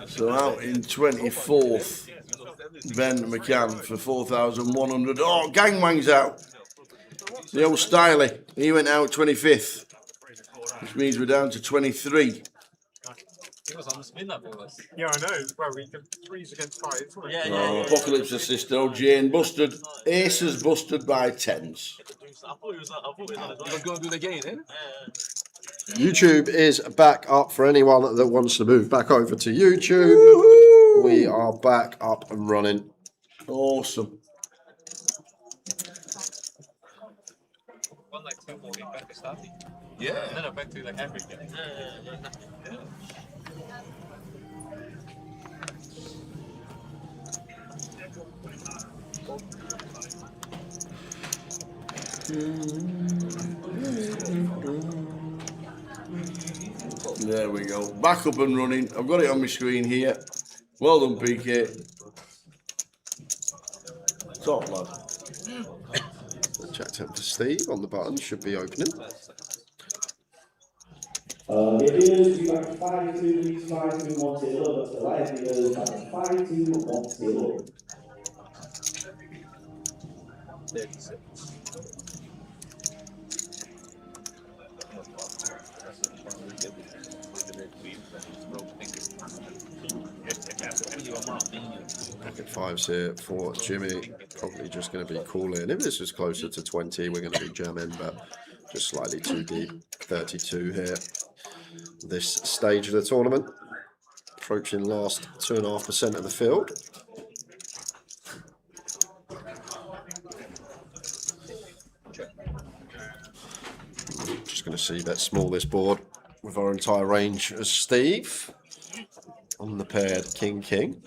So out in 24th, Ben McCann for 4,100. Oh, Gangwang's out. The old Styly, he went out 25th, which means we're down to 23. He was on the spin that ball. Yeah, I know. Well, we can 3s against 5. Yeah. Apocalypse assist, oh, Jane busted. Aces busted by 10s. You're going to do the game, eh? YouTube is back up for anyone that wants to move back over to YouTube. We are back up and running. Awesome. One like 2 more weeks back to starting. Yeah. And then I'm back to like every game. There we go. Back up and running. I've got it on my screen here. Well done, PK. Top lad. Check temp for Steve on the button. Should be opening. It is, you got 5-2, please 5-2, 1-0. That's the live because 5-2, 1-0. 36. Pocket 5s here for Jimmy. Probably just going to be calling. If this was closer to 20, we're going to be jamming, but just slightly too deep. 32 here. This stage of the tournament. Approaching last 2.5% of the field. Just going to see bet small this board with our entire range as Steve on the paired King.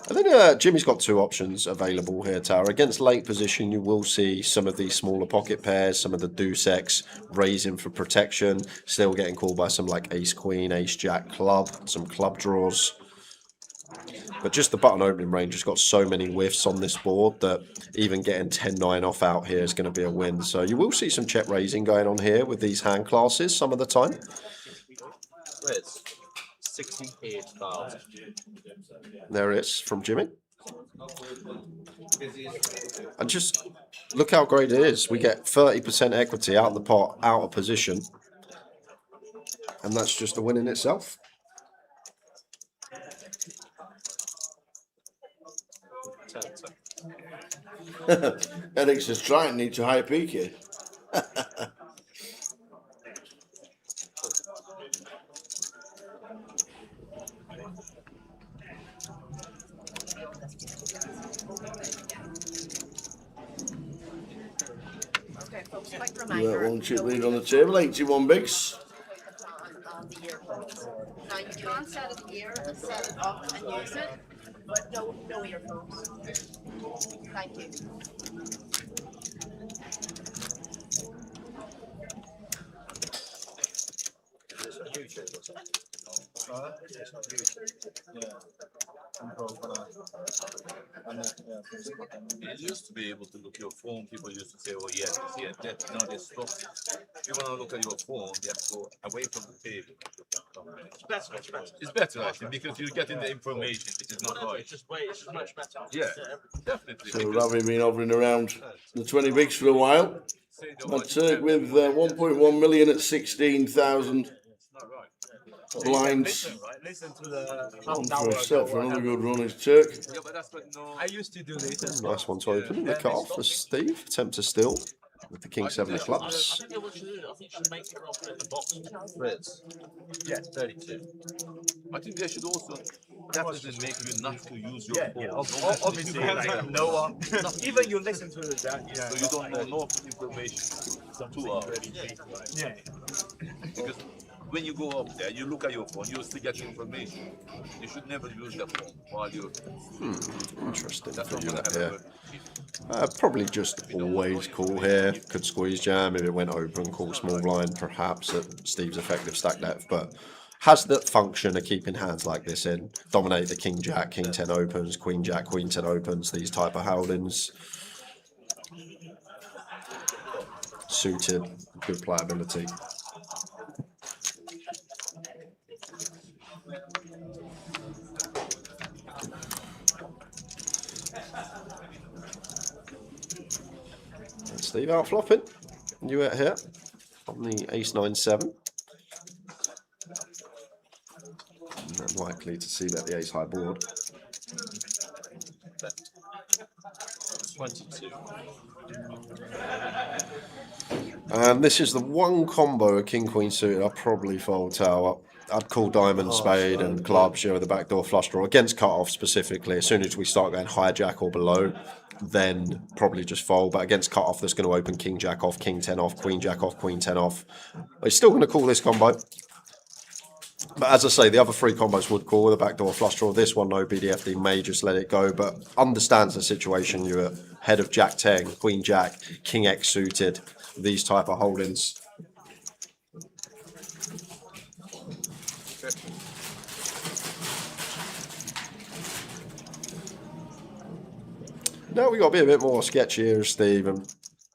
I think Jimmy's got 2 options available here, Tower. Against late position, you will see some of these smaller pocket pairs, some of the deuce X raising for protection, still getting called by some like ace queen, ace jack club, some club draws. But just the button opening range has got so many whiffs on this board that even getting 10-9 off out here is going to be a win. So you will see some check raising going on here with these hand classes some of the time. It's 68,000. There it is from Jimmy. And just look how great it is. We get 30% equity out of the pot, out of position. And that's just a win in itself. Eric's just trying, need to high peak it. One chip lead on the table, 81 bigs. Now you can't set it here and set it up and use it, but no earphones. Thank you. You used to be able to look at your phone. People used to say, "Oh, yeah, this here, that." Now they stop. If you want to look at your phone, you have to go away from the table. It's better actually because you're getting the information, which is not right. It's just much better. Yeah, definitely. So Ravi been hovering around the 20 bigs for a while. That's it with 1.1 million at 16,000 blinds. Listen to the On for a set for another good run is Turk. Yeah, but that's what I used to do this. Nice one to open. The cut off for Steve. Attempt to steal with the King 7 of I clubs. think it was I think you should make it in the box. Fritz. Yeah, 32. I think they should also definitely make you not to use your phone. Obviously, like, no one, even you listen to that, you know, So you don't know no information. 2 hours. yeah. Because when you go up there, you look at your phone, you still get information. You should never use the phone while you're. Interesting. That's for not you gonna here. happen. Probably just always call here. Could squeeze jam if it went open, call small blind, perhaps at Steve's effective stack depth, but has the function of keeping hands like this in. Dominate the King Jack, King 10 opens, Queen Jack, Queen 10 opens, these type of holdings. Suited, good playability. And Steve out flopping. You out here on the ace 9-7. Unlikely to see that the ace high board. 22. And this is the one combo of king queen suited I'd probably fold tower. I'd call diamond, spade, and clubs, you know, the backdoor flush draw against cut off specifically. As soon as we start going hijack or below, then probably just fold. But against cut off, that's going to open king jack off, king 10 off, queen jack off, queen 10 off. We're still going to call this combo. But as I say, the other three combos would call with a backdoor flush draw. This one, no BDFD, may just let it go, but understands the situation. You're head of jack 10, queen jack, king X suited, these type of holdings. Now we got to be a bit more sketchy here, Steve, and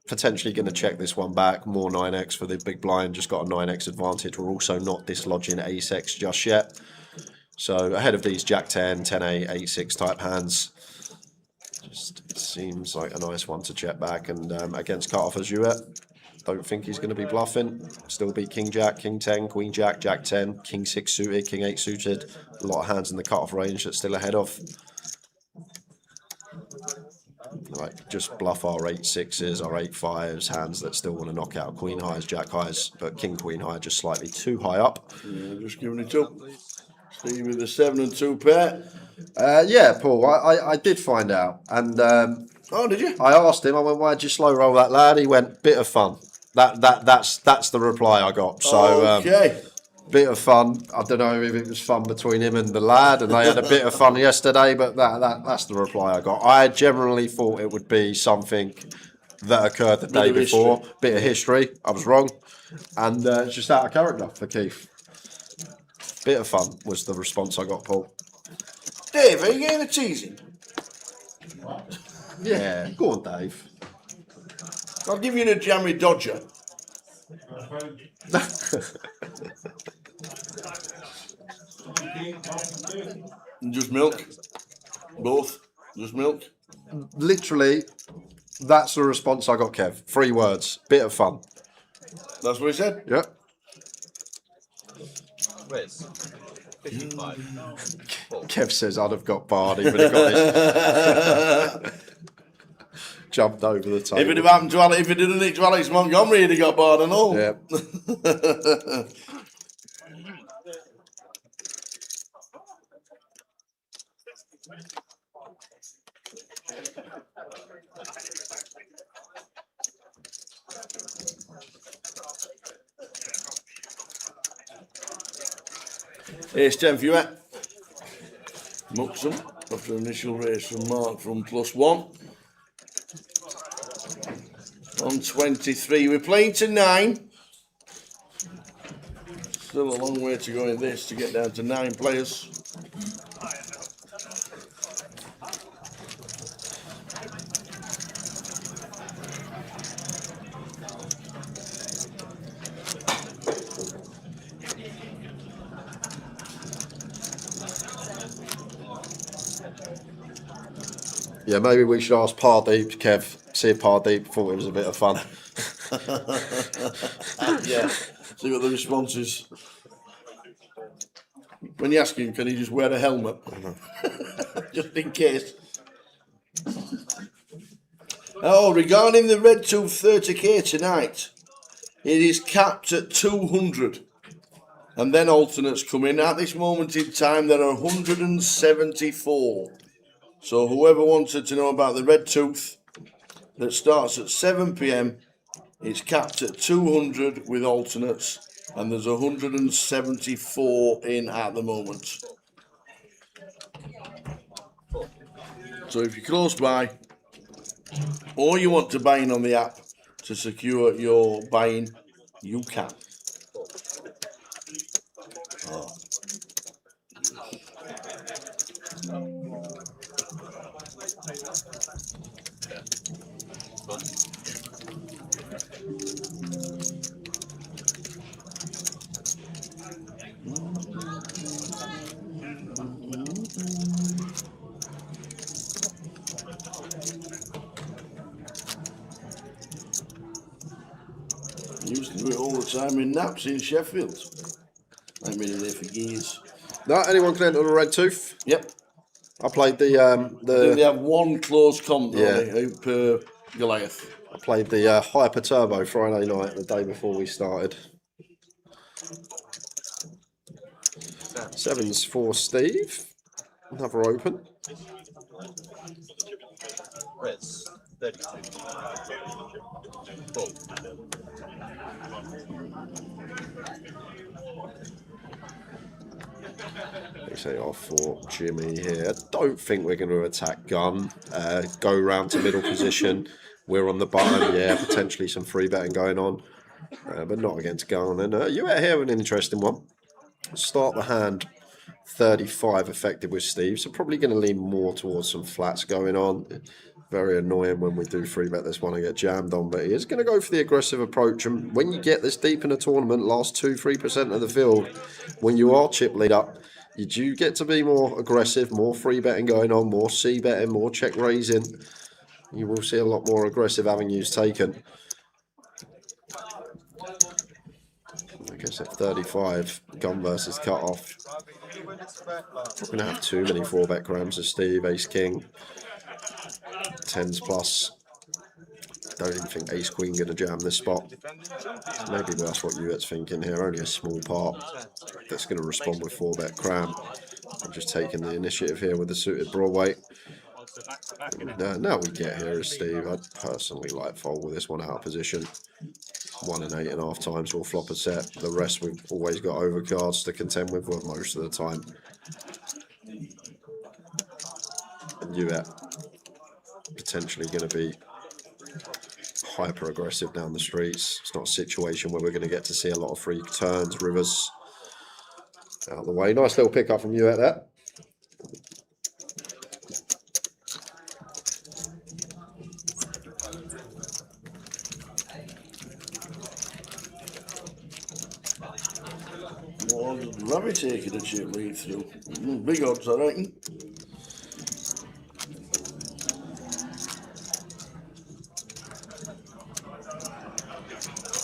potentially going to check this one back. More 9x for the big blind, just got a 9x advantage. We're also not dislodging ace-x just yet. So ahead of these jack 10, 10-8, 8-6 type hands. Just seems like a nice one to check back. And against cut-off as you don't think he's going to be bluffing. Still beat king jack, king 10, queen jack, jack 10, king 6 suited, king 8 suited. A lot of hands in the cut-off range that's still ahead of. Like just bluff our 8-6s, our 8-5s, hands that still want to knock out queen highs, jack highs, but king queen high just slightly too high up. Yeah, just giving it up. Steve with the 7 and 2 pair. Yeah, Paul, I did find out, and Oh, did you? I asked him. I went, "Why'd you slow roll that lad?" He went, "Bit of fun." That's the reply I got. So Okay. bit of fun. I don't know if it was fun between him and the lad, and they had a bit of fun yesterday, but that's the reply I got. I generally thought it would be something that occurred the day before, bit of history. I was wrong, and it's just out of character for Keith. Bit of fun was the response I got, Paul. Dave, are you getting a teasing? Yeah, go on, Dave. I'll give you the jammy dodger. Just milk. Both. Just milk. Literally, that's the response I got, Kev. 3 words. Bit of fun. That's what he said. Yep. Where's 55? Kev says I'd have got barred. He would have got his. Jumped over the table. If it had happened to Alex, if it didn't hit to Alex Montgomery, he'd have got barred and all. Yep. Here's 10 for you, Muxham, after initial race from Mark from +1. On 23, we're playing to 9. Still a long way to go in this to get down to 9 players. Yeah, maybe we should ask Pardeep, Kev. See if Pardeep thought it was a bit of fun. Yeah, see what the response is. When you ask him, can he just wear a helmet? Just in case. Oh, regarding the Red Tooth 30k tonight, it is capped at 200. And then alternates come in. At this moment in time, there are 174. So whoever wanted to know about the Red Tooth, that starts at 7 p.m, it's capped at 200 with alternates, and there's 174 in at the moment. So if you're close by, or you want to buy in on the app to secure your buy-in, you can. Oh. Simon Knapp's in Sheffield. I've been in there for years. No, anyone can enter the red tooth. Yep. I played the They have one close comp, Yeah. don't they, per Goliath. I played the Hyper Turbo Friday night, the day before we started. Sevens for Steve. Another open. Reds, 32. Full. They say off for Jimmy here. Don't think we're going to attack gun. Go round to middle position. We're on the button. Yeah, potentially some free betting going on. But not against gun. And you out here an interesting one. Start the hand 35 effective with Steve. So probably going to lean more towards some flats going on. Very annoying when we do free bet this one and get jammed on, but he is going to go for the aggressive approach. And when you get this deep in a tournament, last 2-3% of the field, when you are chip lead up, you do get to be more aggressive, more free betting going on, more C betting, more check raising. You will see a lot more aggressive avenues taken. I guess at 35, gun versus cut off. Not going to have too many 4-bet grams of Steve, ace king. 10s plus. Don't even think ace queen going to jam this spot. So maybe that's what you're thinking here. Only a small part that's going to respond with 4-bet cram. I'm just taking the initiative here with the suited Broadway. Now we get here is Steve. I'd personally like fold with this one out of position. 1 and 8.5 times we'll flop a set. The rest we've always got overcards to contend with most of the time. And you potentially going to be hyper aggressive down the streets. It's not a situation where we're going to get to see a lot of free turns, rivers out of the way. Nice little pick up from you at that. Well, Ravi taking a chip lead through. Big odds, I reckon.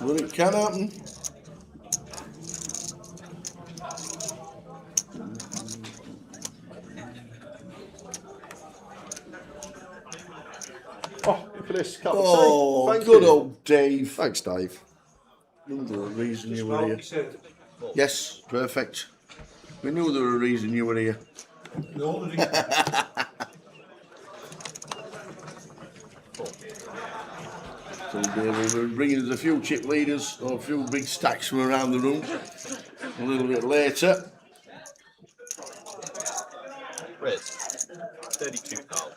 Well, it can happen. Oh, look at this. Cup of tea. Oh, Thank good you. old Dave. Thanks, Dave. We knew there was a reason you were here. Yes, perfect. We knew there was a reason you were here. So we're bringing us a few chip leaders or a few big stacks from around the room a little bit later. Reds, 32 pal.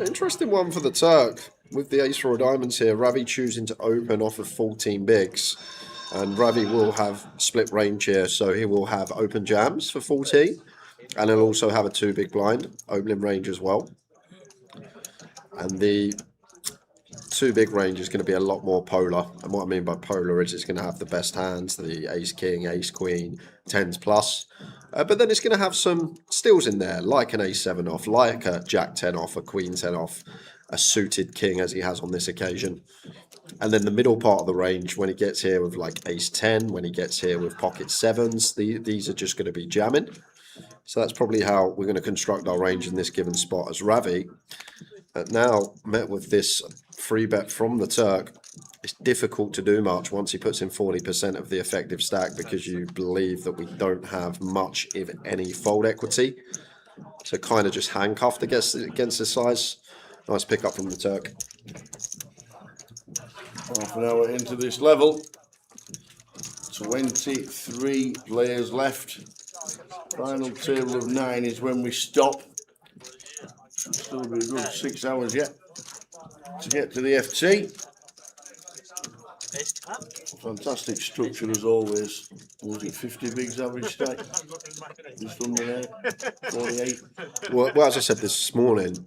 Interesting one for the Turk. With the ace four of diamonds here, Ravi choosing to open off of 14 bigs. And Ravi will have split range here, so he will have open jams for 14. And he'll also have a 2 big blind, opening range as well. And the 2 big range is going to be a lot more polar. And what I mean by polar is it's going to have the best hands, the ace king, ace queen, 10s plus. But then it's going to have some steals in there, like an ace 7 off, like a jack 10 off, a queen 10 off, a suited king as he has on this occasion. And then the middle part of the range, when he gets here with like ace 10, when he gets here with pocket 7s, these are just going to be jamming. So that's probably how we're going to construct our range in this given spot as Ravi. Now, met with this free bet from the Turk, it's difficult to do much once he puts in 40% of the effective stack because you believe that we don't have much, if any, fold equity. So kind of just handcuffed against the size. Nice pick up from the Turk. Half an hour into this level. 23 players left. Final table of 9 is when we stop. Still be a good 6 hours yet to get to the FT. Fantastic structure as always. Was it 50 bigs average stack? Just under there, 48. Well, as I said this morning,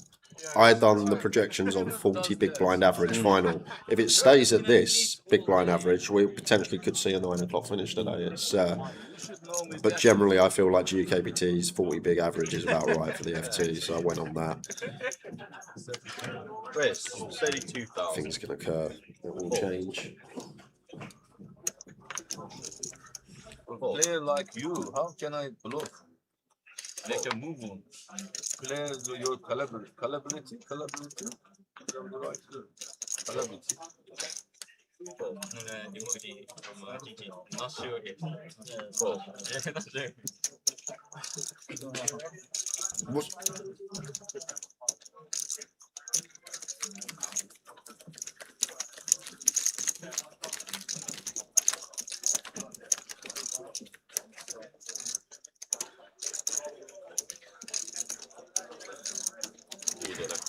I done the projections on 40 big blind average final. If it stays at this big blind average, we potentially could see a 9 o'clock finish today. It's but generally, I feel like GUKPT's 40 big average is about right for the FT, so I went on that. Chris, 32,000. Things can occur. It will change. A player like you, how can I bluff? Make a move on. Players with your collaborativity. Is that the right word? Collaborativity. Not sure if. Not sure. What's,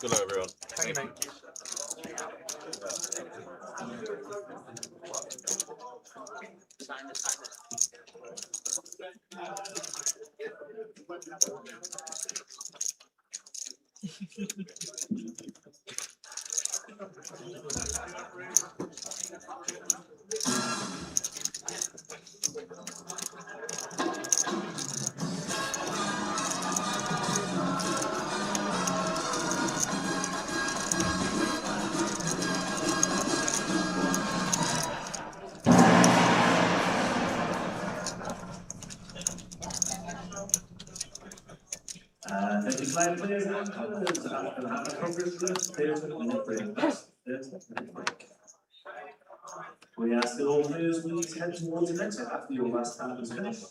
Good luck, everyone. Thank you, mate. Players and colours are going to have a progress list. Players and we are still all players. We need to head towards the exit after your last time is finished.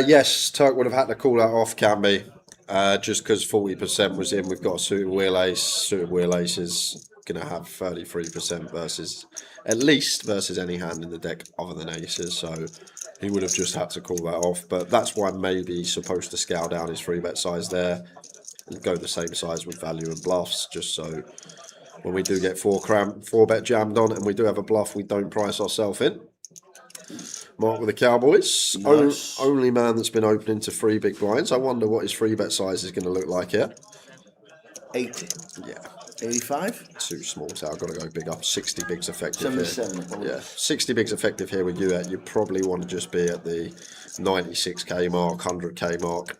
yes, Turk would have had to call that off, can be. Just because 40% was in, we've got a suited wheel ace. Suited wheel ace is going to have 33% versus, at least versus any hand in the deck other than aces. So he would have just had to call that off. But that's why maybe he's supposed to scale down his 3-bet size there and go the same size with value and bluffs, just so when we do get 4-bet jammed on and we do have a bluff, we don't price ourselves in. Mark with the Cowboys. Nice. Only man that's been opening to 3 big blinds. I wonder what his 3-bet size is going to look like here. 80. Yeah. 85? Too small, so I've got to go big up. 60 bigs effective 77. here. Yeah, 60 bigs effective here with you. You probably want to just be at the 96k mark, 100k mark.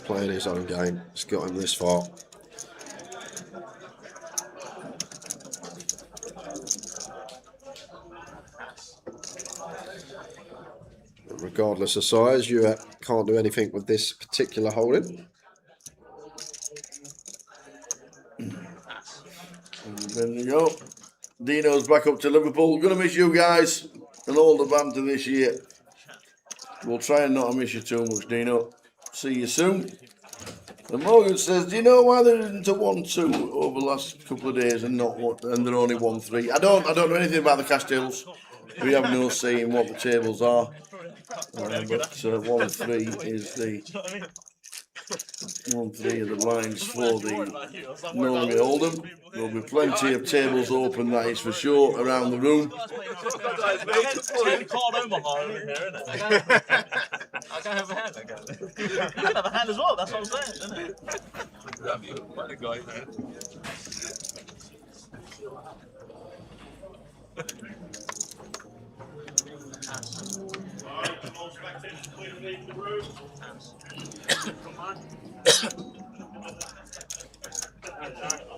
Playing his own game. It's got him this far. Regardless of size, you can't do anything with this particular holding. There you go. Dino's back up to Liverpool. Gonna miss you guys and all the banter this year. We'll try and not miss you too much, Dino. See you soon. And Morgan says, do you know why there isn't a 1-2 over the last couple of days and not what, and they're only 1-3? I don't know anything about the cash tables. We have no say in what the tables are. But 1-3 is the 1-3 of the lines for the Norway Oldham. There'll be plenty of tables open, that is for sure, around the room. I can't have a hand. You can have a hand as well. That's what I'm saying, isn't it? That'd be quite a guy, man.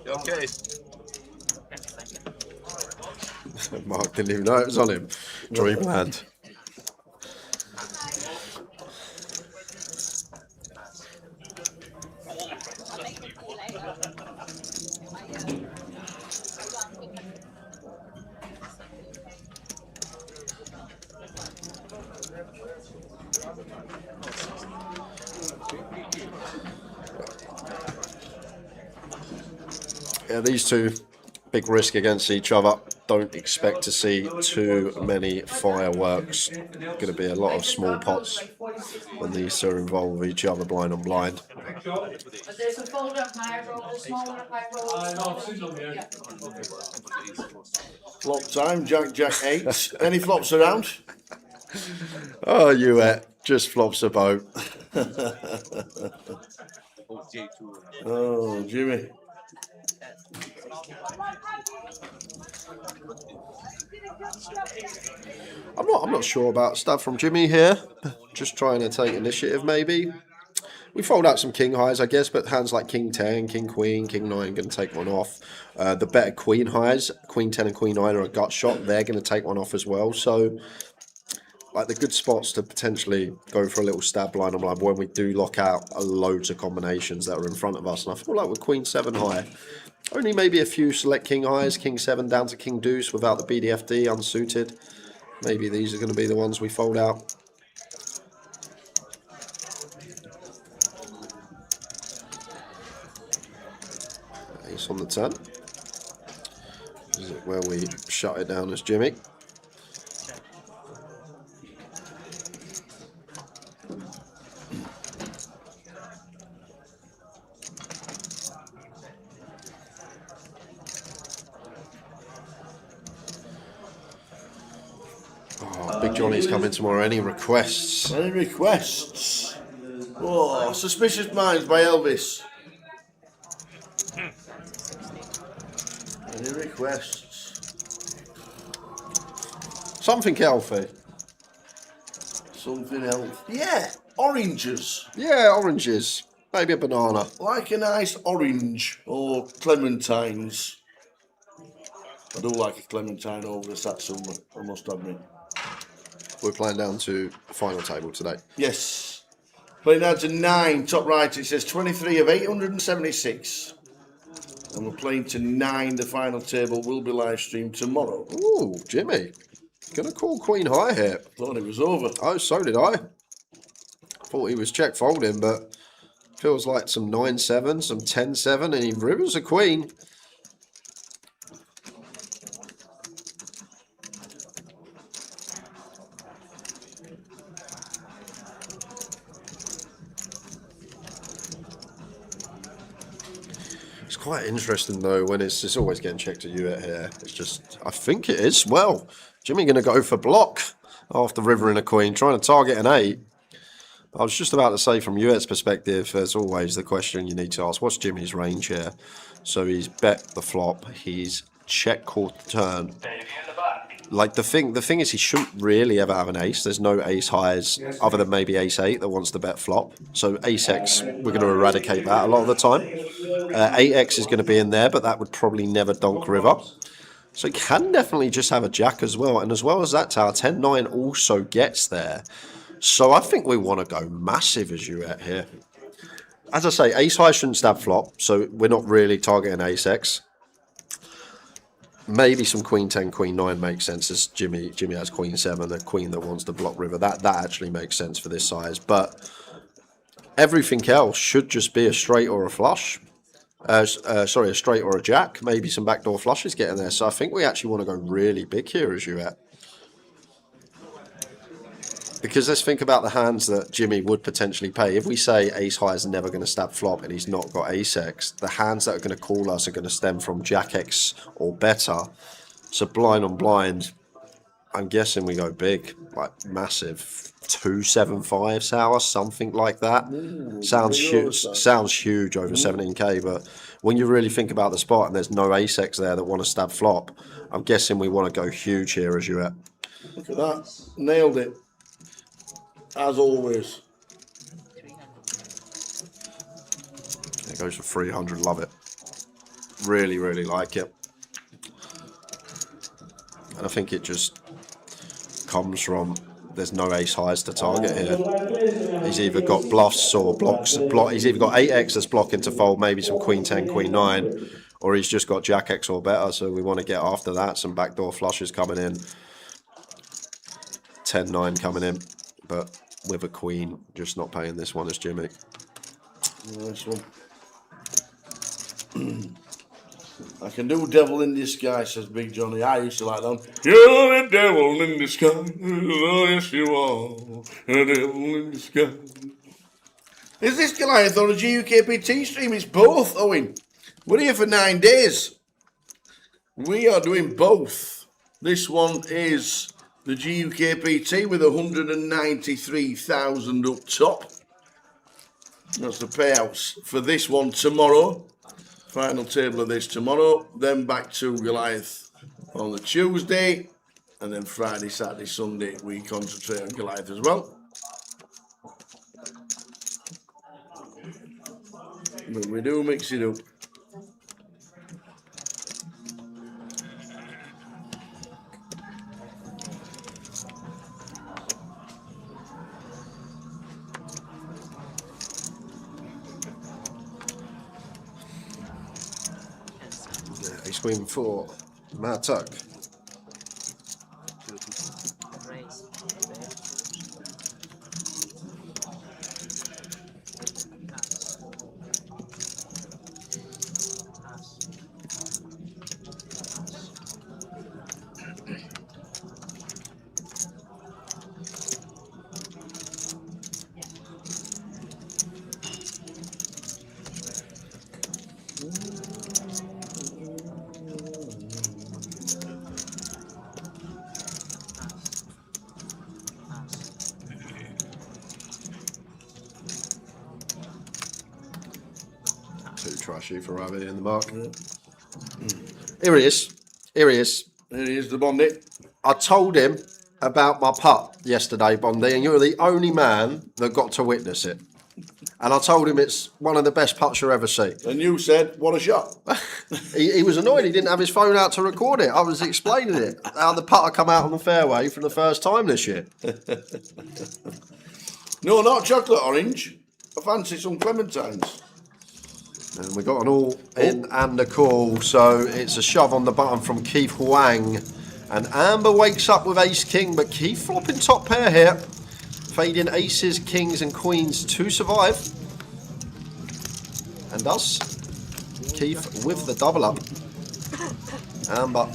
Okay. Mark didn't even know it was on him. Dreamland. Yeah, these two, big risk against each other. Don't expect to see too many fireworks. Going to be a lot of small pots when these two are involved with each other blind on blind. But there's a folder of higher roll, a smaller high roll. Yeah. Flop time, Jack 8. Any flops around? Oh, you just flops a boat. Oh, Jimmy. I'm not sure about stuff from Jimmy here. Just trying to take initiative, maybe. We fold out some king highs, I guess, but hands like king 10, king queen, king 9 going to take one off. The better queen highs, queen 10 and queen 9 are a gut shot. They're going to take one off as well. So, like the good spots to potentially go for a little stab blind on blind when we do lock out loads of combinations that are in front of us. And I feel like with queen 7 high, only maybe a few select king highs, king 7 down to king deuce without the BDFD unsuited. Maybe these are going to be the ones we fold out. Ace on the turn. Is it where we shut it down as Jimmy? Oh, Big Johnny's coming tomorrow. Any requests? Any requests? Oh, Suspicious Minds by Elvis. Any requests? Something healthy. Something else. Yeah, oranges. Yeah, oranges. Maybe a banana. Like a nice orange or clementines. I do like a clementine over a satsuma, I must admit. We're playing down to the final table today. Yes. Playing down to 9, top right, it says 23 of 876. And we're playing to 9, the final table will be live streamed tomorrow. Ooh, Jimmy. Gonna call queen high here. Thought it was over. Oh, so did I. Thought he was check folding, but feels like some 9-7, some 10-7, and he rivers a queen. It's quite interesting though when it's always getting checked at you at here. It's just, I think it is. Well, Jimmy going to go for block after rivering a queen, trying to target an 8. I was just about to say from Uet's perspective, as always, the question you need to ask, what's Jimmy's range here? So he's bet the flop, he's check called the turn. Like the thing is he shouldn't really ever have an ace. There's no ace highs other than maybe ace 8 that wants to bet flop. So ace X, we're going to eradicate that a lot of the time. 8X is going to be in there, but that would probably never donk river. So he can definitely just have a jack as well. And as well as that tower, 10-9 also gets there. So I think we want to go massive as you at here. As I say, ace high shouldn't stab flop, so we're not really targeting ace X. Maybe some queen 10, queen 9 makes sense as Jimmy has queen 7, a queen that wants to block river. That actually makes sense for this size. But everything else should just be a straight or a flush. Sorry, a straight or a jack. Maybe some backdoor flushes getting there. So I think we actually want to go really big here as you at. Because let's think about the hands that Jimmy would potentially pay. If we say ace high is never going to stab flop and he's not got ace X, the hands that are going to call us are going to stem from jack X or better. So blind on blind, I'm guessing we go big, like massive. 275 sour, something like that. Sounds huge over 17k, but when you really think about the spot and there's no ace X there that want to stab flop, I'm guessing we want to go huge here as you're at. Look at that. Nailed it. As always. It goes for 300, love it. Really, really like it. And I think it just comes from there's no ace highs to target here. He's either got bluffs or blocks. He's either got 8x that's blocking to fold, maybe some queen 10, queen 9, or he's just got jack X or better. So we want to get after that. Some backdoor flushes coming in. 10-9 coming in. But with a queen, just not paying this one as Jimmy. Nice one. I can do devil in disguise, says Big Johnny. I used to like them. You're the devil in disguise. Oh, yes, you are. A devil in disguise. Is this Goliath or a GUKPT stream? It's both, Owen. We're here for 9 days. We are doing both. This one is the GUKPT with 193,000 up top. That's the payouts for this one tomorrow. Final table of this tomorrow. Then back to Goliath on the Tuesday. And then Friday, Saturday, Sunday, we concentrate on Goliath as well. But we do mix it up. He's going for Mad Tuck. Too trashy for Ravi in the mark. Here he is. Here he is. There he is, the Bondi. I told him about my putt yesterday, Bondi, and you're the only man that got to witness it. And I told him it's one of the best putts you'll ever see. And you said, what a shot. He was annoyed he didn't have his phone out to record it. I was explaining it, how the putter come out on the fairway for the first time this year. No, not chocolate orange. I fancy some clementines. And we got an all in and a call, so it's a shove on the button from Keith Huang. And Amber wakes up with ace king, but Keith flopping top pair here. Fading aces, kings and queens to survive. And us. Keith with the double up. Amber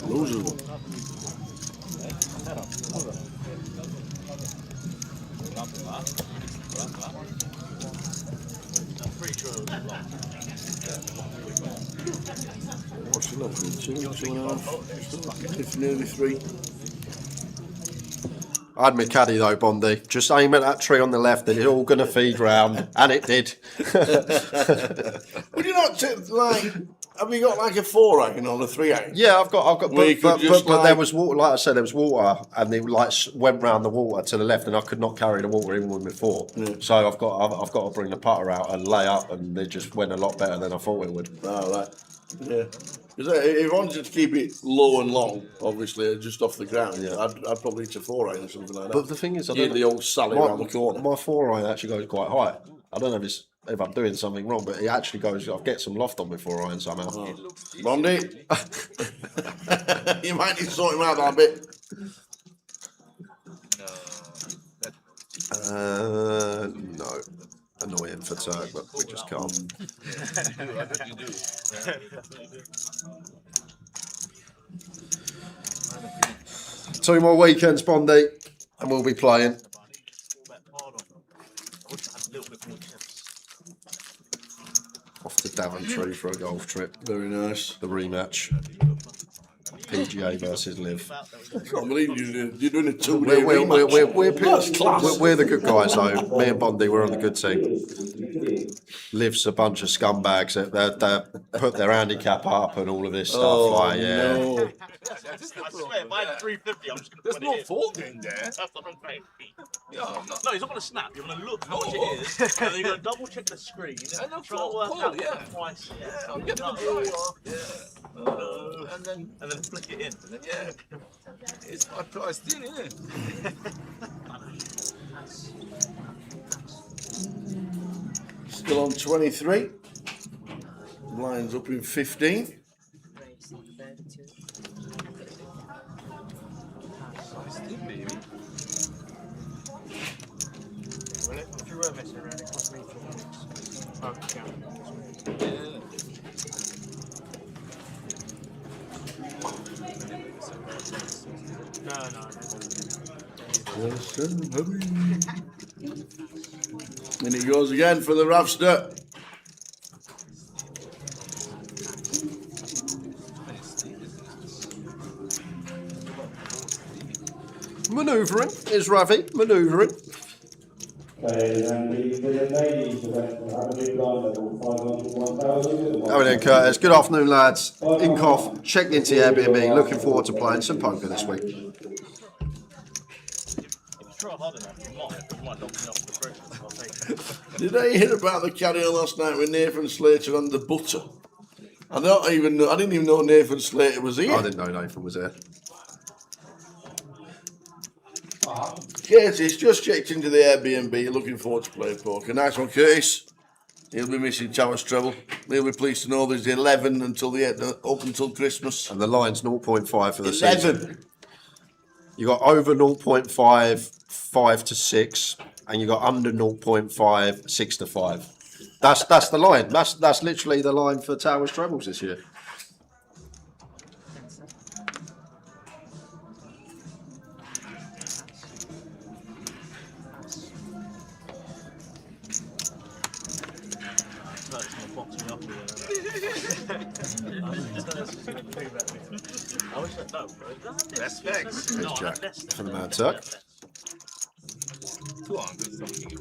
loses one. What's the left? 2.5. It's nearly 3. I had my caddy though, Bondi. Just aim at that tree on the left and it's all going to feed round. And it did. Would you not like? Have you got like a 4-iron or a 3-iron? Yeah, I've got. Well, you could just but there like- was water. Like I said, there was water, and it like went round the water to the left, and I could not carry the water even with my 4. So I've got to bring the putter out and lay up, and it just went a lot better than I thought it would. Oh, right. Yeah. Because if you wanted to keep it low and long, obviously, just off the ground, I'd probably hit a 4-iron or something like that. But the thing is, I Yeah, don't the old Sally around the corner. My 4-iron actually goes quite high. I don't know if I'm doing something wrong, but it actually goes. I get some loft on my 4-iron somehow. Bondi, you might need to sort him out that bit. No. Annoying for Turk, but we just can't. I bet you do. Two more weekends, Bondi, and we'll be playing. Off to Daventry for a golf trip. Very nice. The rematch. PGA versus Liv. I can't believe you're doing a 2-day rematch. We're the good guys, though. Me and Bondi, we're on the good team. Liv's a bunch of scumbags that put their handicap up and all of this stuff. No. I swear, if I had 350, I'm just going to There's put no it in. fault in there. That's what I'm saying. Yeah, I'm not. No, he's not going to snap. You're going to look how much it is, and then you're going to double check the screen. And look try for to work call, out yeah. the price. Yeah, I'm getting No, the price. Yeah. and then flick it in. Yeah. It's my price thing, isn't it? Still on 23. Lines up in 15. If you were messing around, it cost me 4 minutes. Okay. No. Yes, And it goes again for the Rafster. Manoeuvring is Ravi, manoeuvring. Okay, and the ladies event for Avenue Blind level 501,000. How are we doing, Curtis? Good afternoon, lads. Inkoff, checked into the Airbnb. Looking forward to playing some poker this week. If you try hard enough, you might knock me off the bridge. I'll take it. Did I hear about the carry-on last night with Nathan Slater and the butter? I didn't even know Nathan Slater was here. I didn't know Nathan was there. Curtis just checked into the Airbnb, looking forward to playing poker. Nice one, Curtis. He'll be missing Towers Treble. He'll be pleased to know there's 11 until the end, up until Christmas. And the line's 0.5 for the 11. season. You got over 0.5, 5 to 6, and you got under 0.5, 6 to 5. That's the line. That's literally the line for Towers Trebles this year. Respect. There's Jack from the Mad Turk. Go on, do something.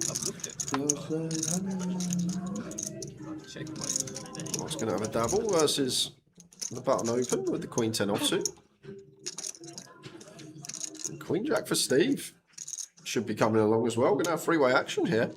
I've looked at it. Check my. What's going to have a double versus the button open with the Queen 10 offsuit. Queen Jack for Steve. Should be coming along as well. Going to have three-way action here.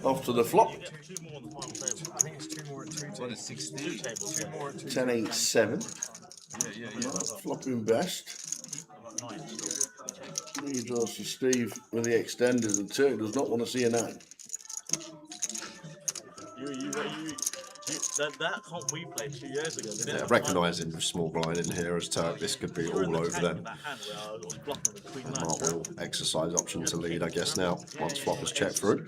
Off to the flop. Two more on the final table. I think it's two more at 2 What tables. is 16? Two tables. Two more at 2 10, 8, 7. Yeah. Flopping best. He draws to Steve with the extenders, and Turk does not want to see a 9. That comp we played 2 years ago. They didn't Yeah, have recognising the small blind in here as Turk, this could be all over them. that hand where I was blocking with Queen Mark Nine. will exercise option to lead, I guess, now, once flop has checked through.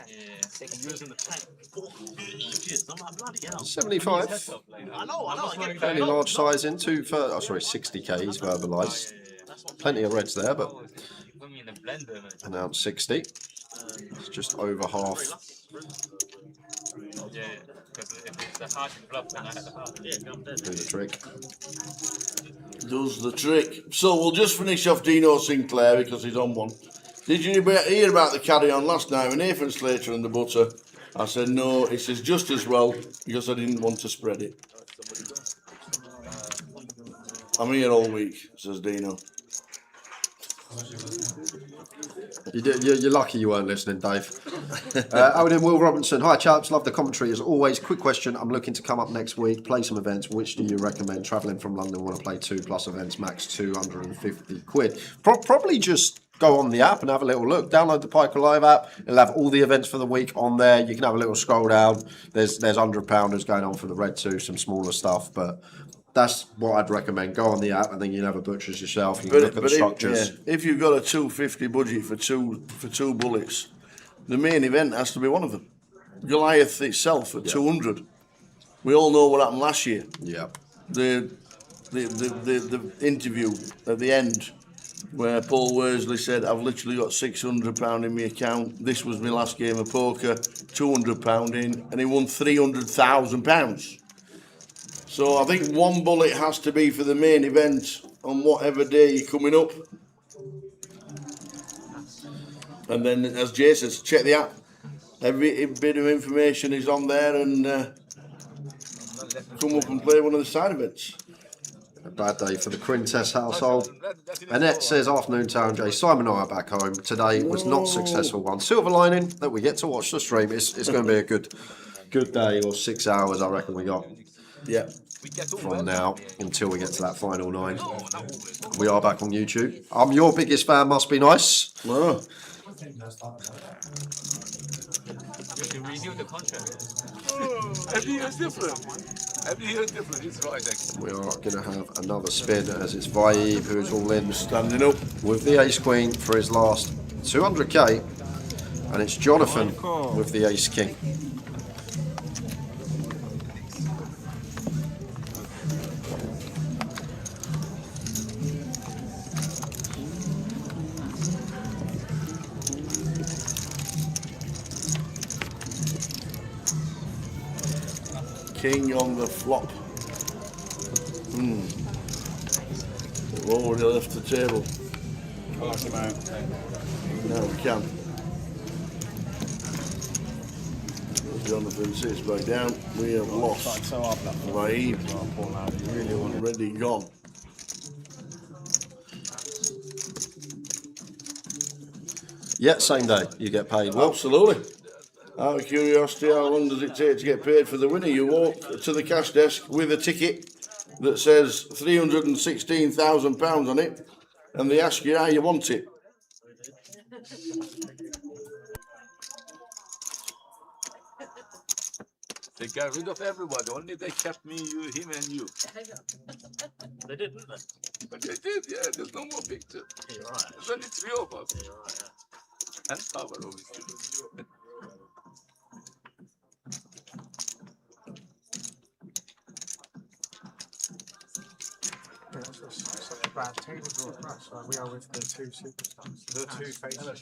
Yeah, he was in the tank for ages. I'm like, bloody hell. 75. I know. I get Fairly that. large size in, 60k is verbalised. Plenty of reds there, but Put me in the blender, mate. announced 60. It's just over half. Yeah, because if it's a hard bluff, then I had a hard. Yeah, I'm dead. Do the trick. Does the trick. So we'll just finish off Dino Sinclair because he's on one. Did you hear about the carry-on last night with Nathan Slater and the butter? I said no, it says just as well because I didn't want to spread it. I'm here all week, says Dino. You're lucky you weren't listening, Dave. Owen and Will Robinson. Hi, chaps. Love the commentary as always. Quick question. I'm looking to come up next week, play some events. Which do you recommend? Travelling from London, want to play 2+ events, max 250 quid. Probably just go on the app and have a little look. Download the Piker Live app. It'll have all the events for the week on there. You can have a little scroll down. There's £100 going on for the Red 2, some smaller stuff, but that's what I'd recommend. Go on the app and then you can have a butcher's yourself. You can look at the structures. If you've got a 250 budget for two bullets, the main event has to be one of them. Goliath itself at 200. We all know what happened last year. Yeah. The interview at the end where Paul Worsley said, I've literally got £600 in my account. This was my last game of poker, £200 in, and he won £300,000. So I think one bullet has to be for the main event on whatever day you're coming up. And then, as Jay says, check the app. Every bit of information is on there, and come up and play one of the side events. A bad day for the Quintess household. Annette says, afternoon, Town J. Simon and I are back home. Today was not a successful one. Silver lining that we get to watch the stream. It's going to be a good day, or 6 hours, I reckon we got. Yeah. From now until we get to that final 9. We are back on YouTube. I'm your biggest fan, must be nice. Oh. You can renew the contract. Everything is different. Every year is different. It's right. We are going to have another spin as it's Vaib who's all in Standing up. with the ace queen for his last 200k, and it's Jonathan with the ace king. King on the flop. We've already left the table. Now we can. Jonathan sits back down. We have lost. Vaib. Already gone. Yeah, same day you get paid. Well, Absolutely. Out of curiosity, how long does it take to get paid for the winner? You walk to the cash desk with a ticket that says £316,000 on it, and they ask you how you want it. They got rid of everybody. Only they kept me, you, him, and you. They did, didn't they? But they did, yeah. There's no more picture. You're right. There's only 3 of us. You're right, yeah. And Power, obviously. Such a bad table draw for us. Like we are with the two superstars, the two faces of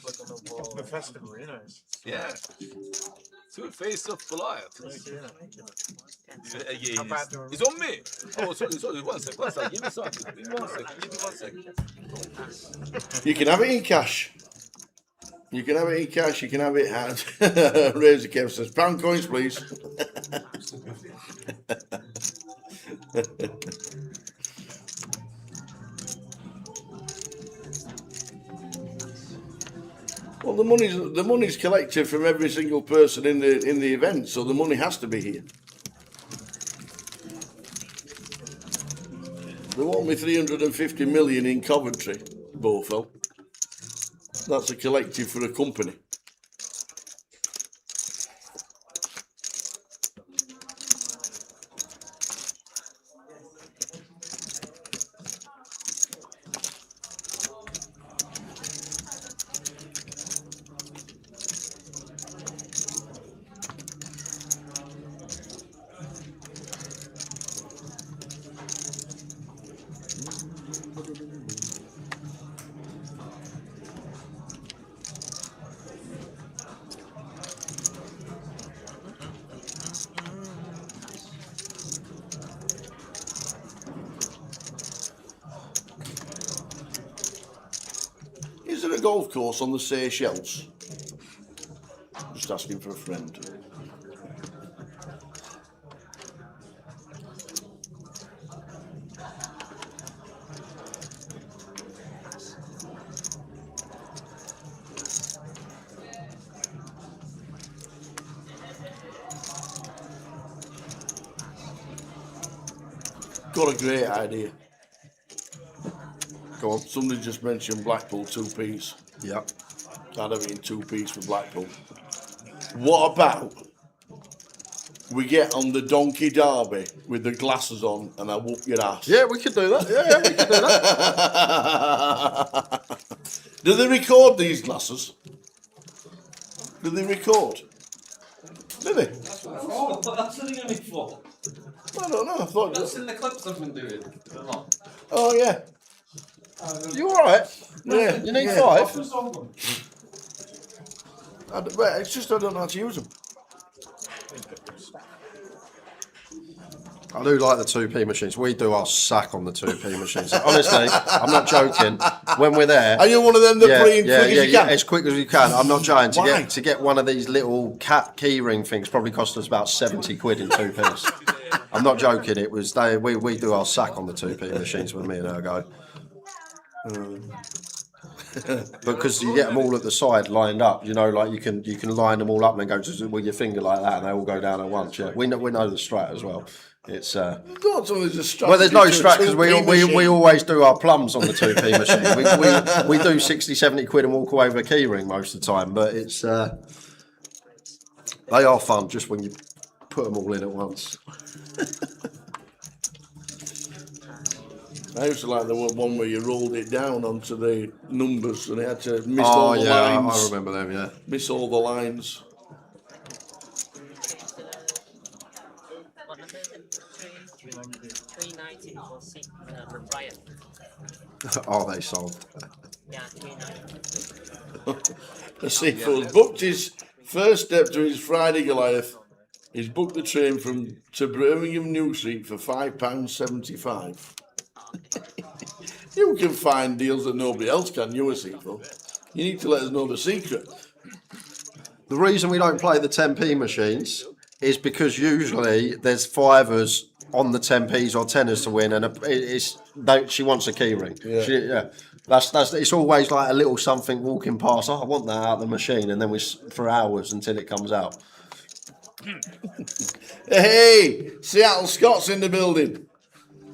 the festival, you know. Yeah. 2 faces of Goliath. How bad do I It's on me. Oh, sorry. One sec. Give me something. Give me 1 second. You can have it in cash. You can have it in cash. You can have it at Razor Kev says, pound coins, please. Well, the money's collected from every single person in the event, so the money has to be here. They want me 350 million in Coventry, Bowfell. That's a collective for a company. Is there a golf course on the Seychelles? Just asking for a friend. Got a great idea. Go on. Somebody just mentioned Blackpool 2-piece. yep. I'd have it in 2-piece for Blackpool. What about we get on the Donkey Derby with the glasses on and I whoop your ass? Yeah, we could do that. Yeah, we could do that. Do they record these glasses? Do they record? Do they? That's what that's what they're going to be for. I don't know. I thought. That's in the clips I've been doing. A lot. Oh yeah. You all right? Yeah. You need yeah. 5? But it's just I don't know how to use them. I do like the 2p machines. We do our sack on the 2p machines. Honestly, I'm not joking. When we're there, Are you one of them that play in quick as you can? as quick as you can. I'm not joking. Why? To get one of these little cat keyring things probably cost us about 70 quid in 2p's. I'm not joking. It was we do our sack on the 2p machines when me and her go. Because you get them all at the side lined up, you know, like you can line them all up and then go just with your finger like that, and they all go down at once. Yeah, we know the strat as well. It's God, so there's a strategy well, there's no to a strat because 2p we machine. always do our plums on the 2p machine. We do 60, 70 quid and walk away with a key ring most of the time, but it's they are fun just when you put them all in at once. I used to like the one where you rolled it down onto the numbers and it had to miss all the yeah, lines. I remember them, yeah. Miss all the lines. What number is it? 390 for for Brian. Are they sold? Yeah, 390. Let's see, folks. Booked his first step to his Friday Goliath. He's booked the train to Birmingham New Street for £5.75. You can find deals that nobody else can, you a sequel. You need to let us know the secret. The reason we don't play the 10p machines is because usually there's fivers on the 10p's or tenors to win, and she wants a key ring. Yeah. That's it's always like a little something walking past. Oh, I want that out of the machine, and then for hours until it comes out. Hey, Seattle Scott's in the building.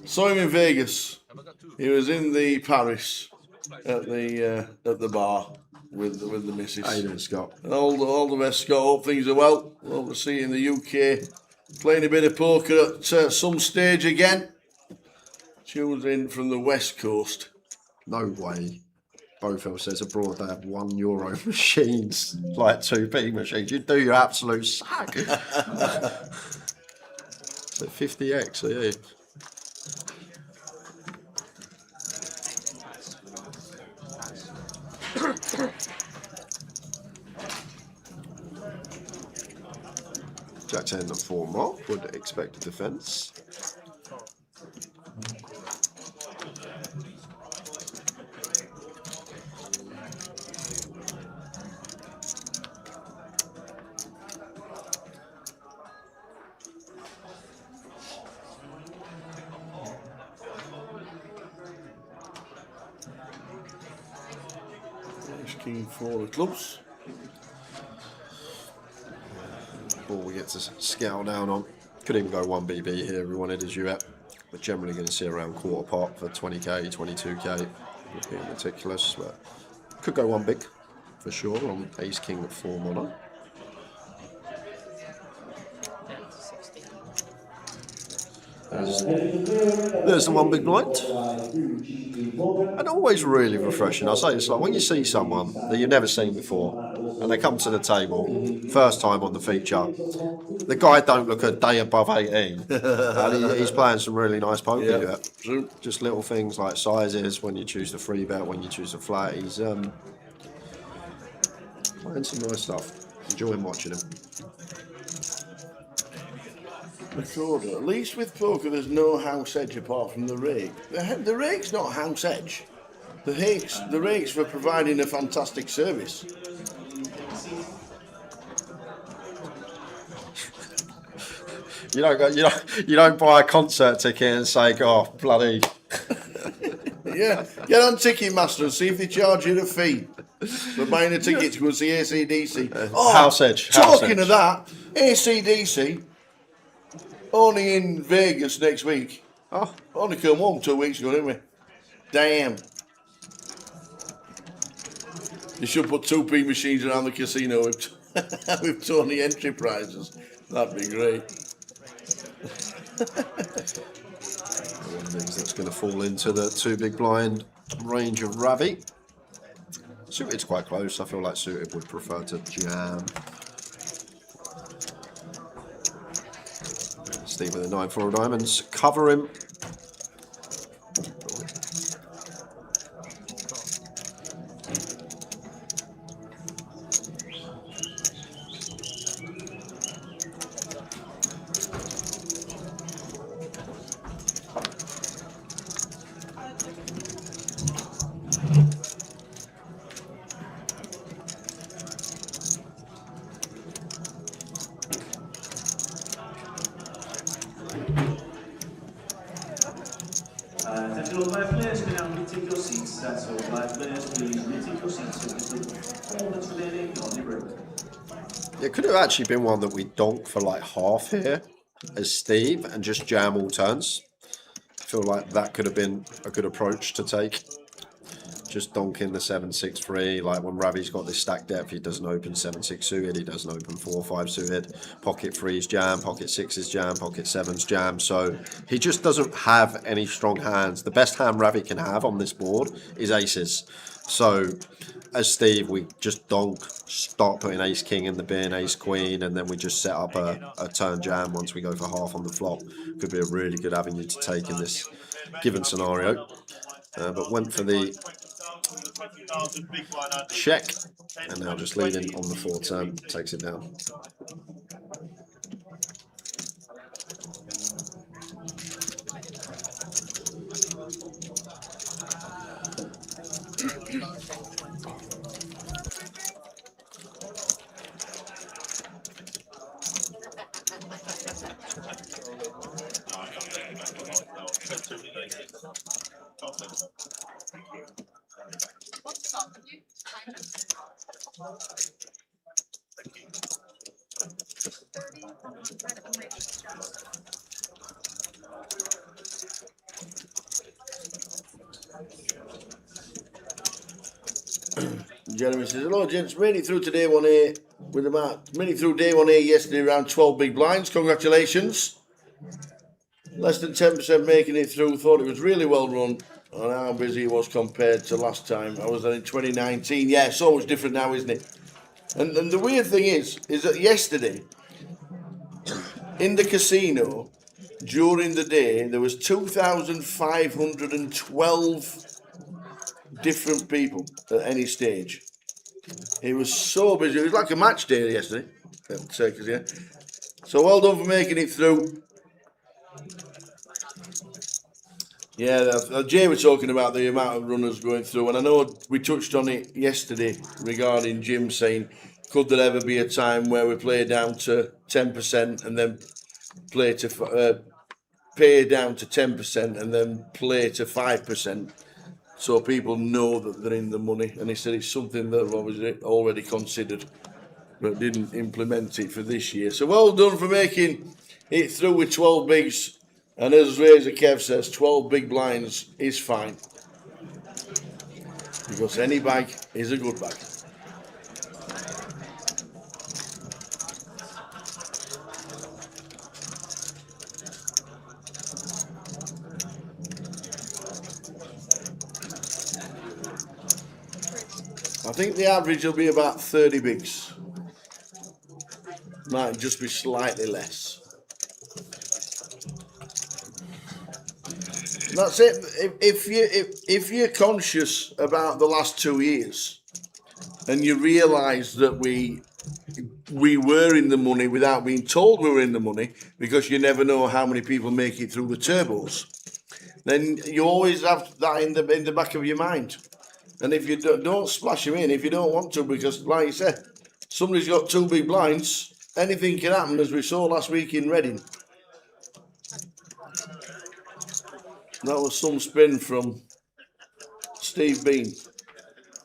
Saw him in Vegas. He was in the Paris at the bar with the missus. How you doing, Scott? And all the best, Scott. Hope things are well. Love to see you in the UK. Playing a bit of poker at some stage again. Tunes in from the West Coast. No way. Bofel says abroad they have €1 machines, like 2p machines. You do your absolute sack. So 50x, yeah. Jack 10 at 4 mark would expect a defence. King 4 of clubs. Ball we get to scout down on. Could even go 1BB here if we wanted as you at. We're generally going to see around quarter pot for 20k, 22k. Would be meticulous, but could go one big for sure on Ace King at 4 mono. There's the one big blind. And always really refreshing. I say it's like when you see someone that you've never seen before and they come to the table, first time on the feature, the guy don't look a day above 18. And he's playing some really nice poker. Yeah, True. Just little things like sizes, when you choose the free bet, when you choose the flat. He's playing some nice stuff. Enjoying watching him. Recorder. At least with poker, there's no house edge apart from the rake. The rake's not house edge. The rake's for providing a fantastic service. You don't buy a concert ticket and say, "Oh, bloody." Yeah, get on Ticketmaster and see if they charge you a fee for buying a ticket to go see AC/DC. House edge. Talking of that, AC/DC. Only in Vegas next week. Oh, Only come home 2 weeks ago, didn't we? Damn. You should put 2p machines around the casino with Tony entry prizes. That'd be great. one of these that's going to fall into the 2 big blind range of Ravi. Suited's quite close. I feel like Suited would prefer to jam. Steve with the 9-4 of diamonds. Cover him. Live players, can now take your seats. That's all. Live players, please take your seats. All that's remaining on the break. It could have actually been one that we donk for like half here as Steve and just jam all turns. I feel like that could have been a good approach to take. just donking the 7-6-3. Like when Ravi's got this stack depth, he doesn't open 7-6 suited, he doesn't open 4-5 suited. Pocket 3's jam, pocket 6's jam, pocket 7's jam. So he just doesn't have any strong hands. The best hand Ravi can have on this board is aces. So as Steve, we just donk, start putting ace king in the bin, ace queen, and then we just set up a turn jam once we go for half on the flop. Could be a really good avenue to take in this given scenario. But went for the check, and now just leading on the 4 turn, takes it down. What's the song you? Jeremy says, hello gents, made it through today 1A with about made it through day 1A yesterday around 12 big blinds. Congratulations. Less than 10% making it through. Thought it was really well run and how busy it was compared to last time. I was there in 2019. Yeah, so much different now, isn't it? And the weird thing is that yesterday in the casino during the day there was 2,512 different people at any stage. It was so busy. It was like a match day yesterday at Circus, yeah. So well done for making it through. Yeah, Jay was talking about the amount of runners going through, and I know we touched on it yesterday regarding Jim saying, could there ever be a time where we play down to 10% and then play to pay down to 10% and then play to 5%, so people know that they're in the money? And he said it's something that was already considered, but didn't implement it for this year. So well done for making it through with 12 bigs. And as Razor Kev says, 12 big blinds is fine, because any bag is a good bag. I think the average will be about 30 bigs. Might just be slightly less. That's it. If you're conscious about the last 2 years and you realise that we were in the money without being told we were in the money, because you never know how many people make it through the turbos, then you always have that in the back of your mind. And if you don't splash them in if you don't want to, because like you said, somebody's got 2 big blinds, anything can happen, as we saw last week in Reading. That was some spin from Steve Bean.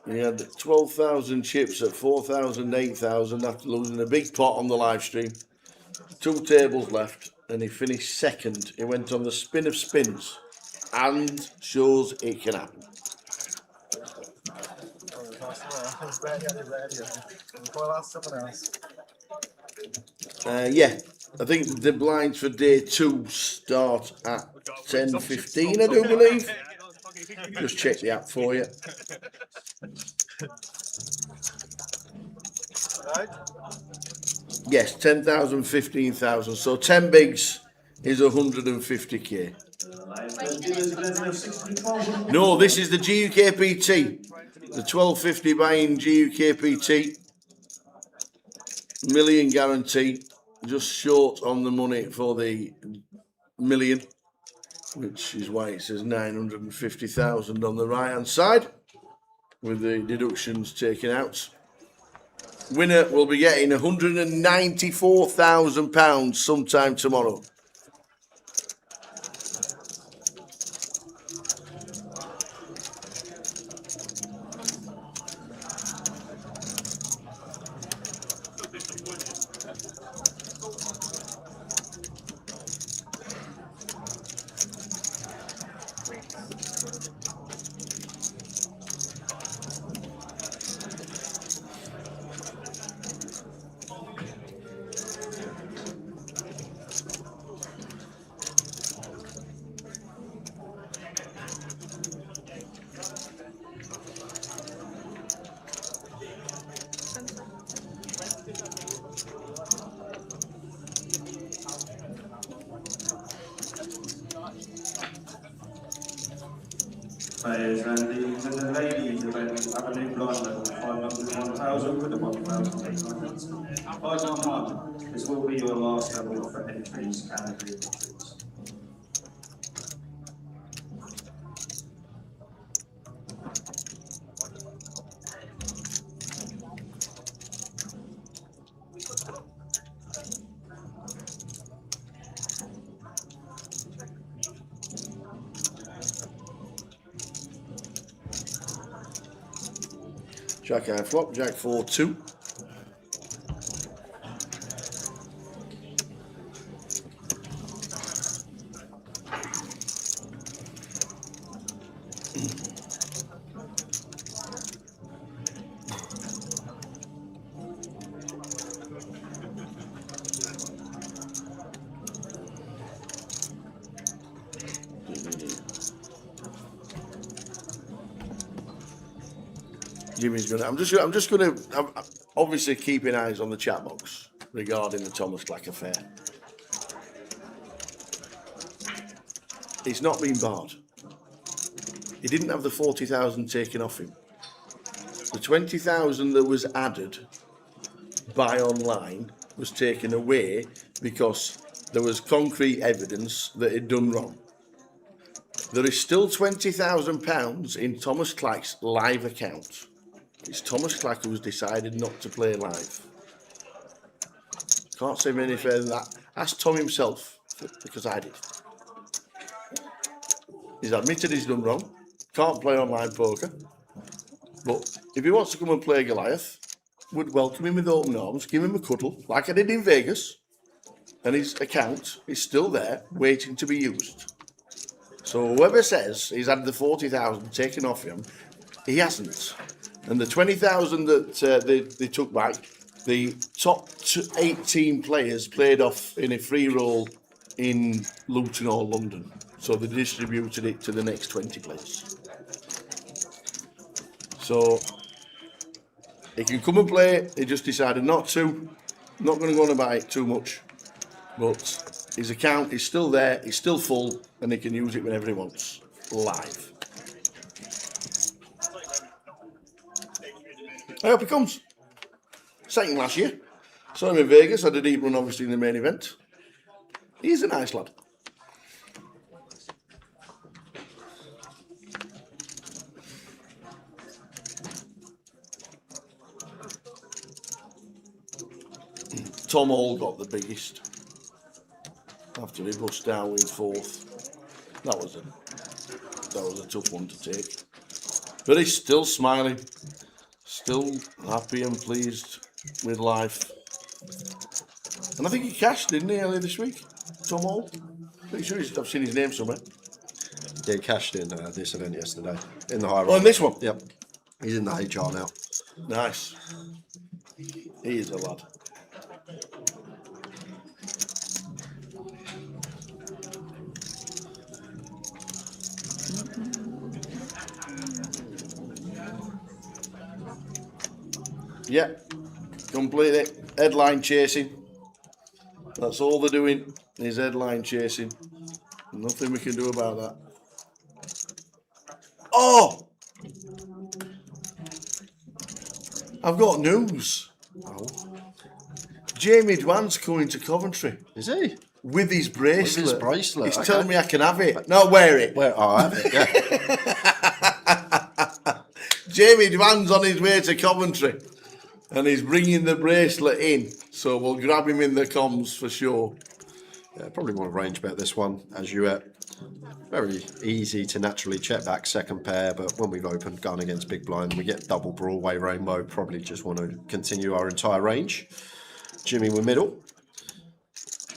He had 12,000 chips at 4,000, 8,000 after losing a big pot on the live stream. 2 tables left, and he finished second. He went on the spin of spins, and shows it can happen. Yeah, I think the blinds for day 2 start at 10:15, I do believe. Just check the app for you. Yes, 10,000, 15,000. So 10 bigs is 150k. No, this is the GUKPT. The 1250 buying GUKPT. Million guarantee. Just short on the money for the million, which is why it says 950,000 on the right hand side, with the deductions taken out. Winner will be getting £194,000 sometime tomorrow. players, and the ladies event have a new blind level, 500, 1,000 with a 1,000. 511. This will be your last level for entries and re-entries. Jack high flop, Jack 4-2. Jimmy's gonna. I'm just gonna. I'm obviously keeping eyes on the chat box regarding the Thomas Clack affair. It's not been barred. He didn't have the 40,000 taken off him. The 20,000 that was added by online was taken away because there was concrete evidence that he'd done wrong. There is still £20,000 in Thomas Clack's live account. It's Thomas Clack who's decided not to play live. Can't say any further than that. Ask Tom himself, because I did. He's admitted he's done wrong. Can't play online poker. But if he wants to come and play Goliath, would welcome him with open arms, give him a cuddle, like I did in Vegas. And his account is still there, waiting to be used. So whoever says he's had the 40,000 taken off him, he hasn't. And the 20,000 that they took back, the top 18 players played off in a free roll in Luton or London. So they distributed it to the next 20 players. So he can come and play. He just decided not to. Not going to go on about it too much. But his account is still there. It's still full, and he can use it whenever he wants. Live. I hope he comes. Second last year. Saw him in Vegas. Had a deep run, obviously, in the main event. He's a nice lad. Tom Hall got the biggest after he bust out in fourth. That was a tough one to take. But he's still smiling, still happy and pleased with life. And I think he cashed, didn't he, earlier this week? Tom Hall? Pretty sure I've seen his name somewhere. Yeah, he cashed in this event yesterday in the high roll. Oh, in this one? Yep. He's in the HR now. Nice. He is a lad. Yeah, completely. Headline chasing. That's all they're doing is headline chasing. Nothing we can do about that. Oh! I've got news. Oh. Jamie Dwan's coming to Coventry. Is he? With his bracelet. With his bracelet. He's Okay. telling me I can have it. No, wear it. Where? Oh, I have it, yeah. Jamie Dwan's on his way to Coventry. And he's bringing the bracelet in. So we'll grab him in the comms for sure. Yeah, probably want to range bet this one, as you very easy to naturally check back second pair, but when we've opened gun against big blind, we get double Broadway rainbow, probably just want to continue our entire range. Jimmy with middle.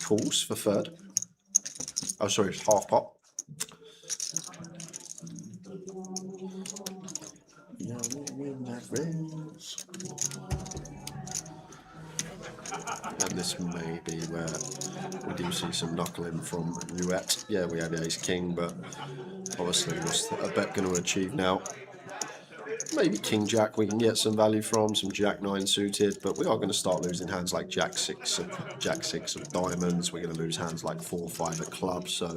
Calls for third. Oh, sorry, half pot. And this may be where we do see some knuckling from Nuet. Yeah, we have ace king, but obviously what's a bet going to achieve now? Maybe king jack we can get some value from, some jack 9 suited, but we are going to start losing hands like jack 6 of diamonds. We're going to lose hands like 4-5 at clubs, so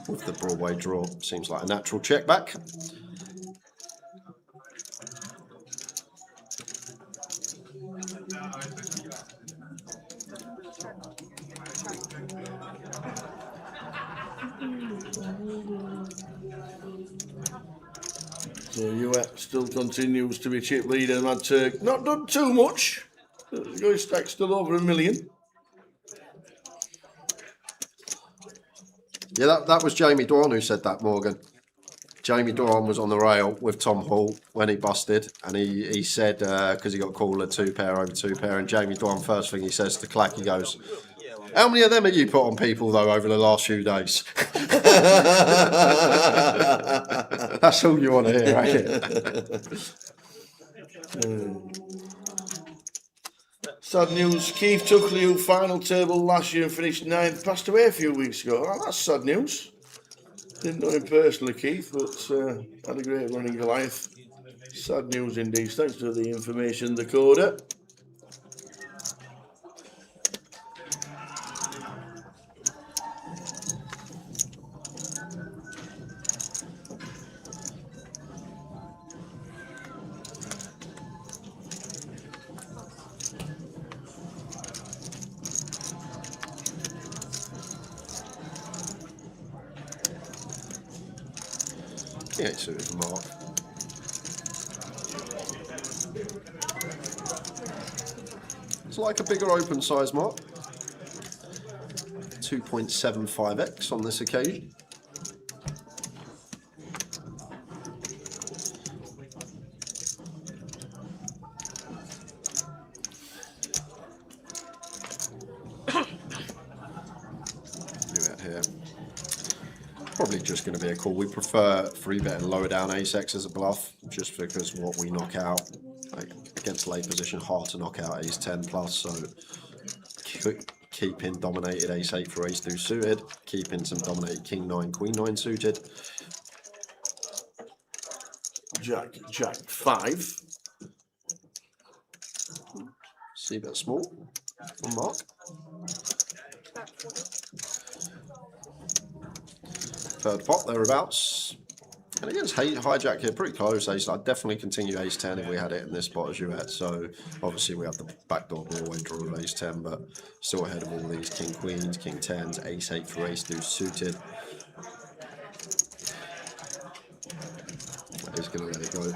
with the Broadway draw. Seems like a natural check back. So UET still continues to be chip leader. Mad Turk not done too much. Going stack still over $1 million. Yeah, that was Jamie Dwan who said that, Morgan. Jamie Dwan was on the rail with Tom Hall when he busted, and he said, because he got called a 2-pair over 2-pair, and Jamie Dwan, first thing he says to Clack, he goes, "How many of them have you put on people, though, over the last few days?" That's all you want to hear, ain't it? Sad news. Keith Tuckley, who final table last year and finished 9th, passed away a few weeks ago. Oh, that's sad news. Didn't know him personally, Keith, but had a great run in Goliath. Sad news indeed. Thanks for the information, Dakota. Yeah, it's sort of Mark. It's like a bigger open size, Mark. 2.75x on this occasion. Here. Probably just going to be a call. We prefer 3-bet and lower down ace-x as a bluff, just because what we knock out, like, against late position, hard to knock out ace-10 plus, so keeping dominated ace-8 for ace-2 suited, keeping some dominated king-9, queen-9 suited. Jack 5. See bet small from Mark. Third pot, thereabouts. And against hijack here, pretty close. Ace, I'd definitely continue ace-10 if we had it in this spot as you had. So obviously we have the backdoor Broadway draw of ace-10, but still ahead of all these king-queens, king-10s, ace-8 for ace-2 suited. That is going to let it go.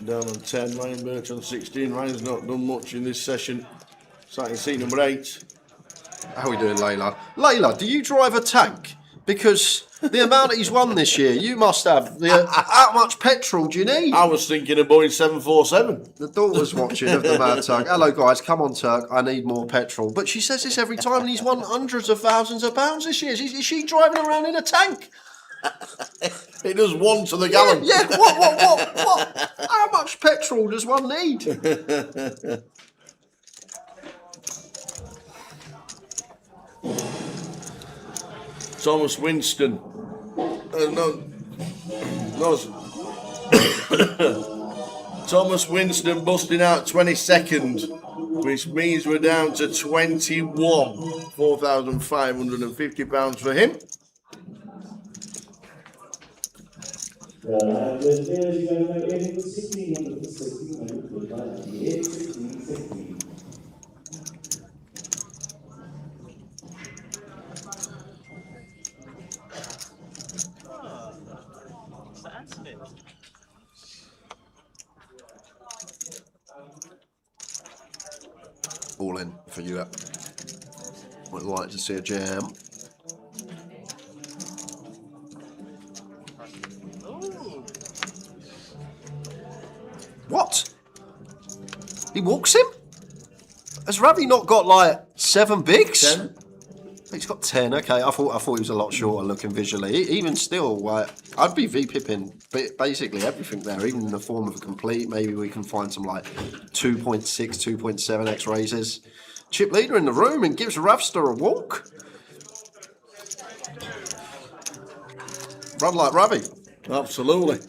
Down on 10, Ryan Birch on 16. Ryan's not done much in this session. Starting seat number 8. How are we doing, Layla? Layla, do you drive a tank? Because the amount he's won this year, you must have. How much petrol do you need? I was thinking of Boeing 747. The daughter's watching of the Mad Turk. Hello, guys. Come on, Turk. I need more petrol. But she says this every time, and he's won hundreds of thousands of pounds this year. Is she driving around in a tank? It does 1 to the gallon. Yeah, what? How much petrol does one need? Thomas Winston. Thomas Winston busting out 22nd, which means we're down to 21. £4,550 for him. All in for you. Would like to see a jam. What? He walks him? Has Ravi not got like 7 bigs? 10. He's got 10. Okay, I thought he was a lot shorter looking visually. Even still, like, I'd be V-pipping basically everything there, even in the form of a complete. Maybe we can find some like 2.6, 2.7x raises. Chip leader in the room and gives Ravster a walk. Run like Ravi. Absolutely.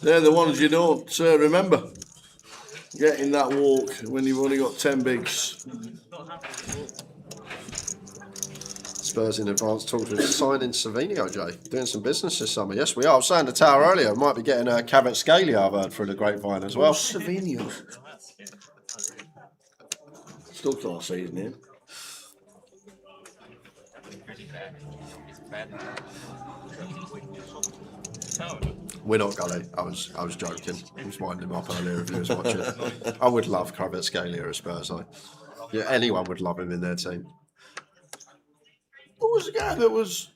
They're the ones you don't remember. Getting that walk when you've only got 10 bigs. Spurs in advance talks with signing Savinio, Jay. Doing some business this summer. Yes, we are. I was saying to Tower earlier, might be getting a Kvaratskhelia, I've heard, through the grapevine as well. Savinio. Still can't say his name. We're not Gully. I was joking. I was winding him up earlier if you was watching. I would love Kvaratskhelia at Spurs. Yeah, anyone would love him in their team. Who was the guy that was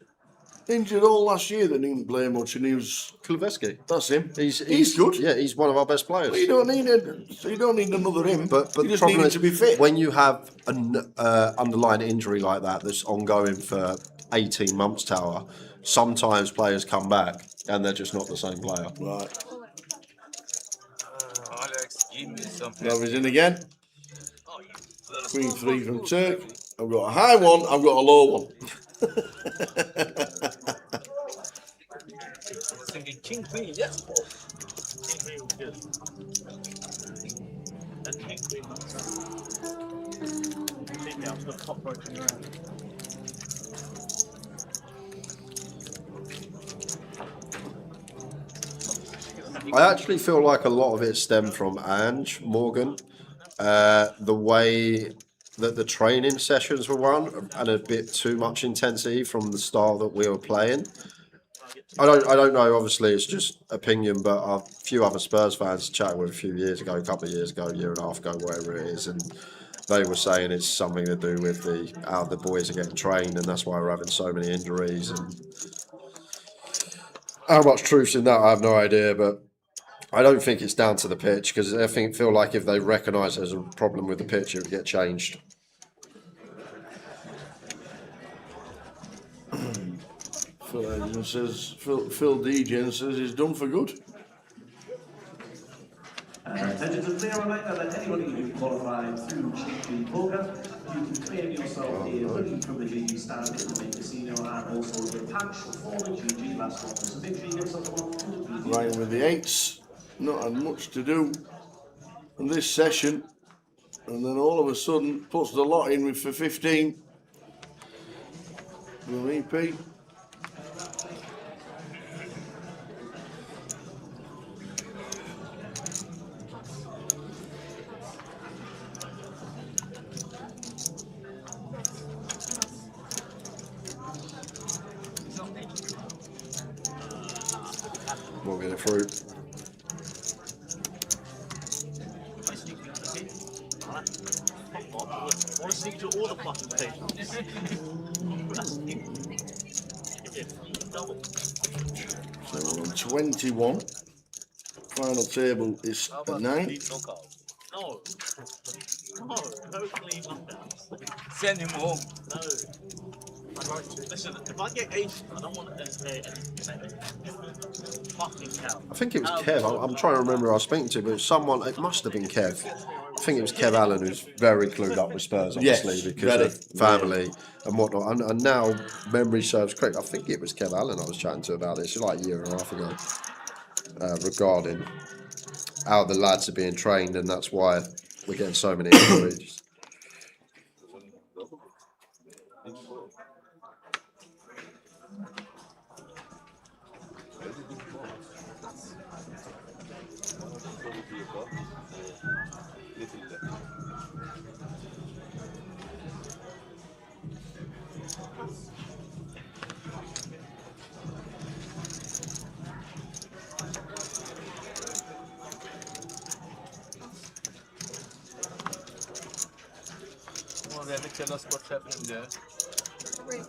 injured all last year that didn't play much and he was... Kulusevski. That's him. He's good. Yeah, he's one of our best players. Well, you don't need another him. But you the just problem need him is to be fit. when you have an underlying injury like that that's ongoing for 18 months, Tower, sometimes players come back and they're just not the same player. Right. Alex, give me something. Now he's in again. Queen 3 from Turk. I've got a high one, I've got a low one. Thinking King Queen, yes. King Queen was good. That's King Queen. Yeah, I was going to pop broken around. I actually feel like a lot of it stemmed from Ange Morgan. The way that the training sessions were run and a bit too much intensity from the style that we were playing. I don't know, obviously it's just opinion, but a few other Spurs fans chatted with a few years ago, a couple of years ago, a year and a half ago, whatever it is, and they were saying it's something to do with how the boys are getting trained and that's why we're having so many injuries. And how much truth's in that, I have no idea, but I don't think it's down to the pitch because I feel like if they recognise there's a problem with the pitch, it would get changed. Phil Degen says he's done for good. Legends of clear reminder that anybody who qualified through Chief Poker, you can claim yourself a hoodie from the GG stand in the main casino and also the patch for the GG last one. So make sure you get yourself one to the GG. Right with the 8s. Not had much to do in this session. And then all of a sudden puts the lot in for 15. From EP. We'll get it through. I want to sneak to all the fucking pages. So we're on 21. Final table is at 9. No. No, clean knockdowns. Send him home. No. Listen, if I get 8, I don't want to pay anything. Fucking hell. I think it was Kev. I'm trying to remember who I was speaking to, but it was someone. It must have been Kev. I think it was Kev Allen, who's very clued up with Spurs, obviously, Yes, because very. of family and whatnot. And now memory serves correct. I think it was Kev Allen I was chatting to about this like a year and a half ago, regarding how the lads are being trained, and that's why we're getting so many injuries. Come on, Remy, tell us what's happening there. Great.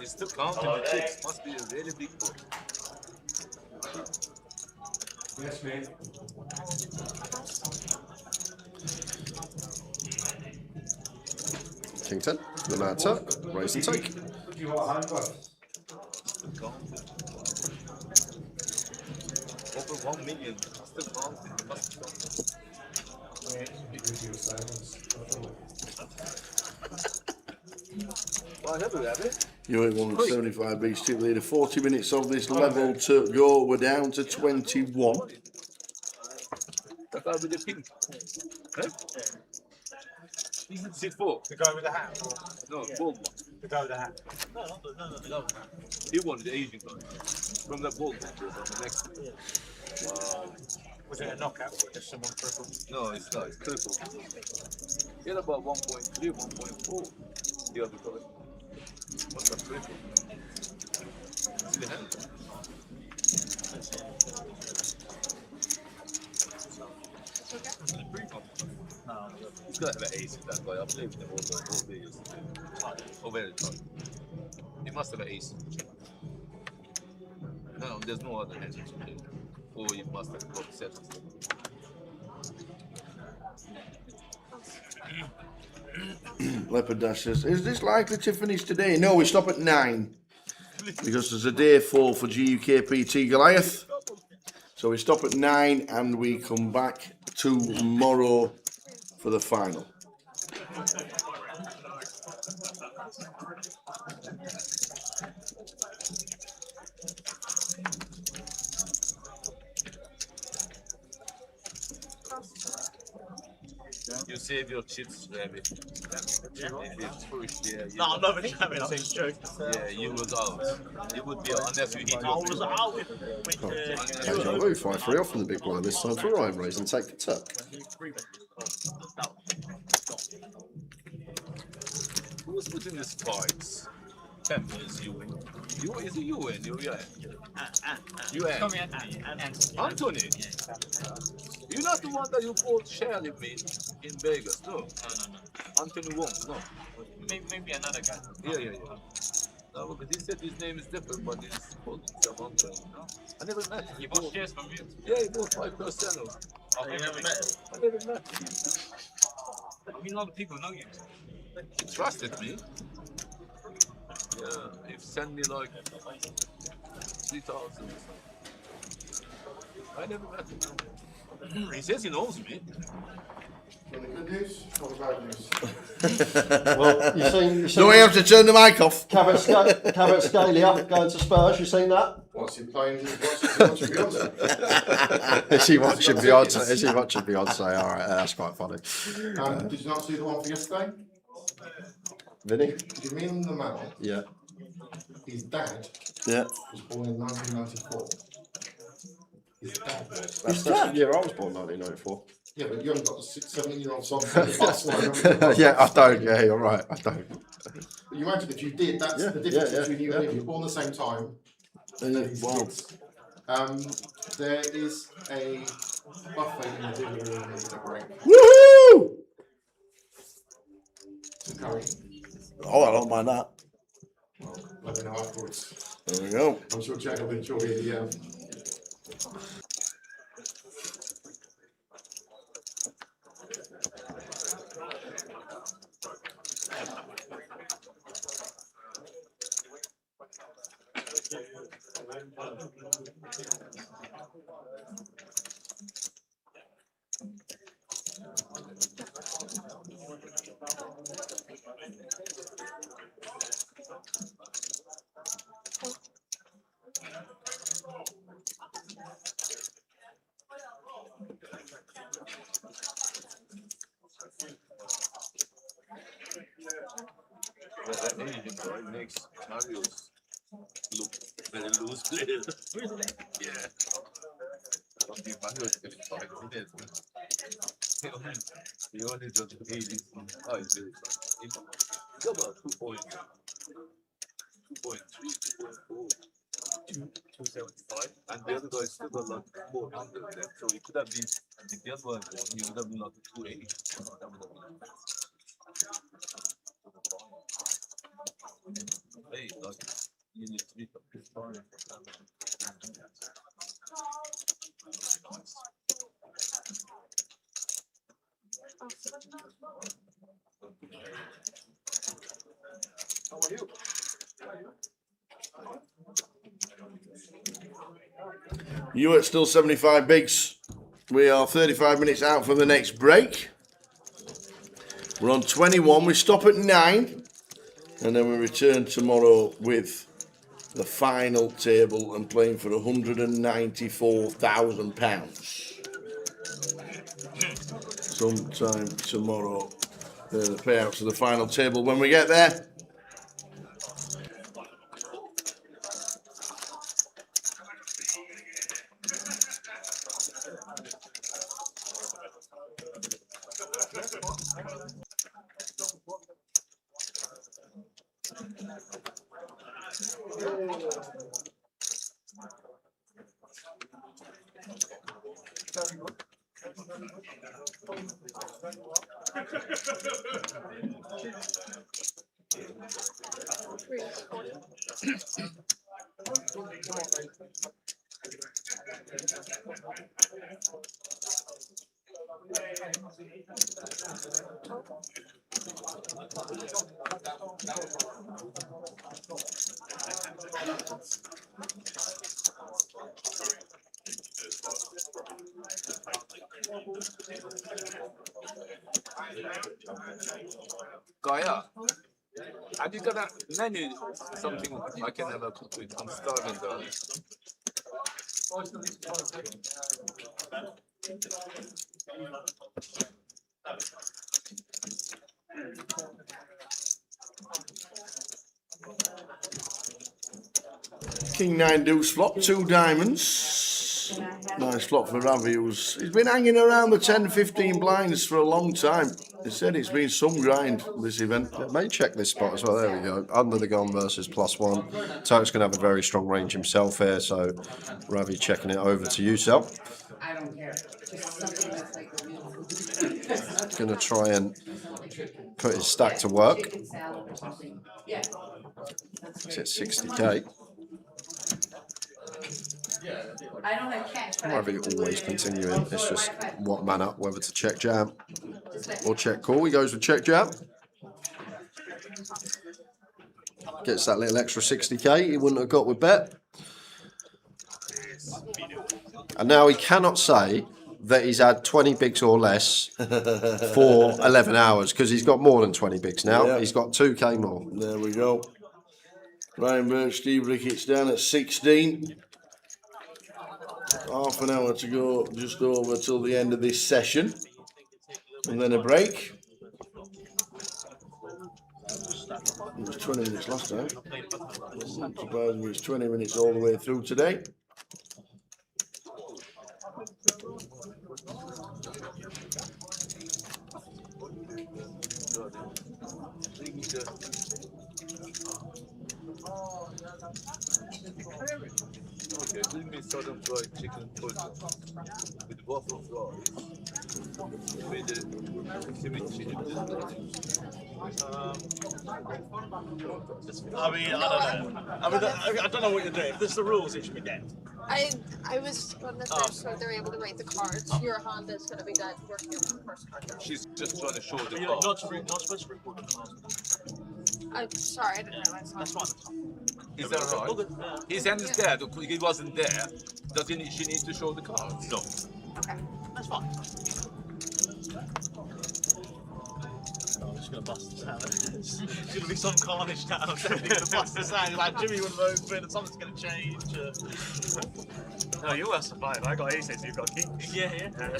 It's still counting. The chips must be a really big book. Yes, mate. Kington, the mad tuck, raise the take. Do you want a hand glove? Still counting. Over 1 million. Still counting. Must be counting. Because you were silence. Well, have it. You at 175 bigs, chip leader. 40 minutes of this level to go. We're down to 21. That guy with the pink. Right? Sit four. The guy with the hat. No, bald one. The guy with the hat. No, the guy. He won the Asian guy. From that bald one. The next. Wow. Was it a knockout or just someone crippled? No, it's not. It's triple. He had about 1.3, 1.4. The other guy. What's that triple? See the hand? No, He's got to have an ace in that guy. I played with him all the years. Oh, very tough. He must have an ace. No, there's no other hands. Or he must have got seven. Leopard Dash says, is this likely to finish today? No, we stop at 9. Because there's a day 4 for GUKPT Goliath. So we stop at 9 and we come back tomorrow for the final. You save your chips, Remy. Yeah. no, I'm not really having. I'm just joking. Yeah, you was out. You would be out unless you hit I your was out with Deja vu, 5-3 off from the big blind this time for Ryan Raise and take the tuck. Who was putting the spikes? Tempers, you win. Is it you win? You Anthony? You're not the one that you fought Shirley with in Vegas, no? No. Anthony Wong, no. Maybe another guy. Yeah. No, but he said his name is different, but he's called himself Anthony. I never met him. You bought shares from you? Yeah, he bought 5%. Oh, you never met him? I never met him. I mean, a lot of people know you. He trusted me. Yeah, he sent me like 3,000. I never met him. He says he knows me. Good news or bad news? Well, you seen Do we have to turn the mic off? Cabot Scalia going to Spurs, you seen that? What's he playing? Watching Beyonce? Is he watching Beyonce? Is he watching Beyonce? Alright, that's quite funny. Did you not see the one for yesterday? Vinny? Did you mean the man? Yeah. His dad Yeah. was born in 1994. His dad was. That's the year I was born, 1994. Yeah, but you haven't got the 7-year-old son from the bus line. Yeah, I don't. Yeah, you're right. I don't. But you imagine if you did, that's Yeah, the difference yeah, between you and yeah. him. You're born the same time. And then he's kids. There is a buffet in the dinner room in the break. Woohoo! Some curry. Oh, I don't mind that. Well, let me know afterwards. There we go. I'm sure Jack will enjoy the. That Asian guy makes Marius look very loose player. Yeah. I think Marius is 5 minutes. He only does 80. Oh, he's very fast. He's about 2 points. 2.3, 2.4. 275. And the other guy still got like 400 left. So he could have been, if the other one won, he would have been like 280. That would have been. Hey, like, you need to be How are you? You at still 75 bigs. We are 35 minutes out from the next break. We're on 21. We stop at 9. And then we return tomorrow with the final table and playing for £194,000. Sometime tomorrow, the payouts of the final table when we get there. Gaia, have you got a menu? Something I can have a cook with. I'm starving though. King 9 deuce flop, 2 diamonds. Nice flop for Ravi. He's been hanging around the 10-15 blinds for a long time. He said it's been some grind, this event. Yeah, may check this spot as well. There we go. Under the gun versus +1. Toke's going to have a very strong range himself here, so Ravi checking it over to you, Sel. Going to try and put his stack to work. It's at 60k. Ravi always continuing. It's just what man up, whether to check jam or check call. He goes with check jam. Gets that little extra 60k he wouldn't have got with bet. And now he cannot say that he's had 20 bigs or less for 11 hours because he's got more than 20 bigs now. Yeah. He's got 2k more. There we go. Ryan Birch, Steve Ricketts down at 16. Half an hour to go, just over till the end of this session. And then a break. It was 20 minutes last time. Not surprising it's 20 minutes all the way through today. Okay, bring me southern fried chicken pudding with waffle fries. With the chimichurri. I mean, I don't know. I don't know what you're doing. If there's the rules, it should be dead. I was gonna say so they're able to rate the cards. Your Honda's gonna be done working on the first card. She's just trying to show the But you're car. not supposed to record the cards. I'm sorry, I didn't realize that. That's fine. Is that right? His hand is there. He wasn't there. Doesn't she need to show the cards? No. Okay. That's fine. I'm just gonna bust this out. There's gonna be some carnage down. I'm definitely gonna bust this out. Like Jimmy would have opened and something's gonna change. No, you were survived. I got aces, you got kings. Yeah, yeah.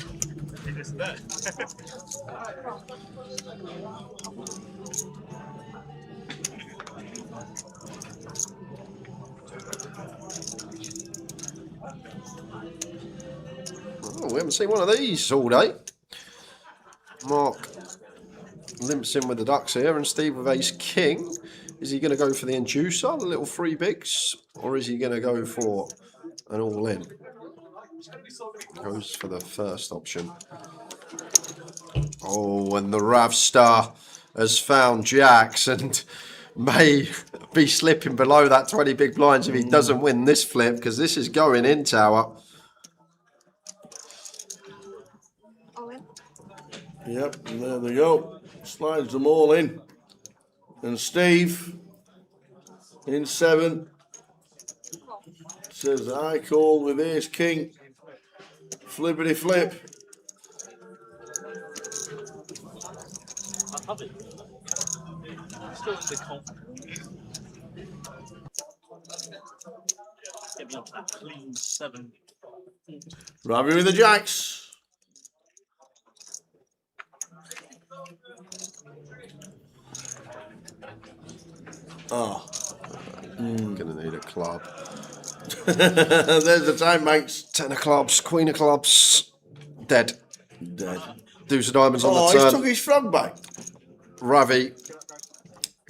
You just there. Oh, we haven't seen one of these all day. Mark limps in with the ducks here, and Steve with ace king. Is he going to go for the inducer, the little free bigs, or is he going to go for an all in? Goes for the first option. Oh, and the Rav Star has found jacks and may be slipping below that 20 big blinds if he doesn't win this flip, because this is going in tower. All in. Yep, and there they go. Slides them all in. And Steve in 7 says I call with ace king. Flippity flip. I love it. Still in the confidence. Get me up to that clean 7. Ravi with the jacks. Oh. Gonna need a club. There's the time, mates. 10 of clubs, queen of clubs, dead. Dead. Deuce of diamonds on Oh, the he's turn. took his frog back. Ravi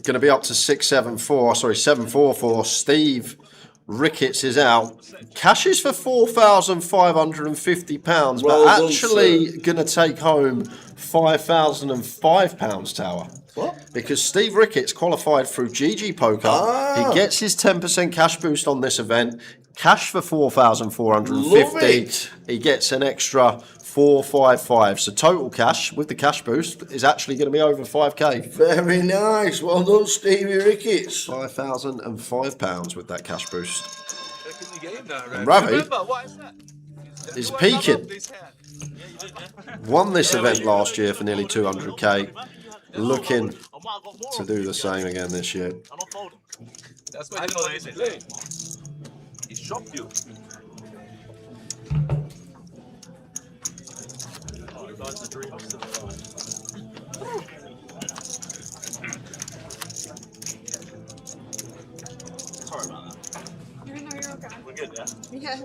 going to be up to 6-7-4. Sorry, 7-4-4. Steve Ricketts is out. Cashes for £4,550, Well but done, actually going to take home £5,005, Tower. What? Because Steve Ricketts qualified through GG Poker. Ah. He gets his 10% cash boost on this event. Cash for Love £4,450. it. He gets an extra 455. So total cash with the cash boost is actually going to be over 5k. Very nice. Well done, Stevie Ricketts. £5,005 with that cash boost. Checking the game now, And right? Ravi Remember, what is that? is Do I rub peaking. up this hand? Won this event last year for nearly 200k. Looking to do the same again this year. I'm not folding. That's what I know he's playing. He shocked you. Oh, the guy's the dream of still alive. Sorry about that. No, you're okay. We're good, yeah? Yeah.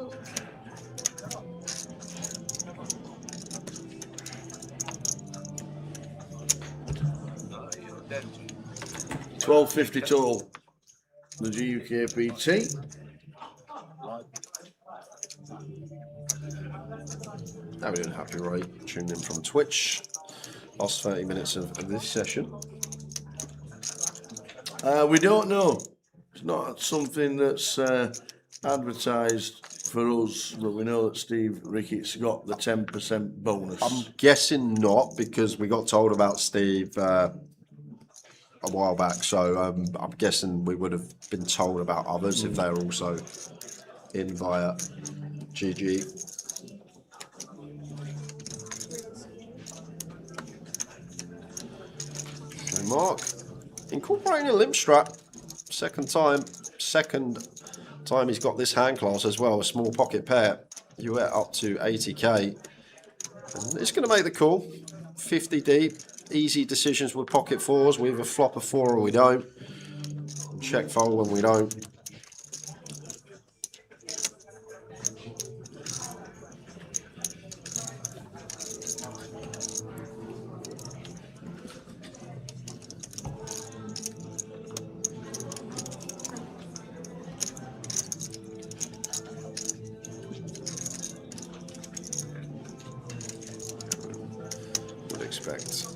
1250 total. The GUKPT. How are we doing? Happy right? Tuned in from Twitch. Last 30 minutes of this session. We don't know. It's not something that's advertised for us, but we know that Steve Ricketts got the 10% bonus. I'm guessing not, because we got told about Steve a while back. So I'm guessing we would have been told about others if they're also in via GG. So Mark, incorporating a limp strap, second time he's got this hand class as well, a small pocket pair. You get up to 80k. And it's going to make the call, 50 deep, easy decisions with pocket fours. We either flop a 4 or we don't. Check fold when we don't. Would expect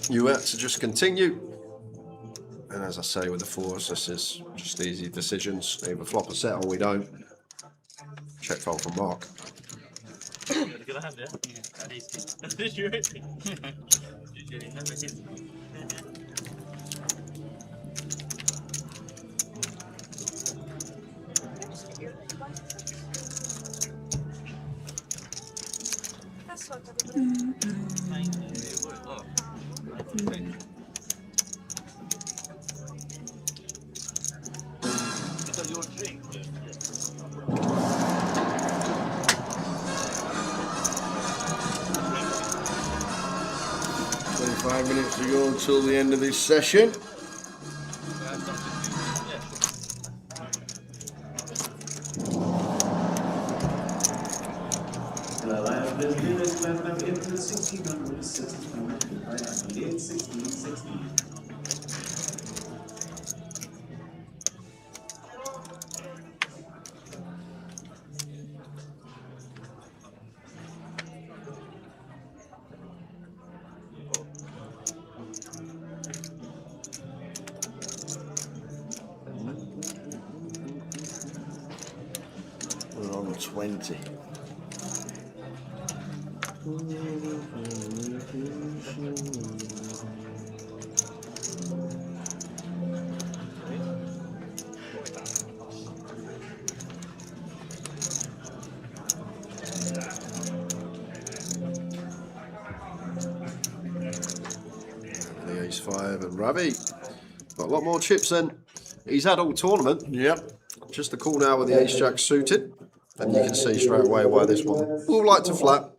you to just continue. And as I say with the fours, this is just easy decisions. Either flop a set or we don't. Check fold from Mark. You had a good hand, yeah? Did you? That's what everybody. Your drink. 25 minutes to go until the end of this session. Hello, I have this limit left back into the 1600, 1600, right now, 1660. We're on 20. The ace-5 and Ravi. Got a lot more chips then. He's had all tournament. Yep. just the call now with the ace-jack suited. And you can see straight away why this one will like to flat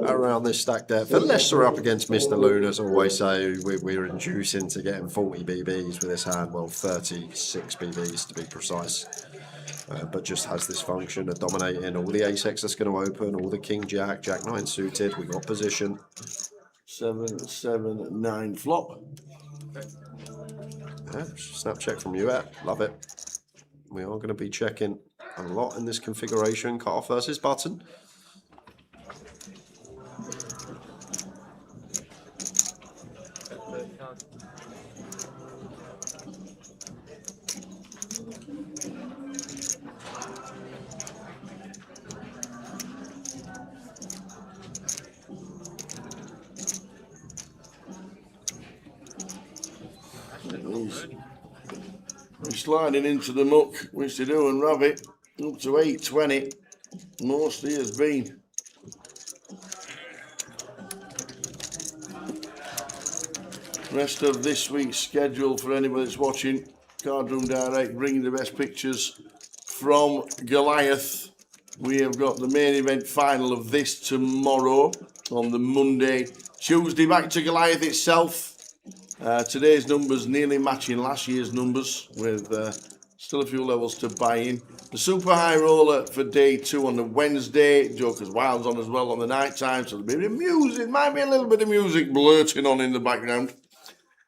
around this stack depth. Unless we're up against Mr. Loon, as I always say, we're inducing to getting 40 BBs with this hand. Well, 36 BBs to be precise. But just has this function of dominating all the ace-x that's going to open, all the king-jack, jack-9 suited. We got position. 7, 7, 9 flop. Yeah, snap check from you, love it. We are going to be checking a lot in this configuration, cut off versus button. He's sliding into the muck, which they do, and Rabbit up to 820. Most he has been. Rest of this week's schedule for anybody that's watching. Card Room Direct bringing the best pictures from Goliath. We have got the main event final of this tomorrow on the Monday. Tuesday back to Goliath itself. Today's numbers nearly matching last year's numbers with still a few levels to buy in. The super high roller for day 2 on the Wednesday. Joker's Wild's on as well on the night time, so there'll be music, might be a little bit of music blurting on in the background.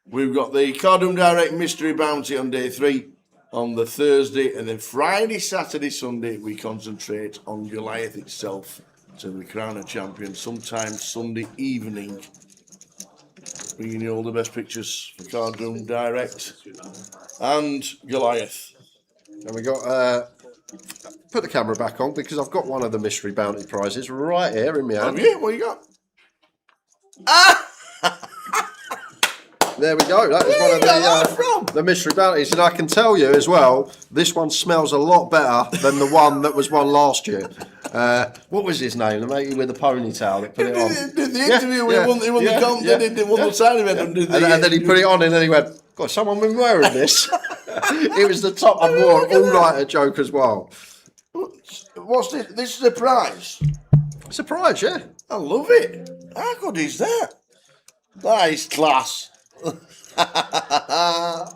We've got the Card Room Direct Mystery Bounty on day 3 on the Thursday, and then Friday, Saturday, Sunday we concentrate on Goliath itself to the crown of champion sometime Sunday evening. Bringing you all the best pictures for Card Room Direct and Goliath. And we got, put the camera back on because I've got one of the mystery bounty prizes right here in my hand. Have you? What you got? Ah! There we go. That is one of the mystery bounties. And I can tell you as well, this one smells a lot better than the one that was won last year. What was his name? The matey with the ponytail that put it on. Did the interview, he won the comp, did he? Won the side event. And then he put it on and then he went, God, someone been wearing this. It was the top I wore all night at Joker's Wild. What's this? This is a prize. Surprise, yeah. I love it. How good is that? That is class. I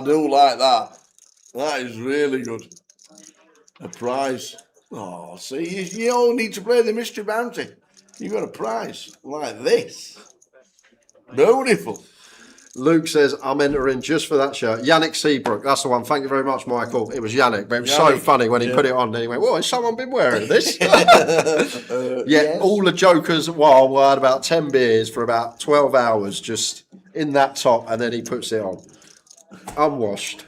do like that. That is really good. A prize. Oh, see, you all need to play the mystery bounty. You got a prize like this. Beautiful. Luke says, I'm entering just for that shirt. Yannick Seabrook, that's the one. Thank you very much, Michael. It was Yannick, but it was so funny when he put it on and he went, well, has someone been wearing this? Yes. All the Jokers had about 10 beers for about 12 hours just in that top, and then he puts it on. Unwashed.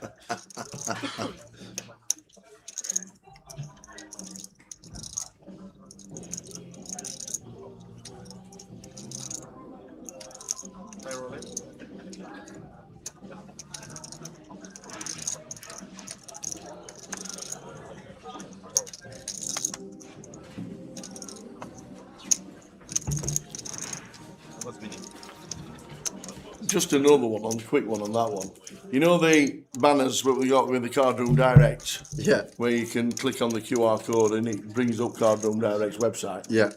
Just another one, quick one on that one. You know the banners that we got with the Card Room Direct? Yeah. Where you can click on the QR code and it brings up Card Room Direct's website. Yeah.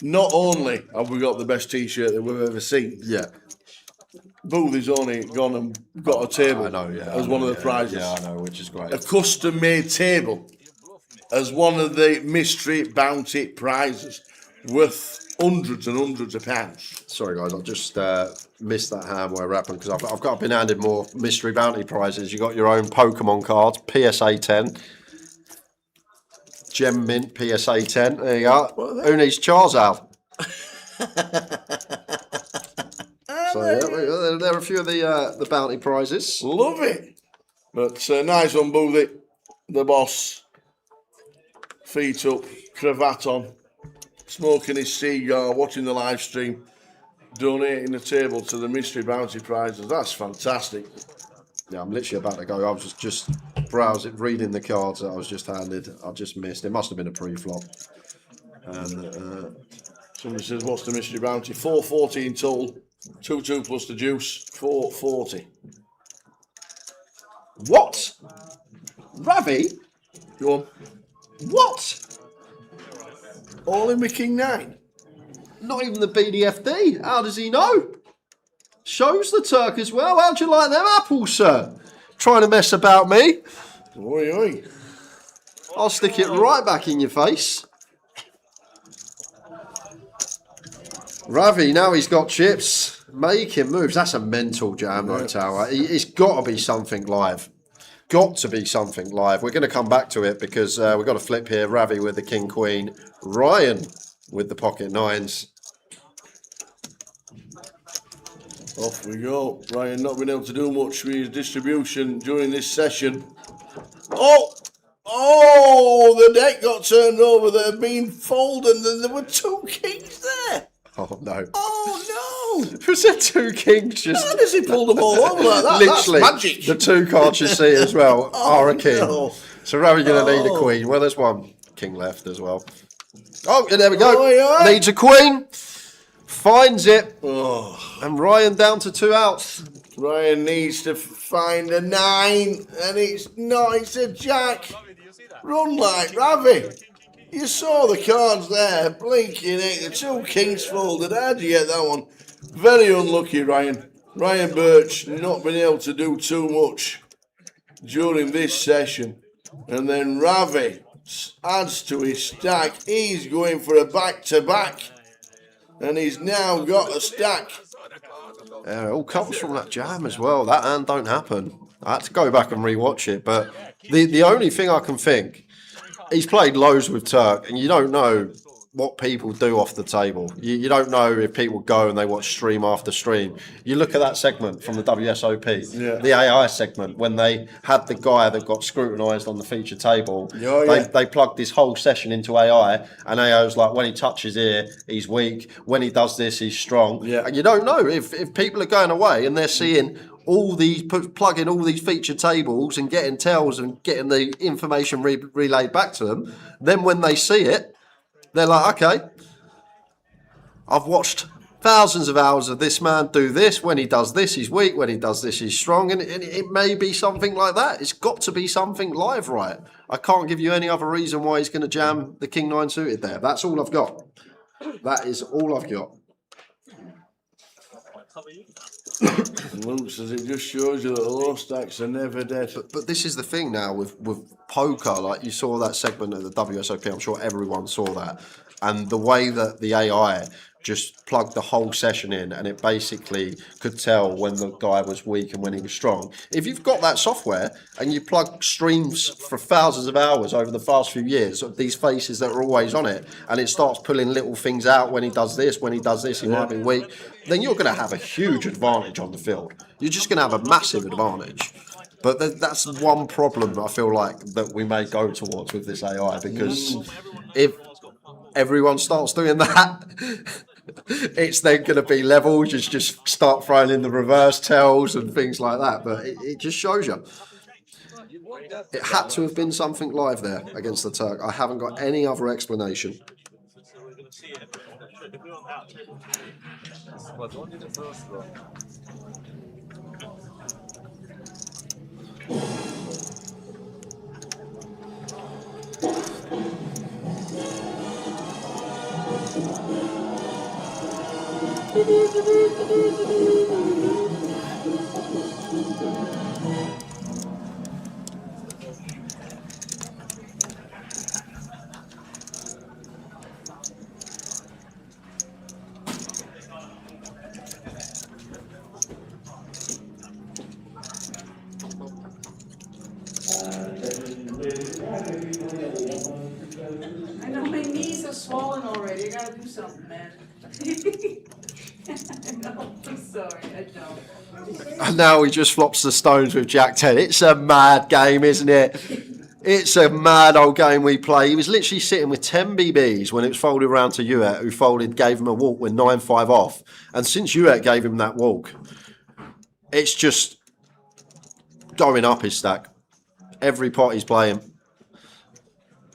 Not only have we got the best t-shirt that we've ever seen. Yeah. Booth has only gone and got a table as one of the prizes. Yeah, I know, which is great. A custom-made table as one of the mystery bounty prizes worth hundreds and hundreds of pounds. Sorry guys, I just missed that hand where it happened because I've been handed more mystery bounty prizes. You got your own Pokemon cards, PSA 10, Gem Mint PSA 10. There you go. Who needs Charizard? So yeah, there are a few of the bounty prizes. Love it. But nice one, Boothie. The boss. Feet up, cravat on, smoking his cigar, watching the live stream, donating the table to the mystery bounty prizes. That's fantastic. Yeah, I'm literally about to go. I was just browsing, reading the cards that I was just handed. I just missed. It must have been a pre-flop. And somebody says, what's the mystery bounty? 440 in total. 2-2 plus the juice. 440. What? Ravi? Go on. What? All in with King 9. Not even the BDFD. How does he know? Shows the Turk as well. How'd you like them apples, sir? Trying to mess about me? Oi, oi. I'll stick it right back in your face. Ravi, now he's got chips. Making moves. That's a mental jam, though, Tower. It's got to be something live. Got to be something live. We're going to come back to it because we've got a flip here. Ravi with the King Queen. Ryan with the pocket nines. Off we go. Ryan not been able to do much with his distribution during this session. Oh! Oh! The deck got turned over. There had been folded and there were 2 kings there. Oh, no. Oh, no! Was there 2 kings just... How does he pull them all over like that? Literally, That's magic. the 2 cards you see as well are a king. no. So Ravi going to need a queen. Well, there's 1 king left as well. Oh, and there we go. Oi, oi. Needs a queen. Finds it. Oh. And Ryan down to 2 outs. Ryan needs to find a 9, and it's not, it's a jack. Run like Ravi. You saw the cards there, blinking it, the 2 kings folded. How'd you get that one? Very unlucky, Ryan. Ryan Birch not been able to do too much during this session. And then Ravi adds to his stack. He's going for a back-to-back. And he's now got a stack. It all comes from that jam as well. That hand don't happen. I had to go back and rewatch it. But the only thing I can think, he's played loads with Turk, and you don't know what people do off the table. You don't know if people go and they watch stream after stream. You look at that segment from the WSOP, the AI segment, when they had the guy that got scrutinised on the feature table. They plugged this whole session into AI, and AI was like, when he touches here, he's weak. When he does this, he's strong. And you don't know if people are going away and they're seeing all these, plugging all these feature tables and getting tells and getting the information relayed back to them. Then when they see it, they're like, okay, I've watched thousands of hours of this man do this. When he does this, he's weak. When he does this, he's strong. And it may be something like that. It's got to be something live, right? I can't give you any other reason why he's going to jam the King 9 suited there. That's all I've got. That is all I've got. Looks as it just shows you that the low stacks are never dead. But this is the thing now with poker, like you saw that segment of the WSOP, I'm sure everyone saw that. And the way that the AI just plugged the whole session in and it basically could tell when the guy was weak and when he was strong. If you've got that software and you plug streams for thousands of hours over the past few years of these faces that are always on it, and it starts pulling little things out when he does this, he might be weak, then you're going to have a huge advantage on the field. You're just going to have a massive advantage. But that's one problem I feel like that we may go towards with this AI, because if everyone starts doing that, it's then going to be levels. Just start throwing in the reverse tells and things like that. But it just shows you. It had to have been something live there against the Turk. I haven't got any other explanation. I know my knees are swollen already. I gotta do something, man. I know. I'm sorry. I don't. And now he just flops the stones with Jack 10. It's a mad game, isn't it? It's a mad old game we play. He was literally sitting with 10 BBs when it was folded around to Uet, who folded, gave him a walk with 9-5 off. And since Uet gave him that walk, it's just going up his stack. Every pot he's playing.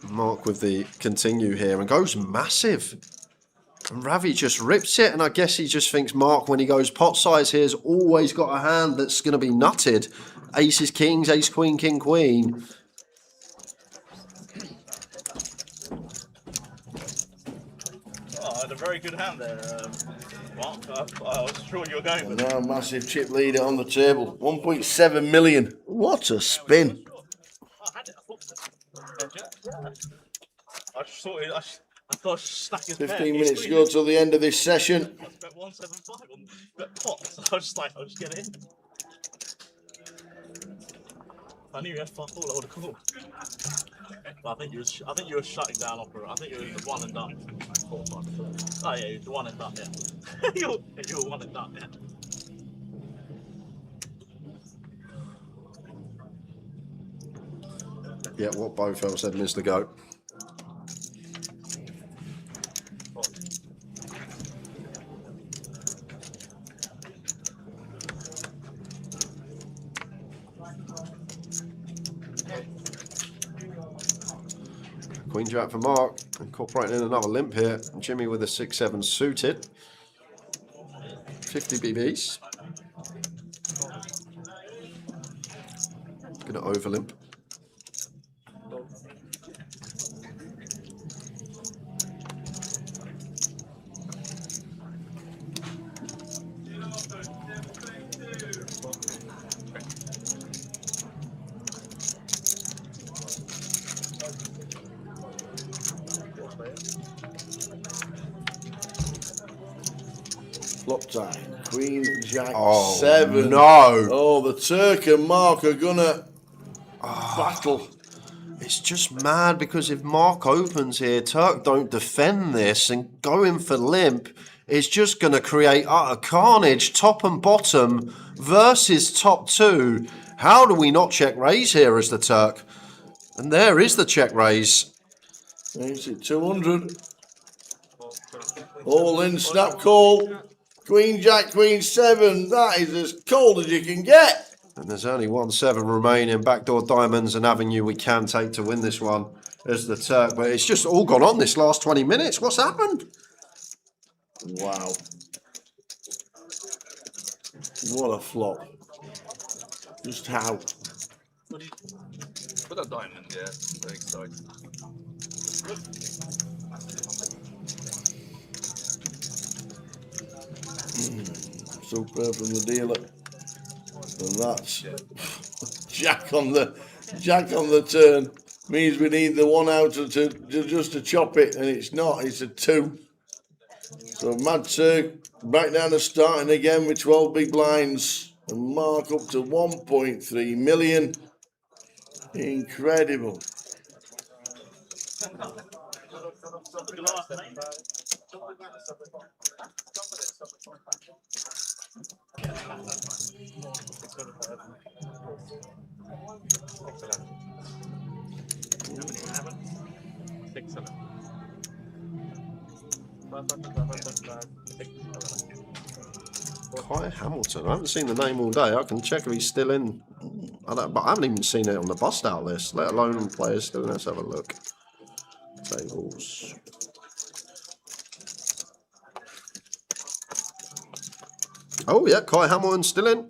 Mark with the continue here and goes massive. And Ravi just rips it, and I guess he just thinks Mark, when he goes pot size here, has always got a hand that's going to be nutted. Aces, kings, ace, queen, king, queen. had a very good hand there, Mark. I was sure you were going And with now massive chip leader on the table. 1.7 million. What a spin. I had it. I thought I just thought I thought stack his 15 minutes to go till the end of this session. I bet 175 on bet pot. So I was just like, I'll just get it in. I knew you had fuck all. I would have called. But I think you were shutting down opera. I think you were the one and done. Oh yeah, you're the one and done. Yeah, you're one and done. Yeah. Yeah, what Bofell said, Mr. Goat. Queen Jack for Mark, incorporating in another limp here. Jimmy with a 6-7 suited. 50 BBs. Gonna over limp. Flop time. Queen Jack Oh, 7. no. Oh, the Turk and Mark are gonna battle. It's just mad because if Mark opens here, Turk don't defend this and going for limp is just going to create utter carnage, top and bottom versus top two. How do we not check raise here as the Turk? And there is the check raise. Is it 200? All in, snap call. Queen Jack, Queen 7. That is as cold as you can get. And there's only 1-7 remaining. Backdoor diamonds, an avenue we can take to win this one as the Turk. But it's just all gone on this last 20 minutes. What's happened? Wow. What a flop. Just how? Put a diamond, yeah. Very exciting. Superb from the dealer. And that's Jack on the turn. Means we need the one out to just to chop it, and it's not. It's a 2. So Mad Turk back down to starting again with 12 big blinds, and Mark up to 1.3 million. Incredible. Kai Hamilton. I haven't seen the name all day. I can check if he's still in. But I haven't even seen it on the bust out list, let alone on players still. Let's have a look. Tables. Oh yeah, Kai Hamilton still in.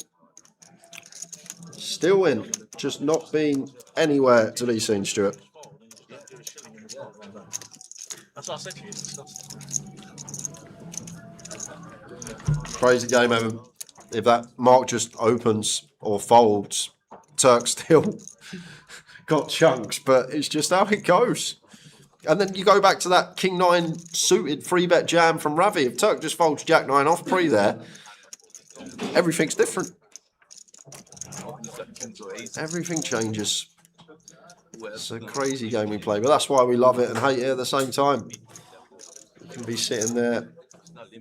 Still in. Just not been anywhere to be seen, Stuart. That's what I said to you. Crazy game, Evan. If that Mark just opens or folds, Turk still got chunks, but it's just how it goes. And then you go back to that King 9 suited 3-bet jam from Ravi. If Turk just folds Jack 9 off pre there, everything's different. Everything changes. It's a crazy game we play, but that's why we love it and hate it at the same time. You can be sitting there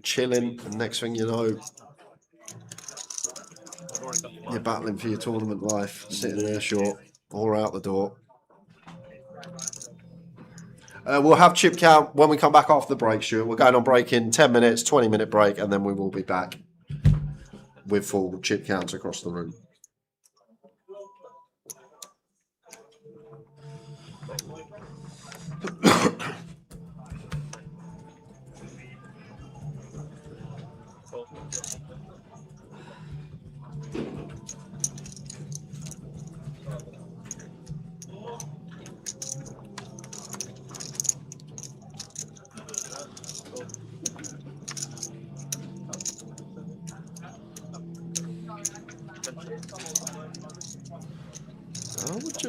chilling, and next thing you know, you're battling for your tournament life, sitting there short or out the door. We'll have chip count when we come back after the break, Stuart. We're going on break in 10 minutes, 20-minute break, and then we will be back with full chip counts across the room.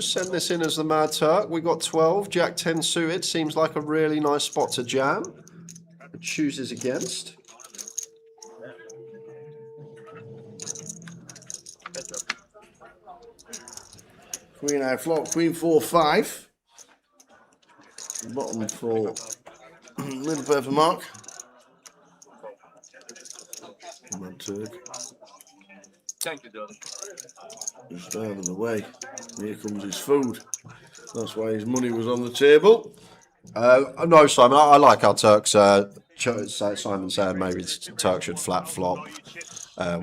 just send this in as the Mad Turk. We got 12. Jack 10 suited. Seems like a really nice spot to jam. Chooses against. Queen high flop, Queen 4-5. Bottom for little pair for Mark. Mad Turk. Thank you, darling. Just out of the way. Here comes his food. That's why his money was on the table. No, Simon, I like our Turks. Simon said maybe Turk should flat flop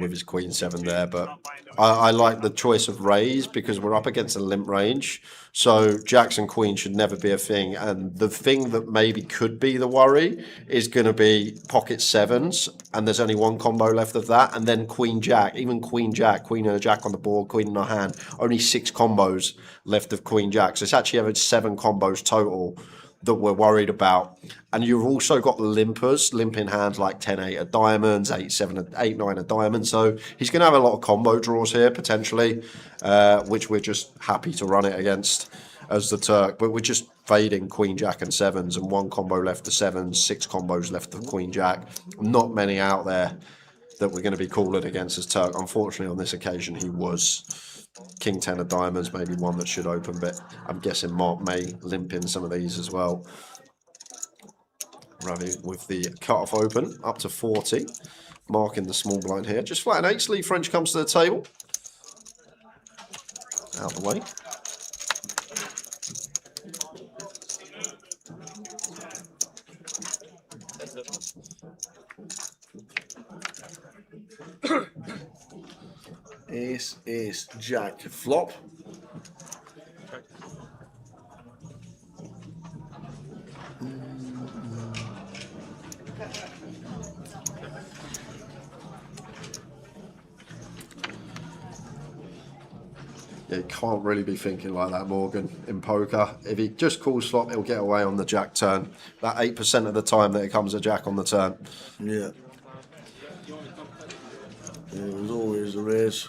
with his Queen 7 there, but I like the choice of raise because we're up against a limp range. So Jacks and Queen should never be a thing. And the thing that maybe could be the worry is going to be pocket 7s, and there's only one combo left of that. And then Queen Jack, even Queen Jack, Queen and a Jack on the board, Queen in our hand, only 6 combos left of Queen Jack. So it's actually having 7 combos total that we're worried about. And you've also got the limpers, limping hands like 10-8 of diamonds, 8-7, 8-9 of diamonds. So he's going to have a lot of combo draws here, potentially, which we're just happy to run it against as the Turk. But we're just fading Queen Jack and 7s, and 1 combo left of 7s, 6 combos left of Queen Jack. Not many out there that we're going to be calling against as Turk. Unfortunately, on this occasion, he was. King 10 of diamonds, maybe one that should open, but I'm guessing Mark may limp in some of these as well. Ravi with the cut-off open, up to 40. Mark in the small blind here. Just flat and 8. Lee French comes to the table. Out the way. Ace, Jack, flop. Yeah, you can't really be thinking like that, Morgan, in poker. If he just calls flop, he'll get away on the Jack turn. About 8% of the time that it comes a Jack on the turn. Yeah. It was always a raise.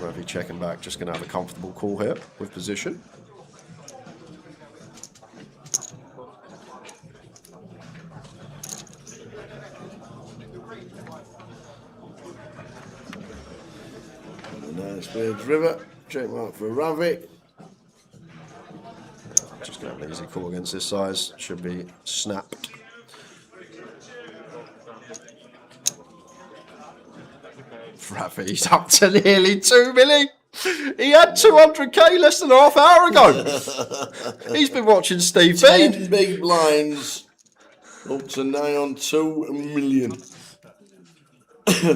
Ravi checking back, just going to have a comfortable call here with position. Nice Spades River, check mark for Ravi. Just going to have an easy call against this size, should be snapped. Ravi's up to nearly 2 million. He had 200k less than a half hour ago. He's been watching Steve 10 big blinds, up to nigh on 2 million.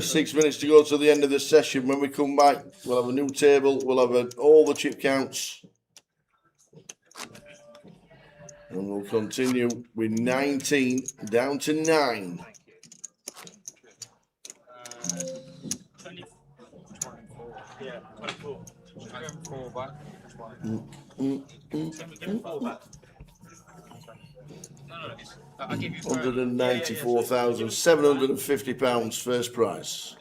6 minutes to go to the end of the session. When we come back, we'll have a new table. We'll have all the chip counts. And we'll continue with 19 down to 9. Yeah, 24. I'm going 4 back. 4 back. I'll give you £194,750 first prize.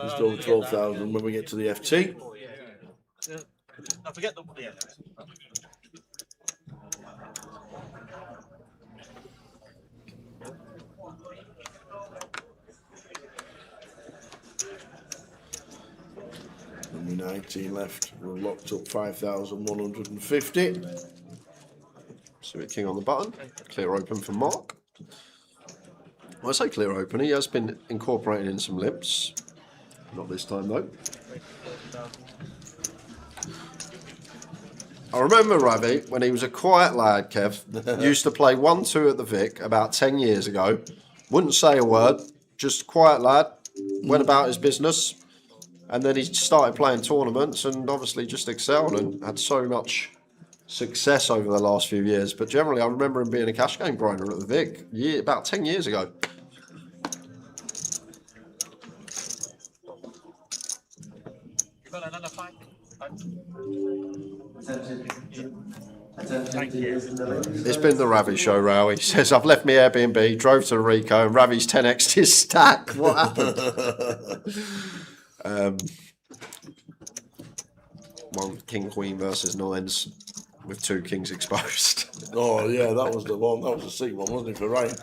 Just over 12,000 when we get to the FT. I forget the. Yeah. Only 19 left. We're locked up 5,150. Suited King on the button. Clear open for Mark. When I say clear open, he has been incorporating in some limps. Not this time though. I remember Ravi when he was a quiet lad, Kev, used to play 1-2 at the Vic about 10 years ago. Wouldn't say a word, just quiet lad, went about his business. And then he started playing tournaments and obviously just excelled and had so much success over the last few years. But generally, I remember him being a cash game grinder at the Vic about 10 years ago. You got another fight? Attention dealers in the ladies. It's been the Ravi show, Row. He says, I've left my Airbnb, drove to Rico, and Ravi's 10x'd his stack. What happened? One king queen versus nines with 2 kings exposed. Oh, yeah, that was the one. That was the second one, wasn't it, for Ryan?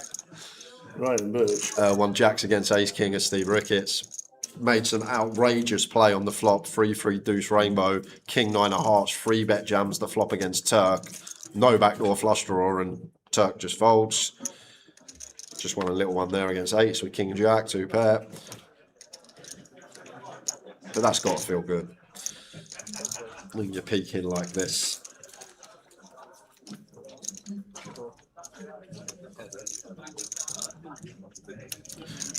Ryan and Birch. 1 jacks against ace king of Steve Ricketts. Made some outrageous play on the flop. 3-3 deuce rainbow. King 9 of hearts. 3-bet jams the flop against Turk. No backdoor flush draw, and Turk just folds. Just won a little one there against 8s with king and jack, 2 pair. But that's got to feel good when you're peaking like this.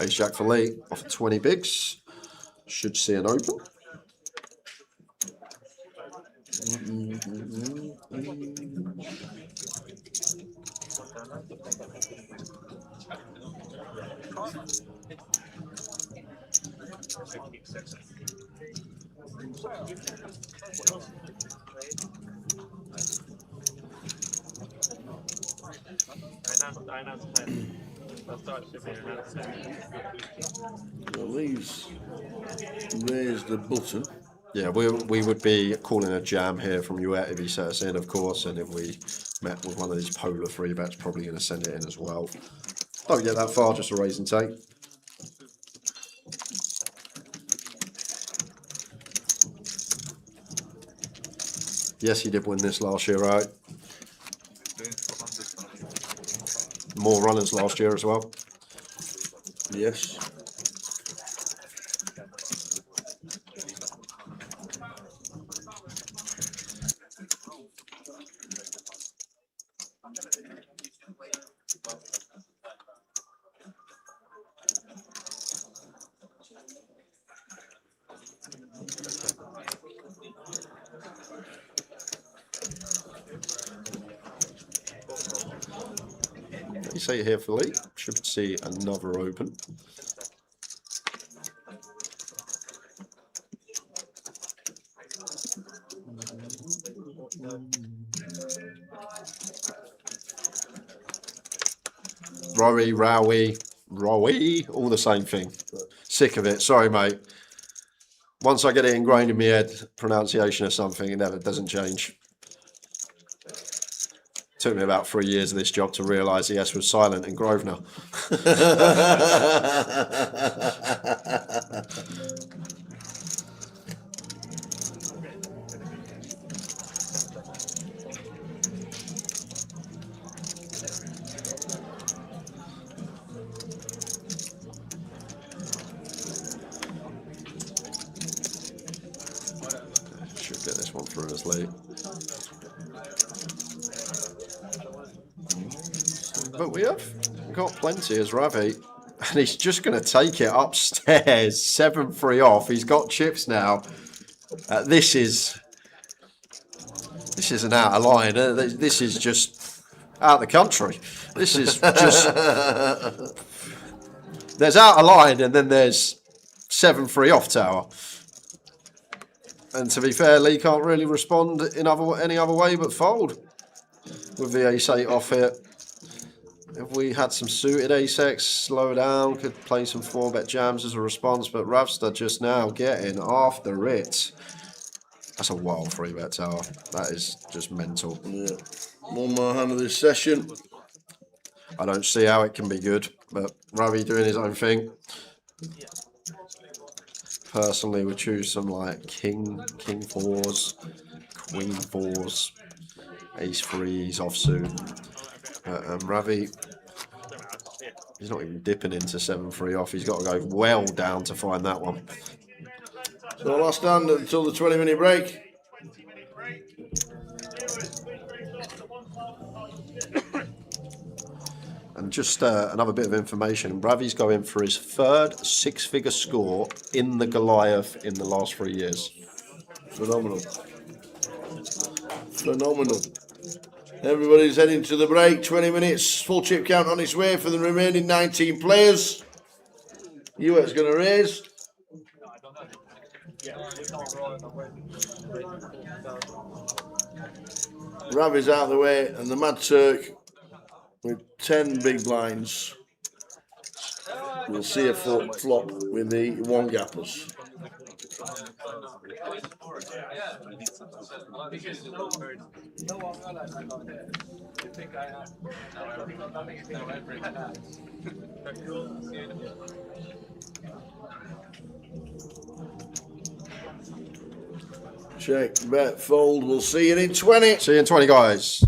Ace jack for Lee off 20 bigs. Should see an open. Well, these raise the button. Yeah, we would be calling a jam here from Uet if he set us in, of course, and if we met with one of these polar 3-bets, probably going to send it in as well. Don't get that far, just a raise and take. Yes, he did win this last year, right? More runners last year as well. Yes. You see here for Lee, should see another open. Rowie, all the same thing. Sick of it. Sorry, mate. Once I get it ingrained in my head, pronunciation of something, it never doesn't change. Took me about 3 years of this job to realise the S was silent in Grosvenor. Should get this one through as late. But we have got plenty as Ravi, and he's just going to take it upstairs. 7-3 off. He's got chips now. This isn't out of line. This is just out of the country. This is just there's out of line, and then there's 7-3 off tower. And to be fair, Lee can't really respond in any other way but fold with the ace-8 off here. If we had some suited ace-X, slow down, could play some 4-bet jams as a response, but Ravster just now getting after it. That's a wild 3-bet tower. That is just mental. Yeah. One more hand of this session. I don't see how it can be good, but Ravi doing his own thing. Personally, would choose some like king 4s, queen 4s, ace 3s offsuit. Ravi, he's not even dipping into 7-3 off. He's got to go well down to find that one. So last hand until the 20-minute break. And just another bit of information. Ravi's going for his 3rd 6-figure score in the Goliath in the last 3 years. Phenomenal. Phenomenal. Everybody's heading to the break. 20 minutes. Full chip count on its way for the remaining 19 players. UX going to raise. Ravi's out of the way, and the Mad Turk with 10 big blinds. We'll see a flop with the one gappers. Check, bet, fold. We'll see you in 20. See you in 20, guys.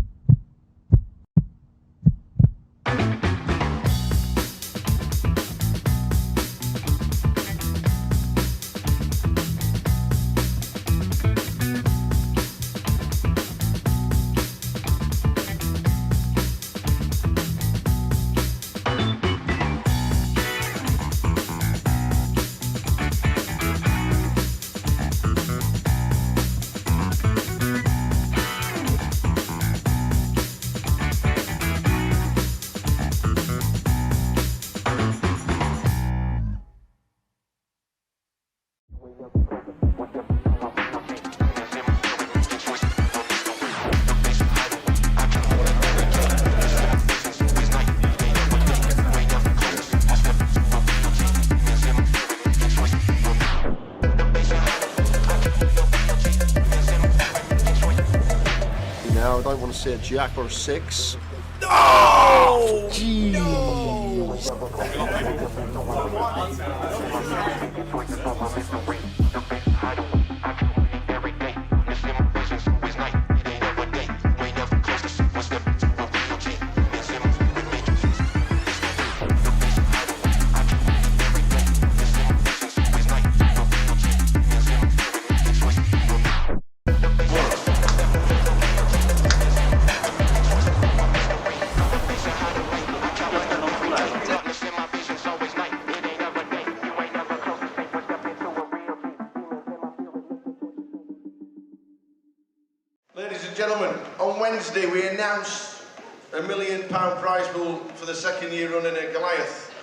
Now I don't want to see a jack or a 6. Oh! Ladies and gentlemen, on Wednesday we announced a £1 million prize pool for the second year running at Goliath.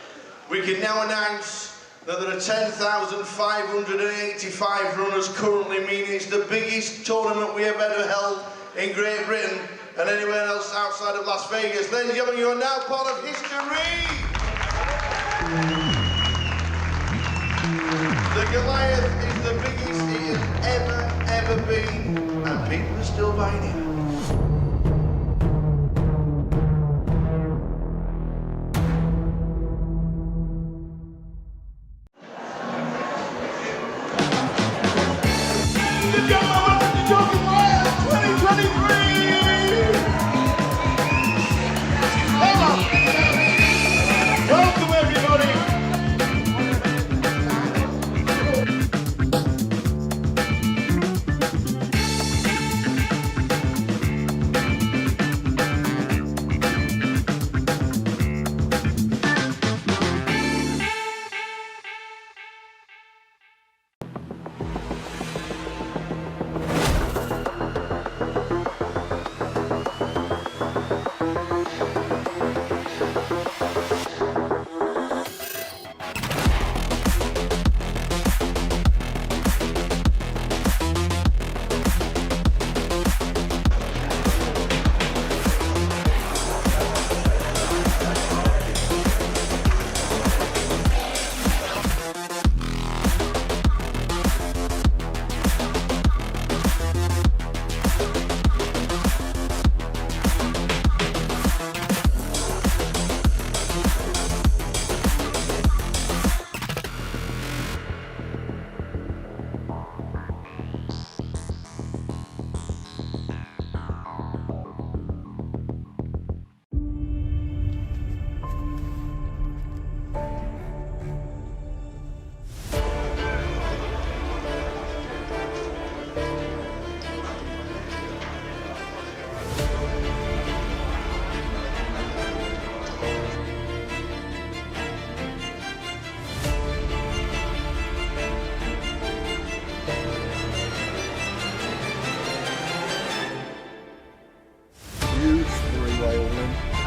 We can now announce that there are 10,585 runners currently, meaning it's the biggest tournament we have ever held in Great Britain and anywhere else outside of Las Vegas. Ladies and gentlemen, you are now part of history! The Goliath is the biggest it has ever been, and people are still buying it.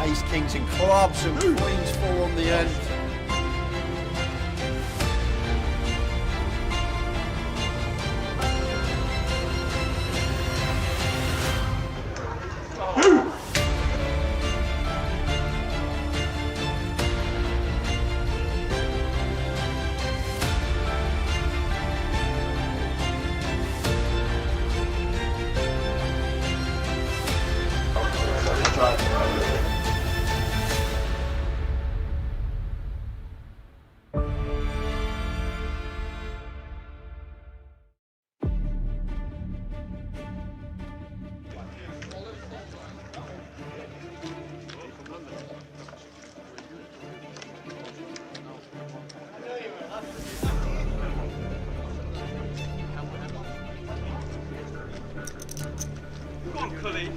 Ace, kings and clubs and queens 4 on the end. Go on, Cully.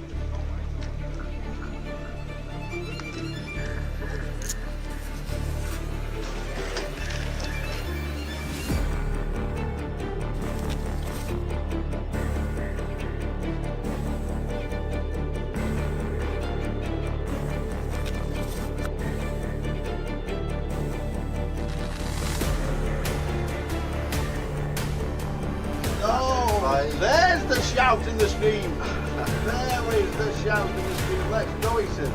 Oh, there's the shout and the scream. There is the shout and the scream. Let's go, he says.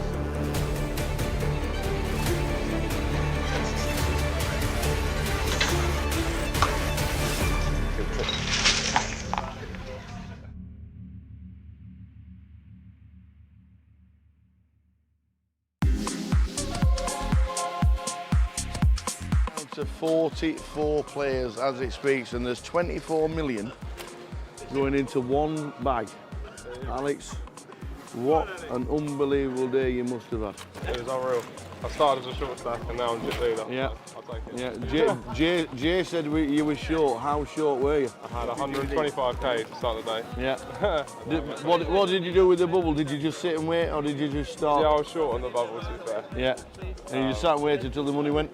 Down to 44 players as it speaks, and there's 24 million going into one bag. Alex, what an unbelievable day you must have had. It was unreal. I started as a short stack and now I'm just leader. Yeah. I'll take it. Yeah. Jay said you were short. How short were you? I had 125k to start the day. Yeah. What did you do with the bubble? Did you just sit and wait, or did you just start? Yeah, I was short on the bubble, to be fair. Yeah. And you just sat and waited until the money went?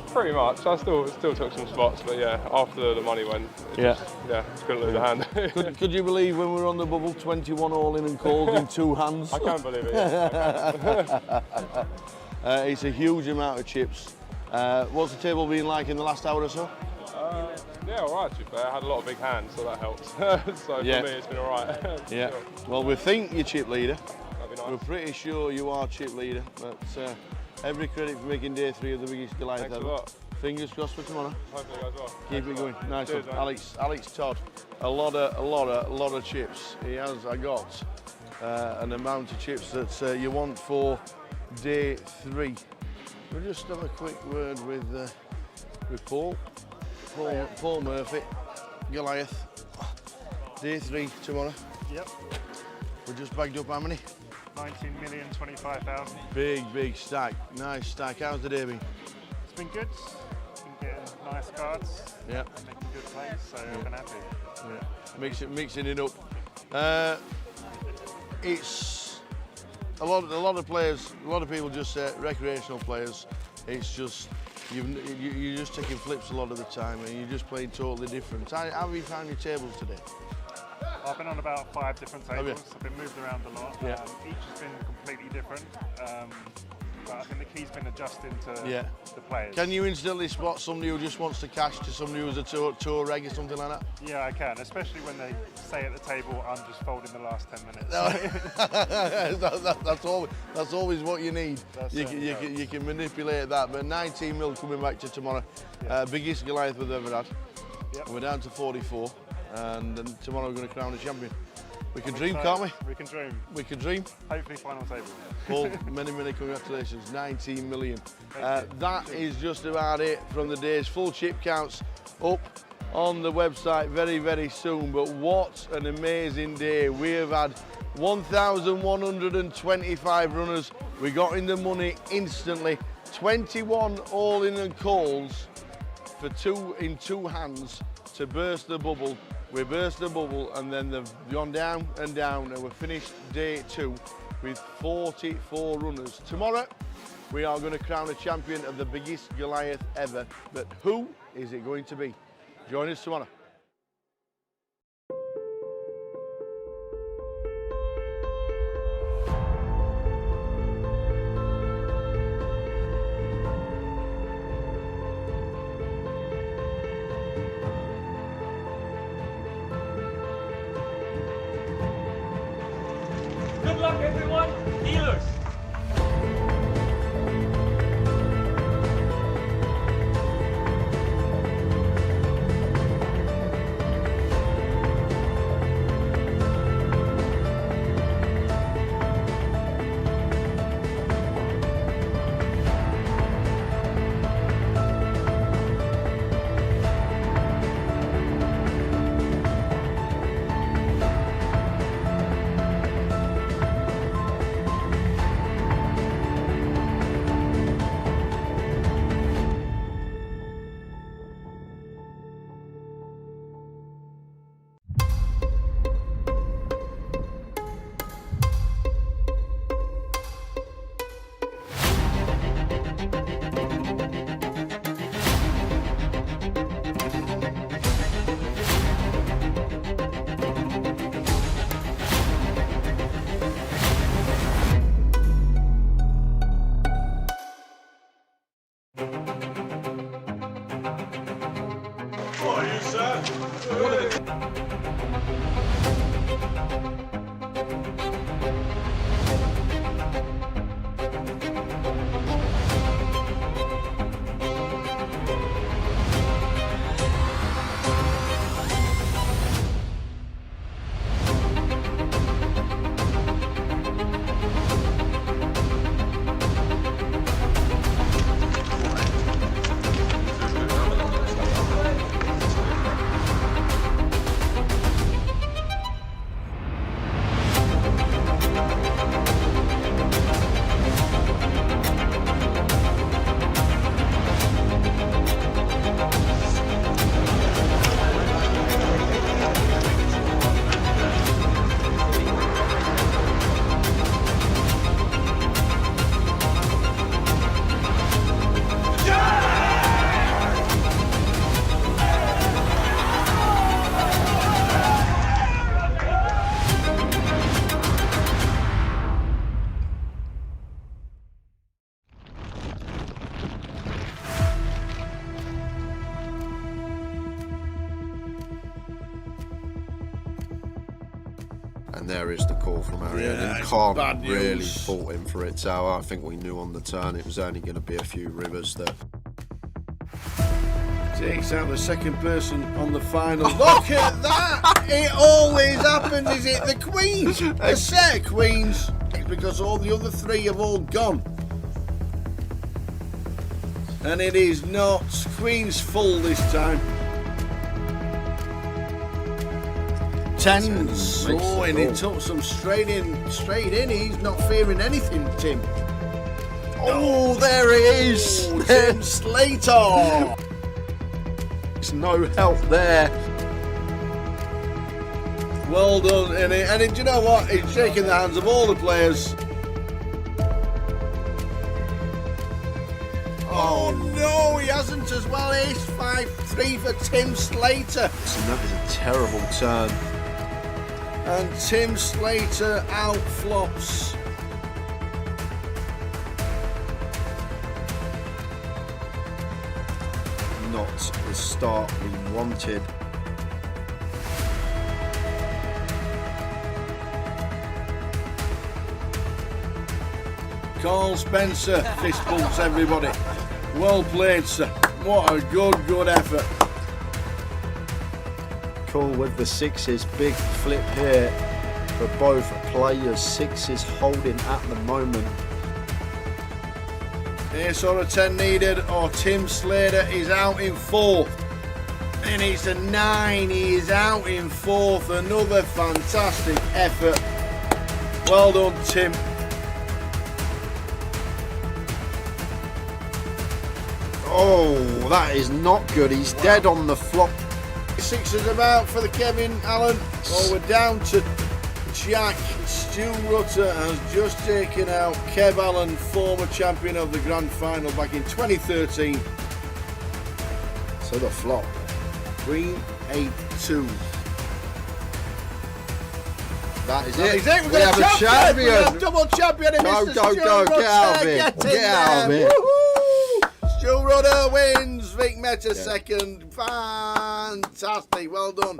Pretty much. I still took some spots, but yeah, after the money went, just couldn't lose a hand. Could you believe when we were on the bubble, 21 all in and calls in 2 hands? I can't believe it. Yeah. It's a huge amount of chips. What's the table been like in the last hour or so? Yeah, all right, to be fair. I had a lot of big hands, so that helps. So for me, it's been all right. Yeah. Well, we think you're chip leader. That'd be nice. We're pretty sure you are chip leader, but every credit for making day 3 of the biggest Goliath Thanks ever. a lot. Fingers crossed for tomorrow. Hopefully it goes well. Keep it going. Nice Cheers, one. mate. Alex Todd. A lot of chips. He has got an amount of chips that you want for day 3. We'll just have a quick word with Paul Murphy, Goliath. Day 3 tomorrow. Yep. We just bagged up how many? 19,025,000. Big stack. Nice stack. How's the day been? It's been good. Been getting nice cards. Yeah. Making good plays, so I've been happy. Yeah. Mixing it up. It's a lot of players. A lot of people just say recreational players. It's just you're just taking flips a lot of the time, and you're just playing totally different. How have you found your tables today? I've been on about 5 different Have you? tables. I've been moved around a lot. Yeah. Each has been completely different. But I think the key's been adjusting to the players. Can you instantly spot somebody who just wants to cash to somebody who's a tour reg or something like that? Yeah, I can, especially when they say at the table, I'm just folding the last 10 minutes. That's always what you need. You You can manipulate that. But 19 mil coming back to tomorrow. Biggest Goliath we've ever had. Yep. We're down to 44. And then tomorrow we're going to crown a champion. We can dream, can't we? We can dream. We can dream. Hopefully final table. Paul, many congratulations. 19 million. That is just about it from the day's full chip counts up on the website very soon. But what an amazing day. We have had 1,125 runners. We got in the money instantly. 21 all in and calls for 2 in 2 hands to burst the bubble. We burst the bubble, and then they've gone down and down, and we're finished day 2 with 44 runners. Tomorrow, we are going to crown a champion of the biggest Goliath ever. But who is it going to be? Join us tomorrow. Good luck, everyone. Dealers. hilarious the call from Ariane. Yeah, You it's can't bad news. really fault him for it, so I think we knew on the turn it was only going to be a few rivers that. Takes out the second person on the final. Look at that! It always happens. Is it the queens? A set of queens. It's because all the other three have all gone. And it is not queens full this time. Tens. Oh, and he took some straight in. He's not fearing anything, Tim. Oh, there it is. Oh, Tim Slater. There's no help there. Well done, and do you know what? He's shaking the hands of all the players. Oh no, he hasn't as well. Ace 5-3 for Tim Slater. And that is a terrible turn. And Tim Slater out flops. Not the start we wanted. Carl Spencer fist bumps everybody. Well played, sir. What a good effort. Cool with the sixes. Big flip here for both players. Sixes holding at the moment. Ace or a 10 needed, or Tim Slater is out in fourth. And it's a 9, he is out in fourth. Another fantastic effort. Well done, Tim. Oh, that is not good. He's dead on the flop. Sixes about for the Kevin Allen. Oh, we're down to Jack. Stu Rutter has just taken out Kev Allen, former champion of the grand final back in 2013. So the flop. 3-8-2. That is That it. is it. We have a champion. We have double champion. Go, Mr. go, Stu go. Rutter. Get out of here. Get out of here. Woohoo! Stu Rutter wins. Vic Meta second. Fantastic. Well done.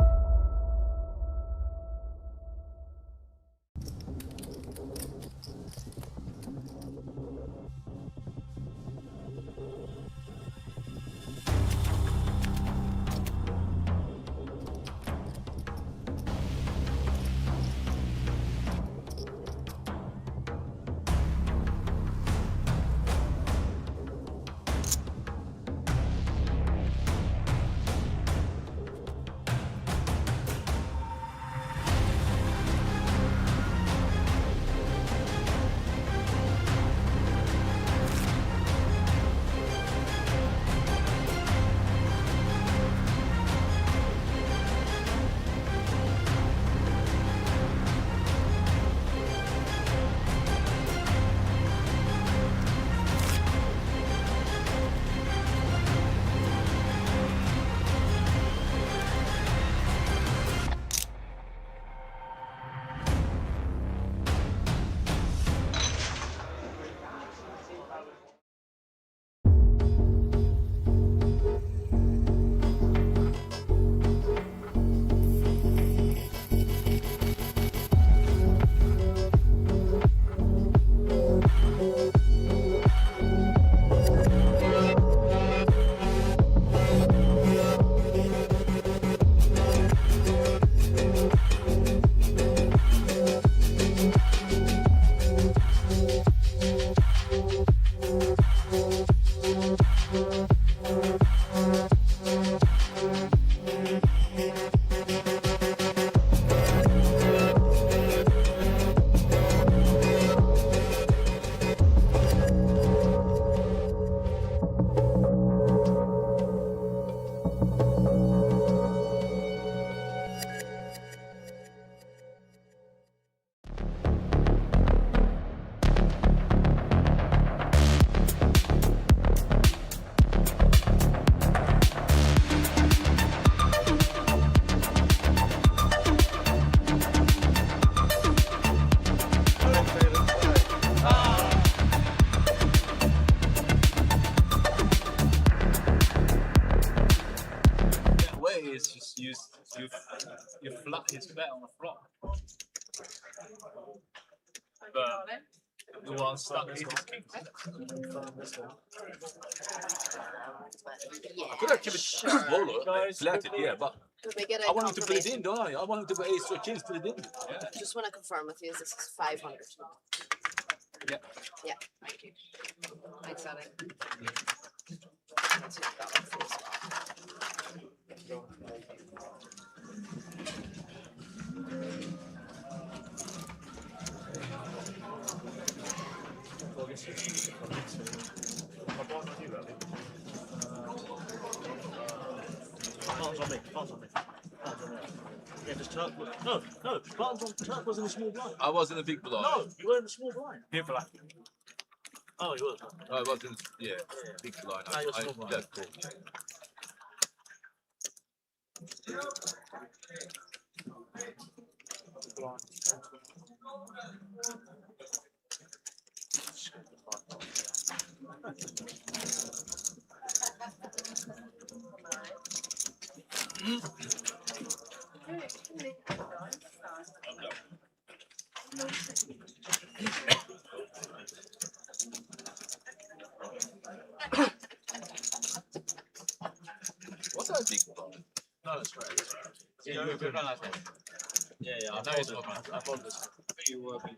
The one stuck is kings. I could have kept it polo, flatted, yeah, but Could we get a I want him to put it confirmation? in, don't I? I want him to put ace or kings, put it in. Just want to confirm with you, this is 500. Yeah. Yeah, thank you. Thanks, Ellie. Let's take that one for as well. Buttons on me. Buttons on me. Buttons on me. Yeah, just Turk. No, no. Buttons on Turk was in the small blind. I was in a big blind. No, you were in the small blind. Here for that. Oh, you were. I was in, yeah, big blind. Now you're small blind. That's cool. Yeah. What's that big blind? No, that's right. That's right. Yeah, you were good on that thing. Yeah, yeah. I No, followed it's this. not. I followed this. You were big.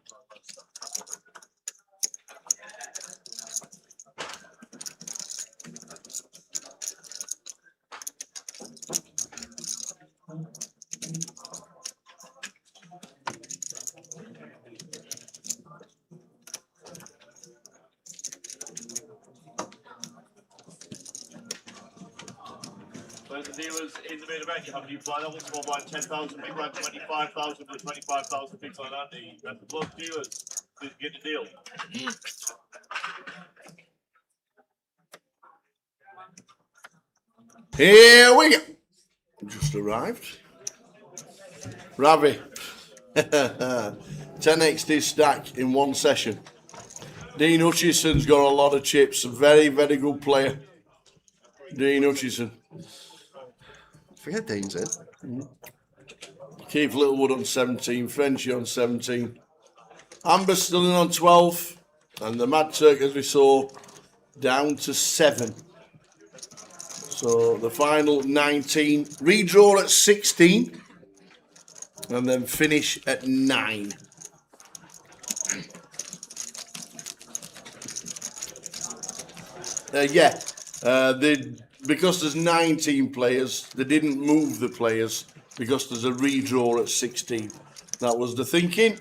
When the dealers in the main event, you have a new blind level, small blind 10,000, big blind 25,000, with 25,000, things like that. The both dealers to get the deal. Here we go. Just arrived. Ravi. 10XD stack in one session. Dean Hutchison's got a lot of chips. A very, very good player. Dean Hutchison. Forget Dean's in. Keith Littlewood on 17. Frenchy on 17. Amber's still in on 12. And the Mad Turk, as we saw, down to 7. So the final 19. Redraw at 16. And then finish at 9. Because there's 19 players, they didn't move the players because there's a redraw at 16. That was the thinking.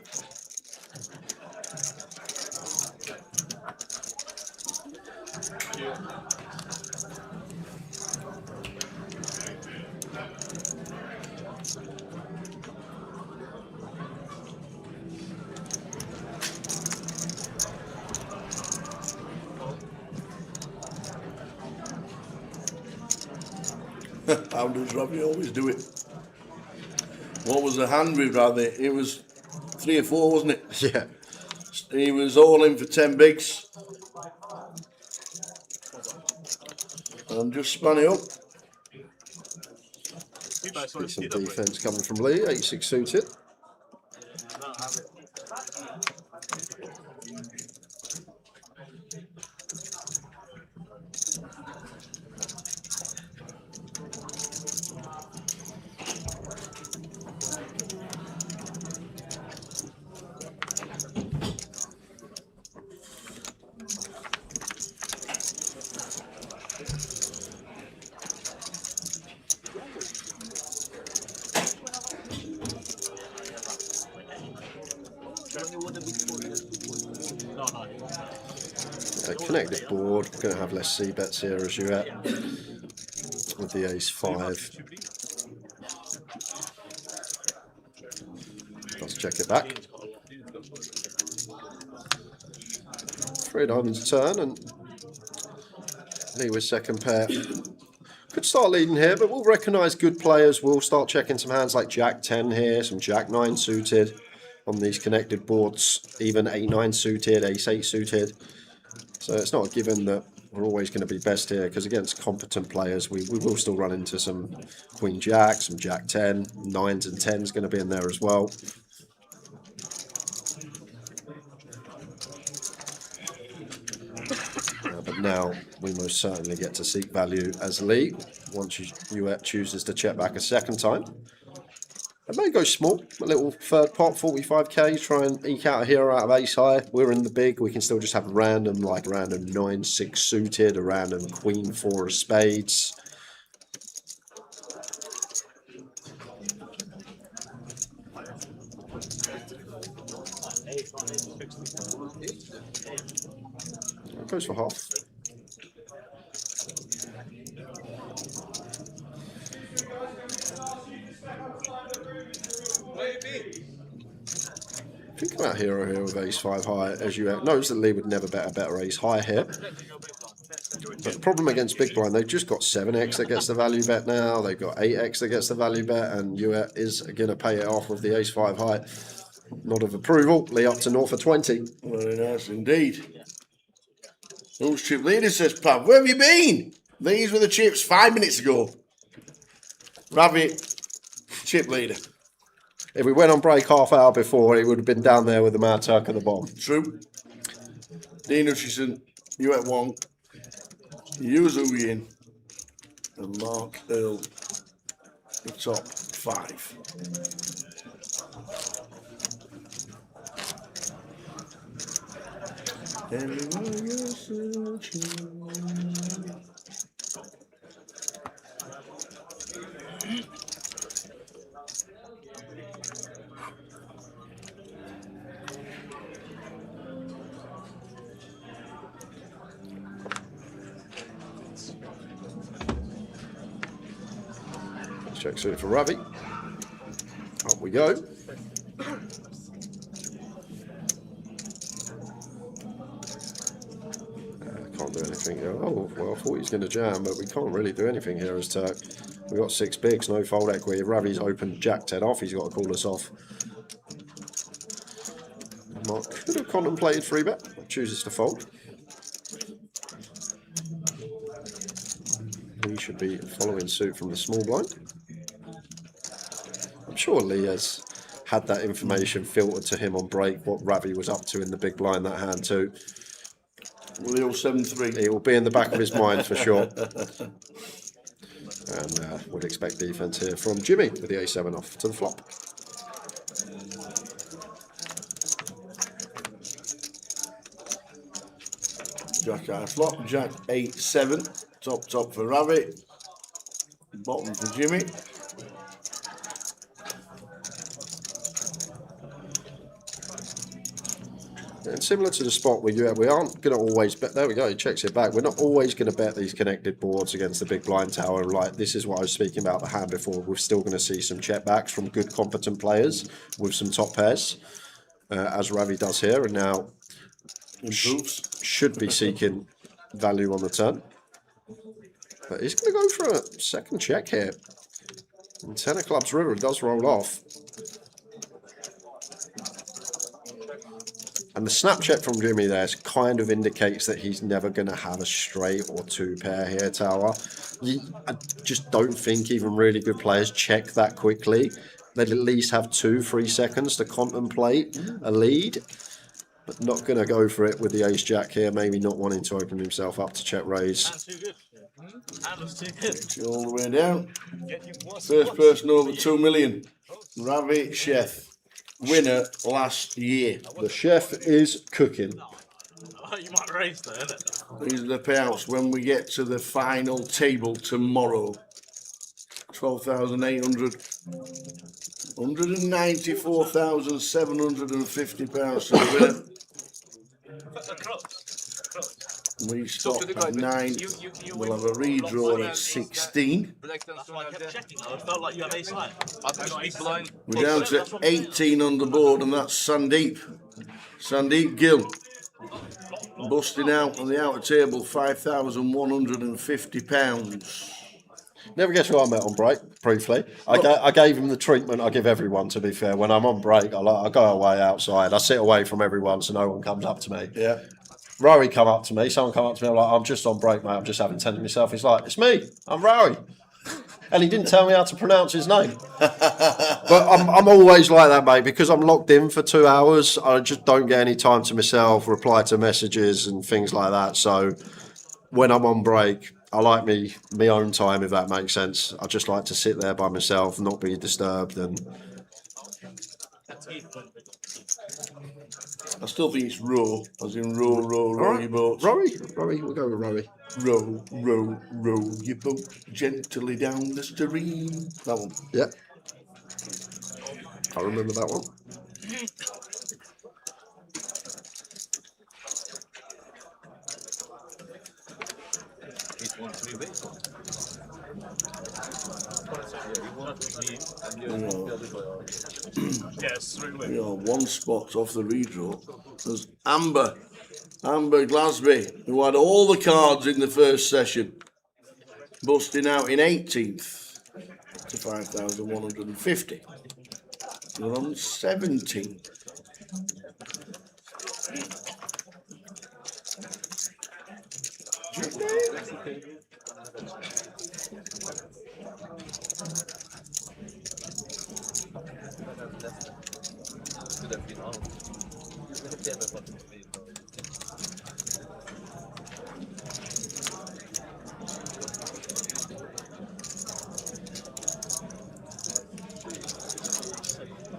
How does Robbie always do it? What was the hand with rather? It was 3 or 4, wasn't it? Yeah. He was all in for 10 bigs. And just spun it up. Decent defence coming from Lee, 8-6 suited. Connected board, going to have less C bets here as you're at with the ace 5. Let's check it back. 3 diamonds turn and Lee with second pair. Could start leading here, but we'll recognise good players. We'll start checking some hands like Jack 10 here, some Jack 9 suited on these connected boards, even 8-9 suited, ace 8 suited. So it's not a given that we're always going to be best here, because against competent players, we will still run into some Queen Jack, some Jack 10, 9s and 10s going to be in there as well. now we most certainly get to seek value as Lee once UET chooses to check back a second time. I may go small, a little third pot, 45k, try and eke out a hero out of ace high. We're in the big, we can still just have a random, like a random 9-6 suited, a random queen 4 of spades. It goes for half. Think about hero here with ace 5 high, as you notice that Lee would never bet a better ace high here. But the problem against big blind, they've just got 7x that gets the value bet now, they've got 8x that gets the value bet, and UET is going to pay it off with the ace 5 high. Nod of approval, Lee up to north of 20. Very nice indeed. Who's chip leader, says Pav. Where have you been? These were the chips 5 minutes ago. Rabbit, chip leader. If we went on break half hour before, it would have been down there with the Mad Turk at the bottom. True. Dean Hutchison, UET Wong, Yuzu Yin, and Mark Earl, the top 5. Everyone you're searching. Check suited for Ravi. Up we go. Can't do anything here. Oh, well, I thought he was going to jam, but we can't really do anything here as Turk. We've got 6 bigs, no fold equity. Ravi's opened Jack 10 off. He's got to call us off. Mark could have contemplated 3-bet, but chooses to fold. He should be following suit from the small blind. I'm sure Lee has had that information filtered to him on break, what Ravi was up to in the big blind that hand too. Will he all 7-3? It will be in the back of his mind for sure. And would expect defense here from Jimmy with the A7 off to the flop. Jack out flop, Jack 8-7, top for Ravi, bottom for Jimmy. And similar to the spot where we aren't going to always bet. There we go. He checks it back. We're not always going to bet these connected boards against the big blind tower. Like this is what I was speaking about the hand before. We're still going to see some check backs from good, competent players with some top pairs, as Ravi does here, and now should be seeking value on the turn. But he's going to go for a second check here. And 10 of clubs river does roll off. And the snap check from Jimmy there kind of indicates that he's never going to have a straight or 2 pair here, Tower. I just don't think even really good players check that quickly. They'd at least have 2-3 seconds to contemplate a lead. But not going to go for it with the ace-jack here, maybe not wanting to open himself up to check raise. Too good. Hand was too good. All the way down. First person over 2 million. Ravi Chef. Winner last year. The chef is cooking. Oh, you might raise there, innit? These are the payouts when we get to the final table tomorrow. 12,800. 194,750 pounds to the winner. We stop at 9. We'll have a redraw at 16. That's why I kept checking though. It felt like you have ace high. We're down to 18 on the board, and that's Sandeep. Sandeep Gill. Busting out on the outer table, £5,150. Never guess who I met on break, briefly. I gave him the treatment I give everyone, to be fair. When I'm on break, I go away outside. I sit away from everyone so no one comes up to me. Yeah. Rory come up to me. Someone come up to me. I'm like, I'm just on break, mate. I'm just having 10 to myself. He's like, it's me. I'm Rory. And he didn't tell me how to pronounce his name. But I'm always like that, mate, because I'm locked in for 2 hours. I just don't get any time to myself, reply to messages and things like that. So when I'm on break, I like me own time, if that makes sense. I just like to sit there by myself, not be disturbed, and I still think it's row, as in row your boat. Rory, we'll go with Rory. Row your boat gently down the stream. That one. Yeah, I remember that one. He's won 3 ways. Yes, 3 wins. You know, 1 spot off the redraw. There's Amber Glasby, who had all the cards in the first session, busting out in 18th to 5,150. You're on 17.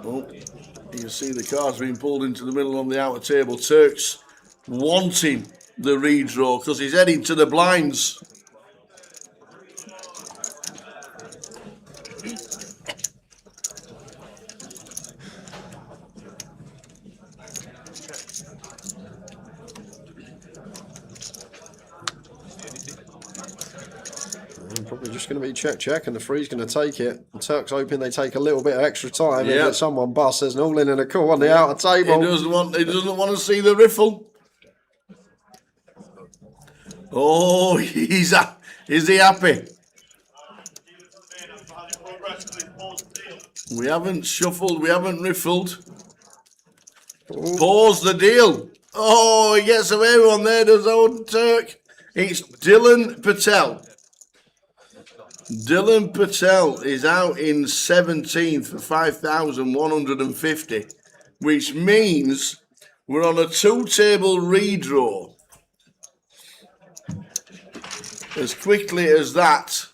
Oh, you can see the cards being pulled into the middle on the outer table. Turks wanting the redraw because he's heading to the blinds. Probably just going to be check, and the three's going to take it. And Turk's hoping they take a little bit of extra time. Yep. And get someone busts. There's an all-in and a call on the outer table. He doesn't want to see the riffle. Oh, is he happy? We haven't shuffled, we haven't riffled. Pause the deal. Oh, he gets away with one there, does old Turk. It's Dylan Patel. Dylan Patel is out in 17th for 5,150, which means we're on a 2-table redraw. As quickly as that,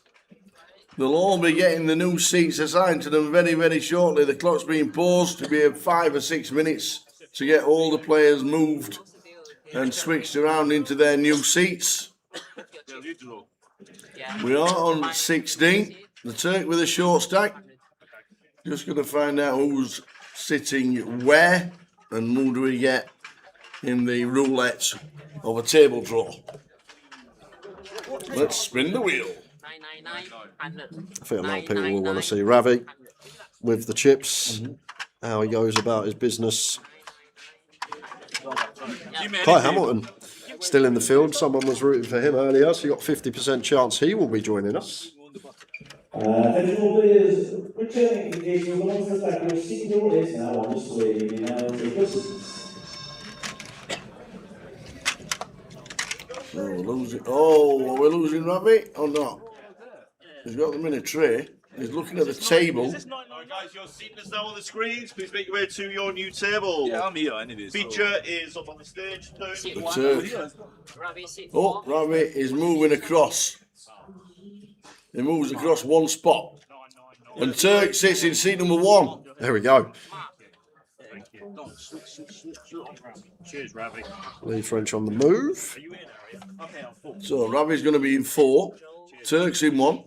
they'll all be getting the new seats assigned to them very, very shortly. The clock's being paused to be 5 or 6 minutes to get all the players moved and switched around into their new seats. We are on 16. The Turk with a short stack. Just going to find out who's sitting where and who do we get in the roulette of a table draw. Let's spin the wheel. I think a lot of people will want to see Ravi with the chips, how he goes about his business. Kai Hamilton still in the field. Someone was rooting for him earlier, so you got 50% chance he will be joining us. Eligible players returning engagement will also track your signal is now on display. You may now take your seats. Oh, are we losing Ravi or not? He's got them in a tray. He's looking at the table. Alright guys, your seat is now on the screens. Please make your way to your new table. Yeah, I'm here anyway. Feature is up on the stage. Oh, Ravi is moving across. He moves across 1 spot. And Turk sits in seat number 1. There we go. Cheers, Ravi. Lee French on the move. So Ravi's going to be in 4. Turk's in 1.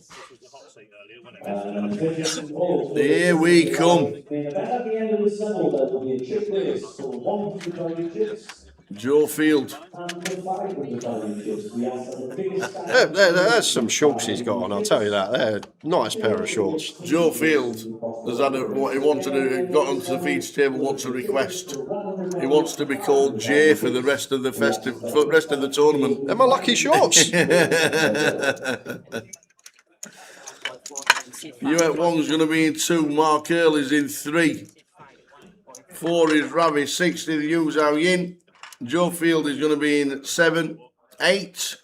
Here we come. At the end of the symbol, there will be a chip race for 100 chips. Joe Field. And for 500 chips, we ask that the biggest There's some shorts he's got on, I'll tell you that. They're a nice pair of shorts. Joe Field has had what he wanted to got onto the feeds table. Wants a request. He wants to be called Jay for the rest of the rest of the tournament. They're my lucky shorts. You at 1's going to be in 2. Mark Earl is in 3. 4 is Ravi. 6 is Yu Zhao Yin. Joe Field is going to be in 7. 8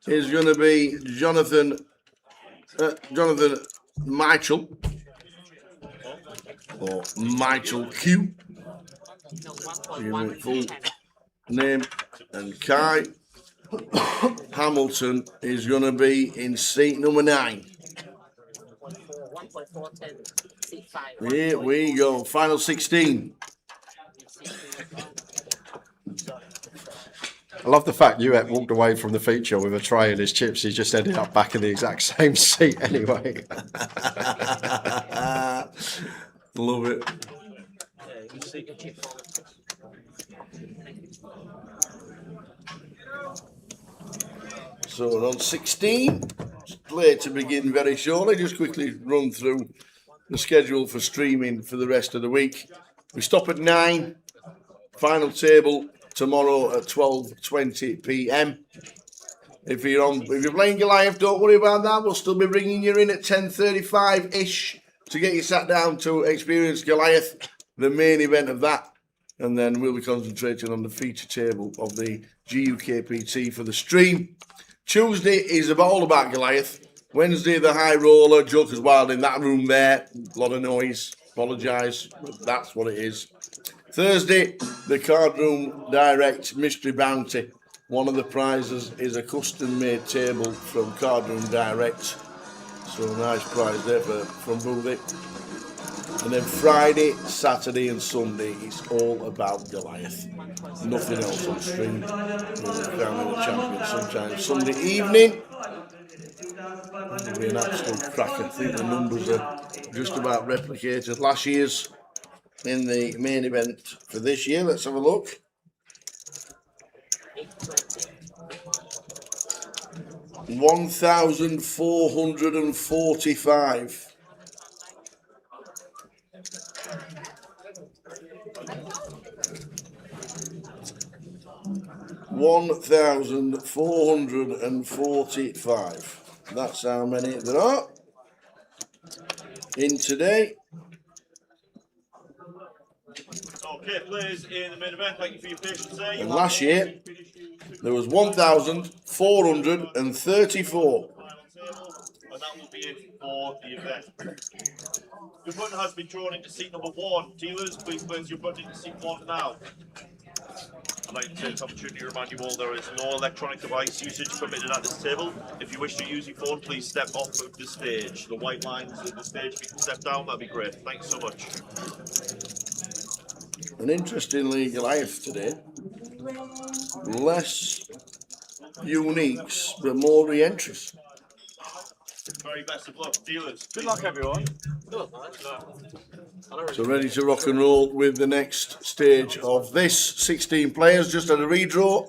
is going to be Jonathan Michael or Michael Q. Give me full name. And Kai Hamilton is going to be in seat number 9. 1.410, seat 5. Here we go. Final 16. I love the fact Uet walked away from the feature with a tray and his chips. He just ended up back in the exact same seat anyway. Love it. So we're on 16. Play to begin very shortly. Just quickly run through the schedule for streaming for the rest of the week. We stop at 9. Final table tomorrow at 12:20 p.m. If you're playing Goliath, don't worry about that. We'll still be bringing you in at 10:35-ish to get you sat down to experience Goliath, the main event of that. And then we'll be concentrating on the feature table of the GUKPT for the stream. Tuesday is all about Goliath. Wednesday, the high roller, Joker's Wild in that room there. A lot of noise. Apologise, but that's what it is. Thursday, the Card Room Direct Mystery Bounty. One of the prizes is a custom-made table from Card Room Direct. So a nice prize there from Boothie. And then Friday, Saturday and Sunday, it's all about Goliath. Nothing else on stream. We'll be crowning the champion sometime Sunday evening. It'll be an absolute cracker. I think the numbers are just about replicated last year's in the main event for this year. Let's have a look. $1,445. $1,445. That's how many there are in today. Okay, players in the main event, thank you for your patience there. And last year, there was 1,434. And that will be it for the event. Your button has been drawn into seat number 1. Dealers, please place your button into seat 1 now. I'd like to take this opportunity to remind you all there is no electronic device usage permitted at this table. If you wish to use your phone, please step off of the stage. The white lines of the stage, if you can step down, that'd be great. Thanks so much. An interestingly, Goliath today. Less uniques, but more re-entries. Very best of luck, dealers. Good luck, everyone. So ready to rock and roll with the next stage of this. 16 players, just had a redraw.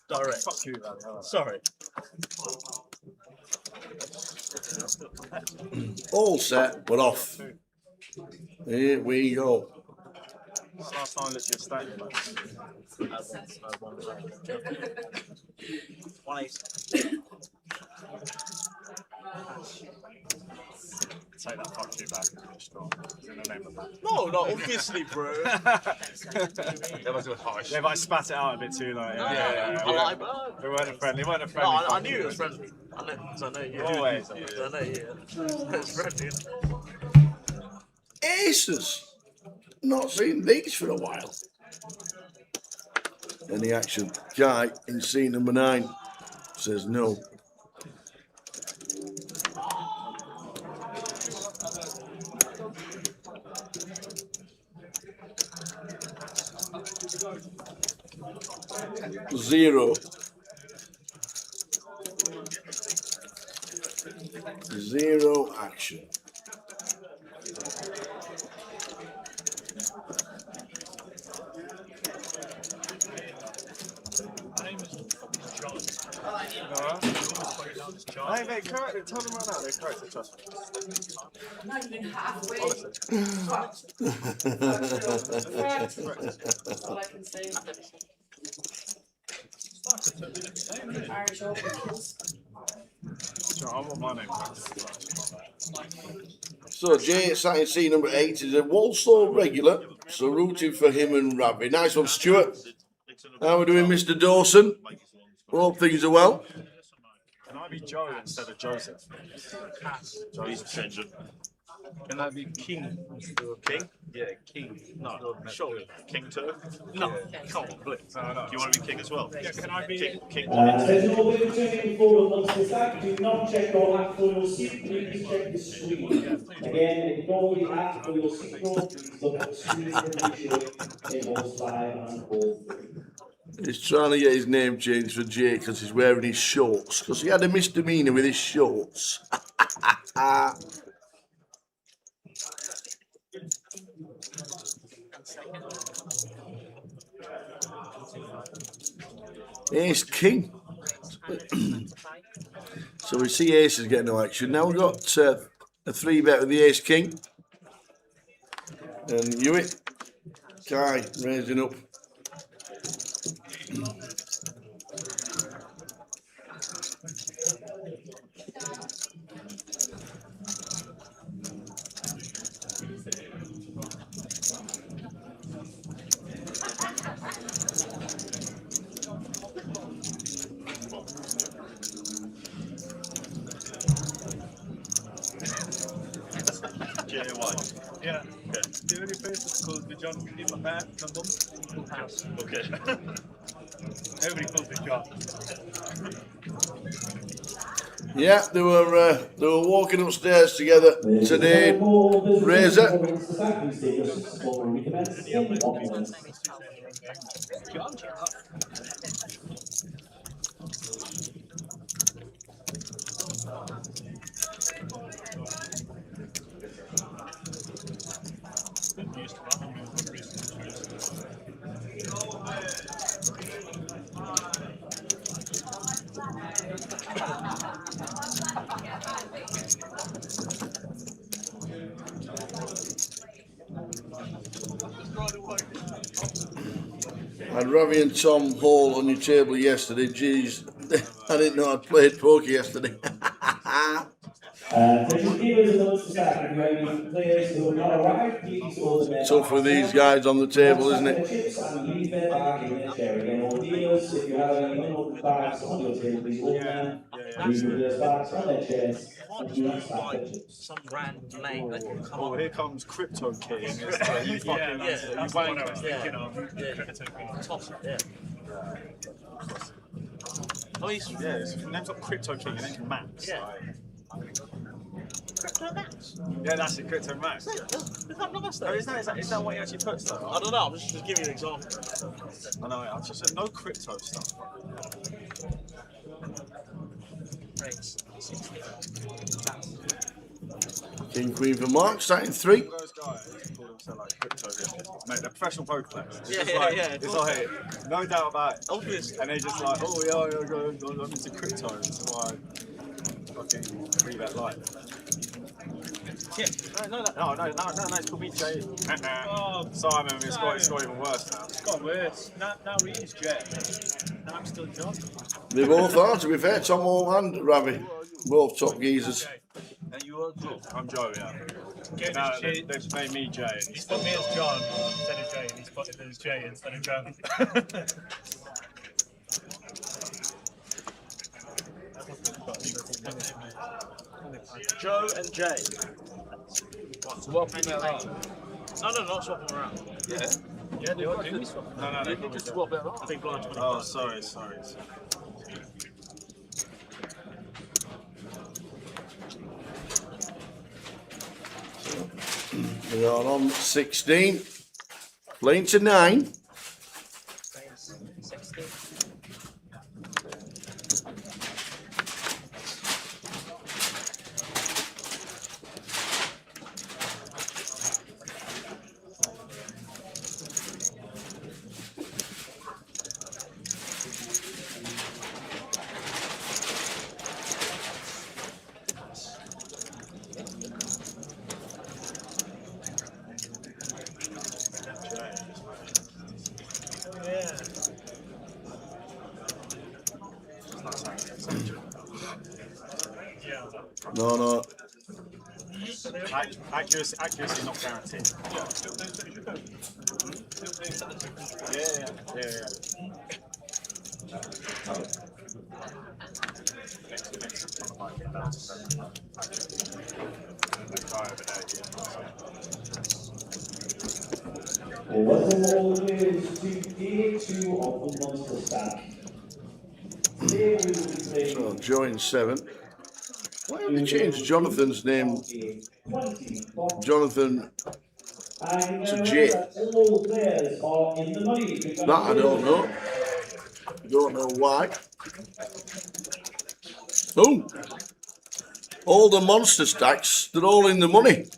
Direct. Fuck you, man. Sorry. All set, we're off. Here we go. Last time, let's get started. 180. Take that fuck you back. In the name of that. No, obviously, bro. That was harsh. Yeah, but I spat it out a bit too, like. Yeah. I like that. We weren't friendly. No, I knew it was friendly. I know you. Always. I know you. It's friendly. Aces. Not seen these for a while. Any action? Guy in scene number 9 says no. Zero. Zero action. Hey, mate, correct. Tell them right now. They're correct. Trust me. Not even halfway. Honestly. Fucked. That's all I can say. Irish Open kills. I want my name. So Jay sat in scene number 8 is a Walsall regular, so rooting for him and Ravi. Nice one, Stuart. How are we doing, Mr. Dawson? Hope things are well. Can I be Joe instead of Joseph? Please change it. Can I be king? King? Yeah, king. No, sure. King too? No, come on, please. Do you want to be king as well? Yeah, can I be king? As you will be returning forward once the stack, do not check your app for your seat, please check the screen. Again, ignore the app for your seat roll, please look at the screen for ratio in holes 5 and hole 3. He's trying to get his name changed for Jake because he's wearing his shorts. Because he had a misdemeanor with his shorts. Ace King. So we see Aces getting no action. Now we've got a 3-bet with the Ace King. And Hewitt. Guy raising up. Yeah. The only place that's called the John in my hair, Full house. Okay. Everybody calls me John. Yeah, they were walking upstairs together today. Razor. I had Ravi and Tom Hall on your table yesterday. Jeez, I didn't know I'd played poker yesterday. Tough with these guys on the table, isn't it? some random name that can come Oh, up. here comes Crypto King. It's like, you fucking, Yeah, you that's wank. what I was thinking of. Yeah. Toss it, yeah. Oh, he's His name's not Crypto King, his name's Max. Yeah. Like, Crypto Max. yeah, that's it, Crypto Max. Is that not No, is that what he actually puts though? I don't know, I'm just giving you an example. I know, I just said no crypto stuff. King Queen for Mark, starting 3. Those guys call themselves like crypto bitches. Mate, they're professional poker players. It's Yeah, just yeah, like, yeah. It's like, no doubt about it. Obviously. And they're just like, oh yeah, I'm into crypto. That's why I fucking read that life. Yeah. No, it's called me Jay. Simon, it's got even worse now. It's got worse. Now he is Jay. Now I'm still John. They both are, to be fair, Tom Hall and Ravi. Both top geezers. And you are Joe. I'm Joe, yeah. No, they've made me Jay. He's put me as John instead of Jay, and he's put it as Jay instead of John. Joe and Jay. Swapping that around. No, not swapping them around. Yeah. Yeah, they are doing swap. No, they just swap it around. I think blind 25. Oh, sorry. We are on 16. Playing to 9. No. Accuracy not guaranteed. Yeah. Welcome always to day 2 of the Monster Stack. Today we will be playing. So join 7. Why have they changed Jonathan's name? Jonathan to J. All players are in the money. That I don't know. Don't know why. Oh, all the monster stacks, they're all in the money.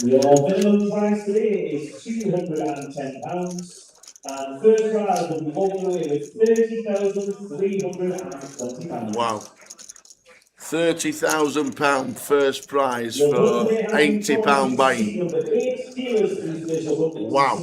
Your minimum price today is £210. And first prize will be walking away with £30,320. Wow. £30,000 first prize for £80 buying. Wow.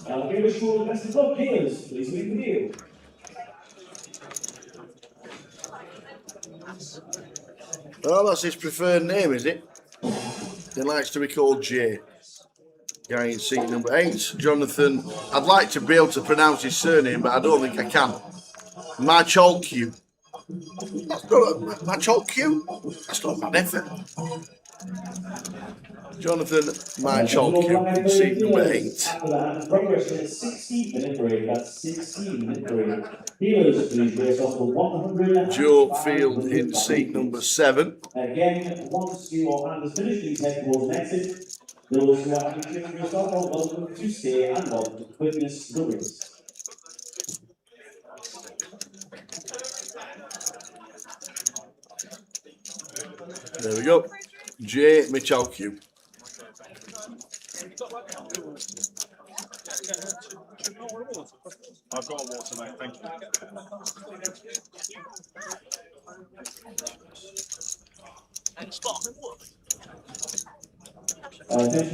I'll give a show of best of luck, Piers. Please leave with you. Oh, that's his preferred name, is it? He likes to be called Jay. Guy in seat number 8, Jonathan. I'd like to be able to pronounce his surname, but I don't think I can. Macholq. That's not Macholq. That's not a bad effort. Jonathan Macholq in seat number 8. Progress in a 16-minute break. That's 16-minute break. Healers, please race off the 100. Joe Field in seat number 7. Again, once your hand is finished, please head towards an exit. Those who are actually clearing yourself are welcome to stay and welcome to witness the race. There we go. Jay Macholq. I've got a water, mate. Thank you.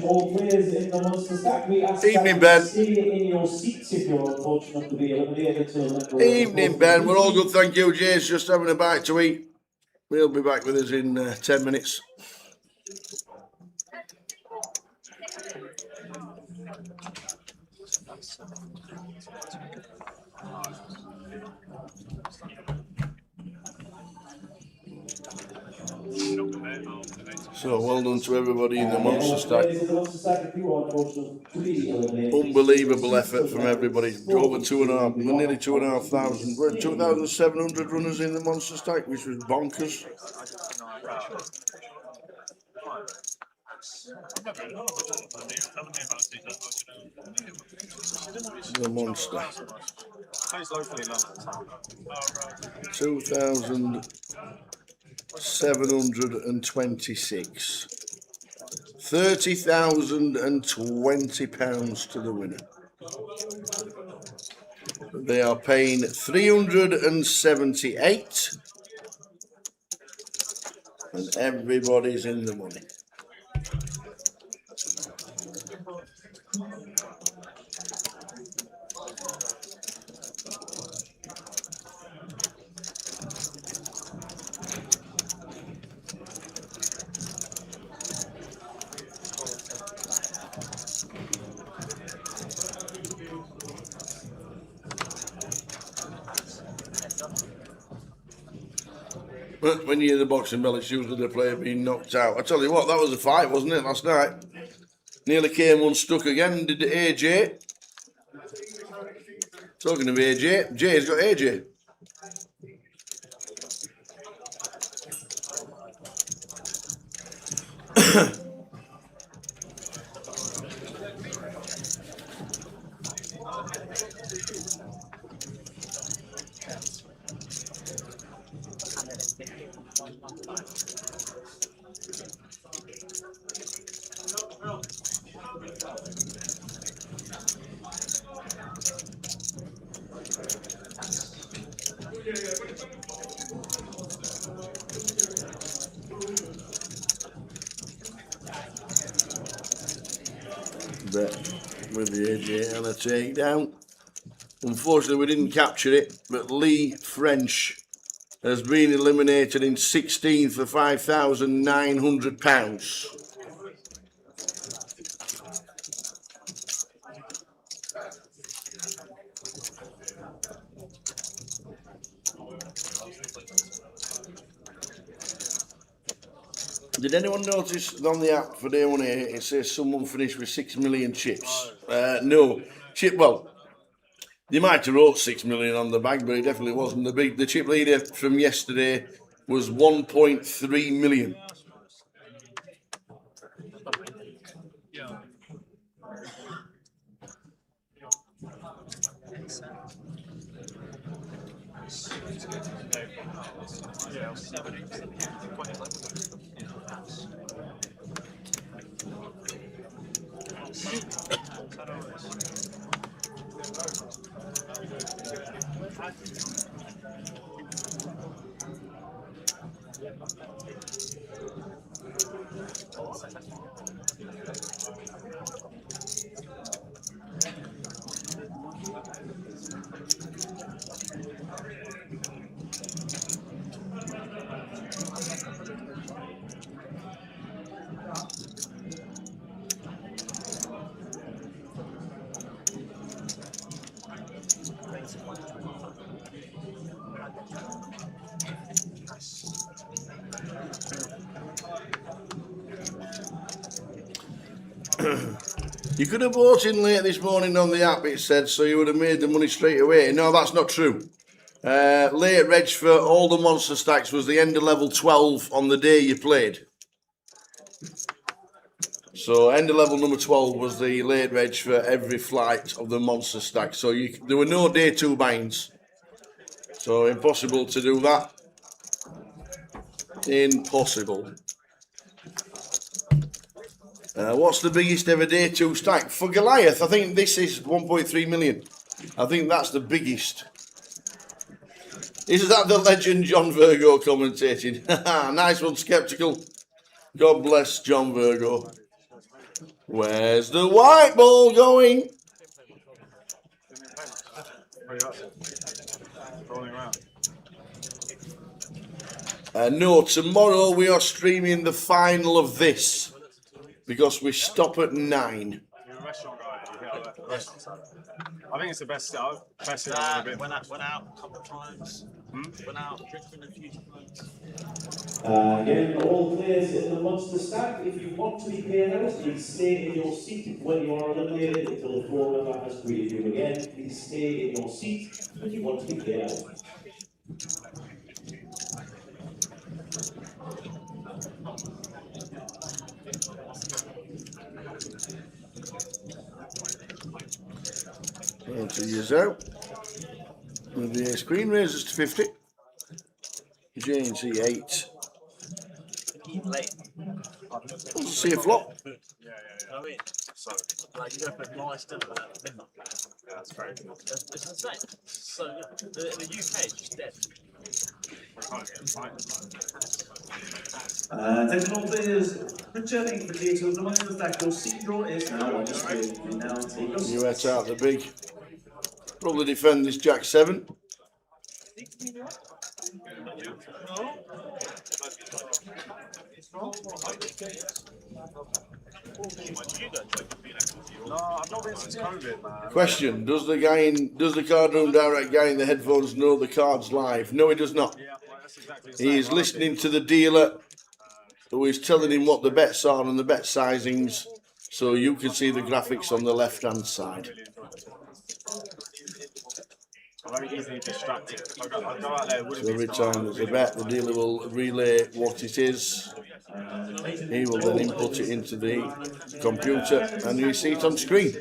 All players in the Monster Stack, we ask Evening, that Ben. you stay in your seats if you're unfortunate to be eliminated. Evening, Ben. We're all good, thank you. Jay's just having a bite to eat. He'll be back with us in 10 minutes. So well done to everybody in the Monster Stack. Unbelievable effort from everybody. Over 2,500, nearly 2,500. We're 2,700 runners in the Monster Stack, which was bonkers. The Monster. 2,726. £30,020 to the winner. They are paying 378, and everybody's in the money. When you hear the boxing bell, it's usually the player being knocked out. I tell you what, that was a fight, wasn't it, last night? Nearly came unstuck again, did AJ. Talking of AJ, Jay's got AJ. With the AJ and a takedown. Unfortunately, we didn't capture it, but Lee French has been eliminated in 16 for £5,900. Did anyone notice on the app for day 1A it says someone finished with 6 million chips? No. Well, they might have wrote 6 million on the bag, but it definitely wasn't. The chip leader from yesterday was 1.3 million. You could have bought in late this morning on the app, it said, so you would have made the money straight away. No, that's not true. Late reg for all the monster stacks was the end of level 12 on the day you played. So end of level number 12 was the late reg for every flight of the monster stack. So there were no day 2 binds. So impossible to do that. Impossible. What's the biggest ever day 2 stack? For Goliath, I think this is 1.3 million. I think that's the biggest. Is that the legend John Virgo commentating? Nice one, Skeptical. God bless John Virgo. Where's the white ball going? No, tomorrow we are streaming the final of this because we stop at 9. You're a restaurant guy. I think it's the best. Best thing I've ever been. Went out a couple of times. Went out drinking a few times. Again, all players in the monster stack, if you want to be paid out, please stay in your seat when you are eliminated until the floor member has greeted you again. Please stay in your seat if you want to be paid out. To use out. The screen raises to 50. JNC 8. See a flop. I mean, so like you go for nice dinner at midnight. That's great. It's insane. So the UK is just dead. Attention all players, returning for day 2 of the monster stack. Your seat draw is now on the screen. You now take your You wet out the big. Probably defend this Jack 7. No, I've not been since COVID, man. Question: does the card room direct guy in the headphones know the cards live? No, he does not. Yeah, well, that's exactly the same. He is listening to the dealer, who is telling him what the bets are and the bet sizings, so you can see the graphics on the left-hand side. I'm very easily distracted. I go out there, So every time there's a bet, the dealer will relay what it is. He will then input it into the computer and you see it on screen.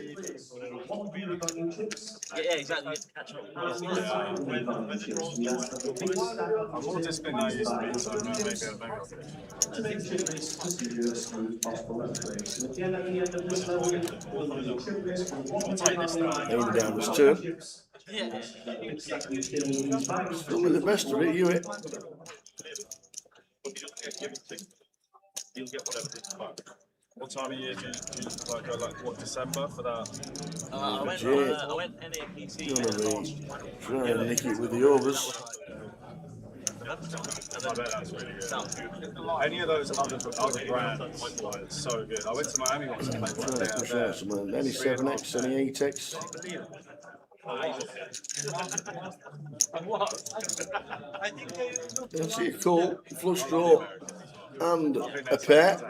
Yeah, exactly. Catch up. I'm more disciplined than I used to be, so maybe. to make sure this procedure as smooth as possible and correct. So again, at the end of this level, we'll do the chip list from 1 to 9. Over down his turn. Still with the best of it, Hewitt. You'll get whatever it's back. What time of year do you like go, like what, December for that? I went NAPC. You're going to be trying to nick it with the overs. I bet that's really good. Any of those other brands, like, so good. I went to Miami once and played one there. Any 7X, any 8X. Let's see a call, flush draw, and a pair.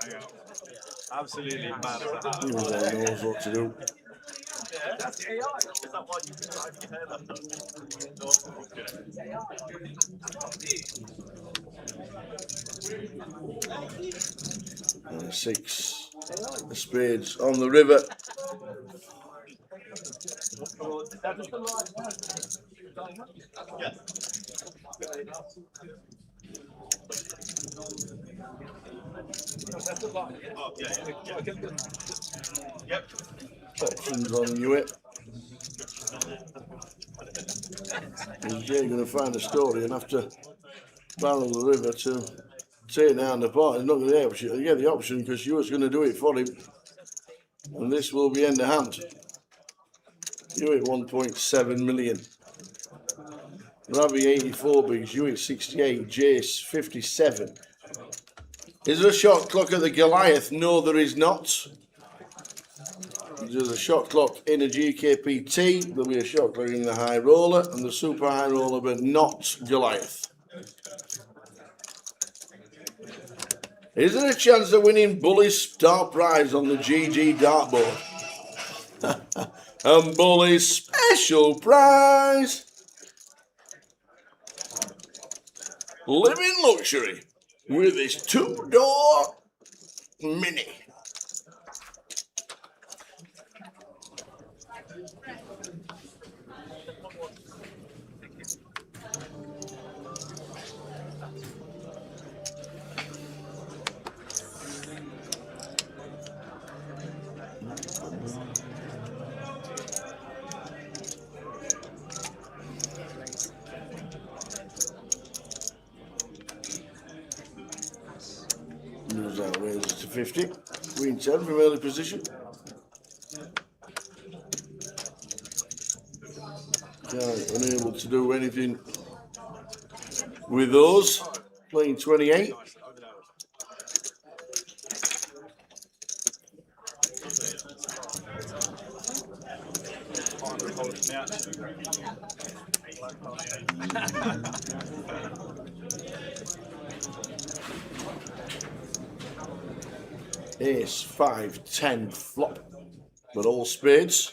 Absolutely mad. He knows what to do. And 6 the spades on the river. Options on Hewitt. Is Jay going to find a story and have to barrel the river to take down the pot? He's not going to get the option because Hewitt's going to do it for him. And this will be end of hand. Hewitt 1.7 million. Ravi 84 bigs, Hewitt 68, Jace 57. Is there a shot clock at the Goliath? No, there is not. There's a shot clock in a GKPT. There'll be a shot clock in the high roller and the super high roller, but not Goliath. Is there a chance of winning Bully's star prize on the GG dartboard? And Bully's special prize. Living luxury with his 2-door Mini. Moves out ways to 50. Queen 10 from early position. Unable to do anything with those. Playing 28. Ace, 5, 10, flop, but all spades.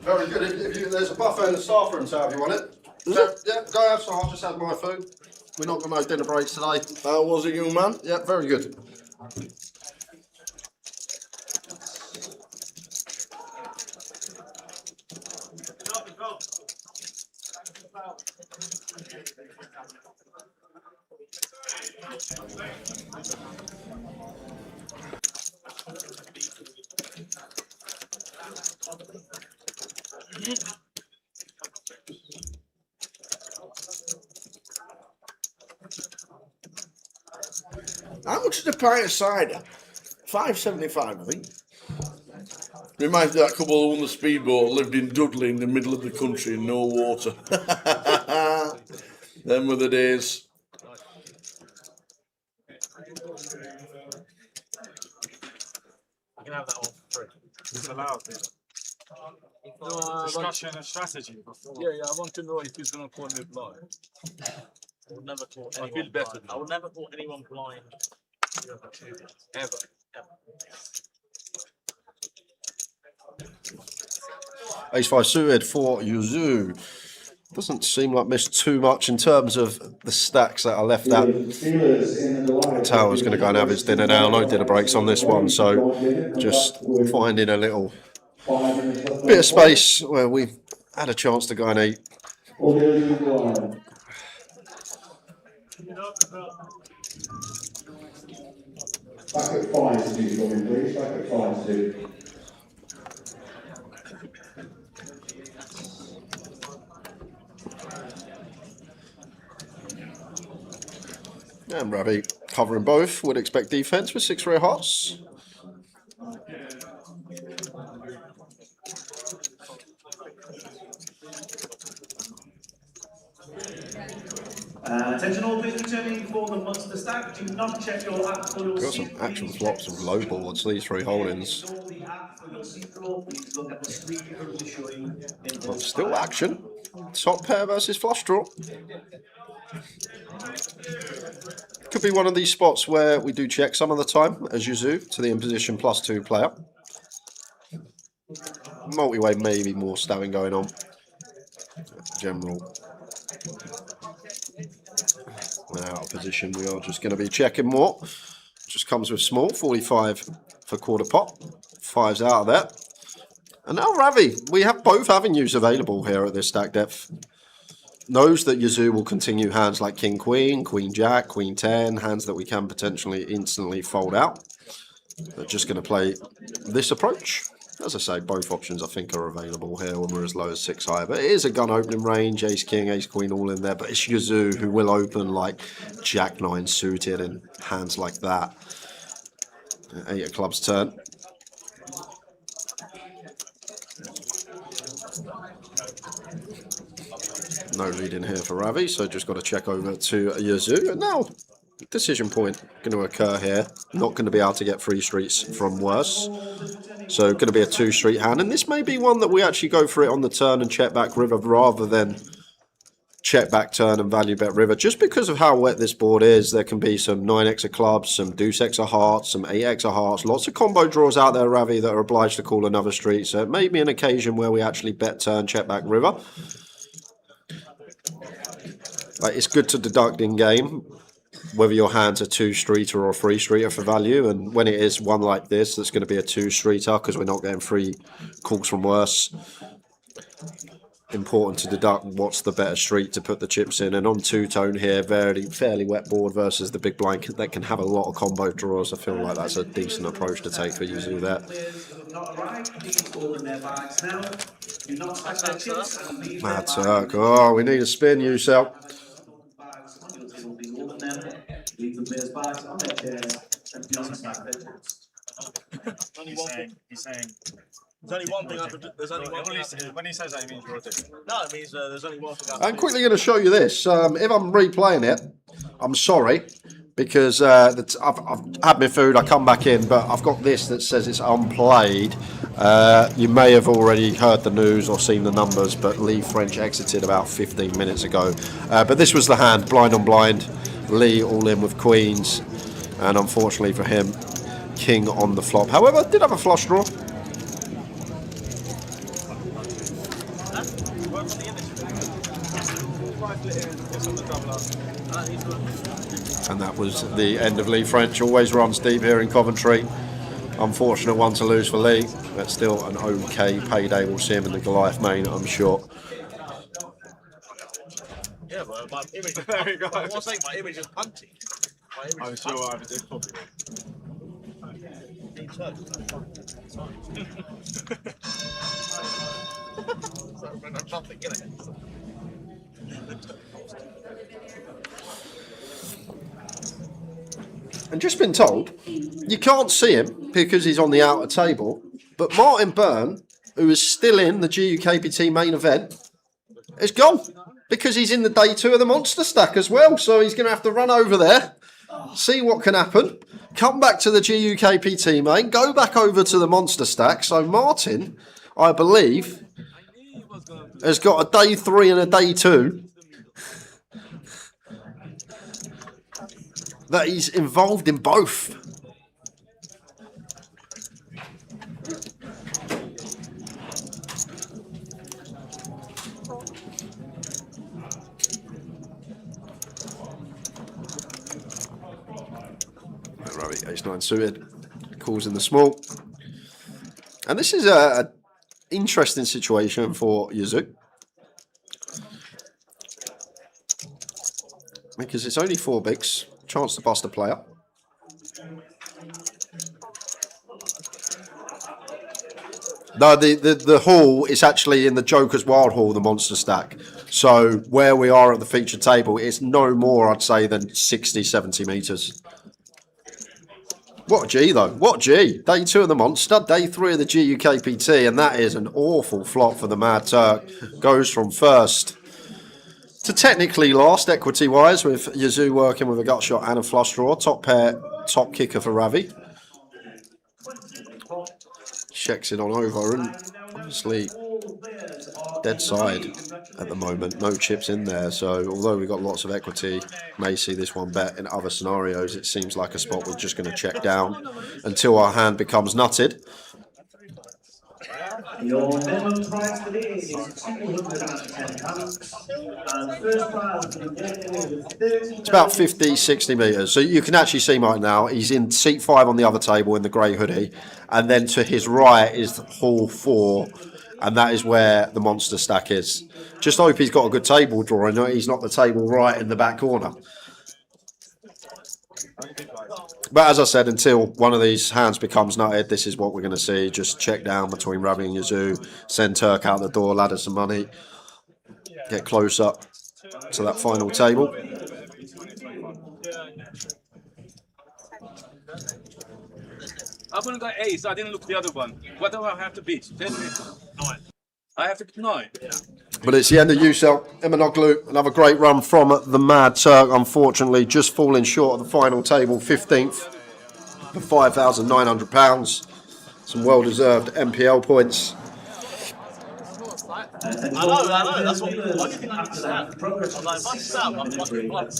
Very good. There's a buffet in the staff room, so if you want it. Yeah, go outside. I'll just have my food. We're not going to dinner breaks today. How was it, young man? Yeah, very good. How much is a pint of cider? $5.75, I think. Reminds me of that couple who won the speedboat, lived in Dudley in the middle of the country and no water. Them were the days. I can have that one for free. It's allowed. Discussion and strategy. Yeah, I want to know if he's going to call me blind. I would never call I anyone feel better blind. I would never call anyone blind. Ever. Ace-5 suited for Yuzu. Doesn't seem like missed too much in terms of the stacks that are left out. Tower's going to go and have his dinner now. No dinner breaks on this one, so just finding a little bit of space where we've had a chance to go and eat. Back at 5 to do for me, please. Back at 5 to do. And Ravi covering both. Would expect defense with 6 rare hearts. Attention all people returning for the monster stack. Do not check your app for your Got some seat. action flops of low boards, these 3 holdings. The app for your seat draw. Please look at the screen currently showing. But still action. Top pair versus flush draw. Could be one of these spots where we do check some of the time as Yuzu to the in position +2 player. Multi-way, maybe more stabbing going on. General. When out of position, we are just going to be checking more. Just comes with small, 45 for quarter pot. 5's out of there. And now Ravi, we have both avenues available here at this stack depth. Knows that Yuzu will continue hands like King Queen, Queen Jack, Queen 10, hands that we can potentially instantly fold out. They're just going to play this approach. As I say, both options I think are available here when we're as low as 6 high. But it is a gun opening range, Ace King, Ace Queen all in there. But it's Yuzu who will open like Jack 9 suited and hands like that. 8 of clubs turn. No lead in here for Ravi, so just got to check over to Yuzu. And now, decision point going to occur here. Not going to be able to get 3 streets from worse. So going to be a 2 street hand. And this may be one that we actually go for it on the turn and check back river rather than check back turn and value bet river. Just because of how wet this board is, there can be some 9x of clubs, some deuce x of hearts, some 8x of hearts. Lots of combo draws out there, Ravi, that are obliged to call another street. So it may be an occasion where we actually bet turn, check back river. Like, it's good to deduct in game whether your hand's a 2-streeter or a 3-streeter for value, and when it is one like this, that's going to be a 2-streeter because we're not getting 3 calls from worse. Important to deduct what's the better street to put the chips in, and on 2-tone here, fairly wet board versus the big blind that can have a lot of combo draws. I feel like that's a decent approach to take for Yuzu there. Mad Turk. Oh, we need a spin, Yusel. He's saying there's only one thing I could do. There's only one thing. When he says that, he means rotate. No, it means there's only one thing. I'm quickly going to show you this. If I'm replaying it, I'm sorry, because I've had my food, I come back in, but I've got this that says it's unplayed. You may have already heard the news or seen the numbers, but Lee French exited about 15 minutes ago. But this was the hand, blind on blind. Lee all in with queens, and unfortunately for him, king on the flop. However, did have a flush draw. And that was the end of Lee French. Always runs deep here in Coventry. Unfortunate one to lose for Lee, but still an okay payday. We'll see him in the Goliath Main, I'm sure. Yeah, but my image. There you go. I was saying my image is punty. I'm sure I have a probably. And just been told, you can't see him because he's on the outer table, but Martin Byrne, who is still in the GUKPT main event, is gone because he's in the day 2 of the monster stack as well. So he's going to have to run over there, see what can happen, come back to the GUKPT main, go back over to the monster stack. So Martin, I believe, has got a day 3 and a day 2 that he's involved in both. Ravi, Ace-9 suited, calls in the small. And this is a interesting situation for Yuzu, because it's only 4 bigs, chance to bust a player. No, the hall is actually in the Joker's Wild Hall, the monster stack. So where we are at the feature table, it's no more, I'd say, than 60, 70 metres. What a G, though. What a G. Day 2 of the Monster, Day 3 of the GUKPT, and that is an awful flop for the Mad Turk. Goes from first to technically last, equity-wise, with Yazoo working with a gut shot and a flush draw. Top pair, top kicker for Ravi. Checks it on over, and obviously dead side at the moment. No chips in there, so although we've got lots of equity, may see this one bet. In other scenarios, it seems like a spot we're just going to check down until our hand becomes nutted. Your minimum price today is £210. And first prize will be It's about 50, 60 metres. So you can actually see right now, he's in seat 5 on the other table in the grey hoodie. And then to his right is hall 4. And that is where the monster stack is. Just hope he's got a good table drawing. He's not the table right in the back corner. But as I said, until one of these hands becomes nutted, this is what we're going to see. Just check down between Ravi and Yazoo. Send Turk out the door, ladder some money. Get closer to that final table. I'm gonna go ace. I didn't look the other one. What do I have to beat? 10 minutes. 9. I have to 9. Yeah. But it's the end of Yusel Imanoglu. Another great run from the Mad Turk. Unfortunately, just falling short of the final table, 15th for £5,900. Some well-deserved MPL points. I know, that's what you can understand. I'm like, my Sam, I'm fucking blocked.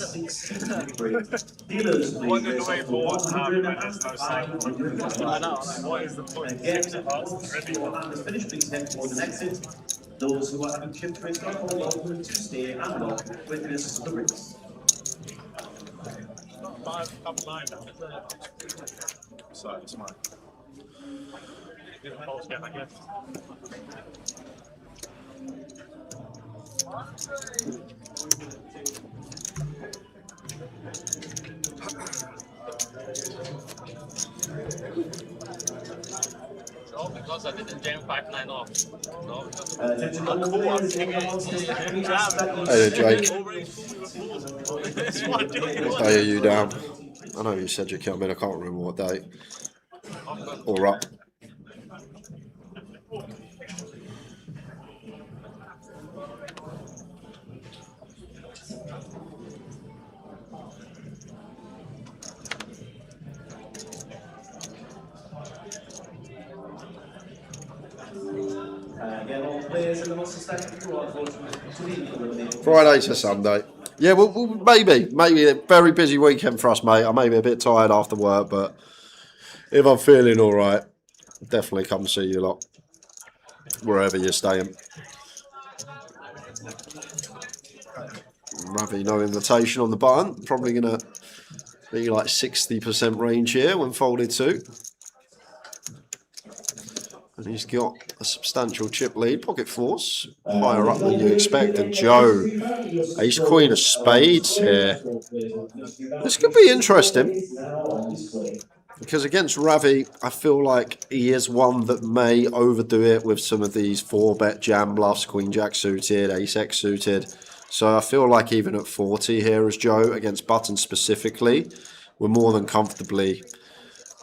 Wondering the way forward, there's no Sam. I know, what is the point? Those who are having chipped rates are all welcome to stay and lock witness the race. 5-9 now. So it's mine. False game, I guess. Oh, because I didn't jam 5-9 off. No, Hey, Jake. What day are you down? I know you said you came in. I can't remember what day. Or up. Friday to Sunday. Yeah, well, maybe a very busy weekend for us, mate. I may be a bit tired after work, but if I'm feeling all right, definitely come see you lot wherever you're staying. Ravi, no invitation on the button. Probably gonna be like 60% range here when folded to. And he's got a substantial chip lead. Pocket fours, higher up than you expect. And Joe, ace queen of spades here. This could be interesting. Because against Ravi, I feel like he is one that may overdo it with some of these 4-bet jam bluffs, queen jack suited, ace x suited. So I feel like even at 40 here as Joe, against button specifically, we're more than comfortably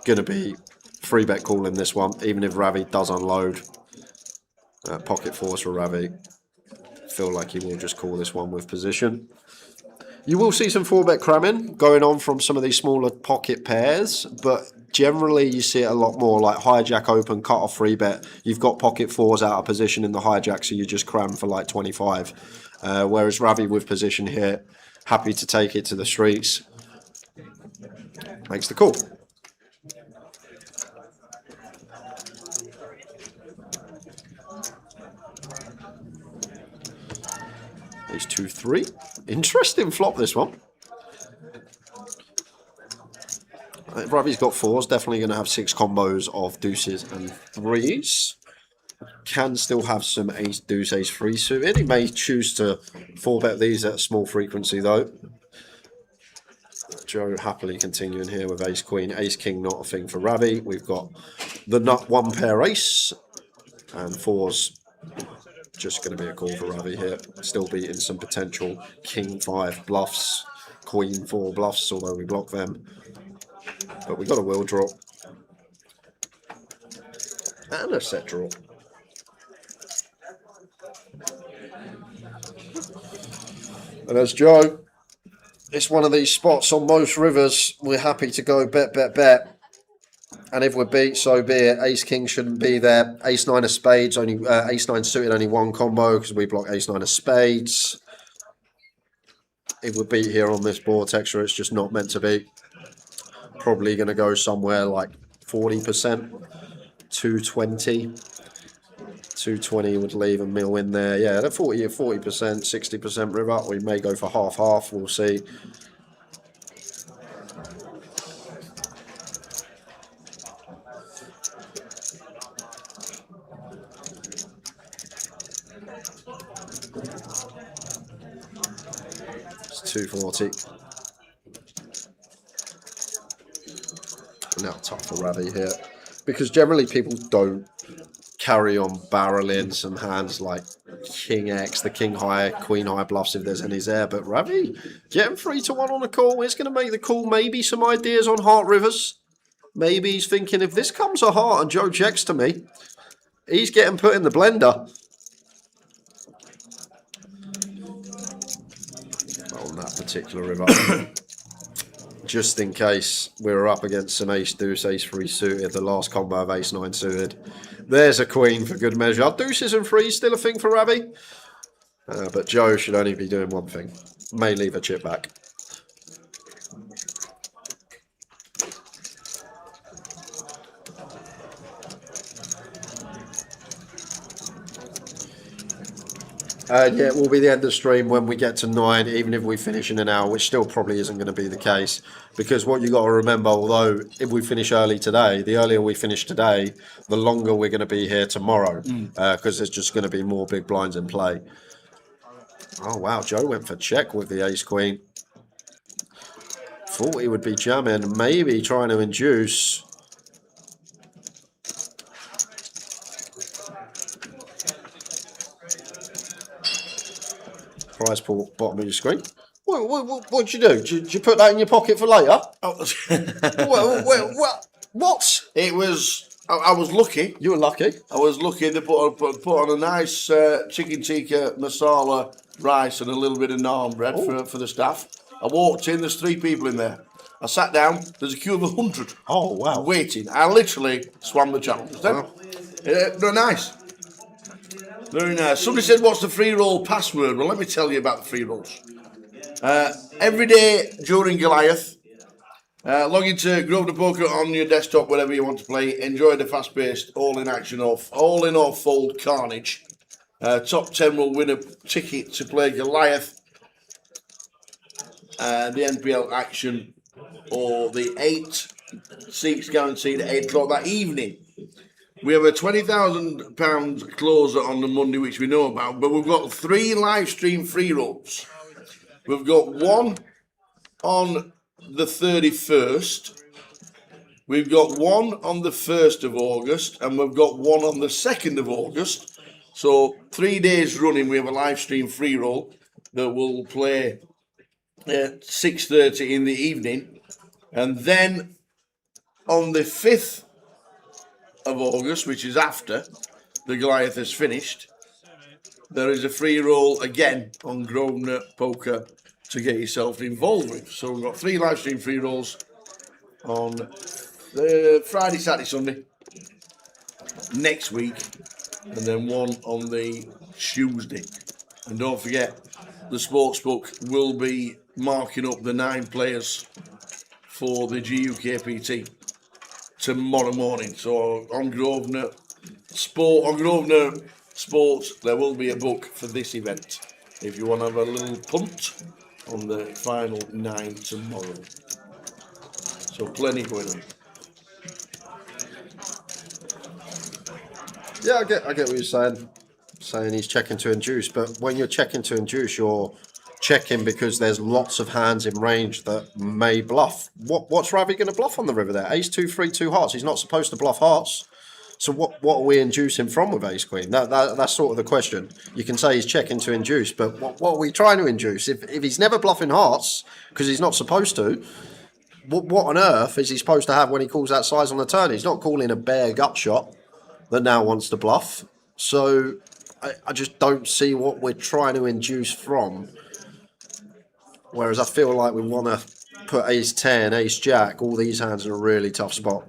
going to be 3-bet calling this one, even if Ravi does unload. Pocket fours for Ravi. Feel like he will just call this one with position. You will see some 4-bet cramming going on from some of these smaller pocket pairs, but generally you see it a lot more like hijack open, cut off 3-bet. You've got pocket fours out of position in the hijack, so you just cram for like 25. Whereas Ravi with position here, happy to take it to the streets. Makes the call. Ace 2-3. Interesting flop, this one. Ravi's got fours. Definitely going to have 6 combos of deuces and 3s. Can still have some ace, deuce, ace, 3 suited. He may choose to 4-bet these at a small frequency, though. Joe happily continuing here with ace, queen, ace, king, not a thing for Ravi. We've got the nut 1 pair ace and fours just going to be a call for Ravi here. Still beating some potential King 5 bluffs, Queen 4 bluffs, although we block them. But we got a wheel draw. And a set draw. And as Joe, it's one of these spots on most rivers, we're happy to go bet, bet, bet. And if we're beat, so be it. Ace King shouldn't be there. Ace 9 of spades, only Ace 9 suited, only one combo because we block Ace 9 of spades. If we're beat here on this board texture, it's just not meant to be. Probably going to go somewhere like 40%, 220. 220 would leave a mil in there. Yeah, the 40%, 60% river. We may go for half-half. We'll see. It's 240. Now tough for Ravi here. Because generally people don't carry on barreling some hands like King X, the King High, Queen High bluffs if there's any there. But Ravi, getting 3-1 on a call. It's going to make the call. Maybe some ideas on heart rivers. Maybe he's thinking if this comes a heart and Joe checks to me, he's getting put in the blender. On that particular river. Just in case we were up against some ace deuce, ace 3 suited, the last combo of ace 9 suited. There's a queen for good measure. Deuces and threes still a thing for Ravi. But Joe should only be doing one thing. May leave a chip back. Yeah, it will be the end of the stream when we get to 9, even if we finish in an hour, which still probably isn't going to be the case. Because what you got to remember, although if we finish early today, the earlier we finish today, the longer we're going to be here tomorrow. Because there's just going to be more big blinds in play. Oh, wow. Joe went for check with the ace-queen. Thought he would be jamming, maybe trying to induce. Prize pool, bottom of your screen. What'd you do? Did you put that in your pocket for later? What? It was. I was lucky. You were lucky. I was lucky. They put on a nice chicken tikka masala rice and a little bit of naan bread for the staff. I walked in. There's 3 people in there. I sat down. There's a queue of 100. Oh wow! Waiting. I literally swam the channel. They're nice. Very nice. Somebody said, what's the free roll password? Well, let me tell you about the free rolls. Every day during Goliath, log into Grosvenor Poker on your desktop, whatever you want to play. Enjoy the fast-paced, all-in-action, all-in or fold carnage. Top 10 will win a ticket to play Goliath, the NPL action, or the 8 seats guaranteed at 8 o'clock that evening. We have a £20,000 closer on the Monday, which we know about, but we've got 3 live stream free rolls. We've got one on the 31st, we've got one on the 1st of August, and we've got one on the 2nd of August. So 3 days running, we have a live stream free roll that will play at 6:30 in the evening. And then on the 5th of August, which is after the Goliath has finished, there is a free roll again on Grosvenor Poker to get yourself involved with. So we've got 3 live stream free rolls on Friday, Saturday, Sunday next week, and then one on the Tuesday. And don't forget, the Sportsbook will be marking up the 9 players for the GUKPT tomorrow morning. So on Grosvenor Sports, there will be a book for this event if you want to have a little punt on the final 9 tomorrow. So plenty going on. Yeah, I get what you're saying. Saying he's checking to induce, but when you're checking to induce, you're checking because there's lots of hands in range that may bluff. What's Ravi going to bluff on the river there? Ace 2, 3, 2 hearts. He's not supposed to bluff hearts. So what are we inducing from with ace queen? That's sort of the question. You can say he's checking to induce, but what are we trying to induce? If he's never bluffing hearts, because he's not supposed to, what on earth is he supposed to have when he calls that size on the turn? He's not calling a bare gut shot that now wants to bluff. So I just don't see what we're trying to induce from. Whereas I feel like we want to put ace 10, ace jack, all these hands in a really tough spot.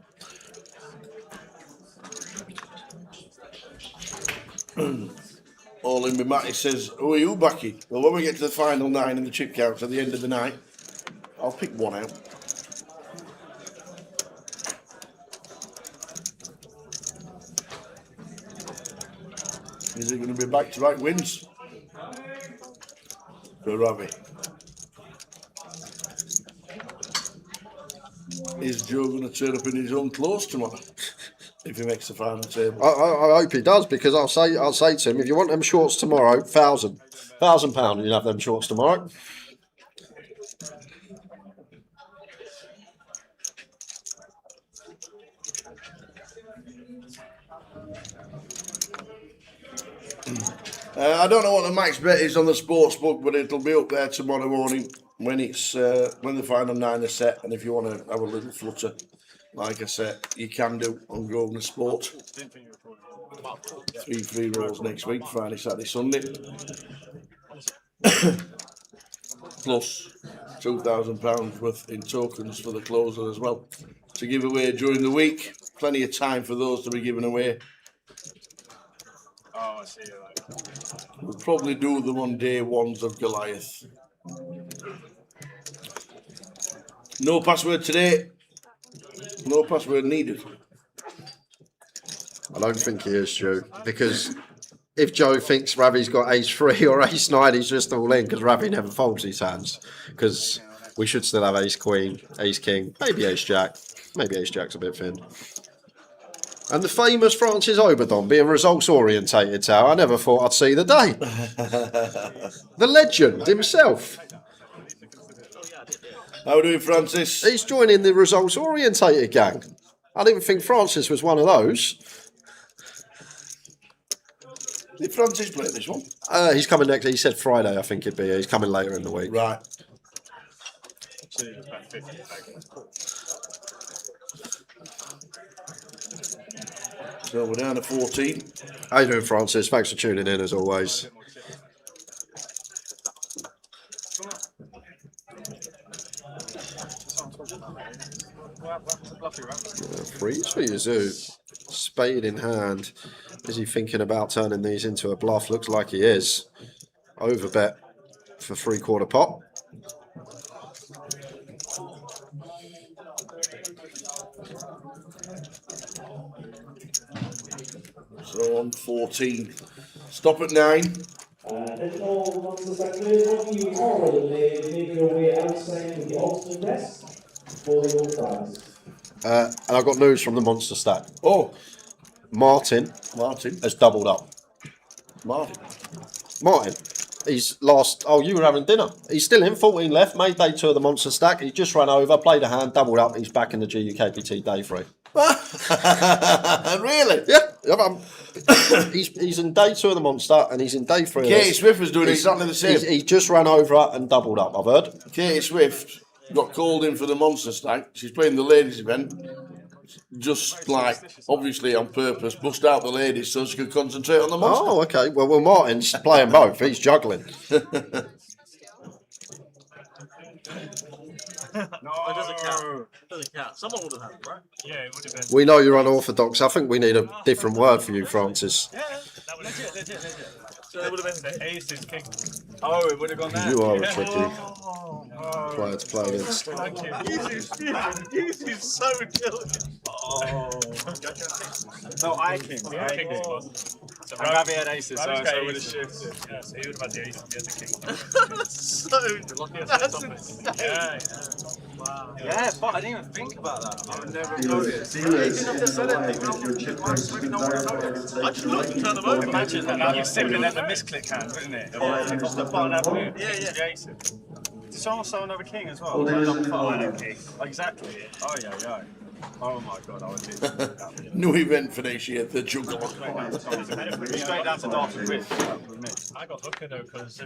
All in with Matty says, who are you, Bucky? Well, when we get to the final 9 and the chip counts at the end of the night, I'll pick one out. Is it going to be back-to-back wins for Ravi? Is Joe going to turn up in his own clothes tomorrow if he makes the final table? I hope he does, because I'll say to him, if you want them shorts tomorrow, £1,000, you'll have them shorts tomorrow. I don't know what the max bet is on the sports book, but it'll be up there tomorrow morning when it's when the final 9 are set. And if you want to have a little flutter, like I said, you can do on Grosvenor Sport. 3 free rolls next week, Friday, Saturday, Sunday. Plus £2,000 worth in tokens for the closer as well to give away during the week. Plenty of time for those to be given away. Oh, I see. We'll probably do them on day 1s of Goliath. No password today. No password needed. I don't think he is, Joe, because if Joe thinks Ravi's got ace 3 or ace 9, he's just all in, because Ravi never folds his hands. Because we should still have ace queen, ace king, maybe ace jack. Maybe ace jack's a bit thin. And the famous Francis Oberdon being results orientated, Tower. I never thought I'd see the day. The legend himself. How are we doing, Francis? He's joining the results orientated gang. I didn't think Francis was one of those. Did Francis play this one? He's coming next. He said Friday, I think it'd be. He's coming later in the week. Right. So we're down to 14. How you doing, Francis? Thanks for tuning in as always. Freeze for Yazoo. Spade in hand. Is he thinking about turning these into a bluff? Looks like he is. Overbet for 3/4 pot. So on 14. Stop at 9. That's all monsters that clears off. You already made your way outside to the ultimate rest for your prize. And I've got news from the monster stack. Oh, Martin has doubled up. Martin. He's lost. Oh, you were having dinner. He's still in. 14 left. Made day 2 of the monster stack. He just ran over, played a hand, doubled up. He's back in the GUKPT day 3. Really? Yeah. He's in day 2 of the monster, and he's in day 3. Katie Swift was doing exactly the same. He just ran over and doubled up, I've heard. Katie Swift got called in for the monster stack. She's playing the ladies event. Just like, obviously on purpose, bust out the ladies so she could concentrate on the monster. Oh, okay. Well, Martin's playing both. He's juggling. No, it doesn't count. It doesn't count. Someone would have had it, right? Yeah, it would have been. We know you're unorthodox. I think we need a different word for you, Francis. Yeah, that was legit. So it would have been the ace is king. Oh, it would have gone there. You are a tricky player to play against. Thank you. He's so diligent. Oh. No, I king. I king. So Ravi had aces, so I would have shifted. Yeah, so he would have had the ace and the king. That's insane. Yeah. Wow. Yeah, but I didn't even think about that. I would never Dealers, noticed. dealers, if your chip price has been verified, I just looked and turned them over. Imagine that you're sipping at the misclick hand, wouldn't it? Yeah. Off the button have move. Yeah. Did someone sell another king as well? all dealers in the final. Exactly. Oh, yeah. Oh my god, I would be. New event for this year, the Juggernaut. Straight down to Dartford Bridge. I got lucky though because I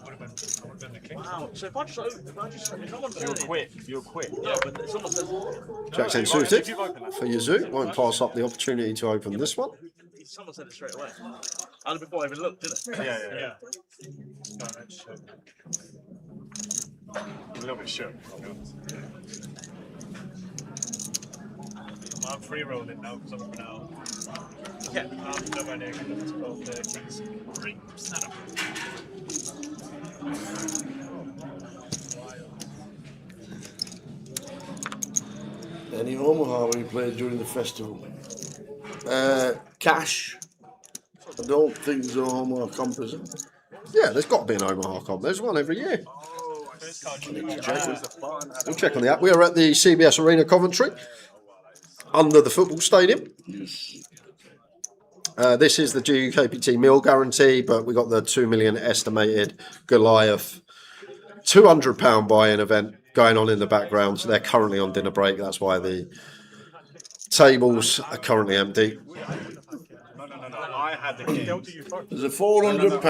would have been the king. Wow. So if I just if someone You're quick. You're quick. Yeah, but if someone says Jack 10 suited for Yazoo. Won't pass up the opportunity to open this one. someone said it straight away. And before I even looked, did it? Yeah. A little bit shook, I'll be honest. I'm free rolling now because I'm now. Yeah, I'm nowhere near good to go the Kings. Stand up. Any Omaha we played during the festival? Cash. I don't think there's a Omaha comp, is it? Yeah, there's got to be an Omaha comp. There's one every year. We'll check on the app. We are at the CBS Arena, Coventry, under the football stadium. This is the GUKPT meal guarantee, but we got the 2 million estimated Goliath £200 buy-in event going on in the background. So they're currently on dinner break. That's why the tables are currently empty. I had the Kings. There's a £400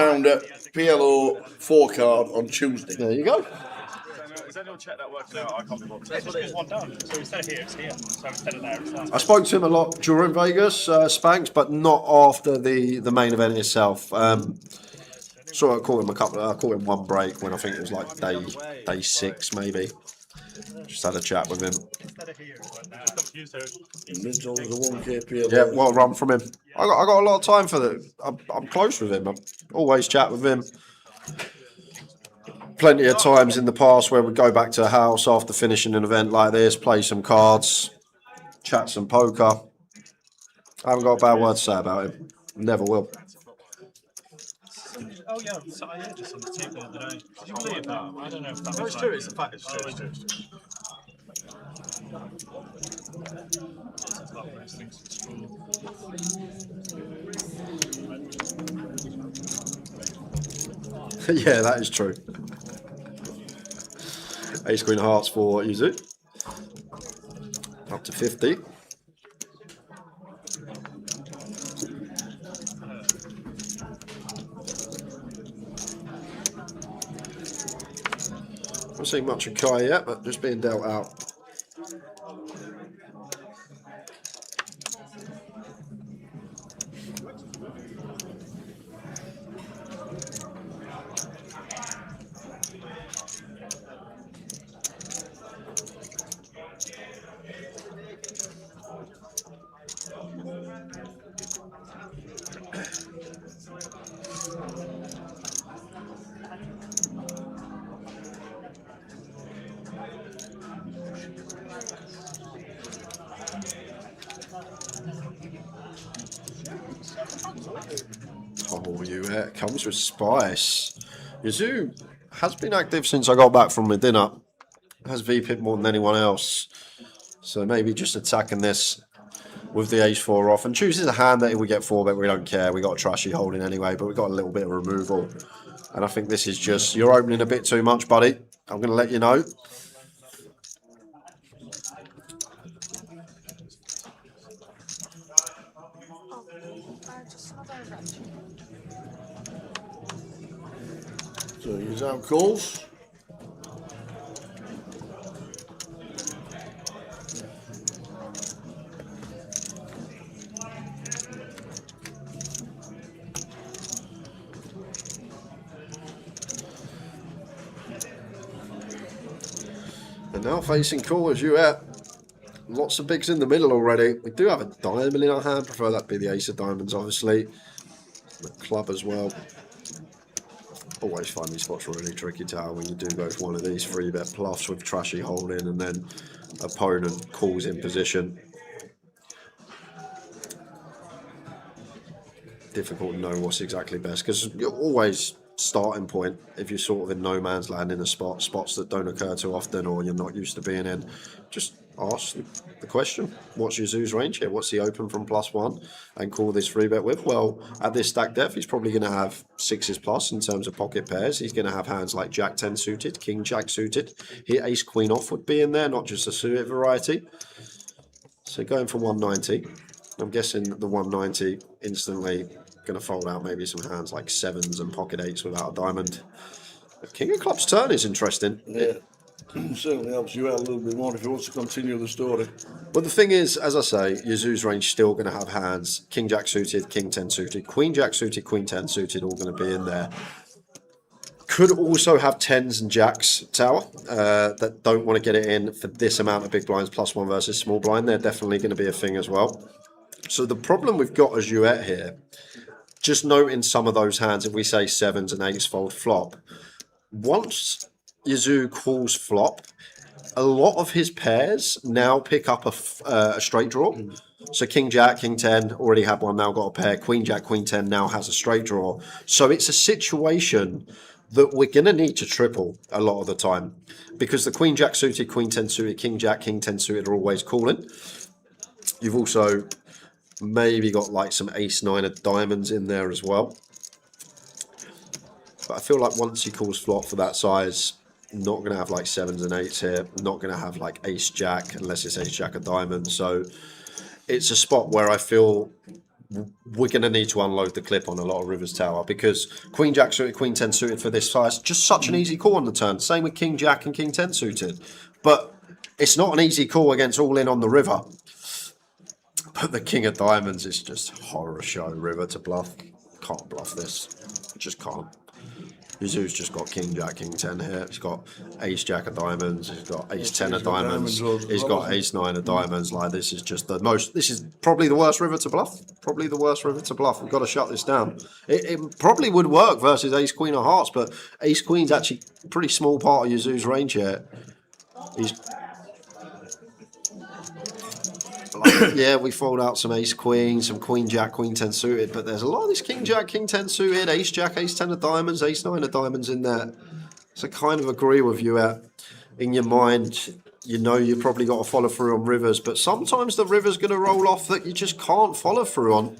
PLO 4 card on Tuesday. There you go. Is anyone check that working out? I can't be bothered. That's what it is. One down. So instead of here, it's here. So instead of there, it's there. I spoke to him a lot during Vegas, Spanks, but not after the main event itself. So I caught him I caught him one break when I think it was like day 6 maybe. Just had a chat with him. Middle's a 1K PLO. Yeah, well run from him. I got a lot of time for that. I'm close with him. I always chat with him. Plenty of times in the past where we go back to the house after finishing an event like this, play some cards, chat some poker. I haven't got a bad word to say about him. Never will. Oh yeah, so I heard this on the table the other day. Did you believe that? I don't know if that No, was it's true. It's a fact. It's true. It's true. It's not one of those things that's true. Yeah, that is true. Ace Queen Hearts for Yuzu. Up to 50. Haven't seen much of Kai yet, but just being dealt out. Oh, it comes with spice. Yazoo has been active since I got back from my dinner. Has VP'd more than anyone else. So maybe just attacking this with the H4 off and chooses a hand that if we get 4-bet, we don't care. We got a trashy holding anyway, but we got a little bit of removal. And I think this is just, you're opening a bit too much, buddy. I'm going to let you know. So he's out calls. And now facing call as you at. Lots of bigs in the middle already. We do have a diamond in our hand. Prefer that to be the ace of diamonds, obviously. The club as well. Always find these spots really tricky to how when you do go for one of these 3-bet bluffs with trashy holding and then opponent calls in position. Difficult to know what's exactly best because you're always starting point if you're sort of in no man's land in a spots that don't occur too often or you're not used to being in. Just ask the question, what's your Zoo's range here? What's the open from +1 and call this 3-bet with? Well, at this stack depth, he's probably going to have 6s plus in terms of pocket pairs. He's going to have hands like Jack 10 suited, King Jack suited. Here, Ace Queen off would be in there, not just a suited variety. So going for 190. I'm guessing the 190 instantly going to fold out maybe some hands like 7s and pocket 8s without a diamond. But King of Clubs turn is interesting. Yeah. Certainly helps you out a little bit more if you want to continue the story. But the thing is, as I say, Yazoo's range still going to have hands. King Jack suited, King 10 suited, Queen Jack suited, Queen 10 suited, all going to be in there. Could also have 10s and Jacks tower that don't want to get it in for this amount of big blinds +1 versus small blind. They're definitely going to be a thing as well. So the problem we've got as Jouet here, just noting some of those hands, if we say 7s and 8s fold flop, once Yazoo calls flop, a lot of his pairs now pick up a straight draw. So King Jack, King 10 already had one, now got a pair. Queen Jack, Queen 10 now has a straight draw. So it's a situation that we're going to need to triple a lot of the time because the Queen Jack suited, Queen 10 suited, King Jack, King 10 suited are always calling. You've also maybe got like some Ace 9 of diamonds in there as well. But I feel like once he calls flop for that size, not going to have like 7s and 8s here. Not going to have like Ace Jack unless it's Ace Jack of diamonds. So it's a spot where I feel we're going to need to unload the clip on a lot of Rivers Tower because Queen Jack suited, Queen 10 suited for this size, just such an easy call on the turn. Same with King Jack and King 10 suited. But it's not an easy call against all in on the river. But the King of Diamonds is just horror show river to bluff. Can't bluff this. Just can't. Yazoo's just got King Jack, King 10 here. He's got Ace Jack of diamonds. He's got Ace 10 of diamonds. He's got Ace 9 of diamonds. Like, this is just the most. This is probably the worst river to bluff. Probably the worst river to bluff. We've got to shut this down. It probably would work versus Ace Queen of Hearts, but Ace Queen's actually a pretty small part of Yazoo's range here. He's. Yeah, we fold out some Ace Queen, some Queen Jack, Queen 10 suited, but there's a lot of this King Jack, King 10 suited, Ace Jack, Ace 10 of diamonds, Ace 9 of diamonds in there. So I kind of agree with you in your mind, you know you've probably got to follow through on rivers, but sometimes the river's going to roll off that you just can't follow through on.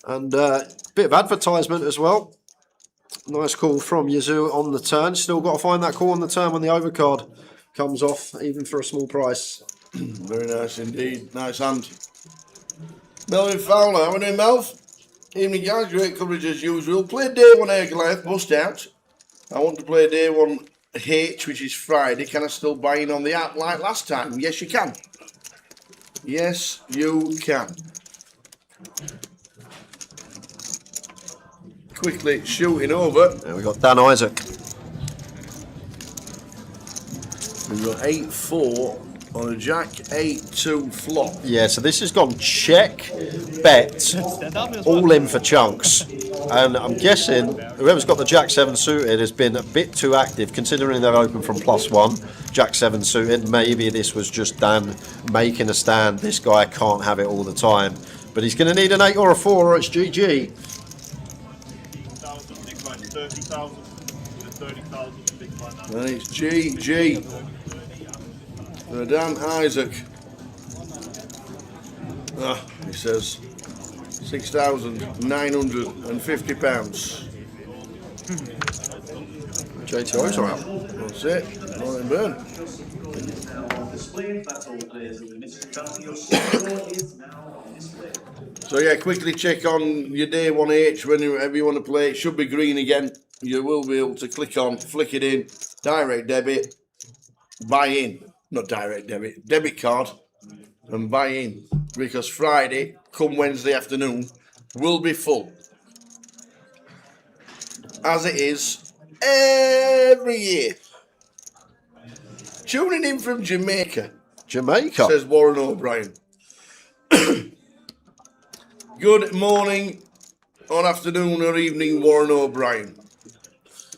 And a bit of advertisement as well. Nice call from Yazoo on the turn. Still got to find that call on the turn when the overcard comes off, even for a small price. Very nice indeed. Nice hand. Melvin Fowler, how are we doing, Melv? Evening, guys. Great coverage as usual. Played day 1 Air Goliath, bust out. I want to play day 1 H, which is Friday. Can I still buy in on the app like last time? Yes, you can. Yes, you can. Quickly shooting over. There we got Dan Isaac. We've got 8-4 on a Jack 8-2 flop. Yeah, so this has gone check, bet, all in for chunks. And I'm guessing whoever's got the Jack 7 suited has been a bit too active, considering they're open from +1. Jack 7 suited, maybe this was just Dan making a stand. This guy can't have it all the time. But he's going to need an 8 or a 4 or it's GG. 30,000 30,000 big blind. And it's GG. For Dan Isaac. He says £6,950. JTO's are out. That's it. Morning, Burn. So yeah, quickly check on your day 1H whenever you want to play. It should be green again. You will be able to click on, flick it in, direct debit, buy in. Not direct debit, debit card, and buy in. Because Friday, come Wednesday afternoon, will be full. As it is every year. Tuning in from Jamaica. Jamaica? Says Warren O'Brien. Good morning, or afternoon, or evening, Warren O'Brien.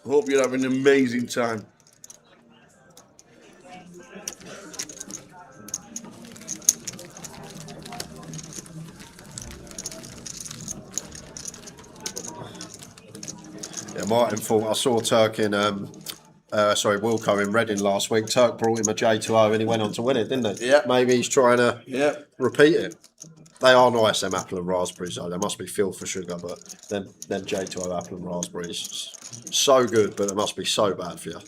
Hope you're having an amazing time. Yeah, Martin thought I saw Turk in Wilco in Reading last week. Turk brought him a J2O and he went on to win it, didn't he? Yeah. Maybe he's trying to repeat it. They are nice, them apple and raspberries, though. They must be filled for sugar, but them J2O apple and raspberries, so good, but it must be so bad for you.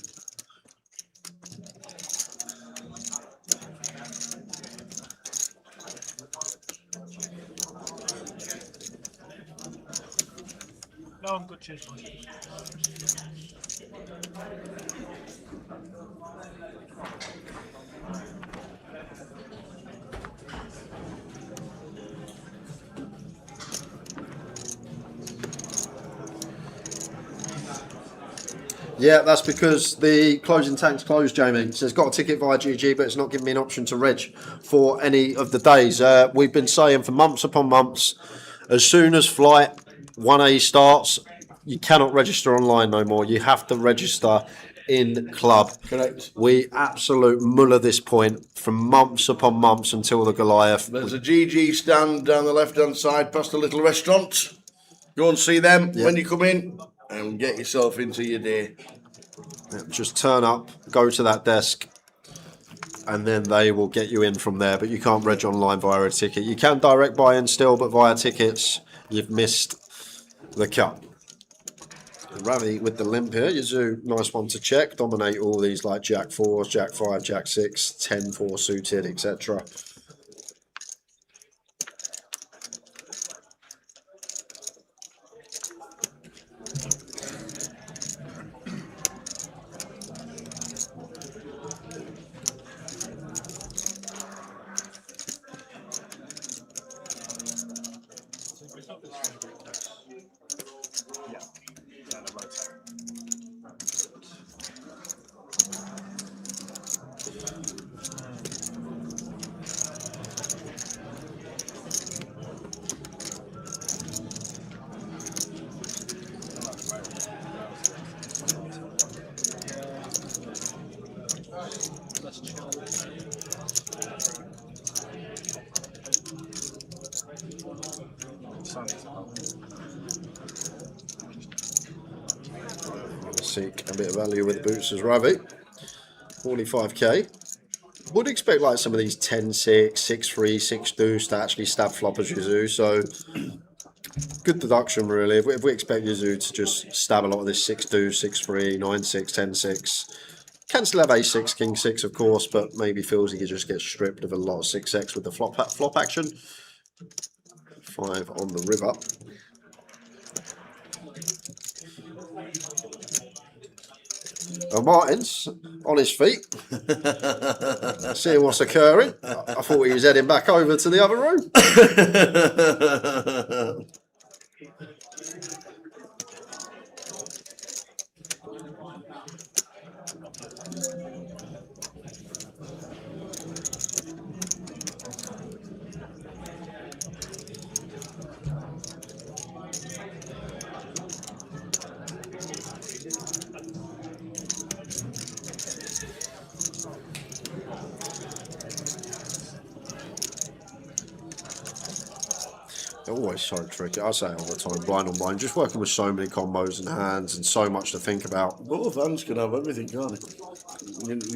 No, I'm good, cheers. Yeah, that's because the closing tank's closed, Jamie. So it's got a ticket via GG, but it's not giving me an option to reg for any of the days. We've been saying for months upon months, as soon as flight 1A starts, you cannot register online no more. You have to register in club. Correct. We absolute muller this point from months upon months until the Goliath. There's a GG stand down the left-hand side past the little restaurant. Go and see them when you come in and get yourself into your day. Just turn up, go to that desk, and then they will get you in from there. But you can't reg online via a ticket. You can direct buy in still, but via tickets, you've missed the cut. Ravi with the limp here. Yazoo, nice one to check. Dominate all these like Jack 4s, Jack 5, Jack 6, 10-4 suited, etc. Seek a bit of value with the boots as Ravi. 45k. Would expect like some of these 10-6, 6-3, 6 deuce to actually stab flop as Yazoo. So good deduction really. If we expect Yazoo to just stab a lot of this 6 deuce, 6-3, 9-6, 10-6. Can still have a6, king 6 of course, but maybe feels he could just get stripped of a lot of 6x with the flop action. 5 on the river. Martin's on his feet, seeing what's occurring. I thought he was heading back over to the other room. They're always so tricky. I say it all the time, blind on blind. Just working with so many combos and hands and so much to think about. Both hands can have everything, can't they?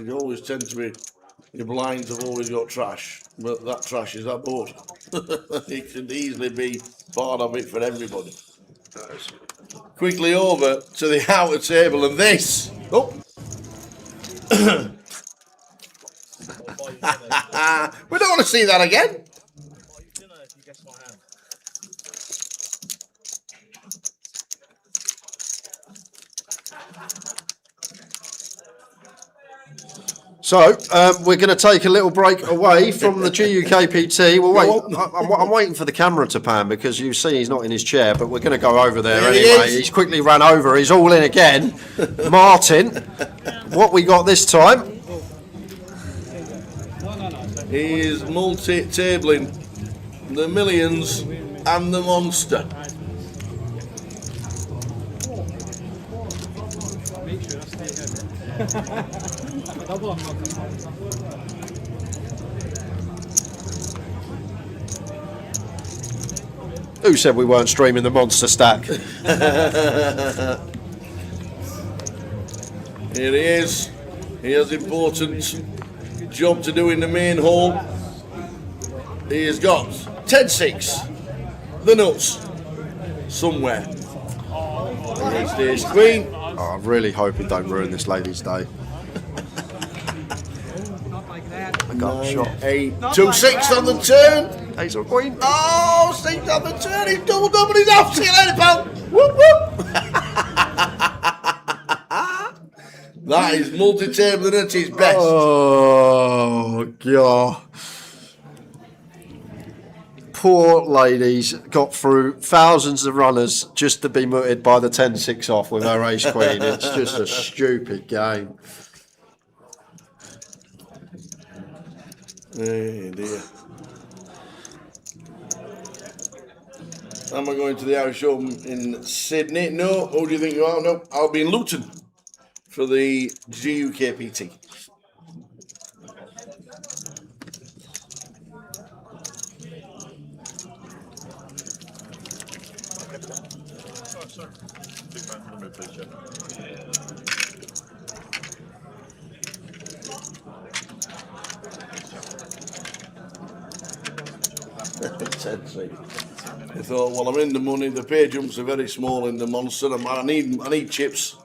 You always tend to be, your blinds have always got trash, but that trash is that board. It can easily be part of it for everybody. Quickly over to the outer table and this. Oh. We don't want to see that again. So we're going to take a little break away from the GUKPT. Well, wait, I'm waiting for the camera to pan because you see he's not in his chair, but we're going to go over there anyway. He's quickly ran over. He's all in again. Martin, what we got this time? He is multi-tabling the millions and the monster. Who said we weren't streaming the monster stack? Here he is. He has important job to do in the main hall. He has got 10-6, the nuts, somewhere. And he stays queen. Oh, I really hope it don't ruin this lady's day. I got shot. 8, 2-6 on the turn. Ace or queen. Oh, 6 on the turn. He's doubled up and he's off. See you later, pal. Whoop, whoop. That is multi-tabling at its best. Oh, God. Poor ladies got through thousands of runners just to be mooted by the 10-6 off with her ace queen. It's just a stupid game. Hey dear. Am I going to the Irish Open in Sydney? No. Who do you think you are? No. I'll be in Luton for the GUKPT. I thought, well, I'm in the money. The pay jumps are very small in the monster. I need chips.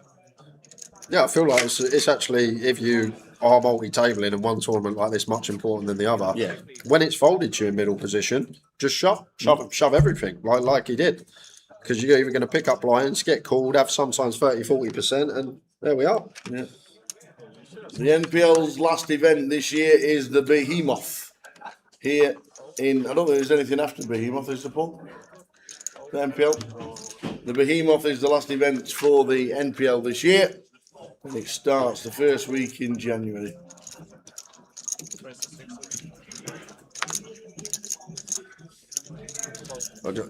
Yeah, I feel like it's actually, if you are multi-tabling in one tournament like this, much important than the other. Yeah. When it's folded to your middle position, just shove everything like he did, because you're either going to pick up blinds, get called, have sometimes 30-40%, and there we are. Yeah. The NPL's last event this year is the Behemoth here in. I don't think there's anything after Behemoth, is there, Paul? The NPL. The Behemoth is the last event for the NPL this year, and it starts the first week in January.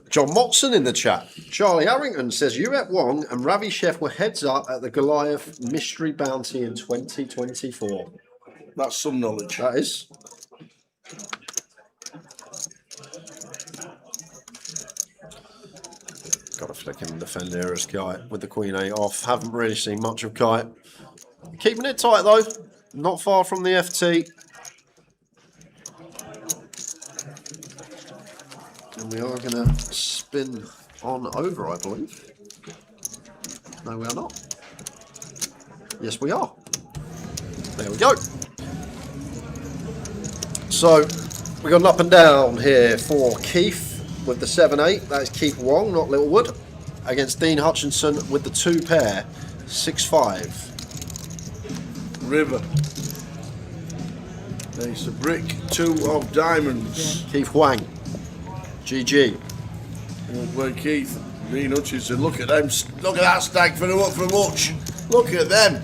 John Motson in the chat. Charlie Harrington says Yuet Wong and Ravi Chef were heads up at the Goliath Mystery Bounty in 2024. That's some knowledge. That is. Got a flicking defender as Kite with the Queen 8 off. Haven't really seen much of Kite. Keeping it tight though. Not far from the FT. And we are going to spin on over, I believe. No, we are not. Yes, we are. There we go. So, we got an up and down here for Keith with the 7-8. That is Keith Wong, not Littlewood. Against Dean Hutchinson with the 2 pair. 6-5. River. Ace of brick, 2 of diamonds. Keith Wang. GG. Well, Keith, Dean Hutchinson, look at them. Look at that stag for much. Look at them.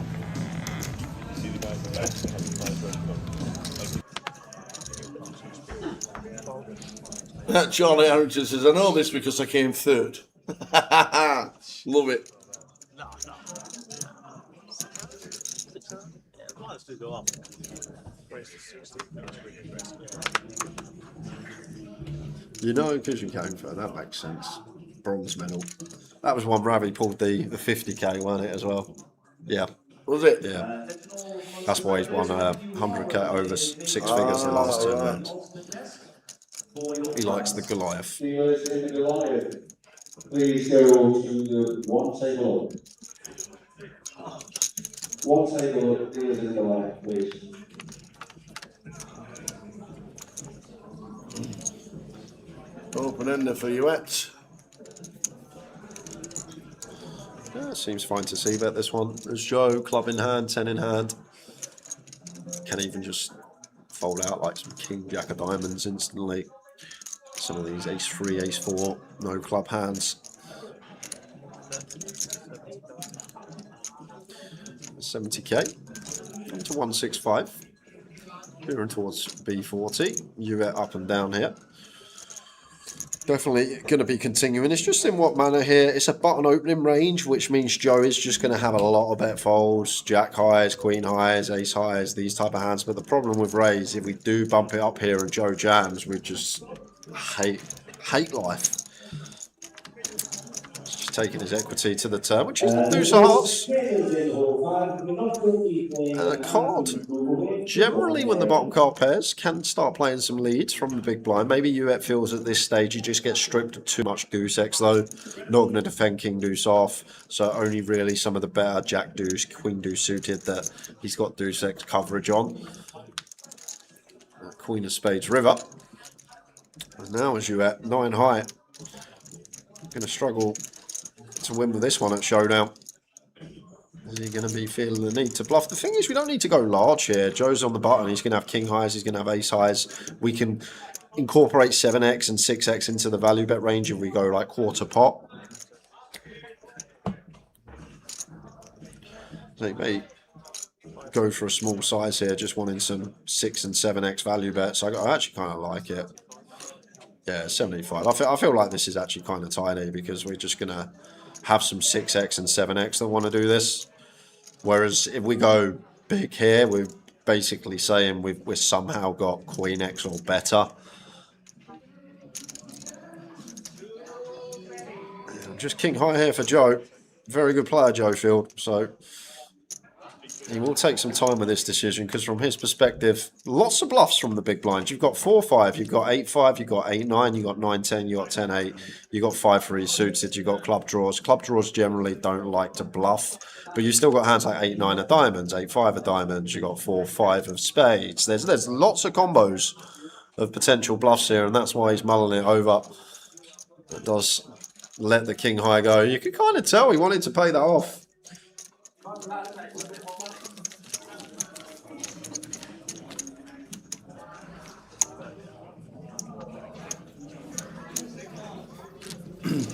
That Charlie Harrington says, I know this because I came third. Love it. You know, because you came third, that makes sense. Bronze medal. That was one Ravi pulled the 50k, wasn't it, as well? Yeah. Was it? Yeah. That's why he's won 100k over 6 figures the last 2 events. He likes the Goliath. Please go to the one table up. One table up, dealers in the Goliath, please. Open ender for Yuet. Yeah, seems fine to see bet this one. There's Joe, club in hand, 10 in hand. Can even just fold out like some king, jack of diamonds instantly. Some of these ace 3, ace 4, no club hands. 70k into 165. Veering towards B40. Yuet up and down here. Definitely going to be continuing. It's just in what manner here. It's a button opening range, which means Joe is just going to have a lot of bet folds, jack highs, queen highs, ace highs, these type of hands. But the problem with Rays, if we do bump it up here and Joe jams, we just hate life. It's just taking his equity to the turn, which is the deuce of hearts. And a card. Generally, when the bottom card pairs, can start playing some leads from the big blind. Maybe Yuet feels at this stage he just gets stripped of too much deuce X though. Not going to defend king deuce off. So only really some of the better jack deuce, queen deuce suited that he's got deuce X coverage on. Queen of spades river. And now as Yuet, 9 high. Going to struggle to win with this one at showdown. Is he going to be feeling the need to bluff? The thing is, we don't need to go large here. Joe's on the button. He's going to have king highs. He's going to have ace highs. We can incorporate 7x and 6x into the value bet range if we go like quarter pot. So he may go for a small size here, just wanting some 6 and 7x value bets. I actually kind of like it. Yeah, 75. I feel like this is actually kind of tiny because we're just going to have some 6x and 7x that want to do this. Whereas if we go big here, we're basically saying we've somehow got queen x or better. Just king high here for Joe. Very good player, Joe Field. So he will take some time with this decision because from his perspective, lots of bluffs from the big blinds. You've got 4-5, you've got 8-5, you've got 8-9, you've got 9-10, you've got 10-8, you've got 5-3 suited, you've got club draws. Club draws generally don't like to bluff, but you've still got hands like 8-9 of diamonds, 8-5 of diamonds, you've got 4-5 of spades. There's lots of combos of potential bluffs here, and that's why he's mulling it over. It does let the king high go. You can kind of tell he wanted to pay that off.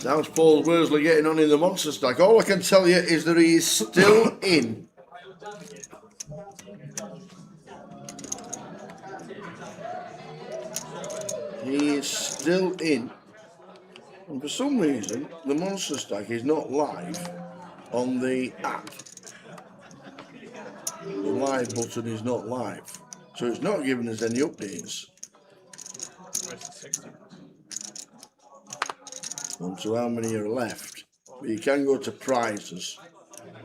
How's Paul Worsley getting on in the monster stack? All I can tell you is that he is still in. He is still in. And for some reason, the monster stack is not live on the app. The live button is not live. So it's not giving us any updates. On to how many are left. But you can go to prizes.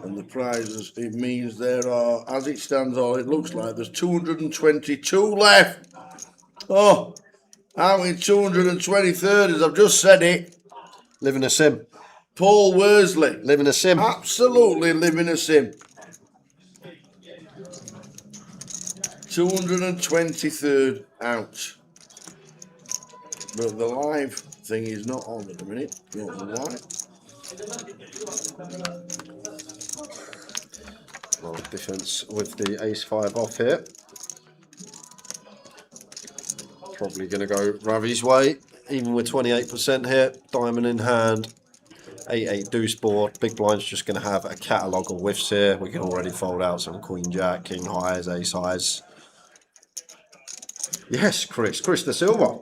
And the prizes, it means there are, as it stands, or it looks like there's 222 left. Oh, out in 223rd, as I've just said it. Living a sim. Paul Worsley. Living a sim. Absolutely living a sim. 223rd out. But the live thing is not on at the minute. Don't know why. Well, defense with the ace-5 off here. Probably going to go Ravi's way, even with 28% here. Diamond in hand. 8-8 deuce board. Big blind's just going to have a catalogue of whiffs here. We can already fold out some queen jack, king highs, ace highs. Yes, Chris De Silva.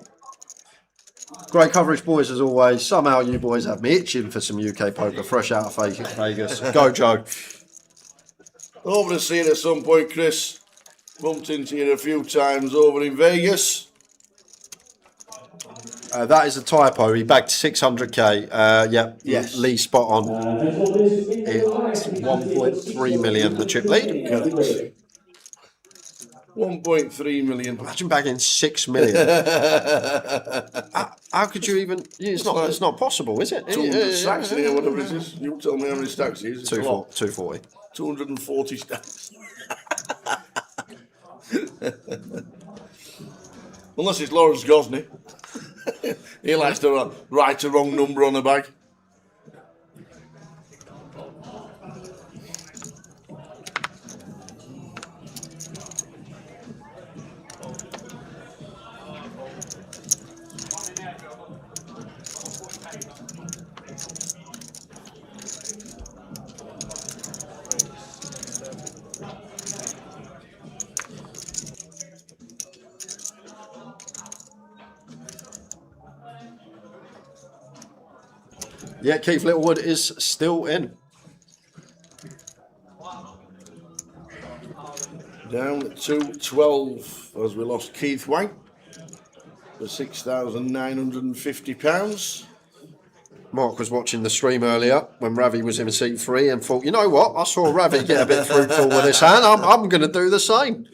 Great coverage, boys, as always. Somehow you boys have me itching for some UK poker fresh out of Vegas. Go, Joe. Hope to see you at some point, Chris. Bumped into you a few times over in Vegas. That is a typo. He bagged 600k. Yeah, yes. Lee spot on. It's 1.3 million, the chip lead. 1.3 million. Imagine bagging 6 million. How could you even? It's not possible, is it? 200 stacks here, whatever it is. You tell me how many stacks it is. 240. 240 stacks. Unless it's Lawrence Gosney. He likes to write a wrong number on a bag. Yeah, Keith Littlewood is still in. Down at 212 as we lost Keith Wang for £6,950. Mark was watching the stream earlier when Ravi was in seat 3 and thought, you know what? I saw Ravi get a bit fruitful with his hand. I'm going to do the same.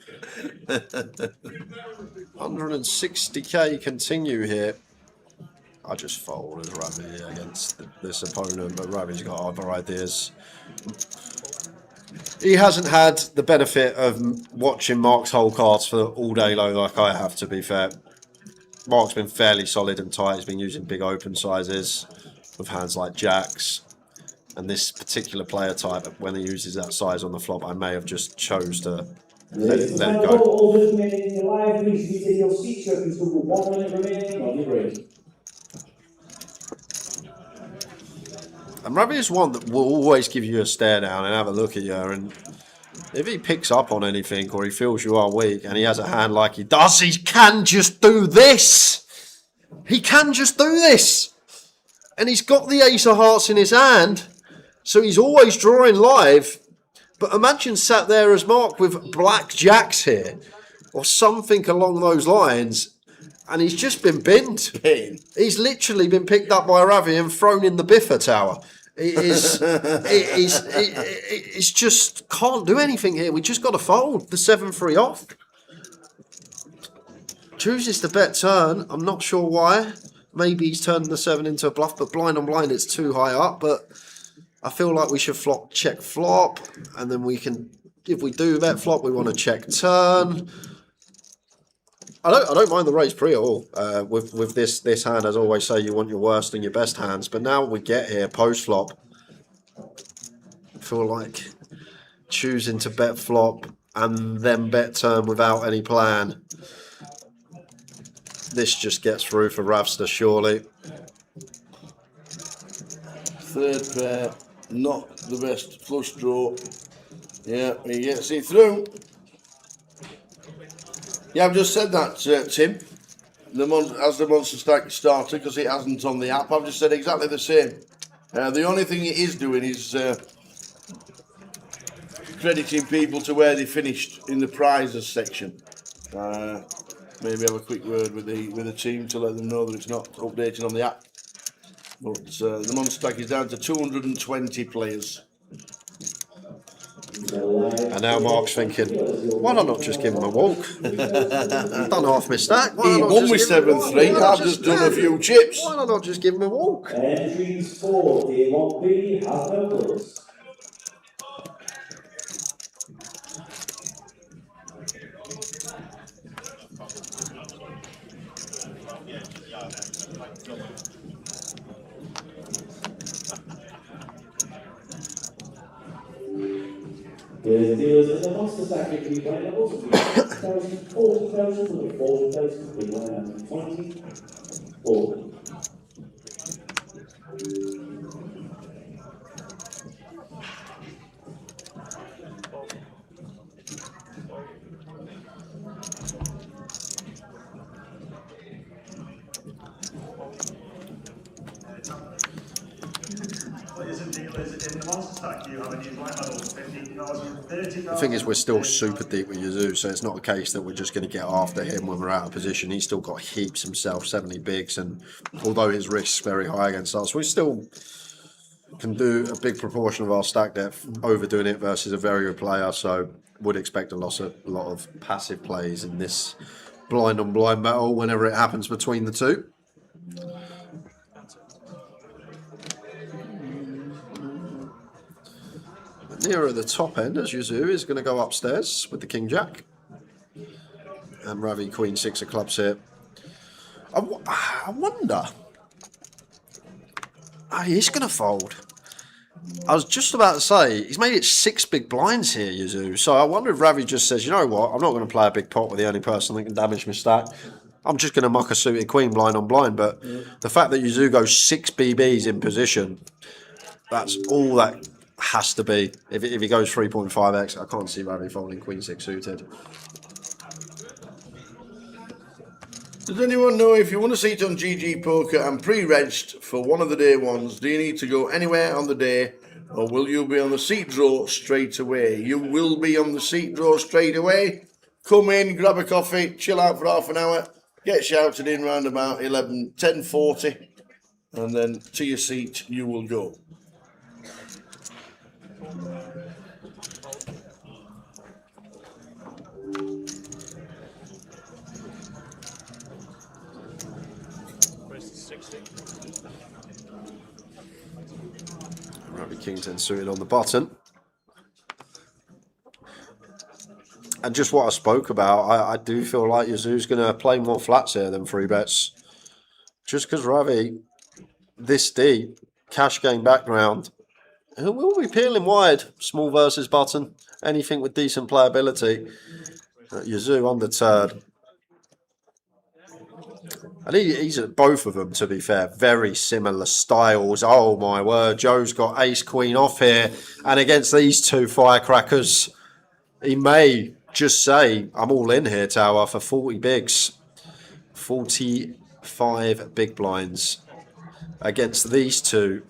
160k continue here. I just fold as Ravi against this opponent, but Ravi's got other ideas. He hasn't had the benefit of watching Mark's whole cards for all day long like I have, to be fair. Mark's been fairly solid and tight. He's been using big open sizes with hands like jacks. And this particular player type, when he uses that size on the flop, I may have just chose to Ladies and let it gentlemen, go. all those remaining alive, please retake your seats. You're still 1 minute remaining on your break. And Ravi is one that will always give you a stare down and have a look at you. And if he picks up on anything or he feels you are weak and he has a hand like he does, he can just do this. He can just do this. And he's got the ace of hearts in his hand. So he's always drawing live. But imagine sat there as Mark with black jacks here or something along those lines. And he's just been binned. He's literally been picked up by Ravi and thrown in the Biffa tower. It's just can't do anything here. We just got to fold the 7-3 off. Chooses the bet turn. I'm not sure why. Maybe he's turning the 7 into a bluff, but blind on blind it's too high up. But I feel like we should flop check flop, and then we can, if we do bet flop, we want to check turn. I don't mind the raise pre at all. With this hand, as I always say, you want your worst and your best hands. But now we get here post flop, I feel like choosing to bet flop and then bet turn without any plan. This just gets through for Ravster surely. Third pair, not the best flush draw. Yeah, he gets it through. Yeah, I've just said that, Tim. As the Monster Stack started, because it hasn't on the app, I've just said exactly the same. The only thing it is doing is crediting people to where they finished in the prizes section. Maybe have a quick word with the team to let them know that it's not updating on the app. But the Monster Stack is down to 220 players. And now Mark's thinking, why not just give him a walk? I've done half my stack. He won with 7-3. I've just done a few chips. Why not just give him a walk? Entries for Day 1B have no close. The dealers in the Monster Stack victory play levels will be 6,000, 40,000, will be 40,000, will be 120, 40. The thing is, we're still super deep with Yazoo, so it's not a case that we're just going to get after him when we're out of position. He's still got heaps himself, 70 bigs, and although his risk's very high against us, we still can do a big proportion of our stack depth overdoing it versus a very good player, so would expect a lot of passive plays in this blind on blind battle whenever it happens between the two. Nearer the top end, as Yazoo is going to go upstairs with the King Jack. And Ravi, Queen 6 of clubs here. I wonder. Oh, he's going to fold. I was just about to say, he's made it 6 big blinds here, Yazoo. So I wonder if Ravi just says, you know what, I'm not going to play a big pot with the only person that can damage my stack. I'm just going to muck a suited queen blind on blind. But the fact that Yazoo goes 6 BBs in position, that's all that has to be. If he goes 3.5x, I can't see Ravi folding Queen 6 suited. Does anyone know if you want to see it on GG Poker and pre-regged for one of the day ones, do you need to go anywhere on the day, or will you be on the seat draw straight away? You will be on the seat draw straight away. Come in, grab a coffee, chill out for half an hour, get shouted in round about 10:40, and then to your seat you will go. Ravi King 10 suited on the button. And just what I spoke about, I do feel like Yazoo's going to play more flats here than 3 bets. Just because Ravi, this deep, cash game background, who will be peeling wide. Small versus button. Anything with decent playability. Yazoo undeterred. And he's at both of them, to be fair. Very similar styles. Oh, my word. Joe's got ace-queen off here. And against these two firecrackers, he may just say, I'm all in here, Tower, for 40 bigs. 45 big blinds. Against these two,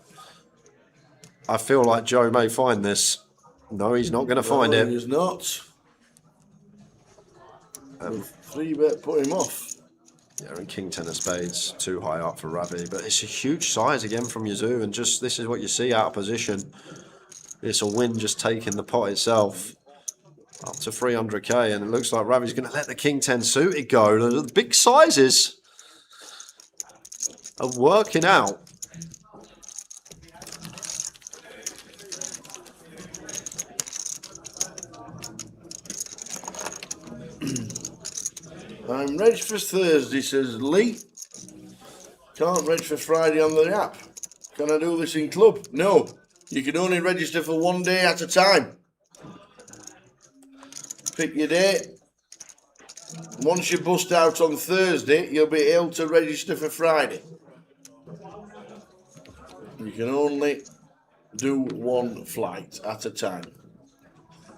I feel like Joe may find this. No, he's not going to find it. He's not. 3-bet put him off. Yeah, and King 10 of spades, too high up for Ravi. But it's a huge size again from Yazoo, and just this is what you see out of position. It's a win just taking the pot itself. Up to 300k, and it looks like Ravi's going to let the King 10 suited go. The big sizes are working out. I'm ready for Thursday, says Lee. Can't register for Friday on the app. Can I do this in club? No. You can only register for 1 day at a time. Pick your date. Once you bust out on Thursday, you'll be able to register for Friday. You can only do 1 flight at a time.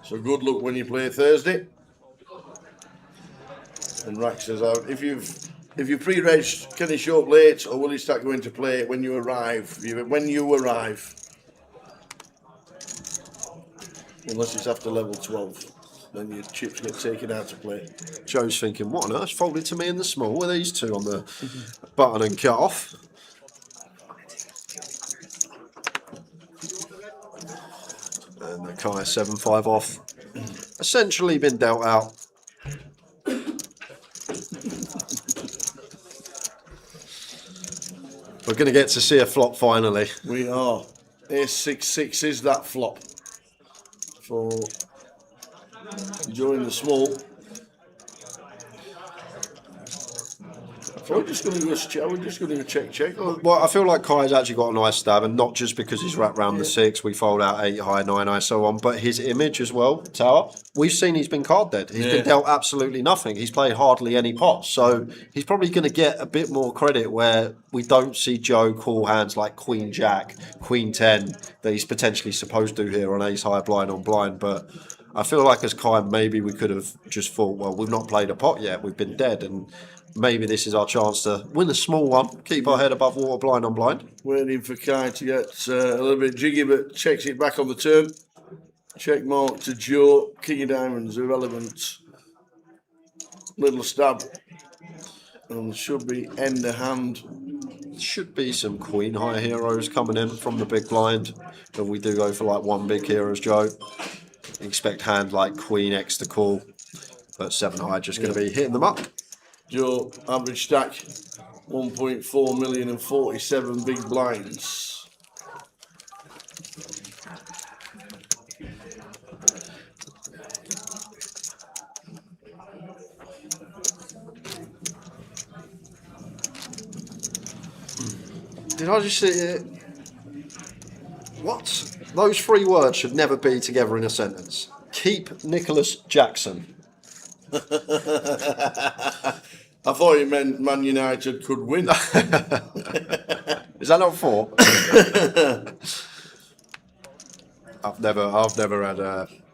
So good luck when you play Thursday. And Rack says, if you pre-regged, can you show up late, or will you start going to play when you arrive? When you arrive. Unless it's after level 12. Then your chips get taken out to play. Joe's thinking, what on earth folded to me in the small? Were these two on the button and cut off? And the Kai 7-5 off. Essentially been dealt out. We're going to get to see a flop finally. We are. Ace-6-6 is that flop for Joe in the small. So we're just going to go check. Well, I feel like Kai's actually got a nice stab, and not just because he's wrapped round the 6, we fold out 8 high, 9 high, so on, but his image as well, Tower. We've seen he's been card dead. He's been dealt absolutely nothing. He's played hardly any pots, so he's probably going to get a bit more credit where we don't see Joe call hands like Queen Jack, Queen 10 that he's potentially supposed to here on ace high, blind on blind, but I feel like as Kai, maybe we could have just thought, well, we've not played a pot yet, we've been dead, and maybe this is our chance to win a small one, keep our head above water, blind on blind. Waiting for Kai to get a little bit jiggy, but checks it back on the turn. Check mark to Joe. King of diamonds, irrelevant. Little stab. And should be end of hand. Should be some queen high heroes coming in from the big blind. But we do go for like 1 big heroes, Joe. Expect hand like queen X to call. But 7 high just going to be hitting them up. Joe, average stack 1.4 million and 47 big blinds. Did I just see it? What? Those 3 words should never be together in a sentence. Keep Nicholas Jackson. I thought you meant Man United could win. Is that not 4? I've never had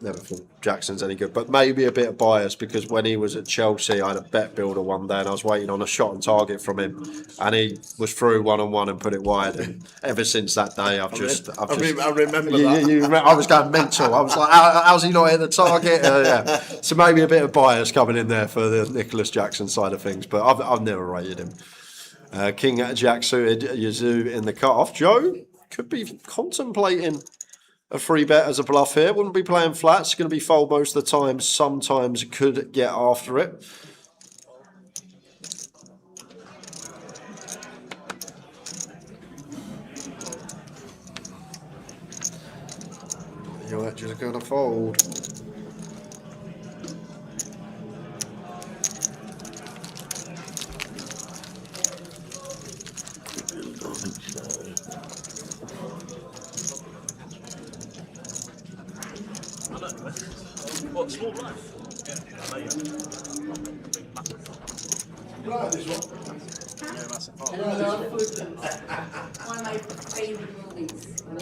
never thought Jackson's any good, but maybe a bit of bias because when he was at Chelsea, I had a bet builder one day and I was waiting on a shot on target from him, and he was through 1-on-1 and put it wide. And ever since that day, I remember that. I was going mental. I was like, how's he not hit the target? Yeah. So maybe a bit of bias coming in there for the Nicholas Jackson side of things, but I've never rated him. King Jack suited, Yazoo in the cut-off. Joe could be contemplating a 3-bet as a bluff here. Wouldn't be playing flats. Going to be fold most of the time. Sometimes could get after it. You're actually going to fold. What, small blind? Right, this one. Yeah, massive part. I love Footloose. One of my favorite movies. I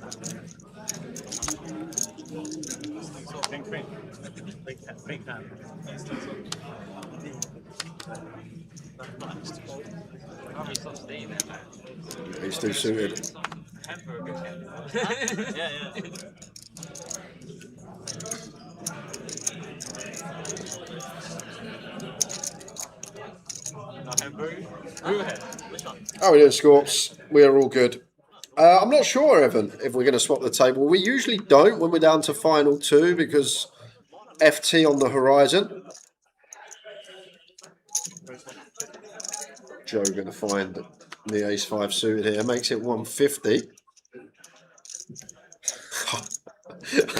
love it. Pink queen. Pink hand. He's still suited. Yeah. Oh, we did Scorps. We are all good. I'm not sure, Evan, if we're going to swap the table. We usually don't when we're down to final two because FT on the horizon. Joe going to find the ace-5 suited here. Makes it 150.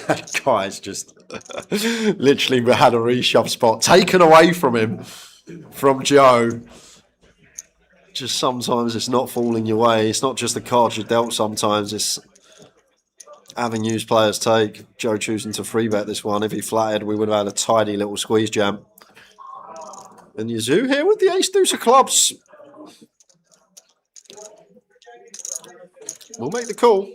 That guy's just literally had a reshove spot taken away from him, from Joe. Just sometimes it's not falling your way. It's not just the cards you're dealt sometimes. It's avenues players take. Joe choosing to free bet this one. If he flattered, we would have had a tidy little squeeze jam. And Yazoo here with the ace-deuce of clubs. We'll make the call.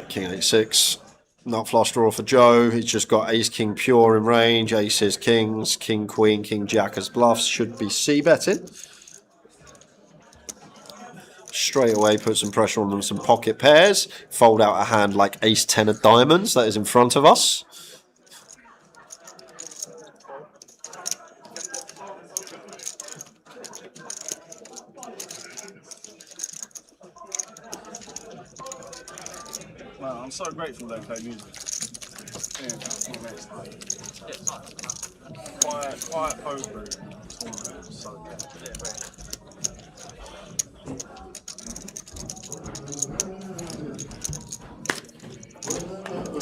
King 8-6. Not flush draw for Joe. He's just got ace king pure in range. Aces, kings, king queen, king jack as bluffs. Should be c-betting. Straight away put some pressure on them, some pocket pairs. Fold out a hand like ace 10 of diamonds that is in front of us. Wow, I'm so grateful they play music. Yeah, quiet poker tournament. So good.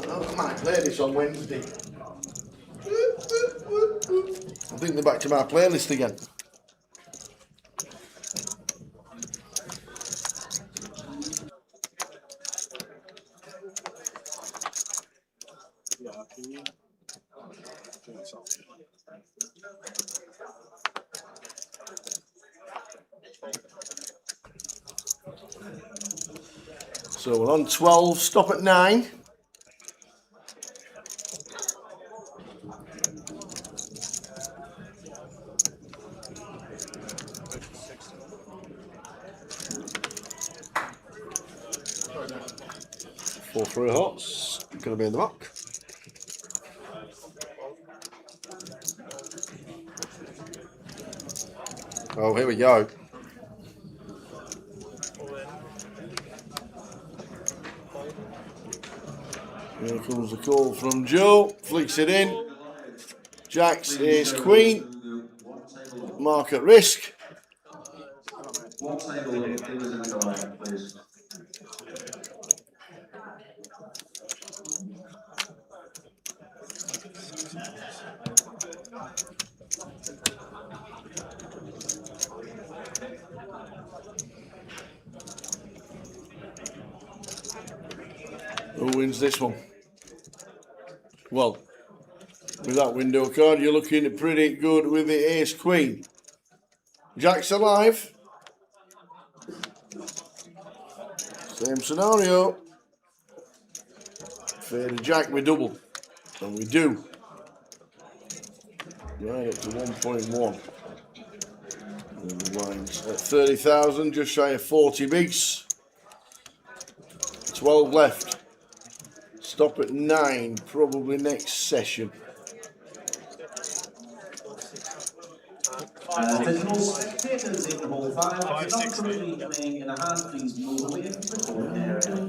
I might play this on Wednesday. I think they're back to my playlist again. So we're on 12, stop at 9. Four through hots. Going to be in the muck. Oh, here we go. Here comes the call from Joe. Flicks it in. Jacks ace queen. Mark at risk. One table of fingers in the Goliath, please. Who wins this one? Well, with that window card, you're looking pretty good with the ace queen. Jack's alive. Same scenario. Fade a jack, we double. And we do. Right up to 1.1. And the lines at 30,000, just shy of 40 bigs. 12 left. Stop at 9, probably next session. There's no spectators in hole 5. If you're not currently playing in a hand, please move away from the corner area.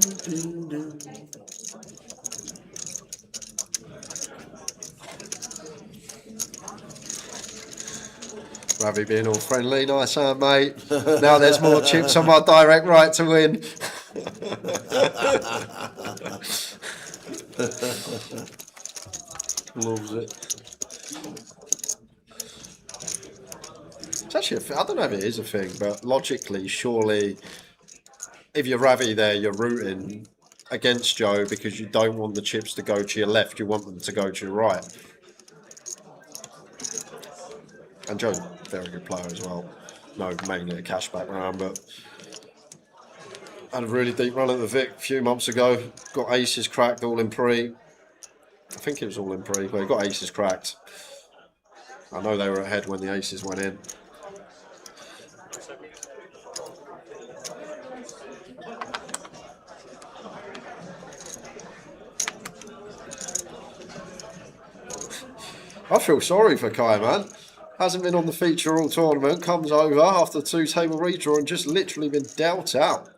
Ravi being all friendly, nice hand, mate. Now there's more chips on my direct right to win. Loves it. It's actually, I don't know if it is a thing, but logically, surely, if you're Ravi there, you're rooting against Joe because you don't want the chips to go to your left, you want them to go to your right. And Joe's a very good player as well. No, mainly a cashback round, but had a really deep run at the Vic a few months ago. Got aces cracked all in pre. I think it was all in pre, but he got aces cracked. I know they were ahead when the aces went in. I feel sorry for Kai, man. Hasn't been on the feature all tournament. Comes over after the 2-table redraw and just literally been dealt out.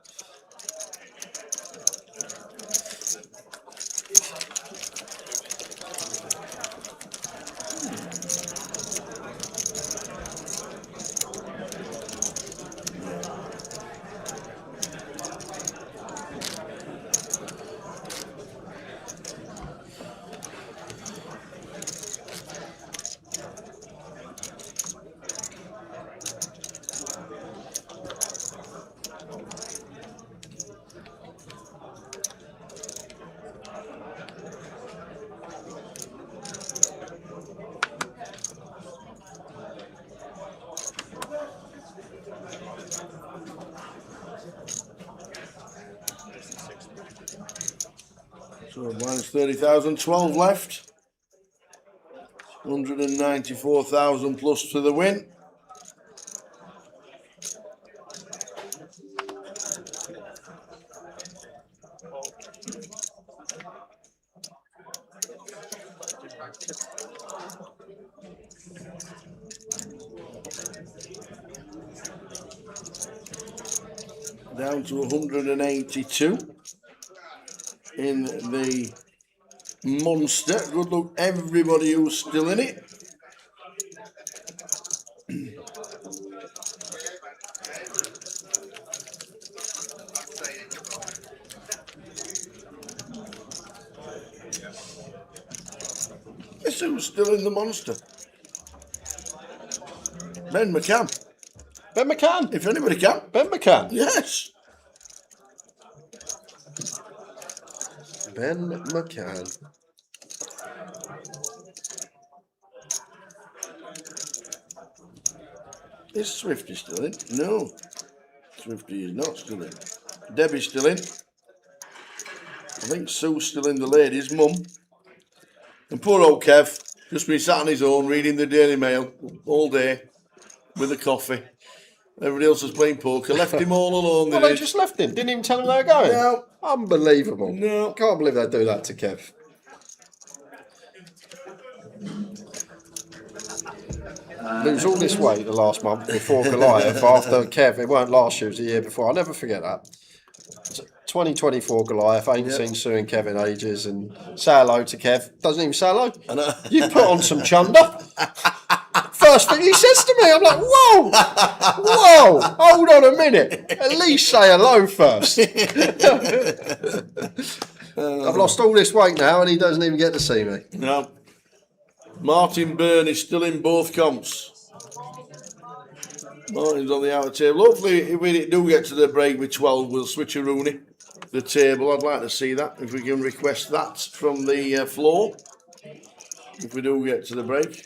So minus 30,000, 12 left. 194,000 plus to the win. Down to 182 in the monster. Good luck everybody who's still in it. Guess who's still in the monster? Ben McCann. Ben McCann. If anybody can. Ben McCann. Yes. Ben McCann. Is Swifty still in? No. Swifty is not still in. Debbie's still in. I think Sue's still in, the lady's mum. And poor old Kev, just been sat on his own reading the Daily Mail all day with a coffee. Everybody else was playing poker. Left him all alone. Well, they just left him. Didn't even tell him they were going. No. Unbelievable. No. Can't believe they do that to Kev. Lose all this weight the last month before Goliath after Kev. It weren't last year, it was the year before. I'll never forget that. 2024 Goliath. Ain't seen Sue and Kev in ages. And say hello to Kev. Doesn't even say hello. You put on some chunder. First thing he says to me, I'm like, whoa, whoa, hold on a minute. At least say hello first. I've lost all this weight now and he doesn't even get to see me. No. Martin Byrne is still in both comps. Martin's on the outer table. Hopefully, if we do get to the break with 12, we'll switch a Rooney. The table, I'd like to see that. If we can request that from the floor. If we do get to the break.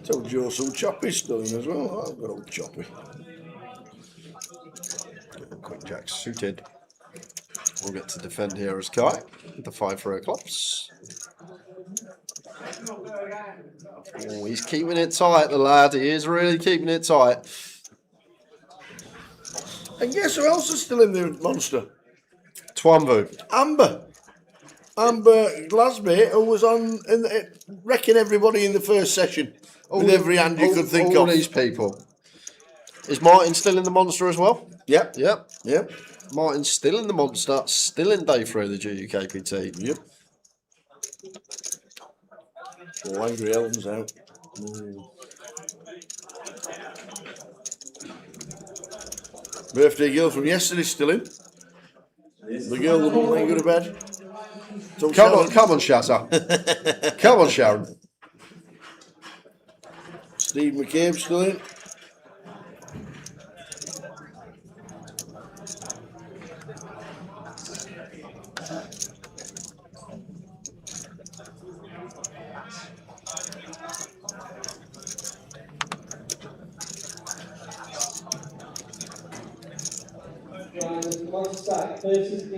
Told Joe so Choppy's still in as well. Oh, good old Choppy. Quick jack suited. We'll get to defend here as Kai. The 5-3 clubs. Oh, he's keeping it tight, the lad. He is really keeping it tight. And guess who else is still in the monster? Twambu. Amber Glasby, who was on wrecking everybody in the first session with every hand you could think of. All these people. Is Martin still in the monster as well? Yep. Yep. Yep. Martin's still in the monster, still in day 3 of the GUKPT. Yep. Oh, Angry Elton's out. Birthday girl from yesterday still in. The girl that won't let you go to bed. So Come on, Shatter. Come on, Sharon. Steve McCabe still in. Right, one stack, 30, 60,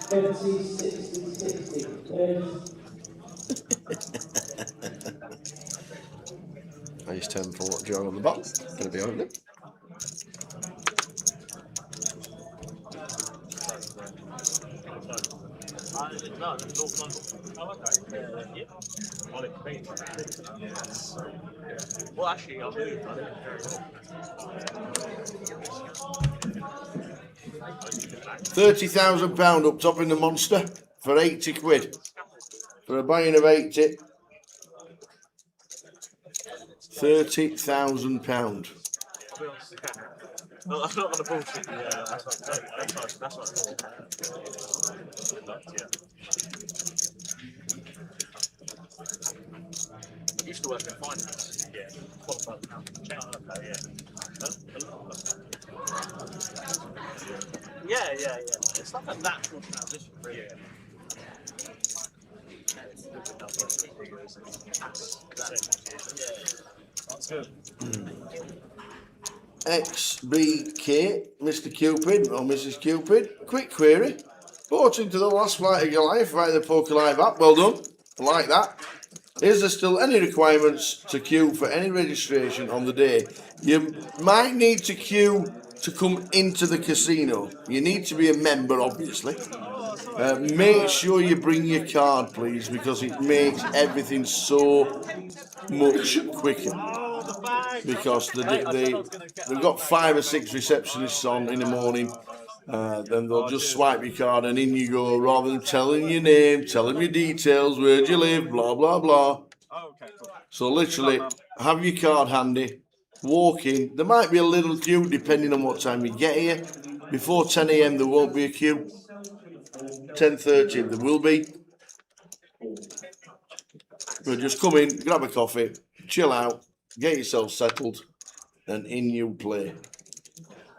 30, 60, 60, 30. Ace 10 for Joe on the button. Going to be opening. No, that's North London. Oh, okay. Yeah. Well, it's been. Yes. Well, actually, I'll move. I think very well. £30,000 up top in the monster for 80 quid. For a buy-in of 80. £30,000. No, I'm not going to bullshit. Yeah, that's what yeah. Used to work in finance. Yeah. Qualified accountant. Okay, yeah. Yeah. It's like a natural transition, really. Yeah. That's good. XBK, Mr. Cupid or Mrs. Cupid. Quick query. Bought into the last flight of Goliath via the Poker Live app. Well done. I like that. Is there still any requirements to queue for any registration on the day? You might need to queue to come into the casino. You need to be a member, obviously. Make sure you bring your card, please, because it makes everything so much quicker. Because they've got 5 or 6 receptionists on in the morning. Then they'll just swipe your card and in you go, rather than telling your name, telling your details, where do you live, blah, blah, blah. So literally, have your card handy, walk in. There might be a little queue depending on what time you get here. Before 10 AM there won't be a queue. 10:30 there will be. But just come in, grab a coffee, chill out, get yourself settled, and in you play.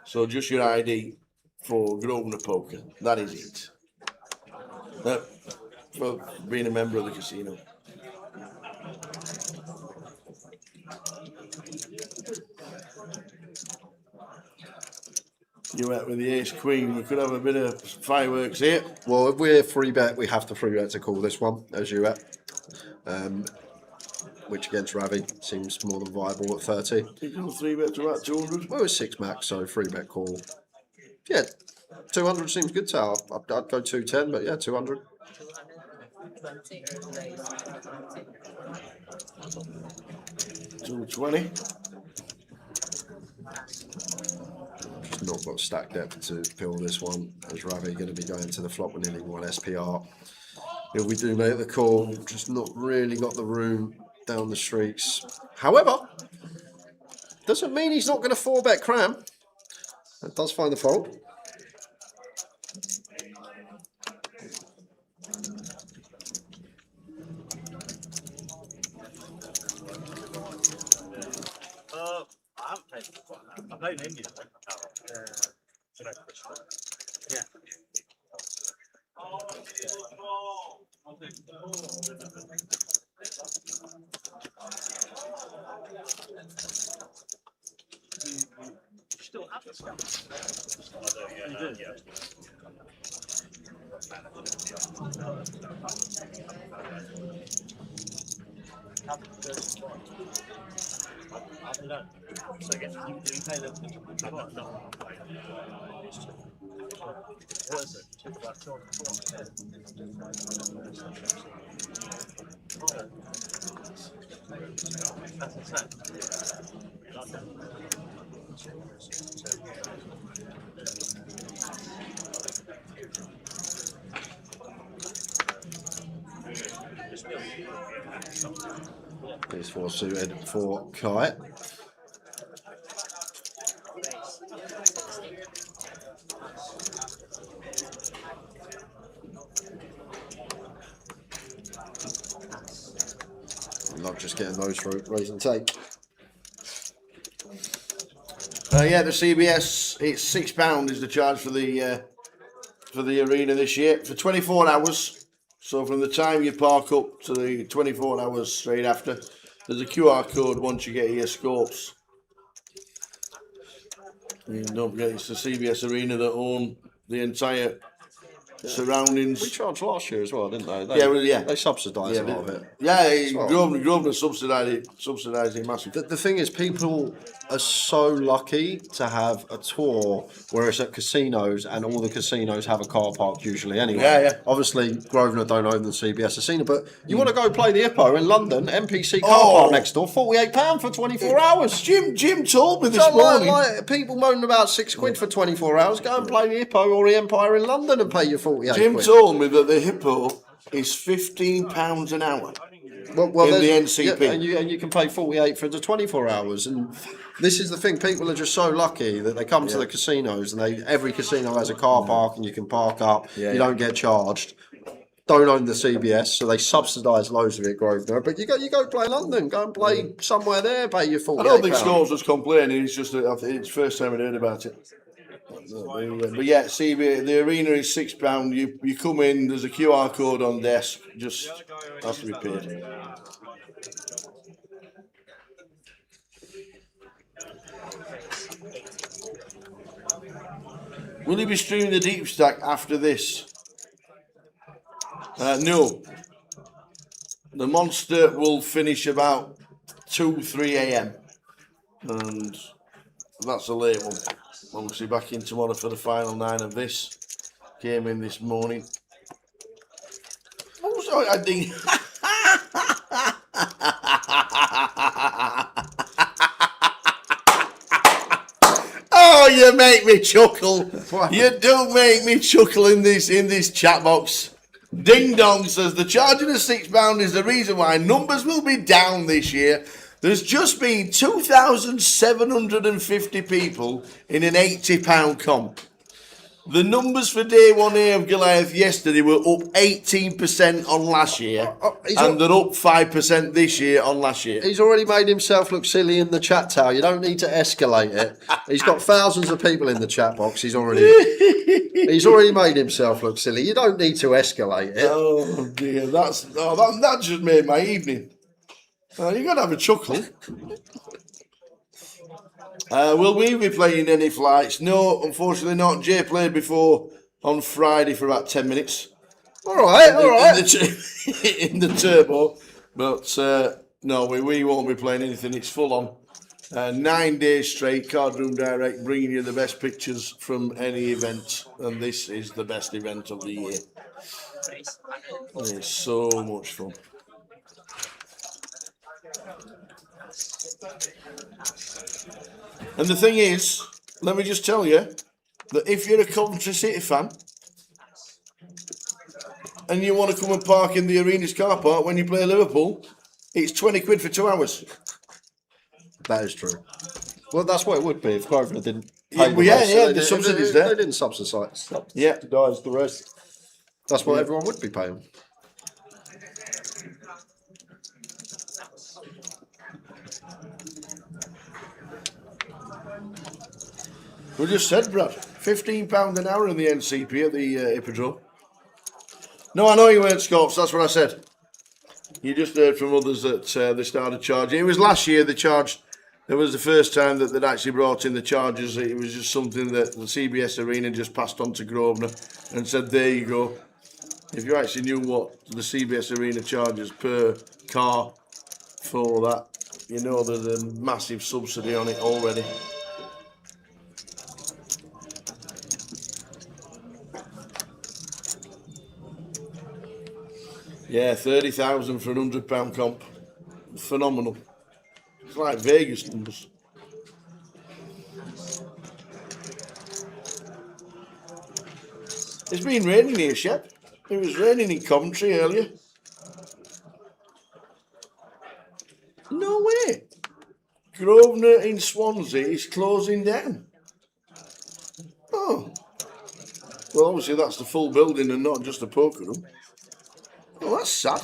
So just your ID for Grosvenor Poker. That is it. For being a member of the casino. You went with the ace queen. We could have a bit of fireworks here. Well, if we're free bet, we have to free bet to call this one, as you at. Which against Ravi seems more than viable at 30. You can 3 bet to about 200. Well, it's 6 max, so free bet call. Yeah, 200 seems good to I'd go 210, but yeah, 200. 220. Just not got stack depth to fill this one, as Ravi going to be going to the flop with nearly 1 SPR. If we do make the call, just not really got the room down the streets. However, doesn't mean he's not going to 4-bet cram. That does find the fault. I haven't played before. I played in India. Yeah. You still have the stuff. I do, yeah. I don't know. So again, you play the no. What is it? Took about 2 That's insane. These 4 suited for Kai. Not just getting those for raise and take. Yeah, the CBS, it's £6 is the charge for the arena this year for 24 hours. So from the time you park up to the 24 hours straight after, there's a QR code once you get your scopes. And don't forget, it's the CBS arena that own the entire surroundings. We charged last year as well, didn't they? They subsidised a lot of it. Yeah, Grosvenor subsidised it massively. The thing is, people are so lucky to have a tour where it's at casinos, and all the casinos have a car park usually anyway. Yeah. Obviously, Grosvenor don't own the CBS Casino, but you want to go play the Hippo in London, NPC car park next door, £48 for 24 hours. Jim told me this morning. Like people moaning about £6 for 24 hours, go and play the Hippo or the Empire in London and pay your 48 Jim quid. told me that the Hippo is £15 an hour. Well, in the NCP. Yeah, and you can pay 48 for the 24 hours. And this is the thing, people are just so lucky that they come to the casinos, and every casino has a car park and you can park up, you don't get charged. Don't own the CBS, so they subsidise loads of it, Grosvenor. But you go play London, go and play somewhere there, pay your 48 I don't think Scholes was complaining, it's just that it's the first time I heard about it. But yeah, see, the arena is £6. You come in, there's a QR code on desk, just has to be paid. Will you be streaming the deep stack after this? No. The monster will finish about 2-3 a.m. and that's a late one. Obviously back in tomorrow for the final 9 of this. Came in this morning. What was I think? Oh, you make me chuckle. You do make me chuckle in this chat box. Ding Dong says the charging of £6 is the reason why numbers will be down this year. There's just been 2,750 people in an £80 comp. The numbers for day 1A of Goliath yesterday were up 18% on last year, and they're up 5% this year on last year. He's already made himself look silly in the chat tower. You don't need to escalate it. He's got thousands of people in the chat box. He's already made himself look silly. You don't need to escalate it. Oh dear, that just made my evening. You got to have a chuckle. Will we be playing any flights? No, unfortunately not. Jay played before on Friday for about 10 minutes. All right. In the turbo. But no, we won't be playing anything. It's full on. 9 days straight, Cardroom Direct, bringing you the best pictures from any event. And this is the best event of the year. It's so much fun. And the thing is, let me just tell you, that if you're a Coventry City fan, and you want to come and park in the arena's car park when you play Liverpool, it's 20 quid for 2 hours. That is true. Well, that's what it would be if Grosvenor didn't pay the subsidies there. They didn't subsidise the rest. That's what everyone would be paying. We just said, Brad, £15 an hour in the NCP at the Hippodrome. No, I know you weren't Scots, that's what I said. You just heard from others that they started charging. It was last year they charged. It was the first time that they'd actually brought in the charges. It was just something that the CBS Arena just passed on to Grosvenor and said, there you go. If you actually knew what the CBS Arena charges per car for that, you know there's a massive subsidy on it already. Yeah, 30,000 for £100 comp. Phenomenal. It's like Vegas numbers. It's been raining here, Shep. It was raining in Coventry earlier. No way. Grosvenor in Swansea is closing down. Oh. Well, obviously that's the full building and not just a poker room. Oh, that's sad.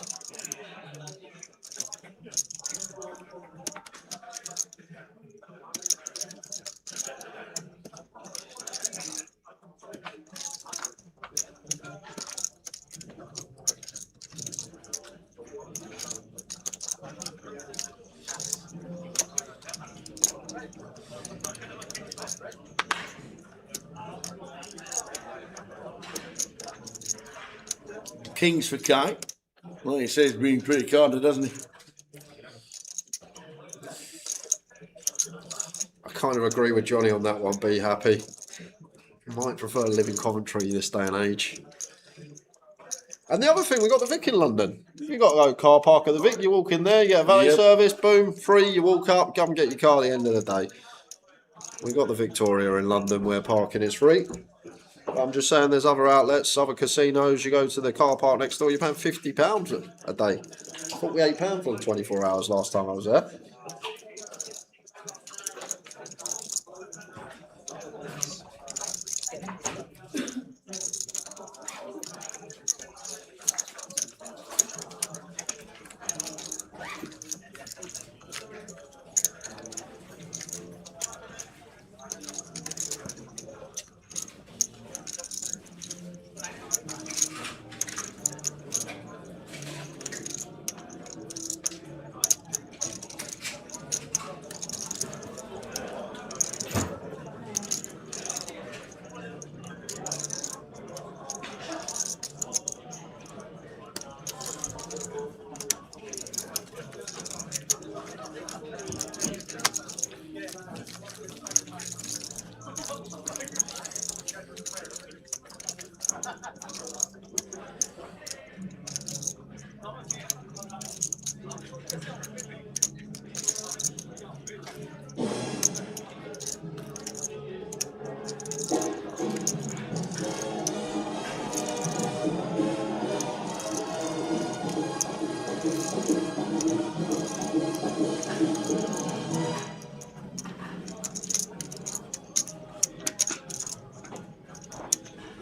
Kings for Kai. Well, he says he's been pretty carded, hasn't he? I kind of agree with Johnny on that one. Be happy. Might prefer living commentary this day and age. And the other thing, we got the Vic in London. You got to go car park at the Vic. You walk in there, you get a valet service, boom, free. You walk up, come get your car at the end of the day. We got the Victoria in London where parking is free. But I'm just saying, there's other outlets, other casinos. You go to the car park next door, you're paying £50 a day. £48 for the 24 hours last time I was there.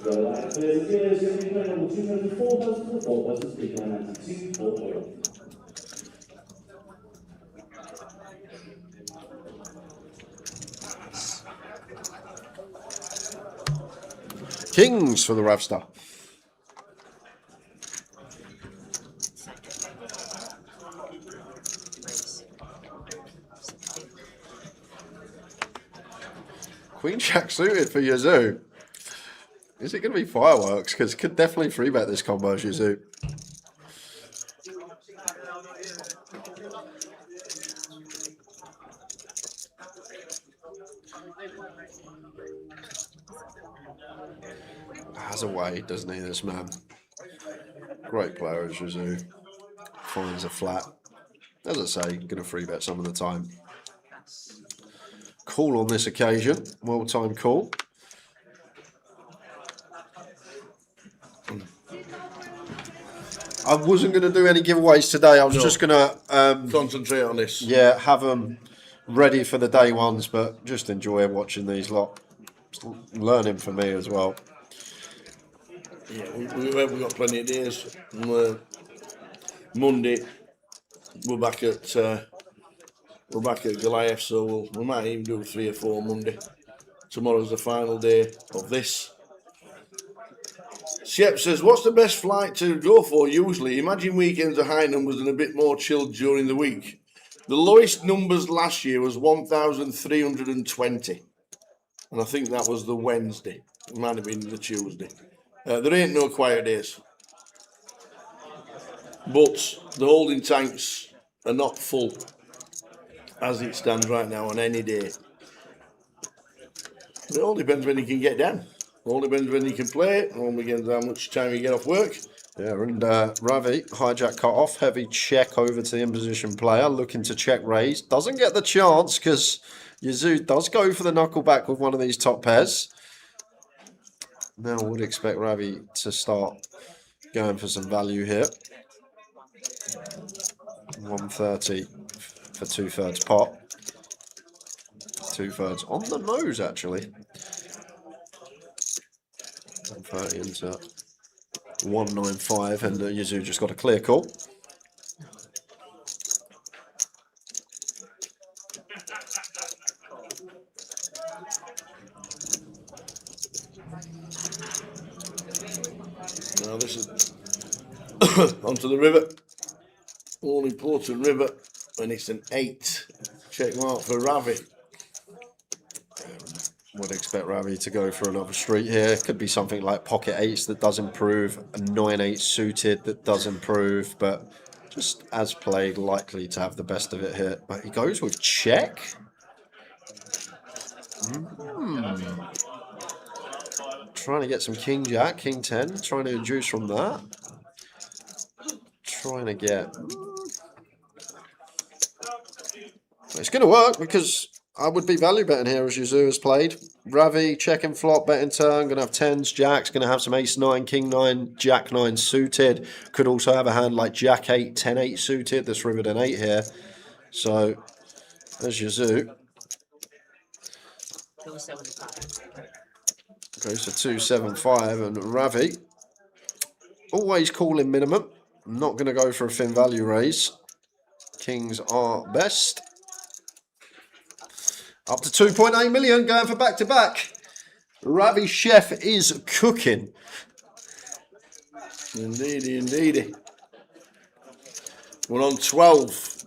Goliath GUKPT Main Event 204 versus Big Man 92 for oil. Kings for the Ravstar. Queen Jack suited for Yazoo. Is it going to be fireworks? Because could definitely free bet this combo, Yazoo. Has a way, doesn't he, this man? Great player as Yazoo. Finds a flat. As I say, going to free bet some of the time. Call on this occasion. Well-timed call. I wasn't going to do any giveaways today. I was just going to concentrate on this. Yeah, have them ready for the day ones, but just enjoy watching these lot. It's learning for me as well. Yeah, we've got plenty of days. Monday, we're back at Goliath, so we might even do 3 or 4 Monday. Tomorrow's the final day of this. Shep says, what's the best flight to go for usually? Imagine weekends are high numbers and a bit more chilled during the week. The lowest numbers last year was 1,320. And I think that was the Wednesday. It might have been the Tuesday. There ain't no quiet days. But the holding tanks are not full as it stands right now on any day. It all depends when you can get down. It all depends when you can play. It all depends how much time you get off work. Yeah, and Ravi, hijack cut off, heavy check over to the in-position player, looking to check raise. Doesn't get the chance because Yazoo does go for the knuckleback with one of these top pairs. Now I would expect Ravi to start going for some value here. 130 for 2/3 pot. 2/3 on the nose, actually. 130 into 195, and Yazoo just got a clear call. Now this is onto the river. All important river, and it's an 8. Check mark for Ravi. Would expect Ravi to go for another street here. Could be something like pocket eights that does improve, a 9-8 suited that does improve, but just as played, likely to have the best of it here. But he goes with check. Trying to get some king jack, king 10, trying to induce from that. Trying to get... It's going to work because I would be value betting here as Yazoo has played. Ravi, checking flop, betting turn, going to have 10s, jacks, going to have some ace 9, king 9, jack 9 suited. Could also have a hand like jack 8, 10 8 suited. That's rivered an 8 here. So, there's Yazoo. Goes to 275 and Ravi. Always calling minimum. Not going to go for a thin value raise. Kings are best. Up to 2.8 million going for back-to-back. Ravi Chef is cooking. Indeedy, indeedy. We're on 12.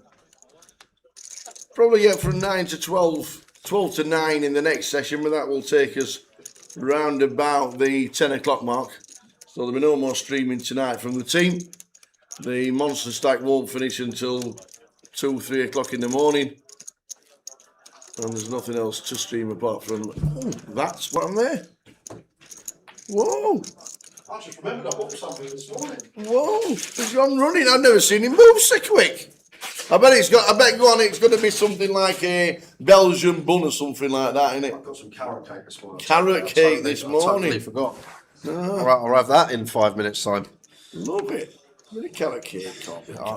Probably get from 9 to 12. 12 to 9 in the next session, but that will take us round about the 10 o'clock mark. So there'll be no more streaming tonight from the team. The monster stack won't finish until 2, 3 o'clock in the morning. And there's nothing else to stream apart from... Oh, that's what I'm there. Whoa. I just remembered I bought something this morning. Whoa. He's gone running. I've never seen him move so quick. I bet it's going to be something like a Belgian bun or something like that, isn't it? I've got some carrot cake this morning. Carrot cake this morning. I totally forgot. I'll have that in 5 minutes' time. Love it. Really carrot cake.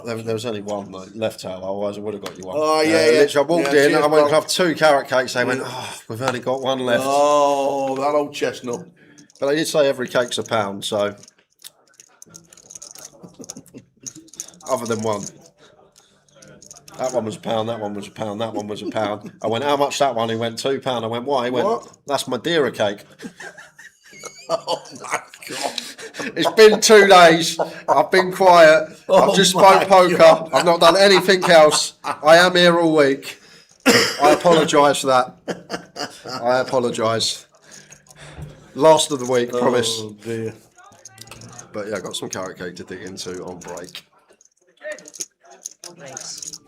There was only one left out, otherwise I would have got you one. Oh, yeah. Literally, I walked in, I went to have 2 carrot cakes, they went, oh, we've only got one left. Oh, that old chestnut. But they did say every cake's £1, so... Other than one. That one was £1, that one was £1, that one was £1. I went, how much that one? He went, £2. I went, why? He went, what? That's Madeira cake. Oh my God. It's been 2 days. I've been quiet. I've just spoke poker. God. I've not done anything else. I am here all week. I apologise for that. I apologise. Last of the week, promise. Oh dear. But yeah, I got some carrot cake to dig into on break. Nice.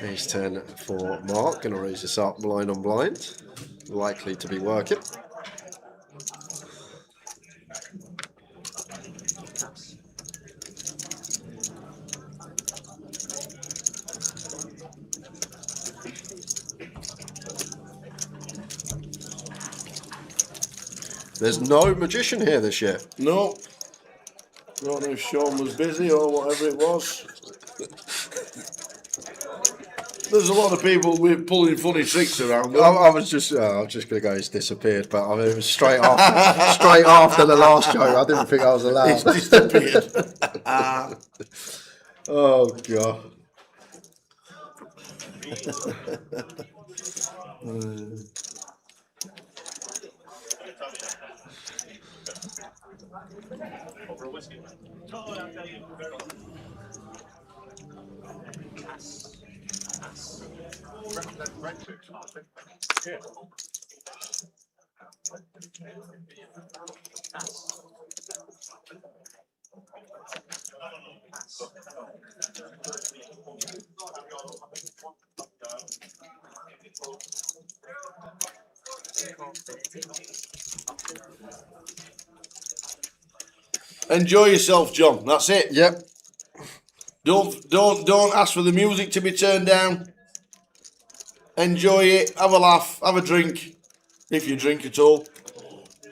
Ace 10 for Mark. Going to raise this up blind on blind. Likely to be working. There's no magician here this year. No. Don't know if Sean was busy or whatever it was. There's a lot of people with pulling funny tricks around. I was just going to go, he's disappeared, but I mean, it was straight after the last show. I didn't think I was allowed. He's disappeared. Oh, God. Over a whiskey. No, I'll tell you. Yeah. Enjoy yourself, John. That's it. Yep. Don't ask for the music to be turned down. Enjoy it. Have a laugh. Have a drink, if you drink at all.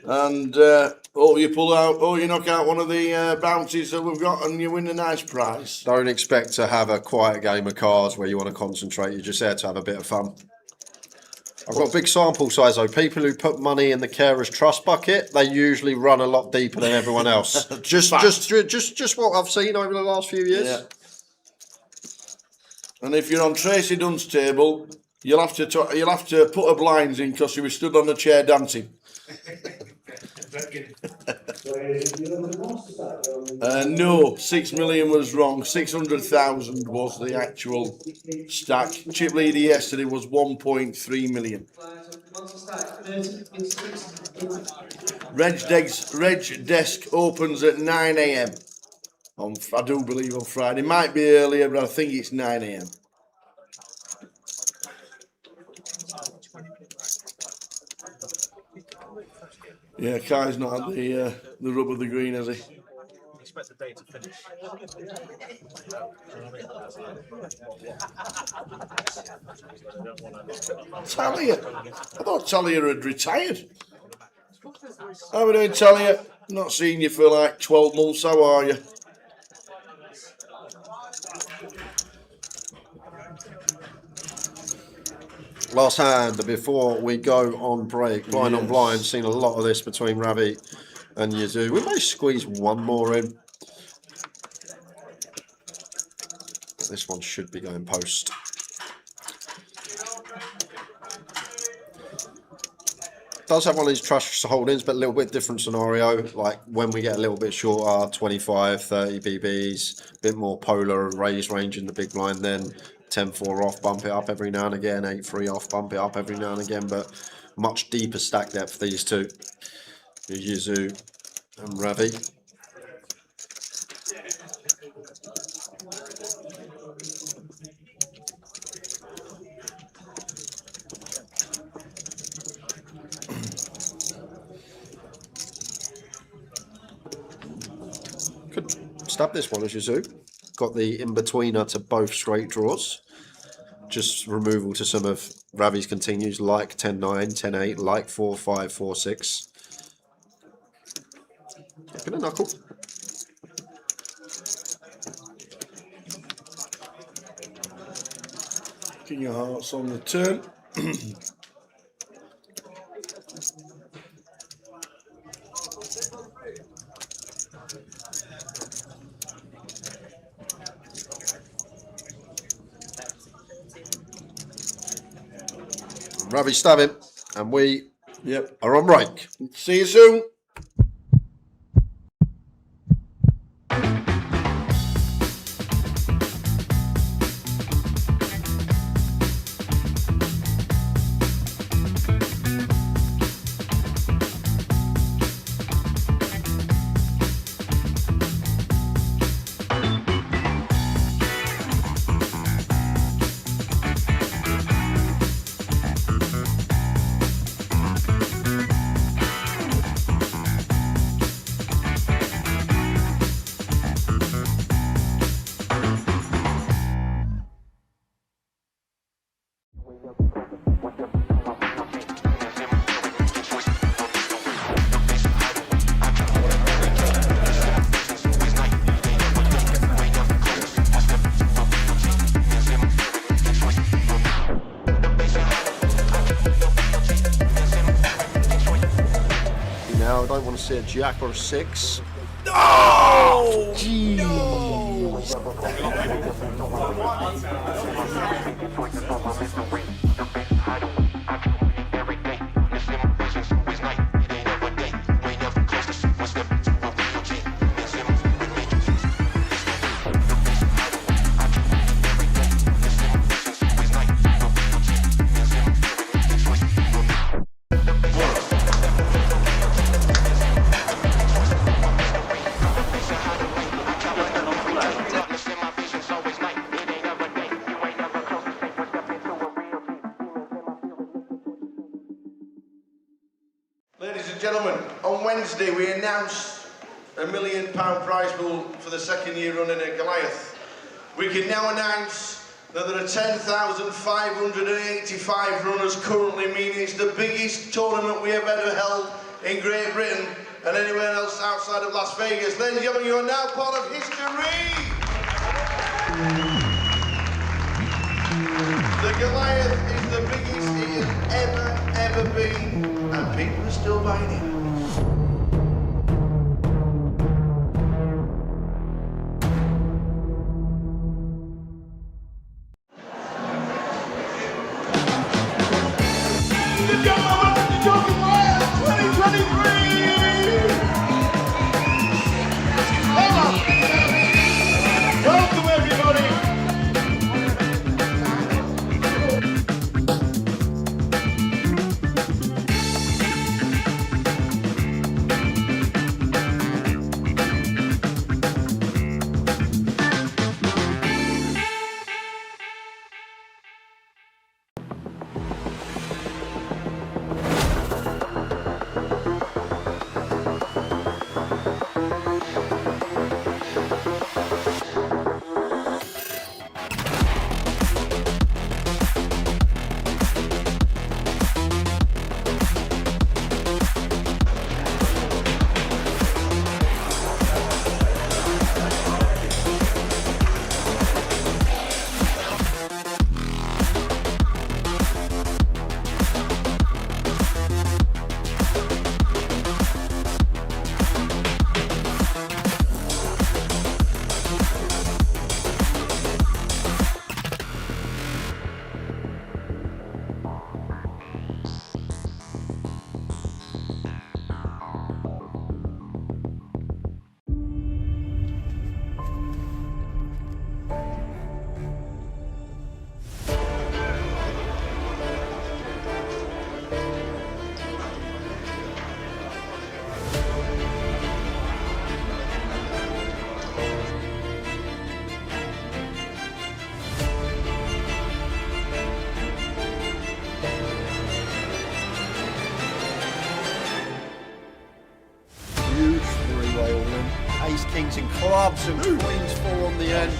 And you knock out one of the bounties that we've got, and you win a nice prize. Don't expect to have a quiet game of cards where you want to concentrate. You're just there to have a bit of fun. I've got a big sample size though. People who put money in the carer's trust bucket, they usually run a lot deeper than everyone else. just what I've seen over the last few years. Yeah. And if you're on Tracy Dunn's table, you'll have to put her blinds in because she was stood on a chair dancing. No, 6 million was wrong. 600,000 was the actual stack. Chip leader yesterday was 1.3 million. Reg desk opens at 9 a.m. I do believe on Friday. Might be earlier, but I think it's 9 a.m. Yeah, Kai's not had the rub of the green, has he? Expect the day to finish. Talia? I thought Talia had retired. How are we doing, Talia? Not seen you for like 12 months. How are you? Last hand before we go on break. Blind on blind. Seen a lot of this between Ravi and Yazoo. We may squeeze one more in. But this one should be going post. Does have one of these trust holdings, but a little bit different scenario. Like when we get a little bit shorter, 25, 30 BBs, a bit more polar raise range in the big blind, then 10-4 off, bump it up every now and again, 8-3 off, bump it up every now and again, but much deeper stack depth, these two. Yuzu and Ravi. Could stab this one as Yazoo. Got the in-betweener to both straight draws. Just removal to some of Ravi's continues, like 10-9, 10-8, like 4-5, 4-6. Gonna knuckle. King of Hearts on the turn. Ravi stabbing, and we are on break. See you soon. Now I don't want to see a jack or a 6. Oh! Ladies and gentlemen, on Wednesday we announced a £1 million prize pool for the second year running at Goliath. We can now announce that there are 10,585 runners currently, meaning it's the biggest tournament we have ever held in Great Britain and anywhere else outside of Las Vegas. Ladies and gentlemen, you are now part of history! The Goliath is the biggest it has ever been, and people are still buying it. The Goliath 2023! hearts and queens full on the end.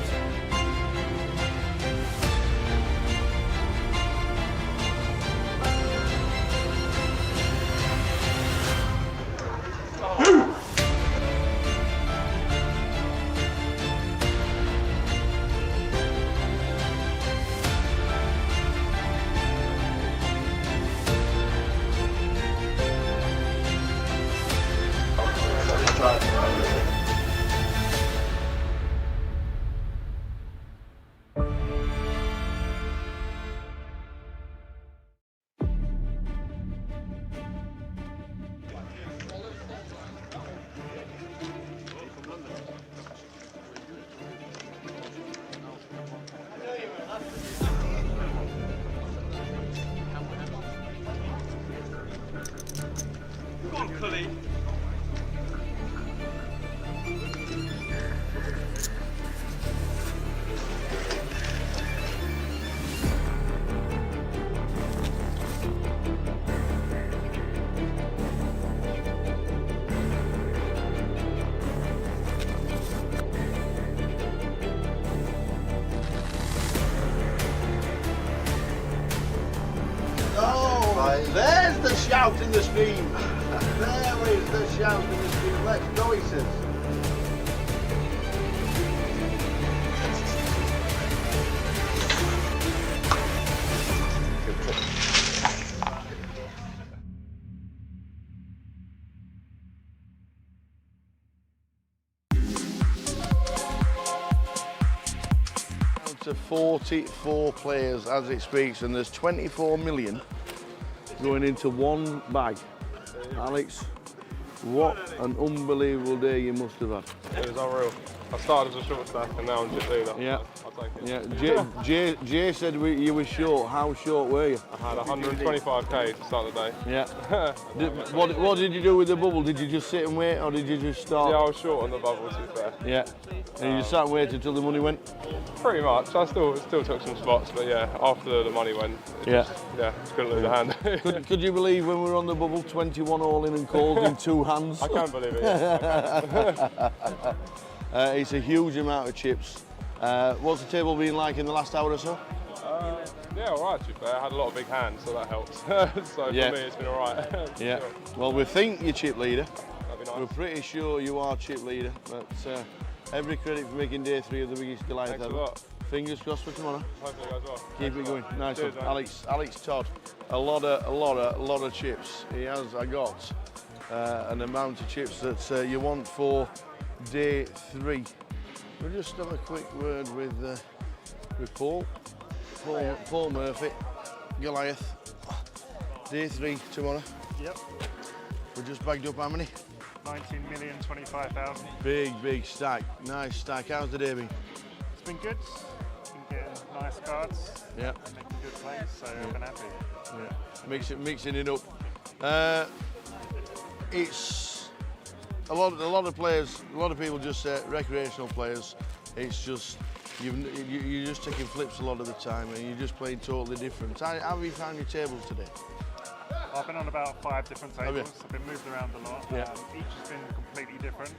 There's the shout and the scream. There is the shout and the scream. Let's go, he says. Down to 44 players as it speaks, and there's 24 million going into one bag. Alex, what an unbelievable day you must have had. It was unreal. I started as a short stack and now I'm just leader. Yeah. I'll take it. Yeah. Jay said you were short. How short were you? I had 125k to start the day. Yeah. What did you do with the bubble? Did you just sit and wait, or did you just start? Yeah, I was short on the bubble, to be fair. Yeah. And you just sat and waited until the money went? Pretty much. I still took some spots, but yeah, after the money went, just couldn't lose a hand. Could you believe when we were on the bubble, 21 all in and calls in 2 hands? I can't believe it. Yeah. It's a huge amount of chips. What's the table been like in the last hour or so? Yeah, all right, to be fair. I had a lot of big hands, so that helps. So for me, it's been all right. Yeah. Sure. Well, we think you're chip leader. That'd be nice. We're pretty sure you are chip leader, but every credit for making day 3 of the biggest Goliath Thanks ever. a lot. Fingers crossed for tomorrow. Hopefully it goes well. Keep it going. Nice Cheers, one. mate. Alex Todd, a lot of chips. He has got an amount of chips that you want for day 3. We'll just have a quick word with Paul Murphy, Goliath. Day 3 tomorrow. Yep. We just bagged up how many? 19,025,000. Big stack. Nice stack. How's the day been? It's been good. Been getting nice cards. Yeah. Making good plays, so I've been happy. Yeah. Mixing it up. It's a lot of players. A lot of people just say recreational players. It's just you're just taking flips a lot of the time, and you're just playing totally different. How have you found your tables today? I've been on about 5 different tables. you? I've been moved around a lot. Yeah. Each has been completely different.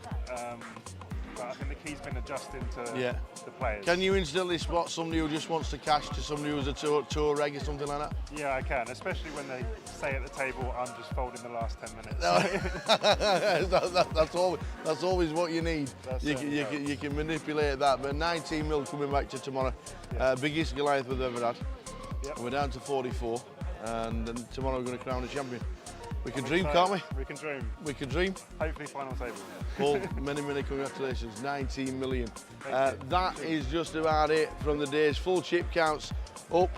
But I think the key's been adjusting to the players. Can you instantly spot somebody who just wants to cash to somebody who's a tour reg or something like that? Yeah, I can, especially when they say at the table, I'm just folding the last 10 minutes. That's always what you need. That's You can manipulate that. But 19 mil coming back to tomorrow. Biggest Goliath we've ever had. Yep. We're down to 44. And then tomorrow we're going to crown a champion. We can dream, can't we? We can dream. We can dream. Hopefully final table. Paul, many congratulations. 19 million. That is just about it from the day's full chip counts up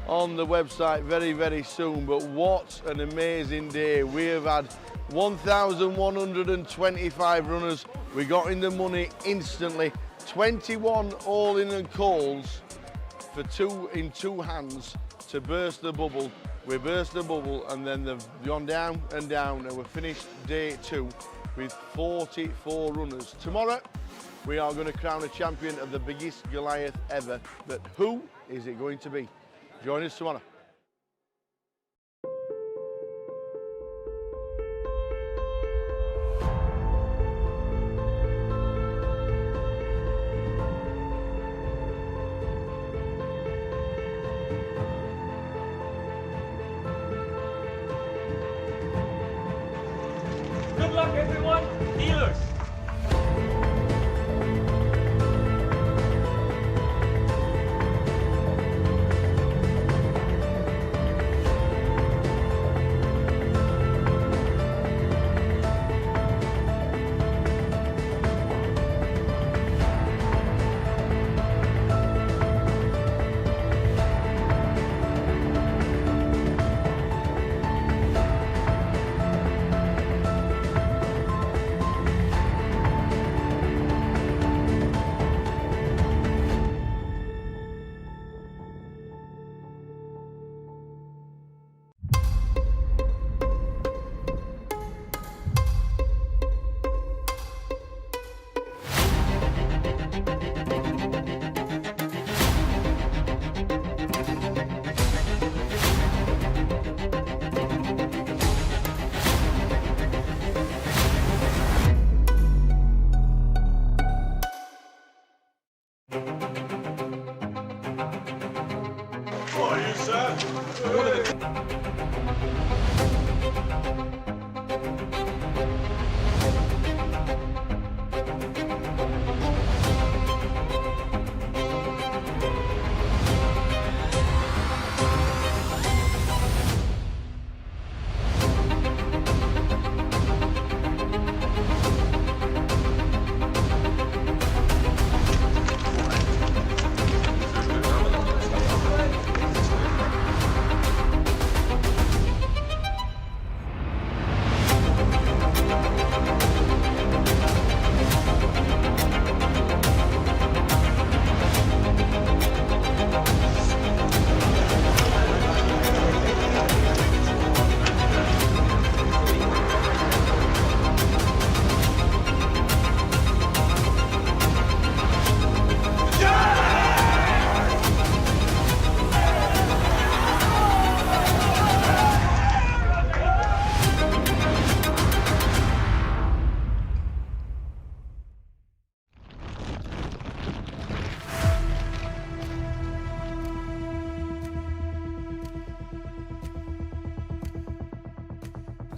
on the website very soon. But what an amazing day. We have had 1,125 runners. We got in the money instantly. 21 all in and calls for 2 in 2 hands to burst the bubble. We burst the bubble, and then they've gone down and down, and we're finished day 2 with 44 runners. Tomorrow, we are going to crown a champion of the biggest Goliath ever. But who is it going to be? Join us tomorrow.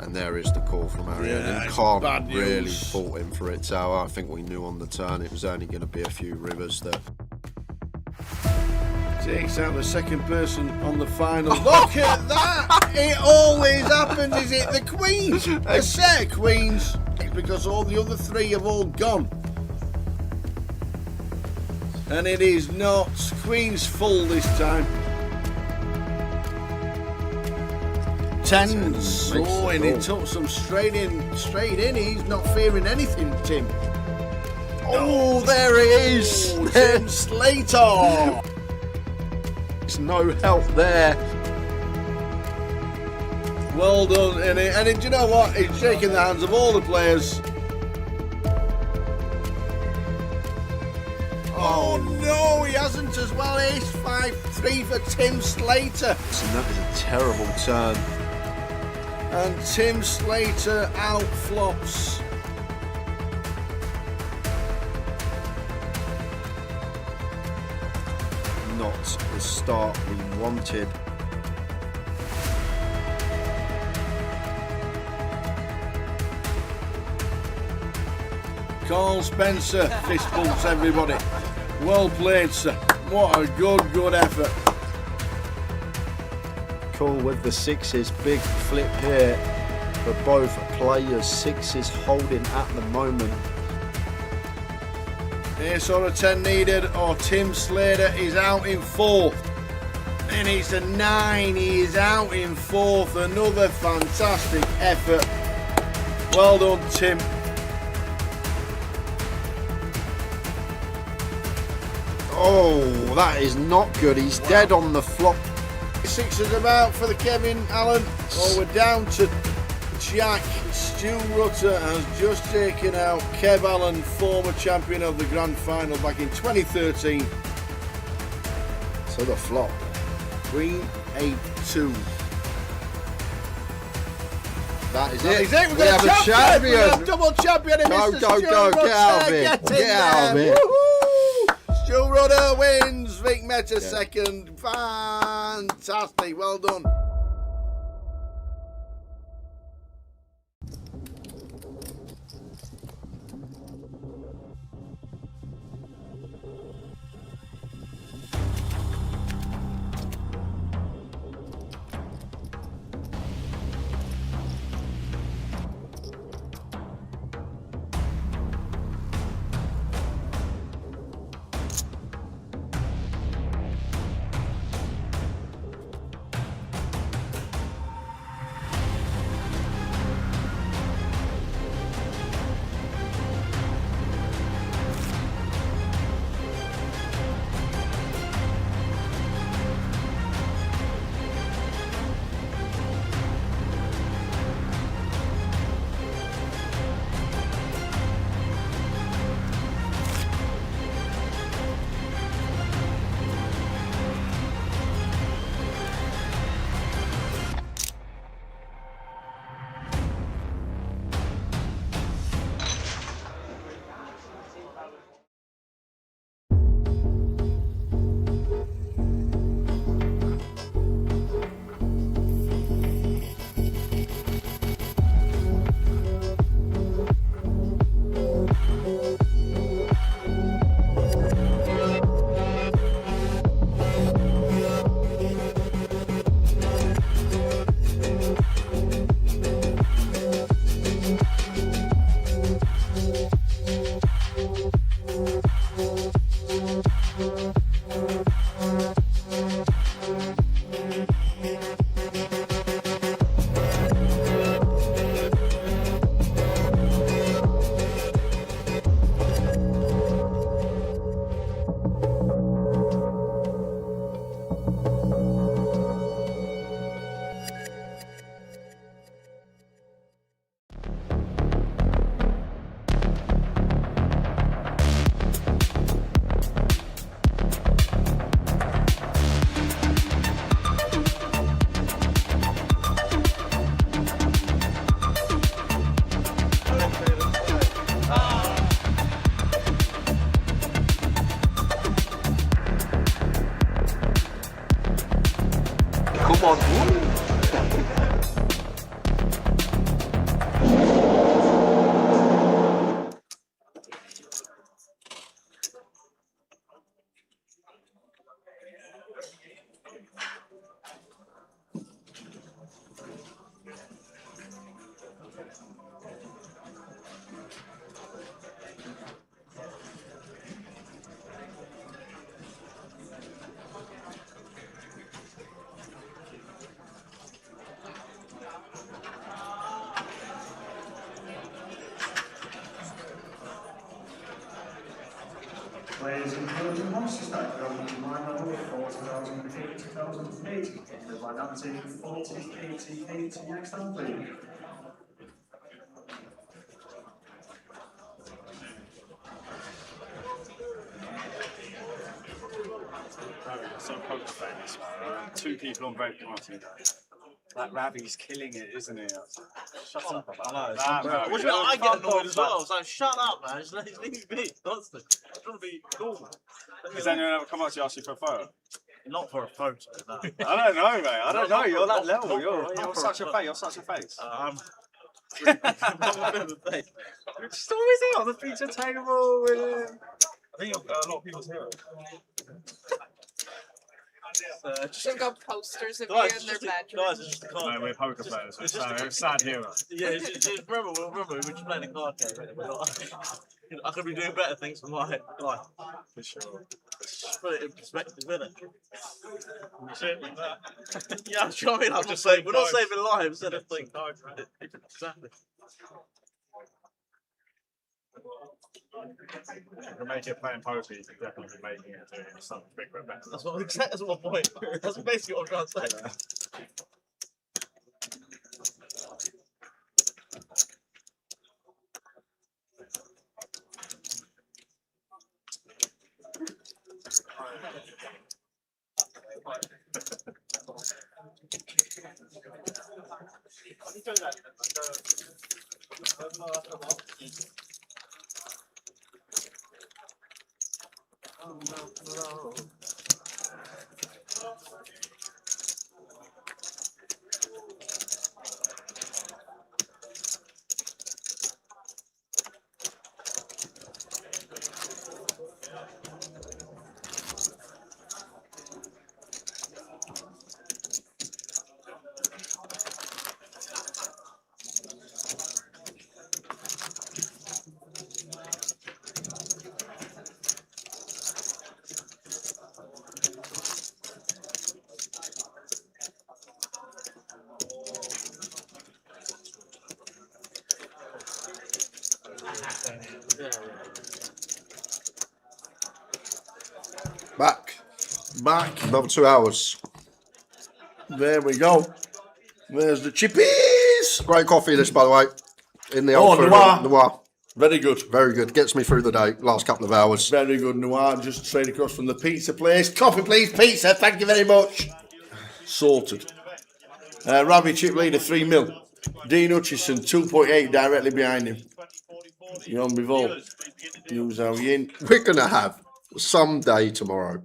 And there is the call from Arian. Yeah, And it's Khan bad really news. fought him for it, Tower. I think we knew on the turn it was only going to be a few rivers that. Takes out the second person on the final. Look at that! It always happens. Is it the queens? A set of queens. It's because all the other three have all gone. And it is not queens full this time. Tens. Oh, and he took some straight in. He's not fearing anything, Tim. Oh, there it is. Oh, Tim Slater. There's no help there. Well done, and do you know what? He's shaking the hands of all the players. Oh no, he hasn't as well. Ace 5-3 for Tim Slater. And that is a terrible turn. And Tim Slater outflops. Not the start we wanted. Carl Spencer fist bumps everybody. Well played, sir. What a good effort. Cool with the sixes. Big flip here for both players. Sixes holding at the moment. Ace or a 10 needed, or Tim Slater is out in fourth. And it's a 9. He is out in fourth. Another fantastic effort. Well done, Tim. Oh, that is not good. He's dead on the flop. Sixes about for the Kevin Allen. Oh, we're down to Jack. Stu Rutter has just taken out Kev Allen, former champion of the Grand Final back in 2013. So the flop. Queen 8-2. That is That it. is it. We have a champion. We have double champion. Go, Mr. go, Stu go. Rutter. Get out of here. Get in Get out of there. here. Woohoo! Stu Rutter wins. Vic Meta second. Fantastic. Well done. on. Players including Monster Stack from line level 40,000, 80,000, 80, ended by dancing 40, 80, 80, next time please. So poker famous. Two people on vote committee. That Ravi's killing it, isn't he? Shut up, I know. That What do you mean? I get annoyed as well. I was like, shut up, man. Just leave me be. Honestly. I'm trying to be normal. Has anyone ever come up to you ask you for a photo? Not for a photo, no. I don't know, mate. I don't know. You're that level. Not You're for such a face. You're such a face. I'm a bit of a face. Just always here on the feature table with him. I think a lot of people's heroes. They've got posters of Guys, you in their guys, bedroom. it's just a card. No, we're poker players. It's So just a sad hero. Yeah, it's remember, we're just playing a card game. We're not, I could be doing better things for my life. For sure. Just put it in perspective, innit? Yeah, do you know what I mean? I'm just saying, we're not saving lives, I don't think. Exactly. To make it playing poker, you could definitely be making it doing something bigger and better. That's my point. That's basically what I'm trying to say. Back. Another 2 hours. There we go. There's the chippies. Great coffee, this, by the way. In the Oh, old food. Noir. Very good. Very good. Gets me through the day. Last couple of hours. Very good, Noir. Just straight across from the pizza place. Coffee, please, pizza. Thank you very much. Sorted. Ravi chip leader 3 mil. Dean Hutchison 2.8 directly behind him. Jon Bivol. Use our yin. We're going to have some day tomorrow.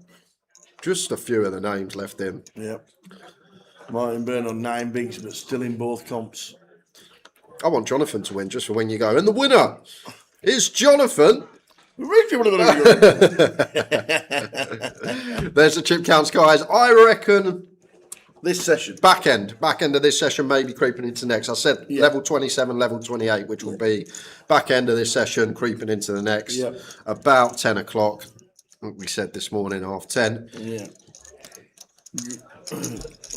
Just a few of the names left in. Yep. Martin Byrne on 9 bigs, but still in both comps. I want Jonathan to win just for when you go. And the winner is Jonathan. There's the chip counts, guys. I reckon this session, back end of this session, maybe creeping into next. I said level 27, level 28, which will be back end of this session, creeping into the next. About 10 o'clock. We said this morning, 10:30. Yeah.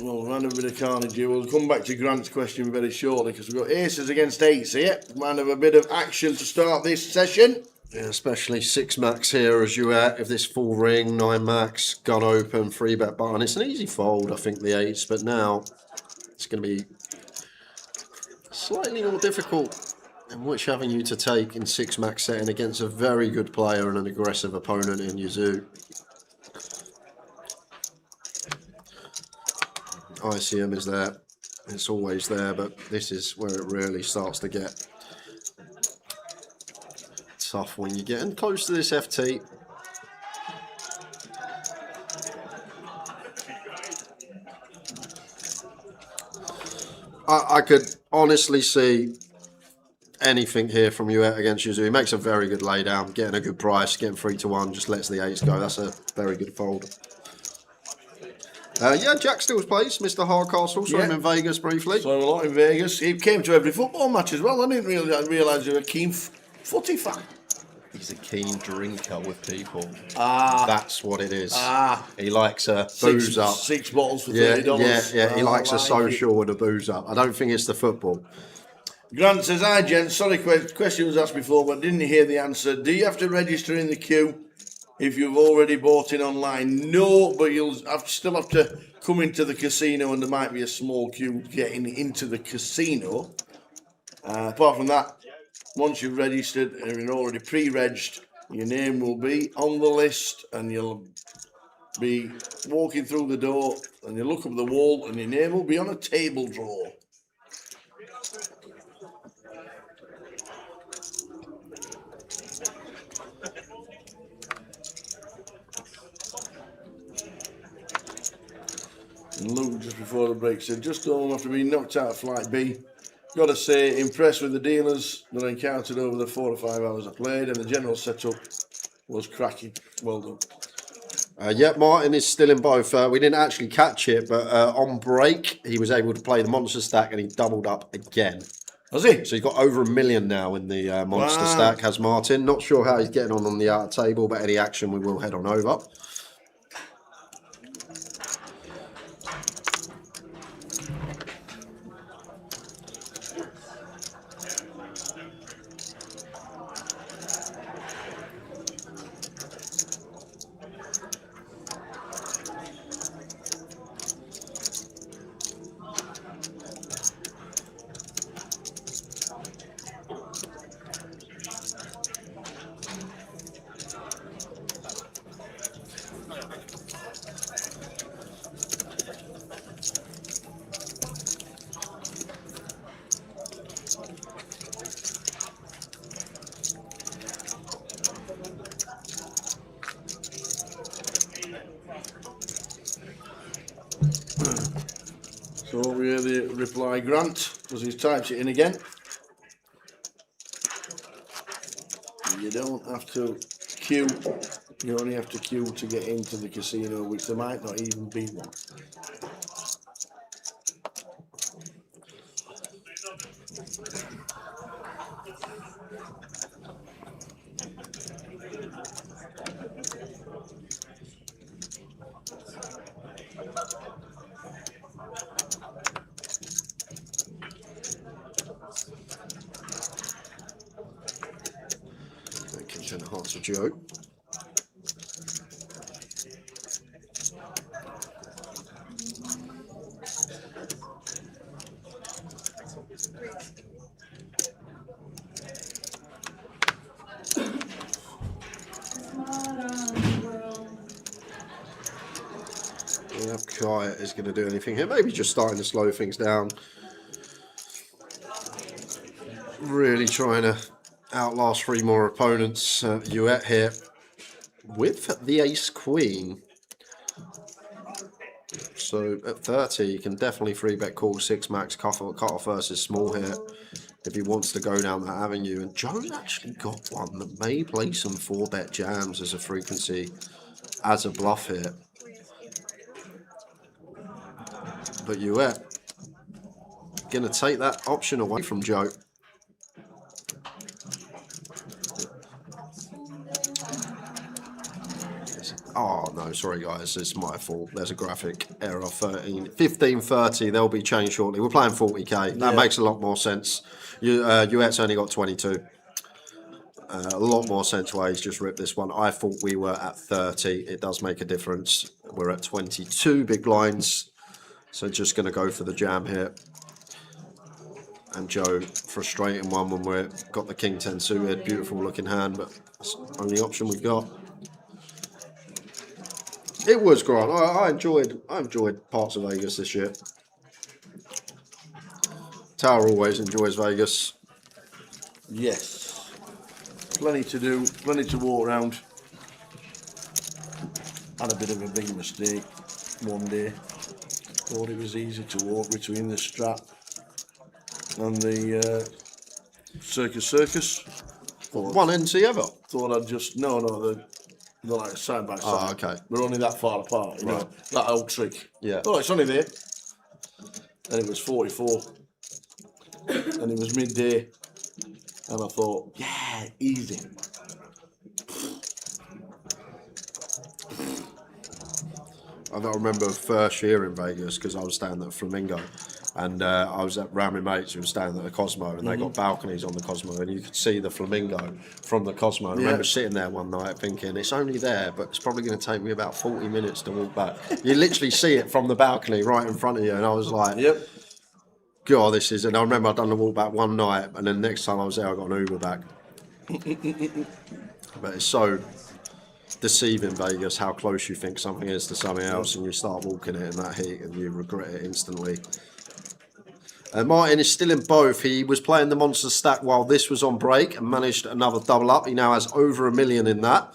Well, we'll have a bit of carnage here. We'll come back to Grant's question very shortly because we've got aces against eights here. Might have a bit of action to start this session. Yeah, especially 6 max here as you at. If this full ring, 9 max, gun open, 3 bet button. It's an easy fold, I think, the 8s, but now it's going to be slightly more difficult in which avenue to take in 6 max setting against a very good player and an aggressive opponent in Yazoo. ICM is there. It's always there, but this is where it really starts to get tough when you're getting close to this FT. I could honestly see anything here from Uet against Yuzu. He makes a very good laydown, getting a good price, getting 3-1, just lets the 8s go. That's a very good fold. Yeah, Jack Stills plays, Mr. Hardcastle. Saw him in Vegas briefly. Saw him a lot in Vegas. He came to every football match as well. I didn't realise he was a keen footy fan. He's a keen drinker with people. That's what it is. He likes a Six- booze up. 6 bottles for $30. Yeah. He likes a like social and a booze up. I don't think it's the football. Grant says, hi, gents. Sorry, question was asked before, but didn't hear the answer. Do you have to register in the queue if you've already bought in online? No, but you'll still have to come into the casino, and there might be a small queue getting into the casino. Apart from that, once you've registered and you're already pre-regged, your name will be on the list, and you'll be walking through the door, and you look up the wall, and your name will be on a table drawer. And Luke, just before the break, said, just home after being knocked out of Flight B. Got to say, impressed with the dealers that I encountered over the 4 or 5 hours I played, and the general setup was cracking. Well done. Yeah, Martin is still in both. We didn't actually catch it, but on break, he was able to play the monster stack, and he doubled up again. Has he? So he's got over 1 million now in the monster stack, has Martin. Not sure how he's getting on the outer table, but any action we will head on over. So over here the reply, Grant, because he's typed it in again. You don't have to queue, you only have to queue to get into the casino, which there might not even be one. Enhance a joke. Yeah, Kaya is going to do anything here. Maybe just starting to slow things down. Really trying to outlast 3 more opponents. Uet here with the ace queen. So at 30, you can definitely 3-bet call 6 max cut off versus small here if he wants to go down that avenue. And Joe's actually got one that may play some 4-bet jams as a frequency, as a bluff here. But Uet going to take that option away from Joe. Oh, no, sorry, guys. It's my fault. There's a graphic error. 15.30. They'll be changed shortly. We're playing 40k. That makes a lot more sense. Uet's only got 22. A lot more sense why he's just ripped this one. I thought we were at 30. It does make a difference. We're at 22 big blinds. So just going to go for the jam here. And Joe frustrating one when we've got the King 10 suited. Beautiful looking hand, but that's the only option we've got. It was Grant. I enjoyed parts of Vegas this year. Tower always enjoys Vegas. Yes. Plenty to do, plenty to walk around. Had a bit of a big mistake one day. Thought it was easy to walk between the strap and the Circus. One NC ever? Thought I'd just they're like side by side. Oh, okay. We're only that far apart, you know, that old trick. Yeah. Oh, it's only there. And it was 44. And it was midday. And I thought, yeah, easy. I remember first year in Vegas because I was staying at Flamingo, and I was around my mates who were staying at the Cosmo, and they got balconies on the Cosmo, and you could see the Flamingo from the Cosmo. I remember sitting there one night thinking, it's only there, but it's probably going to take me about 40 minutes to walk back. You literally see it from the balcony right in front of you, and I was like, yep. God, this is... And I remember I'd done the walk back one night, and then the next time I was there, I got an Uber back. But it's so deceiving, Vegas, how close you think something is to something else, and you start walking it in that heat and you regret it instantly. Martin is still in both. He was playing the monster stack while this was on break and managed another double up. He now has over $1 million in that.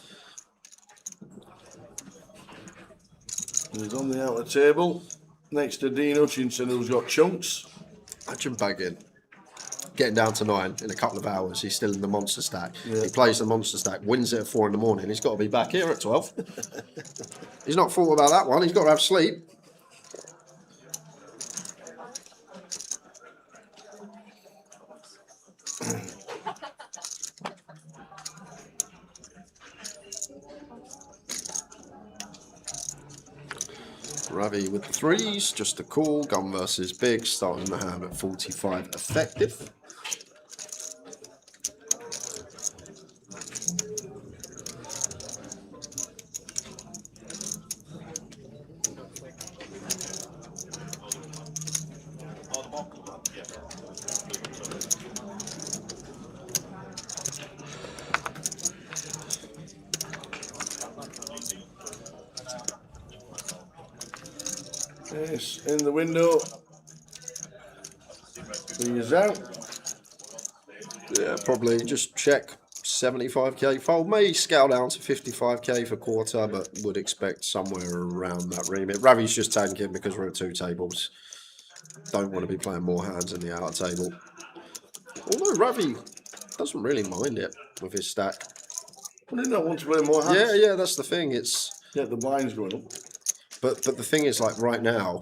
He's on the outer table next to Dean Hutchinson, who's got chunks. Imagine bagging. Getting down to 9 in a couple of hours. He's still in the monster stack. He plays the monster stack, wins it at 4 in the morning. He's got to be back here at 12. He's not thought about that one. He's got to have sleep. Ravi with the 3s, just a call. Gun versus big, starting the hand at 45 effective. Yes, in the window. He's out. Yeah, probably just check 75k fold. May scale down to 55k for quarter, but would expect somewhere around that remit. Ravi's just tanking because we're at 2 tables. Don't want to be playing more hands in the outer table. Although Ravi doesn't really mind it with his stack. I did not want to play more hands. Yeah, that's the thing. It's the blind's going up. But the thing is, like right now,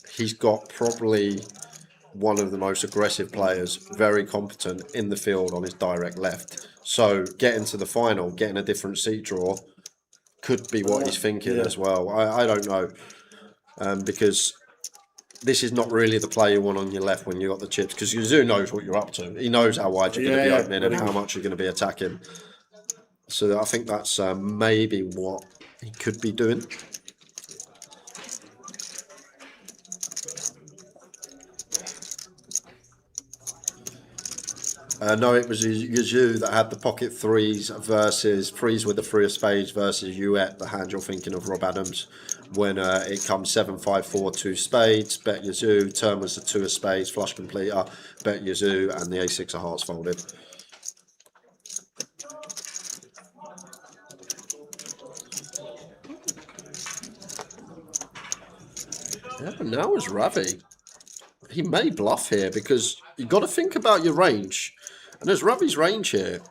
he's got probably one of the most aggressive players, very competent in the field on his direct left. So getting to the final, getting a different seat draw, could be what he's thinking as well. I don't know, because this is not really the play you want on your left when you got the chips, because Yazoo knows what you're up to. He knows how wide you're going to be opening and how much you're going to be attacking. So I think that's maybe what he could be doing. No, it was Yazoo that had the pocket 3s versus 3s with the 3 of spades versus Youette, the hand you're thinking of, Rob Adams. When it comes 7-5-4, 2 spades, bet Yazoo, turn was the 2 of spades, flush completer, bet Yazoo, and the A6 of hearts folded. Yeah, but now is Ravi. He may bluff here because you've got to think about your range. And there's Ravi's range here.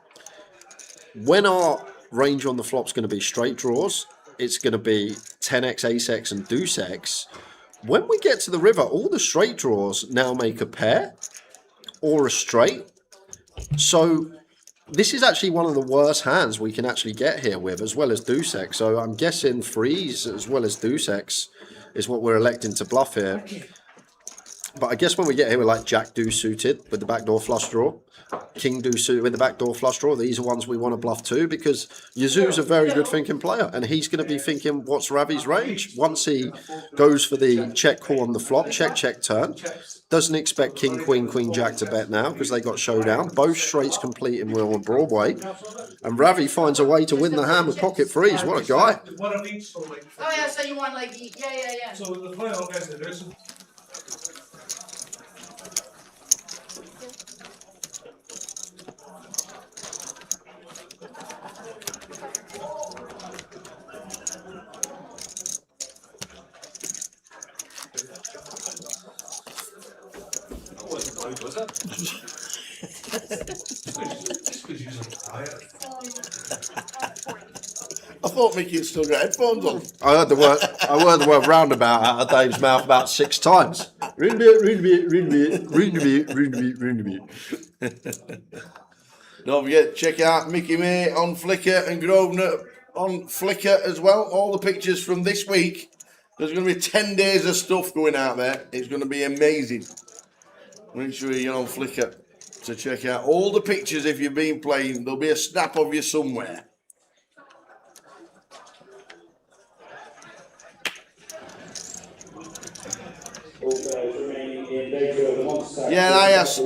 When our range on the flop's going to be straight draws, it's going to be 10x, ace-x, and deuce-x. When we get to the river, all the straight draws now make a pair or a straight. So this is actually one of the worst hands we can actually get here with, as well as deuce-x. So I'm guessing 3s as well as deuce-x is what we're electing to bluff here. But I guess when we get here, we're like Jack deuce suited with the backdoor flush draw, King deuce suited with the backdoor flush draw. These are ones we want to bluff too, because Yazoo's a very good thinking player, and he's going to be thinking, what's Ravi's range? Once he goes for the check call on the flop, check, check, turn, doesn't expect King, Queen, Queen, Jack to bet now because they got showdown. Both straights completing well on Broadway, and Ravi finds a way to win the hand with pocket 3s. What a guy. One of each, so like. Oh yeah, so you want like yeah. So the final guys that there's. Was that? I thought Mickey had still got headphones on. I heard the word roundabout out of Dave's mouth about 6 times. Don't forget, check out Mickey May on Flickr and Grosvenor on Flickr as well. All the pictures from this week. There's going to be 10 days of stuff going out there. It's going to be amazing. Make sure you're on Flickr to check out all the pictures if you've been playing. There'll be a snap of you somewhere. Yeah, I asked.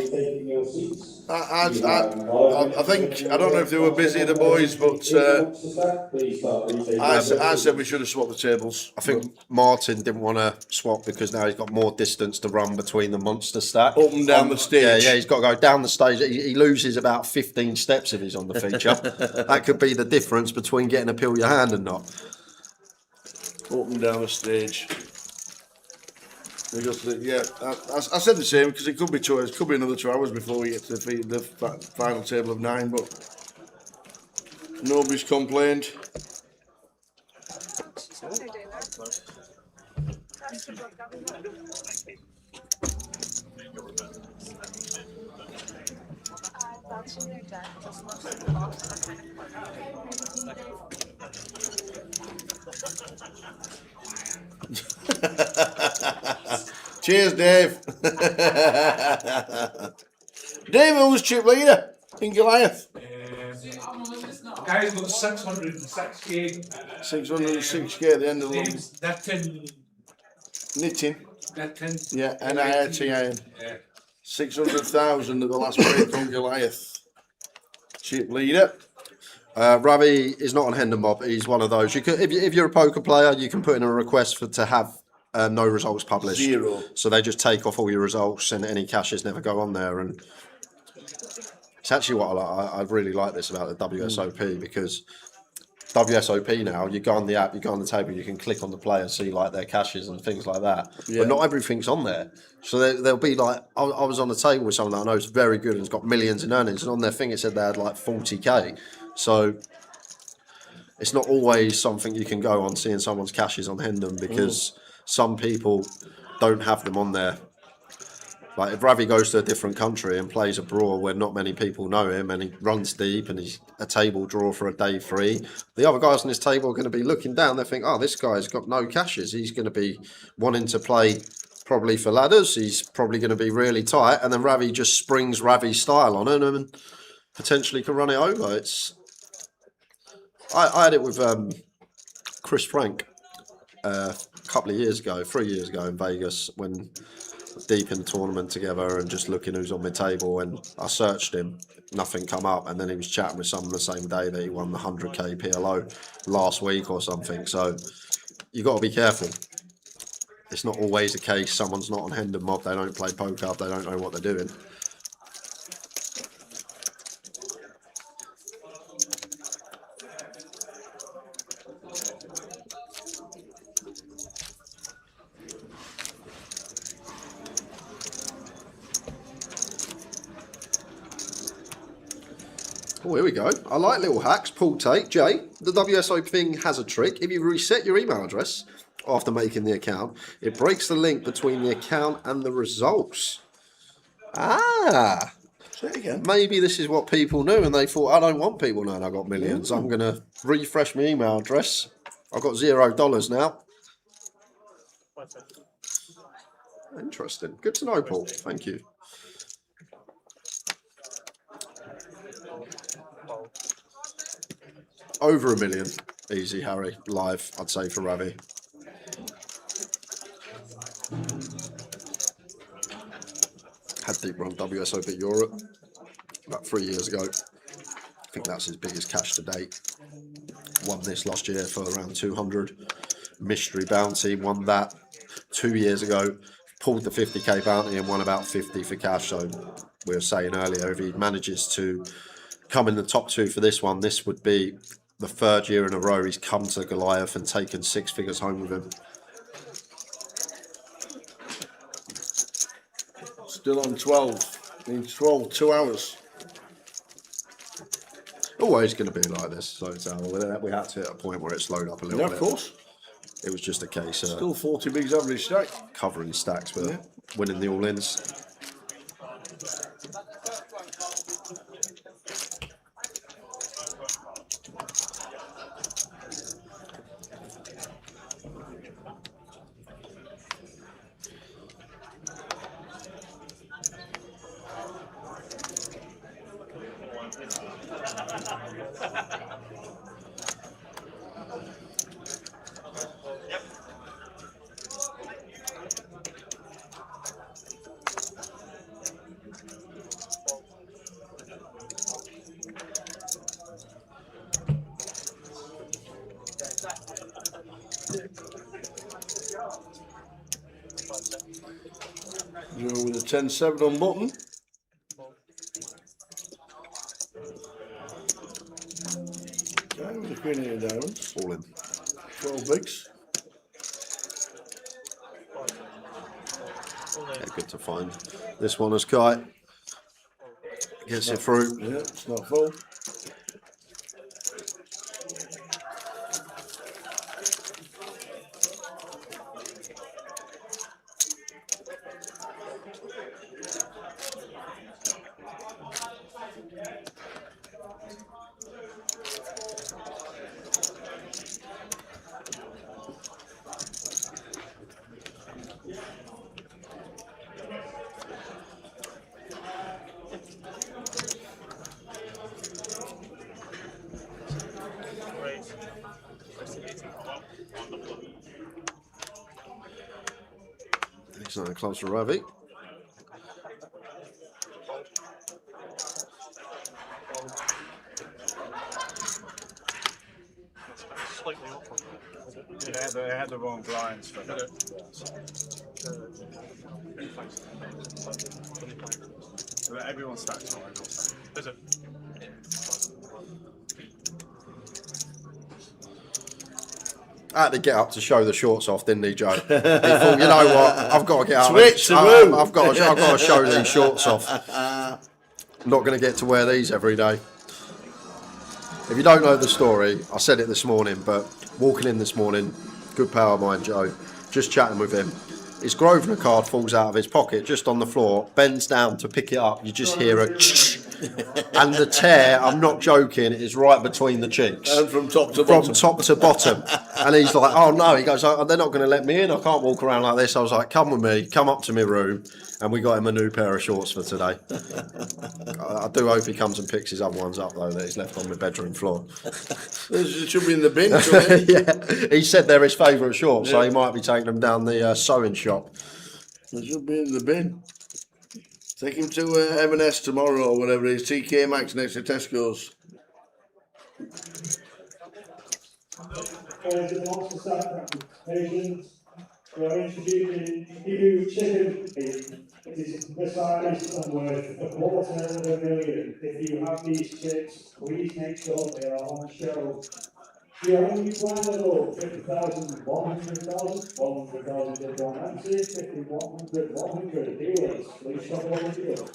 I think, I don't know if they were busy, the boys, but I said we should have swapped the tables. I think Martin didn't want to swap because now he's got more distance to run between the monster stack. Up and down the stage. Yeah, he's got to go down the stage. He loses about 15 steps if he's on the feature. That could be the difference between getting a pill your hand and not. Up and down the stage. Because, yeah, I said the same because it could be 2 hours, could be another 2 hours before we get to the final table of 9, but nobody's complained. Cheers, Dave. Dave, who was chip leader in Goliath? Guys got 606k. 606k at the end of the knitting. Yeah, NITIN. 600,000 at the last break on Goliath. Chip leader. Ravi is not on Hendon Bob. He's one of those. You could, if you're a poker player, you can put in a request to have no results published. 0. So they just take off all your results and any caches never go on there. And it's actually what I like. I really like this about the WSOP because WSOP now, you go on the app, you go on the table, you can click on the player, see like their caches and things like that. Yeah. But not everything's on there. So there'll be like, I was on the table with someone that I know is very good and has got millions in earnings, and on their thing it said they had like 40k. So it's not always something you can go on seeing someone's caches on Hendon because some people don't have them on there. Like if Ravi goes to a different country and plays abroad where not many people know him and he runs deep and he's a table draw for a day 3, the other guys on his table are going to be looking down. They think, oh, this guy's got no caches. He's going to be wanting to play probably for ladders. He's probably going to be really tight. And then Ravi just springs Ravi's style on him and potentially can run it over. I had it with Chris Frank a couple of years ago, 3 years ago in Vegas when deep in the tournament together and just looking who's on my table, and I searched him, nothing come up, and then he was chatting with someone the same day that he won the 100k PLO last week or something. So you got to be careful. It's not always the case someone's not on Hendon Mob, they don't play poker, they don't know what they're doing. Oh, here we go. I like little hacks. Paul Tate. Jay, the WSO thing has a trick. If you reset your email address after making the account, it breaks the link between the account and the results. Ah. Say it again. Maybe this is what people knew and they thought, I don't want people knowing I got millions. I'm going to refresh my email address. I've got $0 now. Interesting. Good to know, Paul. Thank you. Over $1 million. Easy, Harry. Live, I'd say, for Ravi. Had deep run WSOP Europe about 3 years ago. I think that's his biggest cash to date. Won this last year for around 200. Mystery bounty, won that 2 years ago. Pulled the 50k bounty and won about 50 for cash. So we were saying earlier, if he manages to come in the top 2 for this one, this would be the 3rd year in a row he's come to Goliath and taken 6 figures home with him. Still on 12. In 12, 2 hours. Always going to be like this. So it's, we had to hit a point where it slowed up a little Yeah, bit. of course. It was just a case of Still 40 bigs average stack. covering stacks for winning the all-ins. With a 10-7 on button. Okay, with the Queen of Diamonds. All in. 12 bigs. Yeah, good to find this one as Kai gets it through. Yeah, it's not full. He's not close to Ravi. They had the wrong blinds for that. Everyone's stacked on it. I had to get up to show the shorts off, didn't he, Joe? He thought, you know what, I've got to get up. I've got to show these shorts off. I'm not going to get to wear these every day. If you don't know the story, I said it this morning, but walking in this morning, good power of mine, Joe, just chatting with him. His Grosvenor card falls out of his pocket just on the floor, bends down to pick it up. You just hear a and the tear, I'm not joking, is right between the cheeks. And from top to bottom. From top to bottom. And he's like, oh no, he goes, oh, they're not going to let me in. I can't walk around like this. I was like, come with me, come up to my room. And we got him a new pair of shorts for today. I do hope he comes and picks his other ones up, though, that he's left on my bedroom floor. It should be in the bin, shouldn't it? Yeah, he said they're his favourite shorts, so he might be taking them down the sewing shop. It should be in the bin. Take him to M&S tomorrow or whatever it is, TK Maxx next to Tesco's. We're introducing new chicken feet. It is the size and worth $250,000. If you have these chips, please make sure they are on show. We are only plannable 50,000, 100,000, 100,000 is one answer, 50, 100, 100 dealers. Please shop all the deals.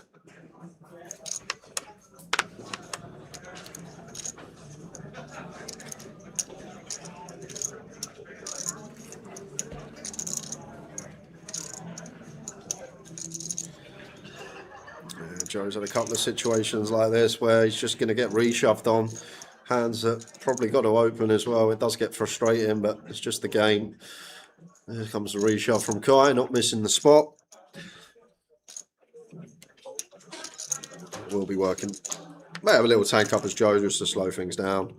Joe's had a couple of situations like this where he's just going to get reshoved on. Hands that probably got to open as well. It does get frustrating, but it's just the game. There comes the reshove from Kai, not missing the spot. We'll be working. May have a little tank up as Joe just to slow things down.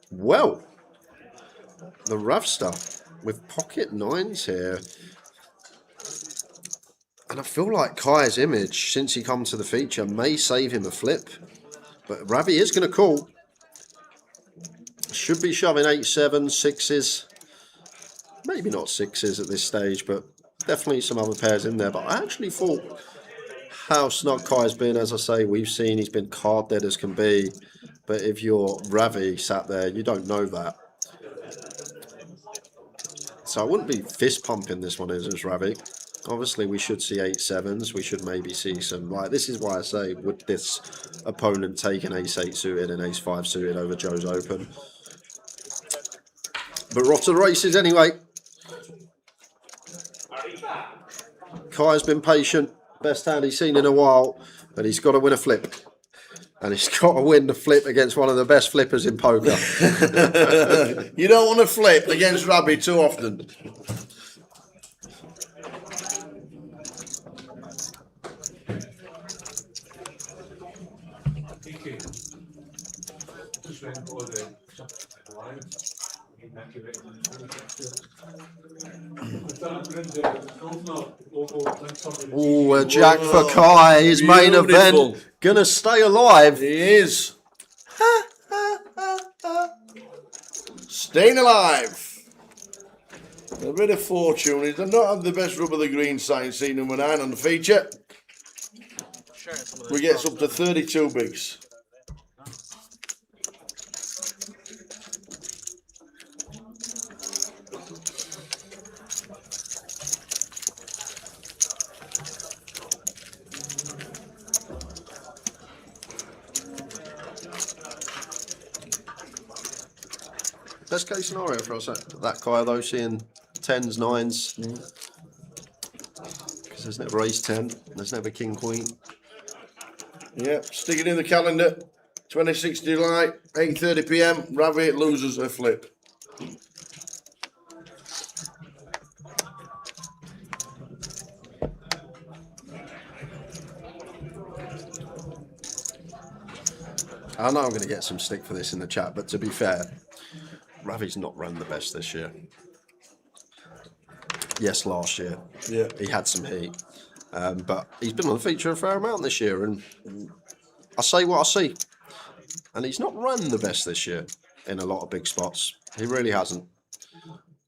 Well, the rough stuff with pocket nines here. And I feel like Kai's image, since he come to the feature, may save him a flip. But Ravi is going to call. Should be shoving 8-7, 6s. Maybe not 6s at this stage, but definitely some other pairs in there. But I actually thought how snug Kai's been, as I say, we've seen he's been card dead as can be. But if you're Ravi sat there, you don't know that. So I wouldn't be fist pumping this one as Ravi. Obviously, we should see 8-7s. We should maybe see some, like, this is why I say, would this opponent take an ace-8 suited and ace-5 suited over Joe's Open? But we're off to the races anyway. Kai's been patient. Best hand he's seen in a while. But he's got to win a flip. And he's got to win the flip against one of the best flippers in poker. You don't want to flip against Rabbi too often. Oh, a jack for Kai. His main event. Gonna stay alive. He is. Staying alive. A bit of fortune. He's not had the best rub of the green side. Seen number 9 on the feature. We get up to 32 bigs. Best case scenario for us, that Kai, though, seeing 10s, 9s. Because there's never ace 10, there's never king queen. Yep, stick it in the calendar. 26th July, 8:30 p.m. Ravi loses a flip. I know I'm going to get some stick for this in the chat, but to be fair, Ravi's not run the best this year. Yes, last year. Yeah. He had some heat. But he's been on the feature a fair amount this year, and I say what I see. And he's not run the best this year in a lot of big spots. He really hasn't.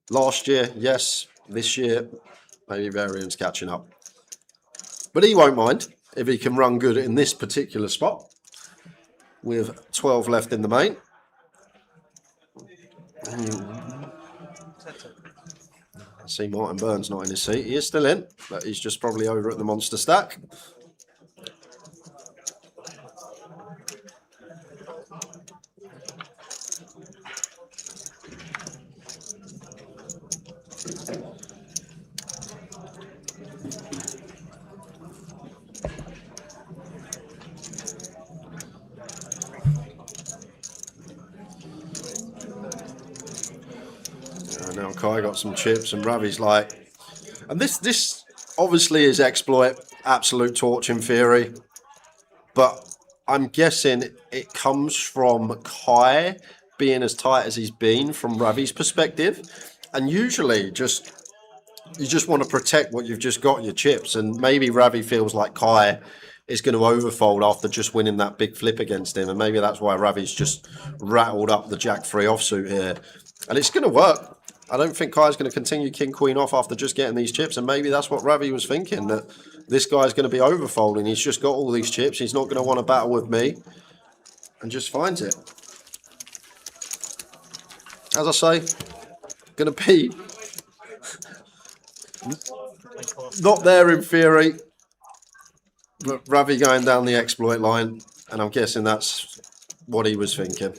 Last year, yes. This year, maybe variance catching up. But he won't mind if he can run good in this particular spot with 12 left in the main. I see Martin Burns not in his seat. He is still in, but he's just probably over at the monster stack. Now Kai got some chips and Ravi's like, and this obviously is exploit, absolute torch in theory, but I'm guessing it comes from Kai being as tight as he's been from Ravi's perspective, and usually you just want to protect what you've just got, your chips, and maybe Ravi feels like Kai is going to overfold after just winning that big flip against him, and maybe that's why Ravi's just rattled up the jack-3 offsuit here, and it's going to work. I don't think Kai's going to continue king-queen off after just getting these chips, and maybe that's what Ravi was thinking, that this guy's going to be overfolding. He's just got all these chips. He's not going to want to battle with me, and just finds it. As I say, going to be not there in theory, but Ravi going down the exploit line, and I'm guessing that's what he was thinking.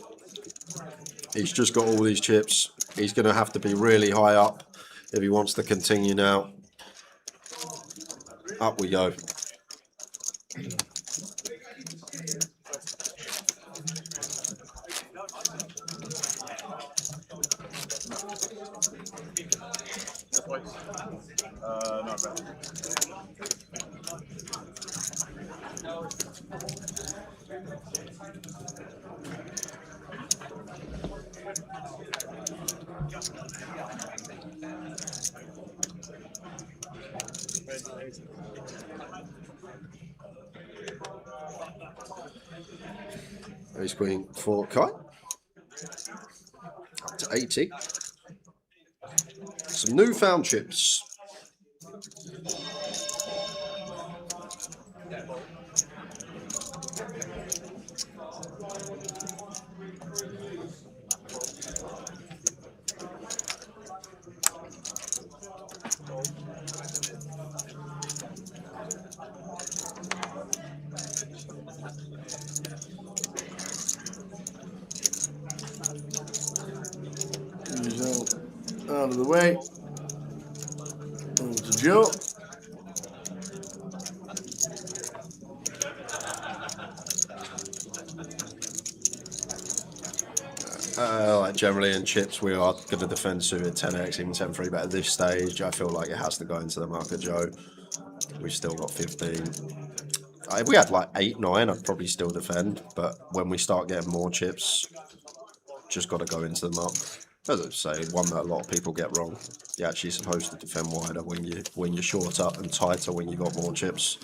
He's just got all these chips. He's going to have to be really high up if he wants to continue now. Up we go. Not bad. Ace Queen for Kai. Up to 80. Some newfound chips. out of the way. Over to Joe. Like generally in chips, we are going to defend suited 10x, even 10-3 bet at this stage. I feel like it has to go into the market, Joe. We've still got 15. If we had like 8, 9, I'd probably still defend. But when we start getting more chips, just got to go into the mark. As I say, one that a lot of people get wrong. You're actually supposed to defend wider when you're short up and tighter when you got more chips.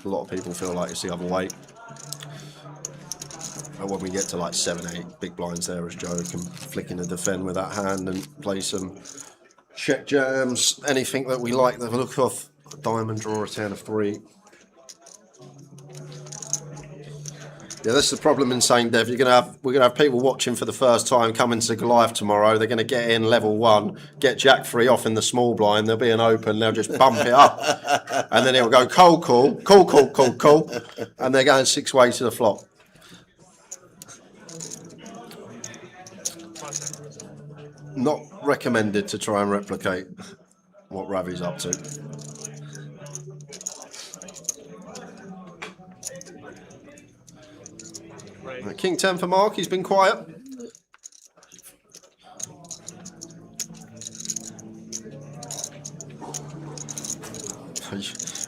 A lot of people feel like it's the other way. But when we get to like 7, 8 big blinds there, as Joe can flick in a defend with that hand and play some check jams, anything that we like the look of. Diamond, draw a 10 of 3. Yeah, that's the problem in St. Dev. We're gonna have people watching for the first time coming to Goliath tomorrow. They're gonna get in level 1, get Jack 3 off in the small blind. There'll be an open. They'll just bump it up, and then it'll go call, and they're going 6 ways to the flop. Not recommended to try and replicate what Ravi's up to. King 10 for Mark, he's been quiet.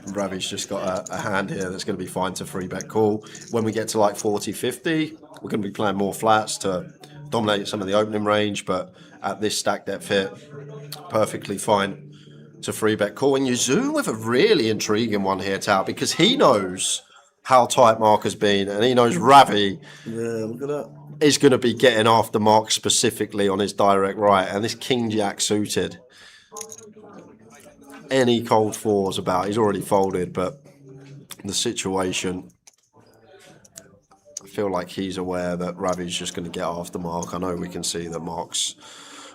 Ravi's just got a hand here that's going to be fine to 3-bet call. When we get to like 40, 50, we're going to be playing more flats to dominate some of the opening range, but at this stack depth hit, perfectly fine to 3-bet call. And you zoom with a really intriguing one here, Tao, because he knows how tight Mark has been, and he knows Ravi look at that. is going to be getting after Mark specifically on his direct right, and this King Jack suited. Any cold 4s about, he's already folded, but the situation, I feel like he's aware that Ravi's just going to get after Mark. I know we can see that Mark's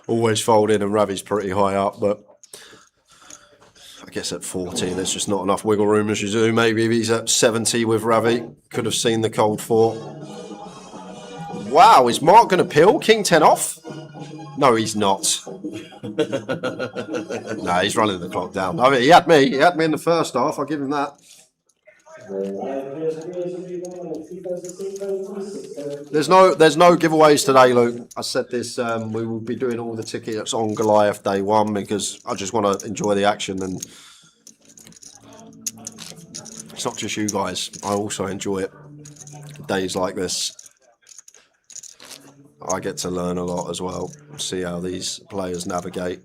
always folding and Ravi's pretty high up, but I guess at 40, there's just not enough wiggle room as you do. Maybe if he's at 70 with Ravi, could have seen the cold 4. Wow, is Mark going to pill King 10 off? No, he's not. No, he's running the clock down. I mean, he had me in the first half. I'll give him that. There's no giveaways today, Luke. I said this. We will be doing all the tickets on Goliath day 1 because I just want to enjoy the action, and it's not just you guys. I also enjoy it. Days like this, I get to learn a lot as well. See how these players navigate.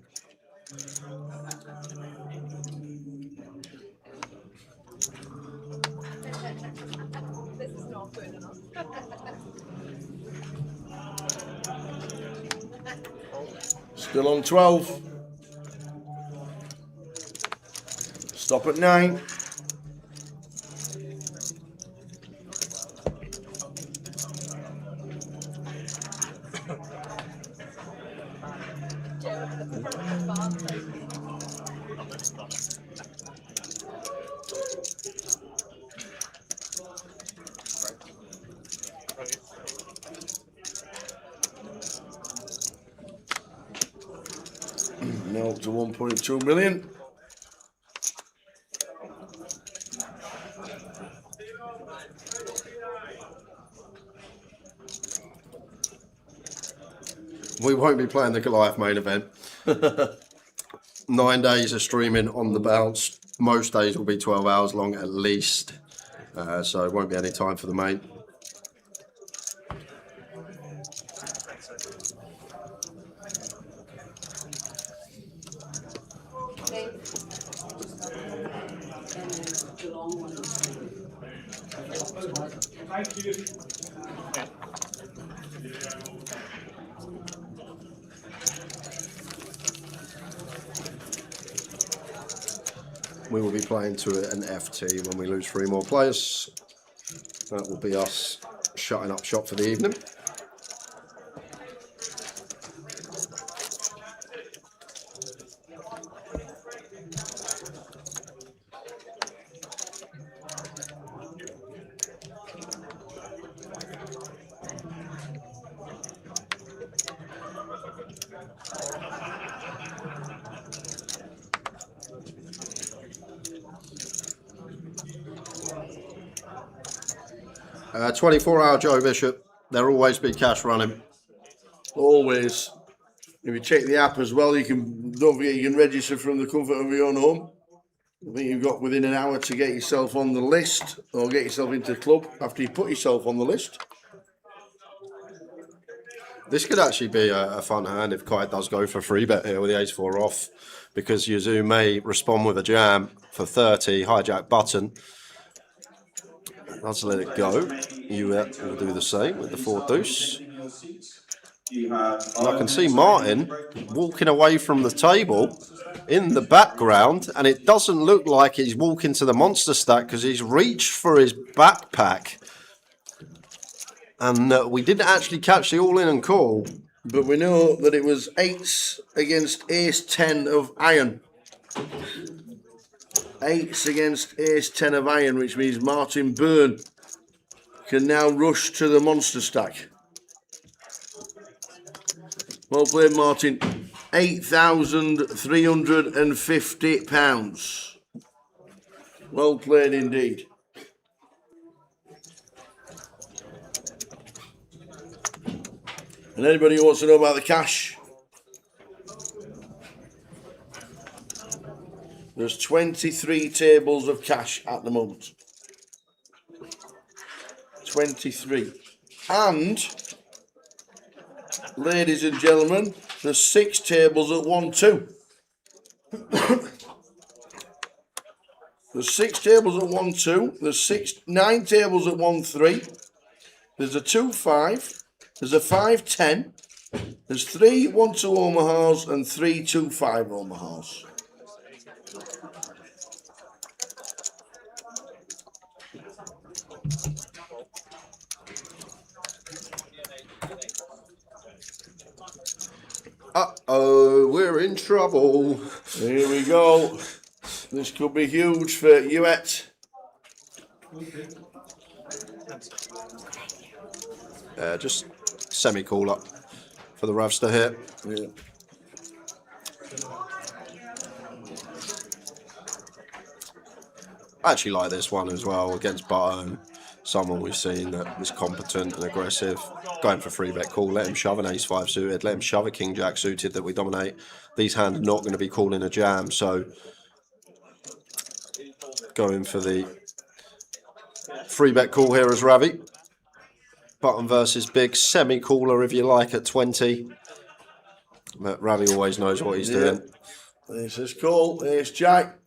This is not good enough. Still on 12. Stop at 9. Now up to 1.2 million. We won't be playing the Goliath main event. 9 days of streaming on the bounce. Most days will be 12 hours long at least. So it won't be any time for the main. Thank you. We will be playing to an FT when we lose 3 more players. That will be us shutting up shop for the evening. 24-hour Joe Bishop. There'll always be cash running. Always. If you check the app as well, don't forget you can register from the comfort of your own home. I think you've got within an hour to get yourself on the list or get yourself into the club after you put yourself on the list. This could actually be a fun hand if Kite does go for free bet here with the ace-4 off, because Yazoo may respond with a jam for 30, hijack button. Let's let it go. You will do the same with the 4 deuce. And I can see Martin walking away from the table in the background, and it doesn't look like he's walking to the monster stack because he's reached for his backpack. And we didn't actually catch the all-in and call. But we know that it was 8s against ace-10 of iron. 8s against ace-10 of iron, which means Martin Byrne can now rush to the monster stack. Well played, Martin. £8,350. Well played indeed. And anybody who wants to know about the cash, there's 23 tables of cash at the moment. 23. And, ladies and gentlemen, there's 6 tables at 1-2. There's 6 tables at 1-2. There's 9 tables at 1-3. There's a 2-5. There's a 5-10. There's 3 1-2 Omahas and 3 2-5 Omahas. Uh-oh, we're in trouble. Here we go. This could be huge for Uet. Just semi-call up for the Ravster here. Yeah. I actually like this one as well against Button. Someone we've seen that is competent and aggressive. Going for free bet call. Let him shove an ace-5 suited. Let him shove a king-jack suited that we dominate. These hands are not going to be calling a jam. So going for the free bet call here as Ravi. Button versus Big. Semi-caller if you like at 20. But Ravi always knows what he's doing. This is cool. Ace Jack.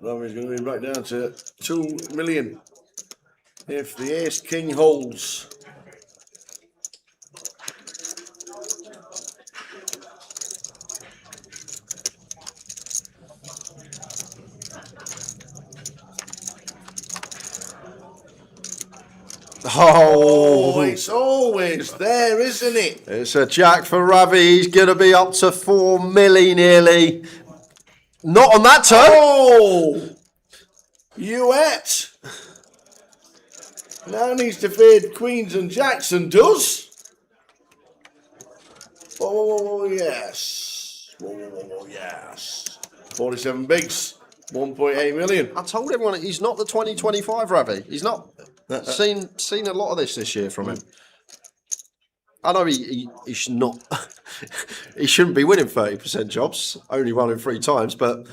Ravi's going to be back down to 2 million if the Ace King holds. Oh, it's always there, isn't it? It's a jack for Ravi. He's going to be up to 4 milli nearly. Not on that turn. Oh, Uet. Now needs to fade Queens and Jacks and does. Oh, yes. Oh, yes. 47 bigs. 1.8 million. I told everyone he's not the 2025 Ravi. He's not. Seen a lot of this year from him. I know he should not. He shouldn't be winning 30% jobs, only running 3 times, but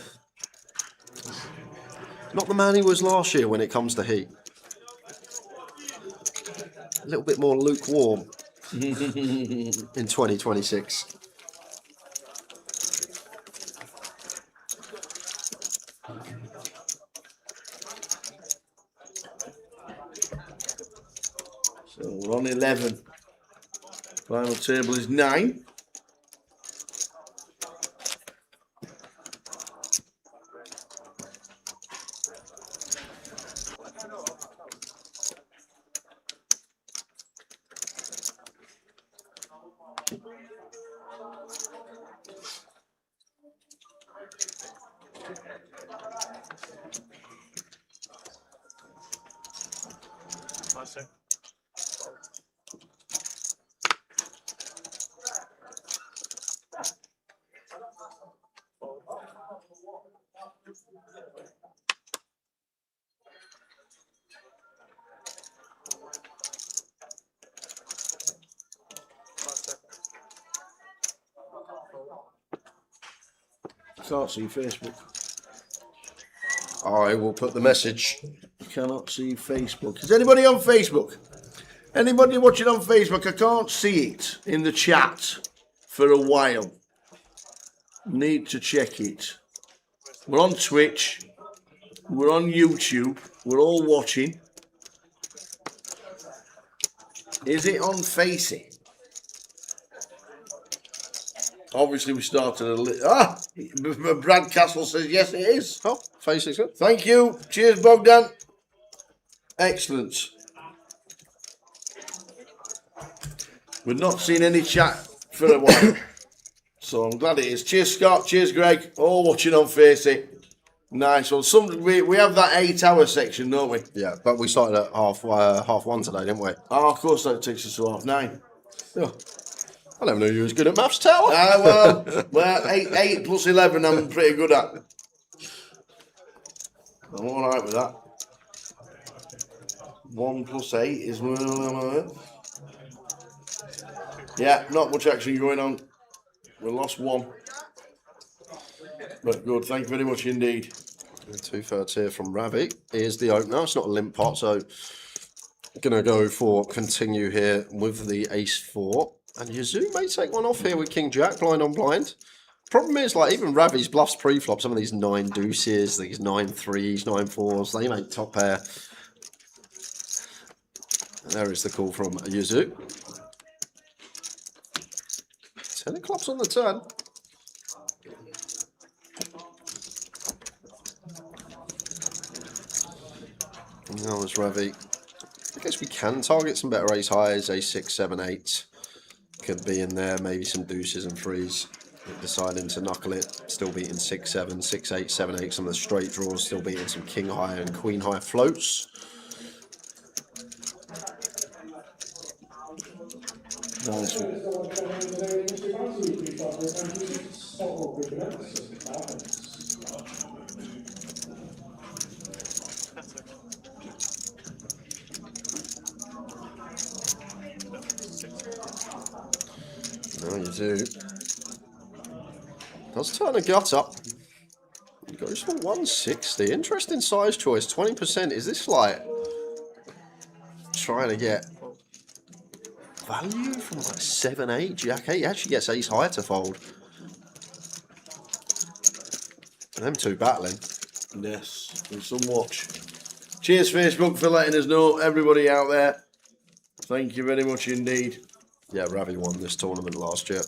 not the man he was last year when it comes to heat. A little bit more lukewarm in 2026. So we're on 11. Final table is 9. can't see Facebook. I will put the message. Cannot see Facebook. Is anybody on Facebook? Anybody watching on Facebook? I can't see it in the chat for a while. Need to check it. We're on Twitch. We're on YouTube. We're all watching. Is it on Facey? Obviously, we started a little. Brad Castle says yes, it is. Oh, Facey's good. Thank you. Cheers, Bogdan. Excellent. We've not seen any chat for a while, so I'm glad it is. Cheers, Scott. Cheers, Greg. All watching on Facey. Nice one. We have that 8-hour section, don't we? Yeah, but we started at half 1 today, didn't we? Oh, of course, that takes us to 9:30. Yeah. I never knew you was good at maths, Tower. Well, 8 plus 11 I'm pretty good at. I'm all right with that. 1 plus 8 is... Yeah, not much action going on. We lost 1. But good, thank you very much indeed. 2/3 here from Ravi. Here's the opener. It's not a limp pot, so going to go for continue here with the ace-4. And Yazoo may take one off here with King Jack, blind on blind. Problem is, like, even Ravi's bluffs pre-flop, some of these 9 deuces, these 9 3s, 9 4s, they make top pair. And there is the call from Yazoo. 10 of clubs on the turn. And now there's Ravi. I guess we can target some better ace highs, ace 6, 7, 8. Could be in there, maybe some deuces and 3s. Deciding to knuckle it, still beating 6, 7, 6, 8, 7, 8. Some of the straight draws, still beating some king high and queen high floats. Nice. No, you do. Does turn a gut up. Goes for 160. Interesting size choice. 20%. Is this like trying to get value from like 7, 8, Jack 8? He actually gets ace high to fold. And them two battling. Yes, with some watch. Cheers, Facebook, for letting us know. Everybody out there, thank you very much indeed. Yeah, Ravi won this tournament last year.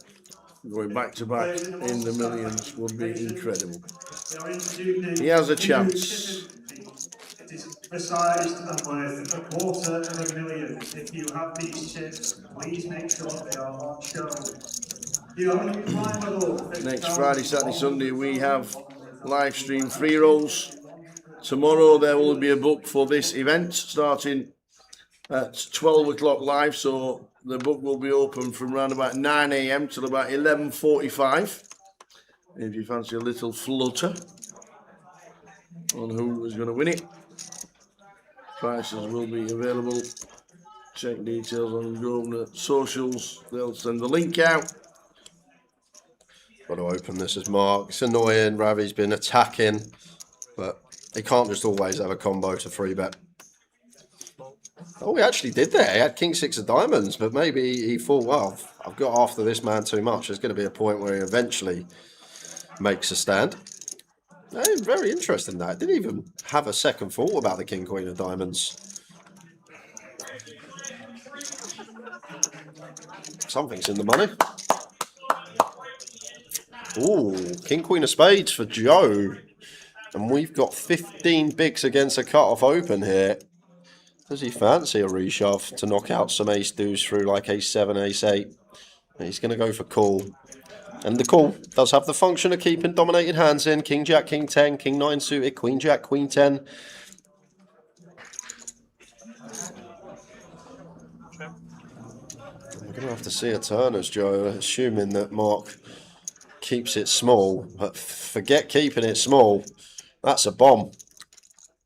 Going back to back in the millions would be incredible. He has a chance. It is precise and worth $250,000. If you have these chips, please make sure they are on show. Next Friday, Saturday, Sunday, we have live stream free rolls. Tomorrow there will be a book for this event starting at 12 o'clock live, so the book will be open from around about 9 AM till about 11:45. If you fancy a little flutter on who is going to win it, prices will be available. Check details on Grosvenor socials. They'll send the link out. Got to open this as Mark. It's annoying. Ravi's been attacking, but he can't just always have a combo to 3-bet. Oh, he actually did there. He had king 6 of diamonds, but maybe he thought, well, I've got after this man too much. There's going to be a point where he eventually makes a stand. Very interesting that. Didn't even have a second thought about the king queen of diamonds. Something's in the money. Ooh, king queen of spades for Joe. And we've got 15 bigs against a cut-off open here. Does he fancy a reshove to knock out some ace deuce through like ace 7, ace 8? He's going to go for call. And the call does have the function of keeping dominated hands in. King Jack, King 10, King 9 suited, Queen Jack, Queen 10. We're going to have to see a turners, Joe, assuming that Mark keeps it small. But forget keeping it small. That's a bomb.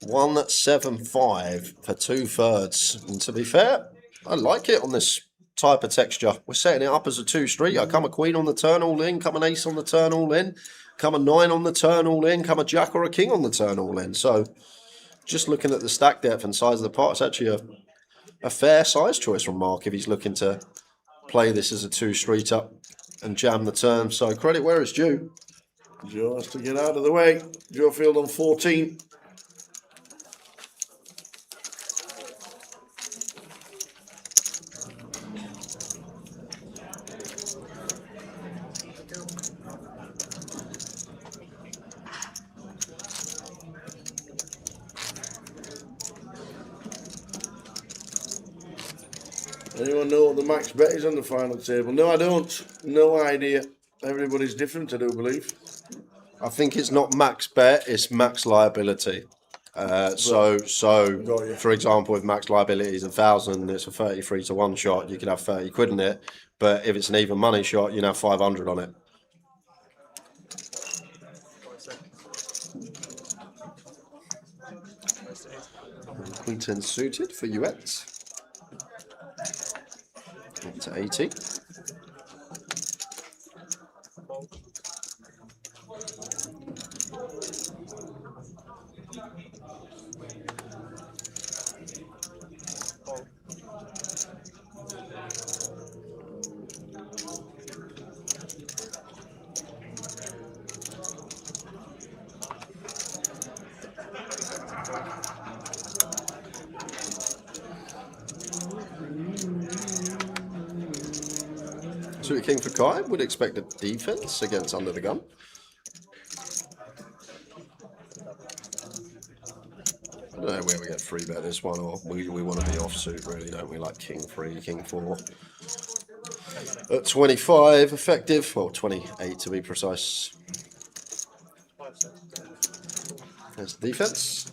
175 for 2/3. And to be fair, I like it on this type of texture. We're setting it up as a 2-streeter. Come a queen on the turn, all in. Come an ace on the turn, all in. Come a 9 on the turn, all in. Come a jack or a king on the turn, all in. So just looking at the stack depth and size of the pot, it's actually a fair size choice from Mark if he's looking to play this as a 2-streeter and jam the turn. So credit where it's due. Joe has to get out of the way. Joe Field on 14. Anyone know what the max bet is on the final table? No, I don't. No idea. Everybody's different, I do believe. I think it's not max bet, it's max liability. So for example, if max liability is 1,000, it's a 33 to 1 shot, you can have 30 quid in it. But if it's an even money shot, you can have 500 on it. Queen 10 suited for Uet. Up to 80. Suited king for Kai, would expect a defense against under the gun. I don't know where we get free bet this one, or we want to be offsuit really, don't we? Like king 3, king 4. At 25 effective, well 28 to be precise. There's the defense.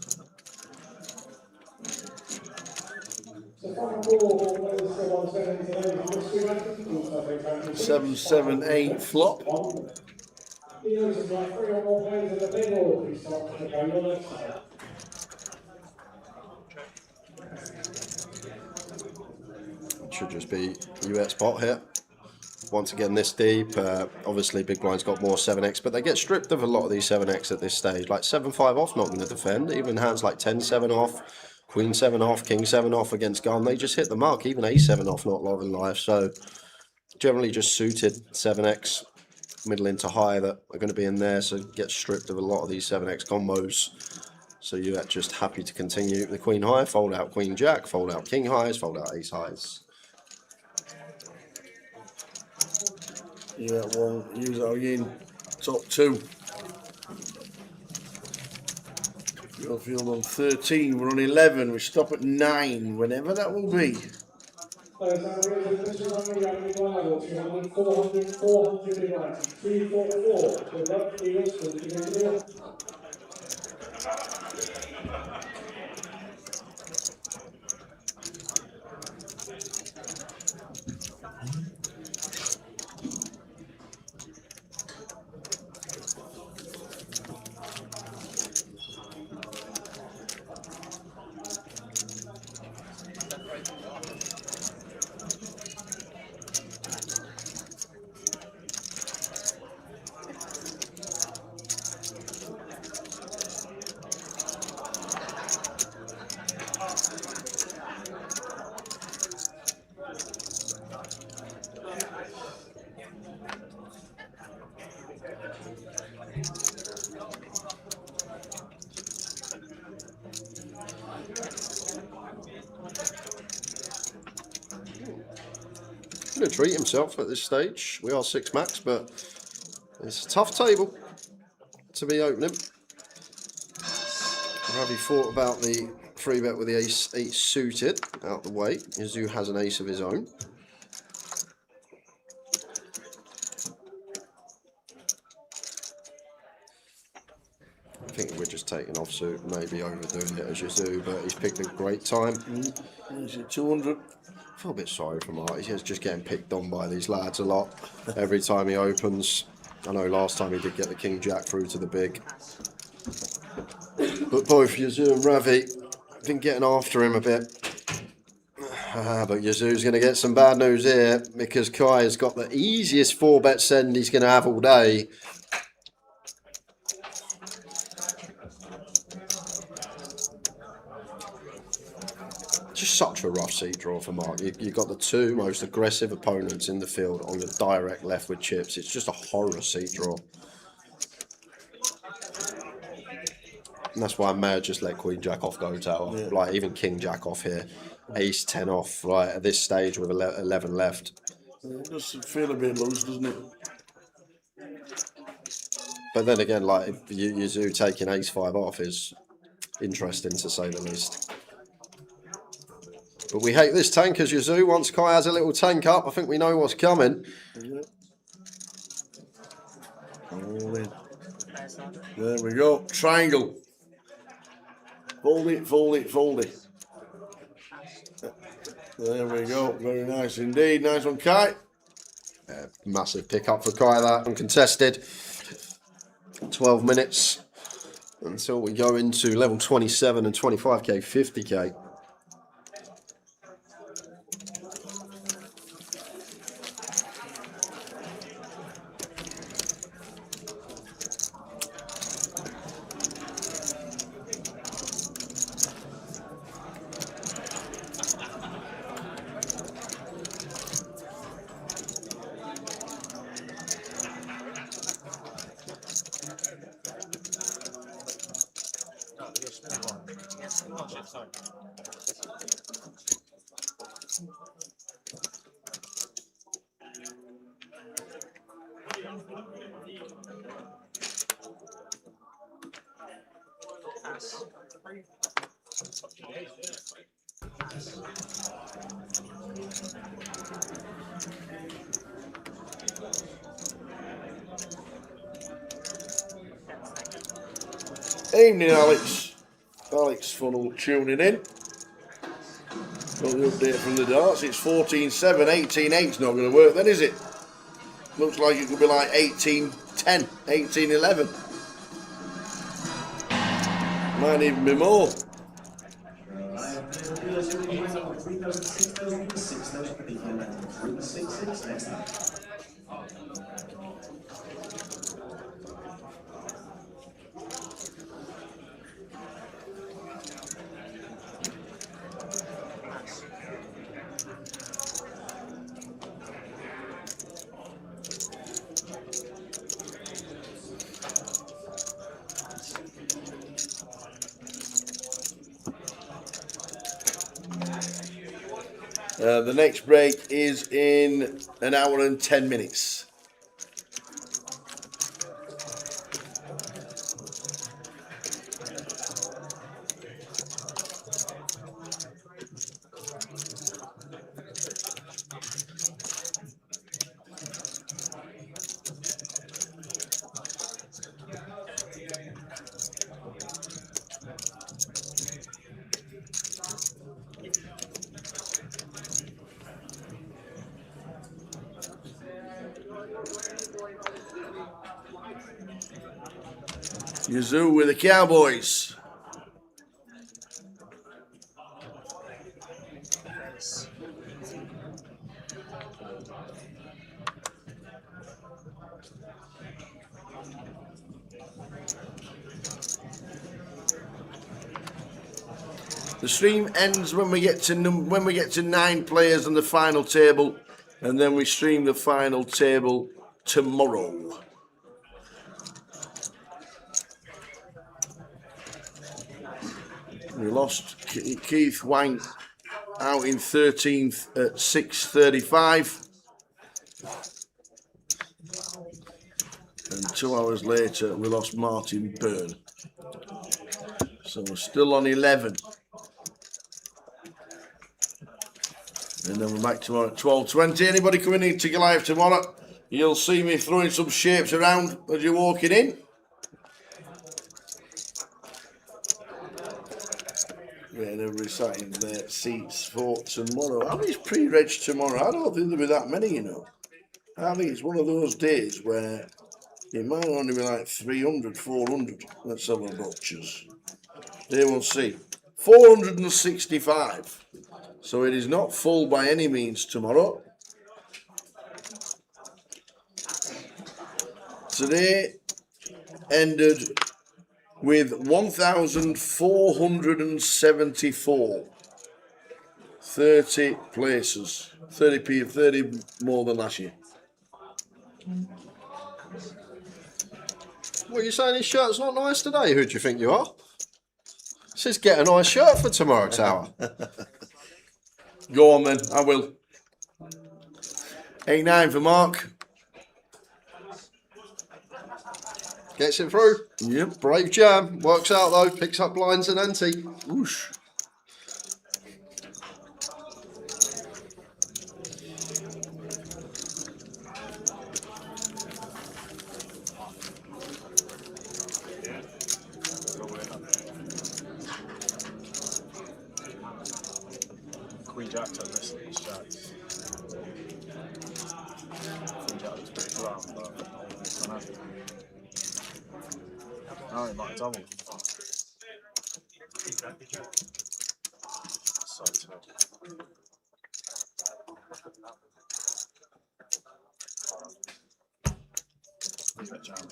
Seven, 7, 8 flop. Should just be US pot here. Once again, this deep. Obviously, big blind's got more 7x, but they get stripped of a lot of these 7x at this stage. Like 7-5 off, not going to defend. Even hands like 10-7 off, Queen 7 off, King 7 off against gun, they just hit the mark. Even A7 off, not a lot in life. So generally just suited 7x, middle into high that are going to be in there. So get stripped of a lot of these 7x combos. So you're just happy to continue the Queen high, fold out Queen Jack, fold out King highs, fold out Ace highs. Yeah, well, use our yin. Top 2. Joe Field on 13. We're on 11. We stop at 9, whenever that will be. Going to treat himself at this stage. We are 6 max, but it's a tough table to be opening. Have you thought about the free bet with the ace 8 suited out the way? Yazoo has an ace of his own. I think we're just taking offsuit, maybe overdoing it as Yazoo, but he's picked a great time. Is it 200? I feel a bit sorry for Mark. He's just getting picked on by these lads a lot every time he opens. I know last time he did get the King Jack through to the big. But both Yazoo and Ravi have been getting after him a bit. But Yazoo's going to get some bad news here because Kai has got the easiest 4-bet send he's going to have all day. Just such a rough seat draw for Mark. You've got the two most aggressive opponents in the field on your direct left with chips. It's just a horror seat draw. And that's why I may have just let Queen Jack off go tower. Yeah. Like even King Jack off here. Ace 10 off, right, at this stage with 11 left. It does feel a bit loose, doesn't it? But then again, like if Yazoo taking Ace 5 off is interesting to say the least. But we hate this tank as Yazoo. Once Kai has a little tank up, I think we know what's coming. Yeah. All in. There we go. Triangle. Fold it, fold it, fold it. There we go. Very nice indeed. Nice one, Kai. Massive pick up for Kai, that uncontested. 12 minutes until we go into level 27 and 25k, 50k. Evening, Alex. Alex Funnel tuning in. Got the update from the darts. It's 14-7. 18-8's not going to work then, is it? Looks like it could be like 18-10, 18-11. Might even be more. The next break is in an hour and 10 minutes. Yazoo with the Cowboys. The stream ends when we get to 9 players on the final table, and then we stream the final table tomorrow. We lost Keith Wang out in 13th at 6:35. And 2 hours later, we lost Martin Byrne. So we're still on 11. And then we're back tomorrow at 12:20. Anybody coming into Goliath tomorrow, you'll see me throwing some shapes around as you're walking in. Getting everybody sat in their seats for tomorrow. How many's pre-reg tomorrow? I don't think there'll be that many, you know. I think it's one of those days where it might only be like 300, 400. Let's have a butchers. Day 1C. 465. So it is not full by any means tomorrow. Today ended with 1,474. 30 places. 30 more than last year. What are you saying? His shirt's not nice today? Who do you think you are? Says get a nice shirt for tomorrow, Tower. Go on then, I will. 8-9 for Mark. Gets it through. Yep. Brave jam. Works out though. Picks up blinds and ante. Whoosh. Queen Jack took this in his jacks. Queen Jack looks pretty grand, but it's gonna happen. No, he might double. So tough. Leave it, jam.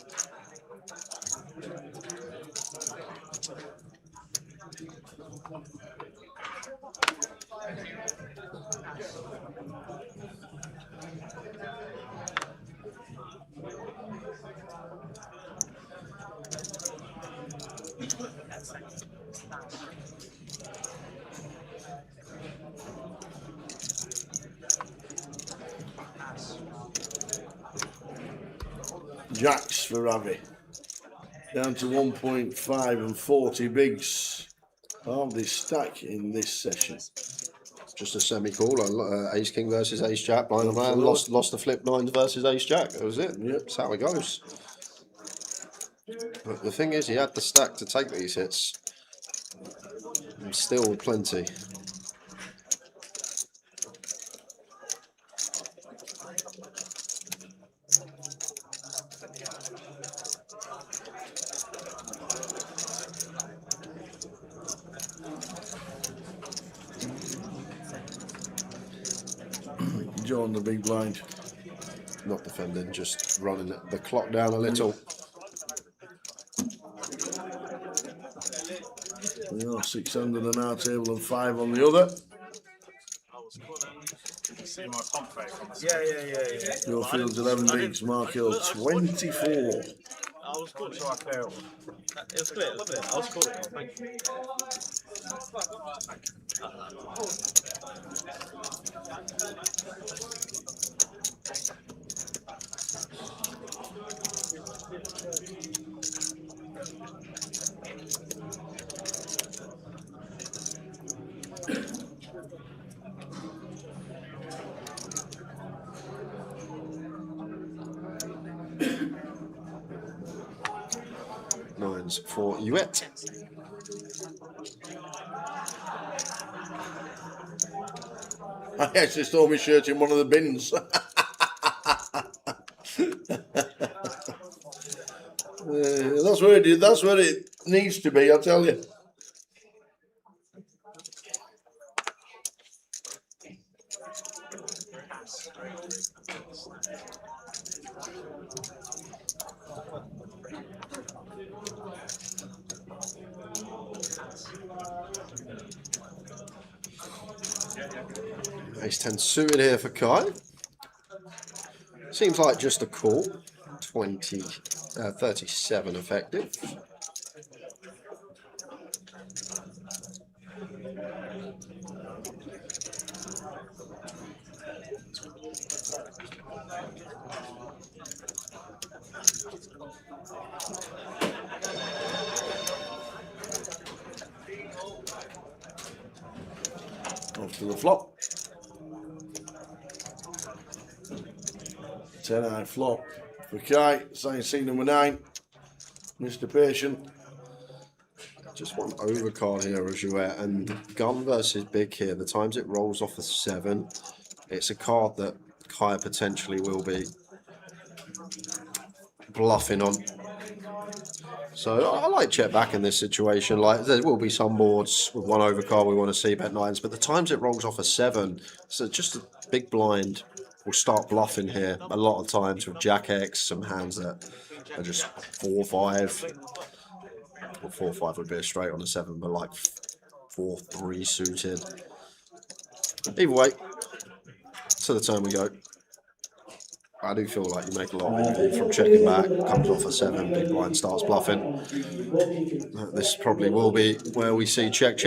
Jacks for Ravi. Down to 1.5 and 40 bigs. Hardly stack in this session. Just a semi-call. Ace King versus Ace Jack. Blind man lost the flip nines versus Ace Jack. That was it. Yep, that's how it goes. But the thing is, he had the stack to take these hits. And still plenty. John the big blind. Not defending, just running the clock down a little. We are 600 on our table and 5 on the other. See my pump fake on the Yeah. Your field's 11 bigs, Mark Hill 24. I was cool. So I clear it. It was clear. I was cool. Thank you. Nines for Uet. I actually stole my shirt in one of the bins. That's what it is. That's what it needs to be, I tell you. Ace 10 suited here for Kai. Seems like just a call. 37 effective. Off to the flop. 10-eye flop for Kai. Sign seat number 9. Mr. Patient. Just one overcard here, Ajuet, and gun versus big here. The times it rolls off a 7, it's a card that Kai potentially will be bluffing on. So I like check back in this situation. Like there will be some boards with one overcard we want to see bet nines, but the times it rolls off a 7, so just a big blind will start bluffing here a lot of times with Jack X, some hands that are just 4-5. Well, 4-5 would be a straight on a 7, but like 4-3 suited. Either way, to the turn we go. I do feel like you make a lot of money from checking back, comes off a 7, big blind starts bluffing. This probably will be where we see check.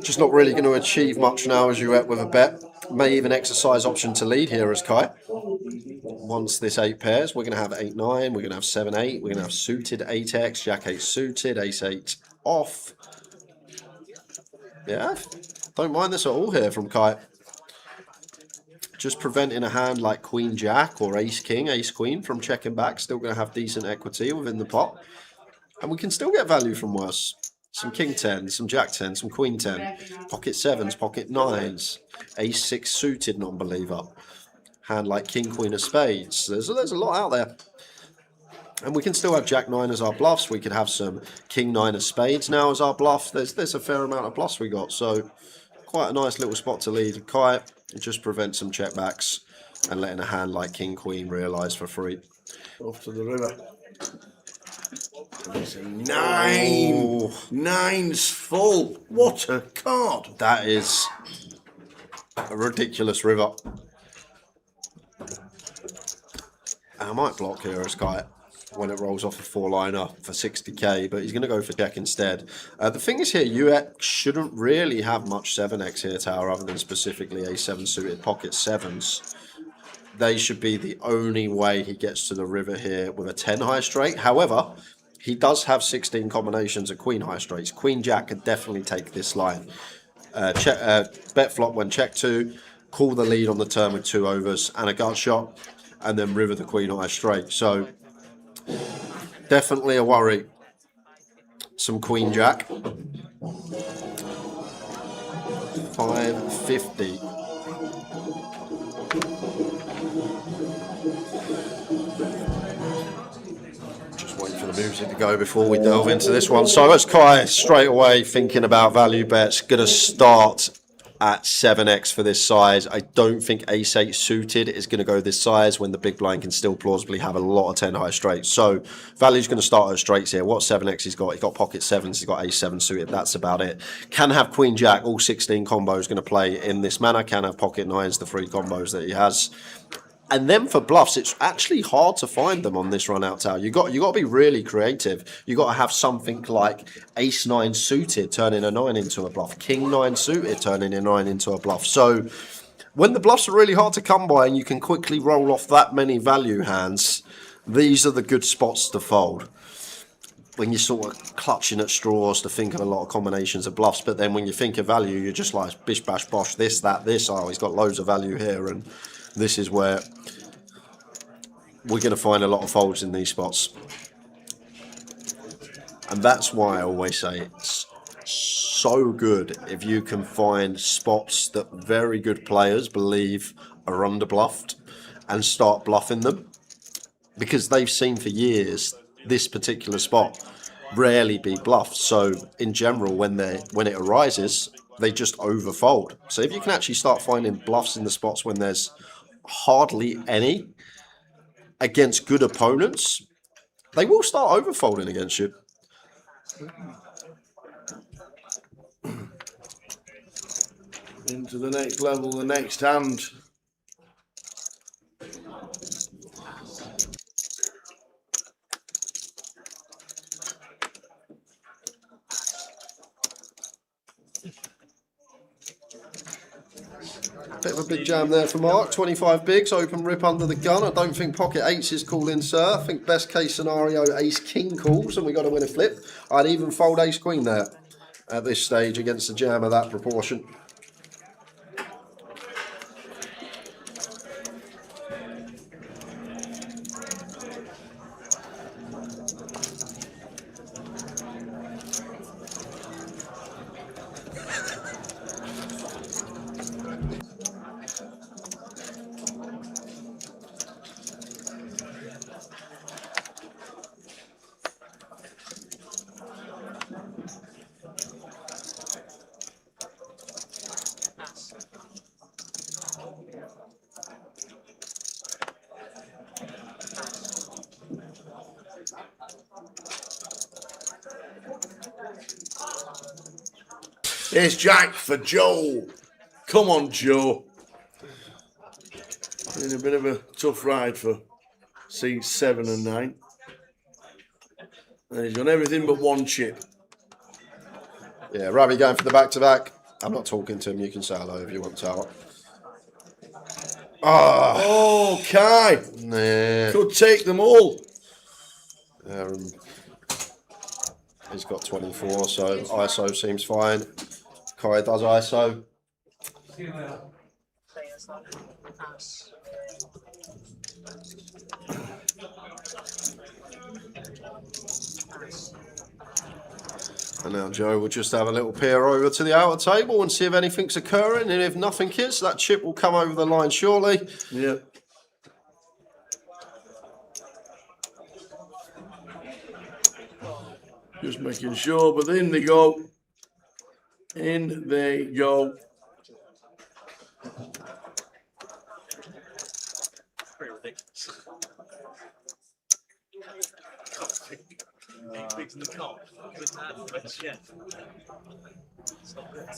Just not really going to achieve much now as you with a bet. May even exercise option to lead here as Kai. Once this 8 pairs, we're going to have 8-9, we're going to have 7-8, we're going to have suited 8x, Jack 8 suited, Ace 8 off. Yeah, don't mind this at all here from Kai. Just preventing a hand like Queen Jack or Ace King, Ace Queen from checking back. Still going to have decent equity within the pot. And we can still get value from worse. Some King 10, some Jack 10, some Queen 10, pocket 7s, pocket 9s, Ace 6 suited non-believer. Hand like King Queen of Spades. There's a lot out there. And we can still have Jack 9 as our bluffs. We could have some King 9 of Spades now as our bluff. There's a fair amount of bluffs we got. So quite a nice little spot to lead. Kai, just prevent some checkbacks and letting a hand like King Queen realise for free. Off to the river. 9! Oh. 9's full. What a card. That is a ridiculous river. I might block here as Kai when it rolls off a 4-liner for 60k, but he's going to go for check instead. The thing is here, you shouldn't really have much 7x here, Tower, other than specifically A7 suited pocket 7s. They should be the only way he gets to the river here with a 10 high straight. However, he does have 16 combinations of Queen high straights. Queen Jack could definitely take this line. Bet flop when check 2, call the lead on the turn with 2 overs and a gut shot, and then river the Queen high straight. So definitely a worry. Some Queen Jack. 550. Just wait for the music to go before we delve into this one. So as Kai straight away thinking about value bets, going to start at 7x for this size. I don't think Ace 8 suited is going to go this size when the big blind can still plausibly have a lot of 10 high straights. So value's going to start at straights here. What 7x he's got? He's got pocket 7s, he's got Ace 7 suited. That's about it. Can have Queen Jack, all 16 combos going to play in this manner. Can have pocket 9s, the 3 combos that he has. And then for bluffs, it's actually hard to find them on this run out, Tower. You got to be really creative. You got to have something like Ace 9 suited turning a 9 into a bluff, King 9 suited turning a 9 into a bluff. So when the bluffs are really hard to come by and you can quickly roll off that many value hands, these are the good spots to fold. When you're sort of clutching at straws to think of a lot of combinations of bluffs, but then when you think of value, you're just like bish bash bosh, this, that, this. Oh, he's got loads of value here, and this is where we're going to find a lot of folds in these spots. And that's why I always say it's so good if you can find spots that very good players believe are underbluffed and start bluffing them. Because they've seen for years this particular spot rarely be bluffed. So in general, when it arises, they just overfold. So if you can actually start finding bluffs in the spots when there's hardly any against good opponents, they will start overfolding against you. Into the next level, the next hand. Bit of a big jam there for Mark. 25 bigs, open rip under the gun. I don't think pocket 8s is calling, sir. I think best case scenario, ace king calls, and we got to win a flip. I'd even fold ace queen there at this stage against a jam of that proportion. Ace Jack for Joe. Come on, Joe. Been a bit of a tough ride for seats 7 and 9. And he's done everything but one chip. Yeah, Ravi going for the back-to-back. I'm not talking to him. You can say hello if you want to. Oh, Kai. Nah. Could take them all. He's got 24, so ISO seems fine. Kai does ISO. And now Joe will just have a little peer over to the outer table and see if anything's occurring. And if nothing is, that chip will come over the line shortly. Yeah. Just making sure, but in they go. In they go.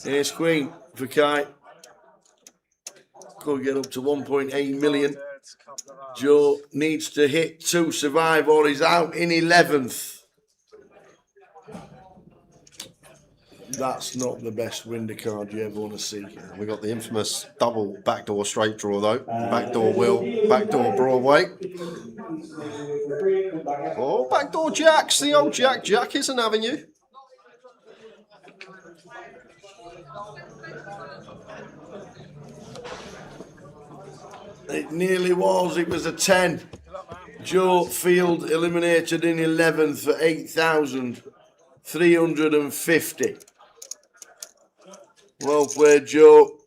Ace Queen for Kai. Could get up to 1.8 million. Joe needs to hit 2 survive or he's out in 11th. That's not the best window card you ever want to see. We got the infamous double backdoor straight draw though. Backdoor Will, backdoor Broadway. Oh, backdoor Jacks. The old Jack. Jack isn't having you. It nearly was. It was a 10. Joe Field eliminated in 11th for 8,350. Well played, Joe.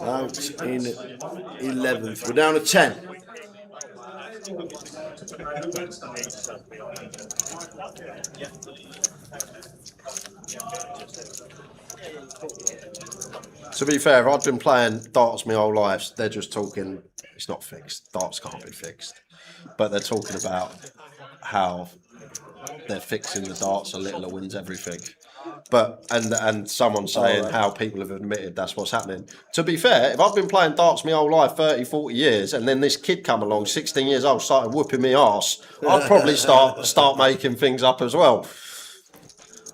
Out in 11th. We're down to 10. To be fair, I've been playing darts my whole life. They're just talking, it's not fixed. Darts can't be fixed. But they're talking about how they're fixing the darts, a littler wins everything. But and someone saying how people have admitted that's what's happening. To be fair, if I've been playing darts my whole life, 30, 40 years, and then this kid come along, 16 years old, started whooping me arse, I'd probably start making things up as well.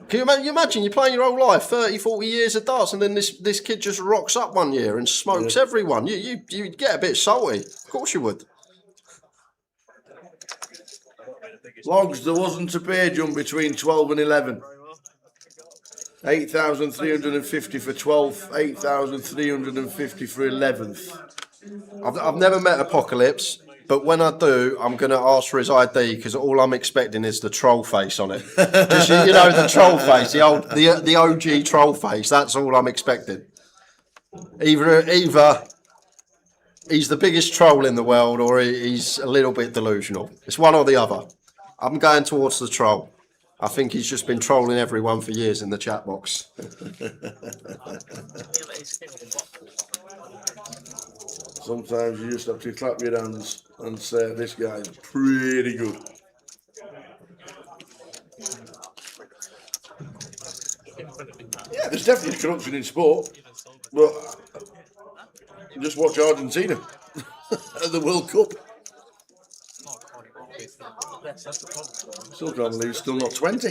Can you imagine you're playing your whole life, 30, 40 years of darts, and then this kid just rocks up one year and smokes everyone? You'd get a bit salty. Of course you would. Logs, there wasn't a pay jump between 12 and 11. 8,350 for 12th, 8,350 for 11th. I've never met Apocalypse, but when I do, I'm going to ask for his ID because all I'm expecting is the troll face on it. Just, you know, the troll face, the OG troll face. That's all I'm expecting. Either he's the biggest troll in the world, or he's a little bit delusional. It's one or the other. I'm going towards the troll. I think he's just been trolling everyone for years in the chat box. Sometimes you just have to clap your hands and say, this guy's pretty good. Yeah, there's definitely corruption in sport, but just watch Argentina at the World Cup. Still can't believe it's still not 20.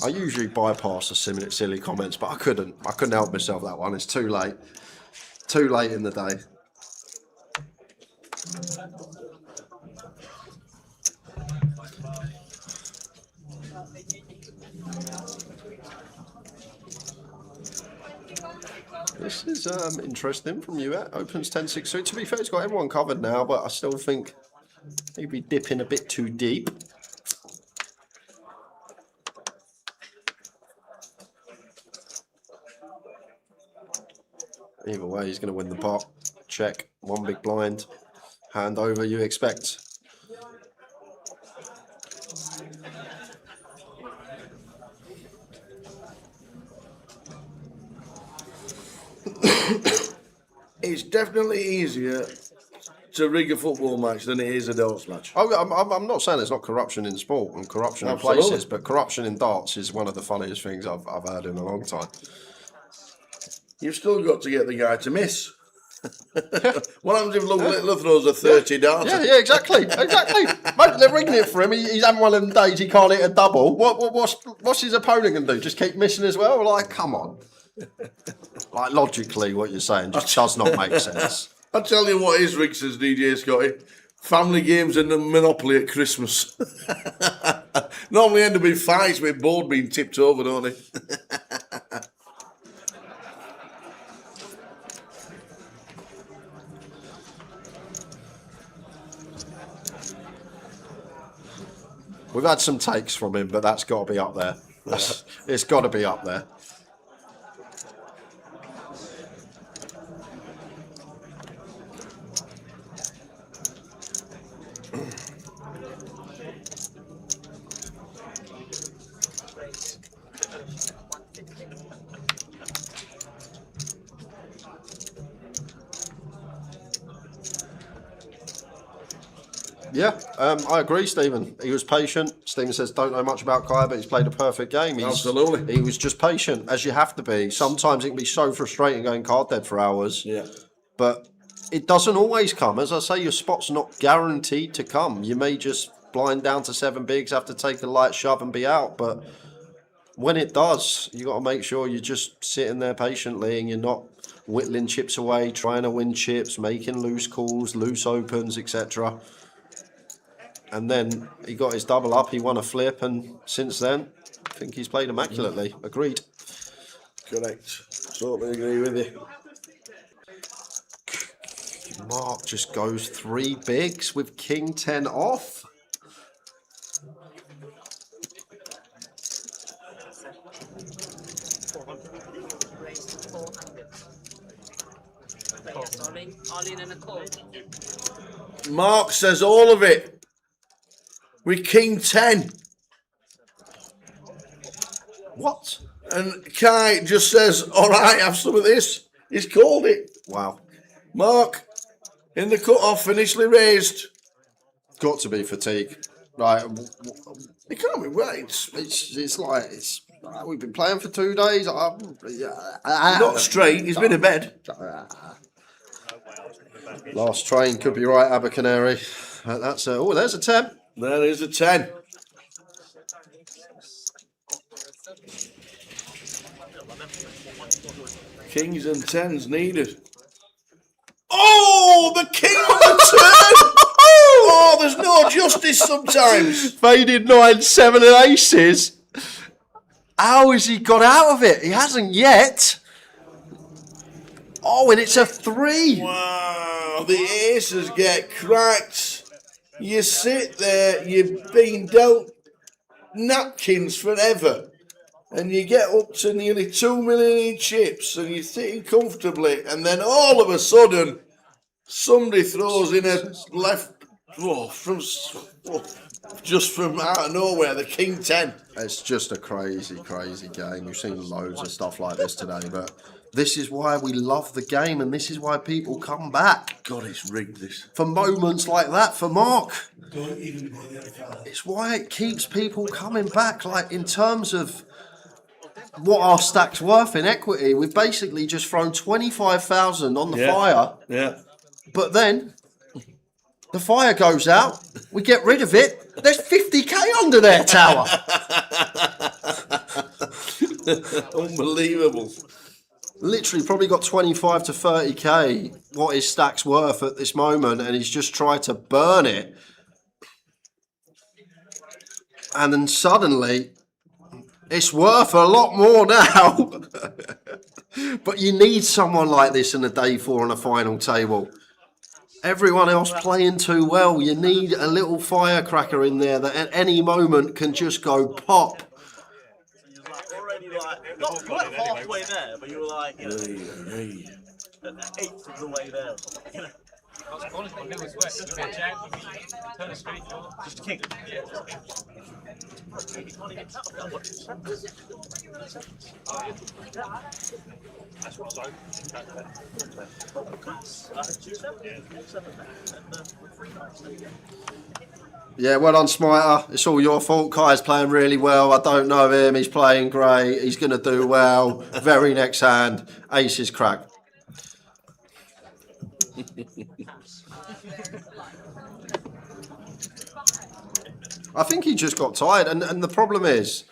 I usually bypass the silly comments, but I couldn't help myself that one. It's too late. Too late in the day. This is interesting from you. Opens 10-6. So to be fair, it's got everyone covered now, but I still think maybe dipping a bit too deep. Either way, he's going to win the pot. Check. One big blind. Hand over, you expect. It's definitely easier to rig a football match than it is a darts match. Oh, I'm not saying there's not corruption in sport and corruption in places, but corruption in darts is one of the funniest things I've heard in a long time. You've still got to get the guy to miss. What happens if Littler throws a 30 dart? Yeah, exactly. Mate, they're rigging it for him. He's having one of them days he can't hit a double. What's his opponent going to do? Just keep missing as well? Like, come on. Like, logically, what you're saying just does not make sense. I'll tell you what is rigged, says DJ Scotty. Family games and the Monopoly at Christmas. Normally end up in fights with board being tipped over, don't they? We've had some takes from him, but that's got to be up there. It's got to be up there. Yeah, I agree, Stephen. He was patient. Stephen says, don't know much about Kai, but he's played a perfect game. Absolutely. He was just patient, as you have to be. Sometimes it can be so frustrating going card dead for hours. Yeah. But it doesn't always come. As I say, your spot's not guaranteed to come. You may just blind down to 7 bigs, have to take a light shove and be out. But when it does, you got to make sure you're just sitting there patiently and you're not whittling chips away, trying to win chips, making loose calls, loose opens, etc. And then he got his double up, he won a flip, and since then, I think he's played immaculately. Agreed. Correct. Totally agree with you. Mark just goes 3 bigs with King 10 off. Mark says all of it. With King 10. What? And Kai just says, all right, have some of this. He's called it. Wow. Mark, in the cut-off, initially raised. Got to be fatigue. Right. It can't be right. It's like, we've been playing for 2 days. Not straight, he's been in bed. Last train could be right, Abercanary. That's oh, there's a 10. There is a 10. Kings and 10s needed. Oh, the king of the turn! Oh, there's no justice sometimes. Faded 9, 7 and aces. How has he got out of it? He hasn't yet. Oh, and it's a 3. Wow, the aces get cracked. You sit there, you've been dealt napkins forever, and you get up to nearly 2 million in chips, and you're sitting comfortably, and then all of a sudden, somebody throws in a left, just from out of nowhere, the King 10. It's just a crazy, crazy game. We've seen loads of stuff like this today, but this is why we love the game, and this is why people come back. God, it's rigged, this. For moments like that, for Mark. Don't even put the other fella. It's why it keeps people coming back. Like, in terms of what our stack's worth in equity, we've basically just thrown 25,000 on the fire. Yeah. But then the fire goes out, we get rid of it, there's 50k under their tower. Unbelievable. Literally probably got 25 to 30k what his stack's worth at this moment, and he's just tried to burn it. And then suddenly it's worth a lot more now. But you need someone like this in a day 4 on a final table. Everyone else playing too well. You need a little firecracker in there that at any moment can just go pop. Already like, not quite halfway there, but you were like, you know. an eighth of the way there. You know. I was calling for Lewis West. Give me a jack, turn the street, Just king. Yeah. That's what I Yeah, well done, Smiter. It's all your fault. Kai's playing really well. I don't know him. He's playing great. He's going to do well. Very next hand. Aces crack. I think he just got tired. And the problem is,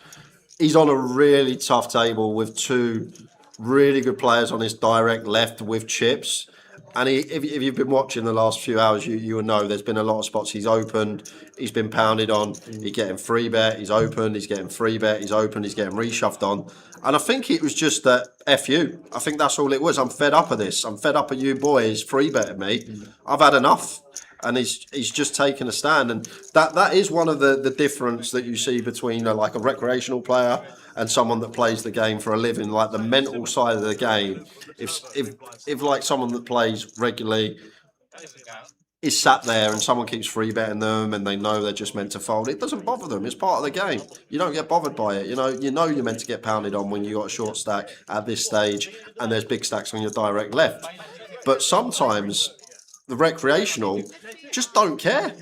he's on a really tough table with two really good players on his direct left with chips. And if you've been watching the last few hours, you will know there's been a lot of spots he's opened, he's been pounded on, he's getting free bet, he's opened, he's getting free bet, he's opened, he's getting reshuffled on. And I think it was just that F you. I think that's all it was. I'm fed up of this. I'm fed up of you boys free betting me. I've had enough. And he's just taken a stand. And that is one of the difference that you see between like a recreational player and someone that plays the game for a living, like the mental side of the game. If like someone that plays regularly is sat there and someone keeps free betting them and they know they're just meant to fold, it doesn't bother them. It's part of the game. You don't get bothered by it. You know you're meant to get pounded on when you got a short stack at this stage and there's big stacks on your direct left. But sometimes the recreational just don't care.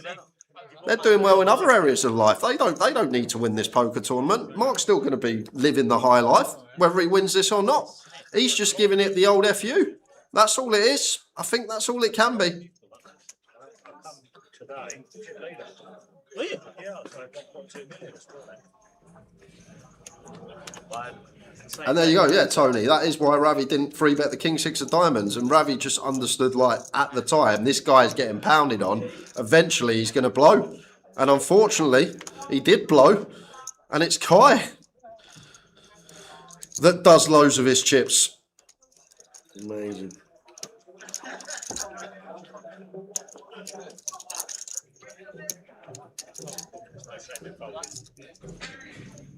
They're doing well in other areas of life. They don't need to win this poker tournament. Mark's still going to be living the high life, whether he wins this or not. He's just giving it the old FU. That's all it is. I think that's all it can be. And there you go, yeah, Tony. That is why Ravi didn't free bet the King Six of Diamonds. And Ravi just understood, like, at the time, this guy's getting pounded on. Eventually, he's going to blow. And unfortunately, he did blow. And it's Kai that does loads of his chips. Amazing.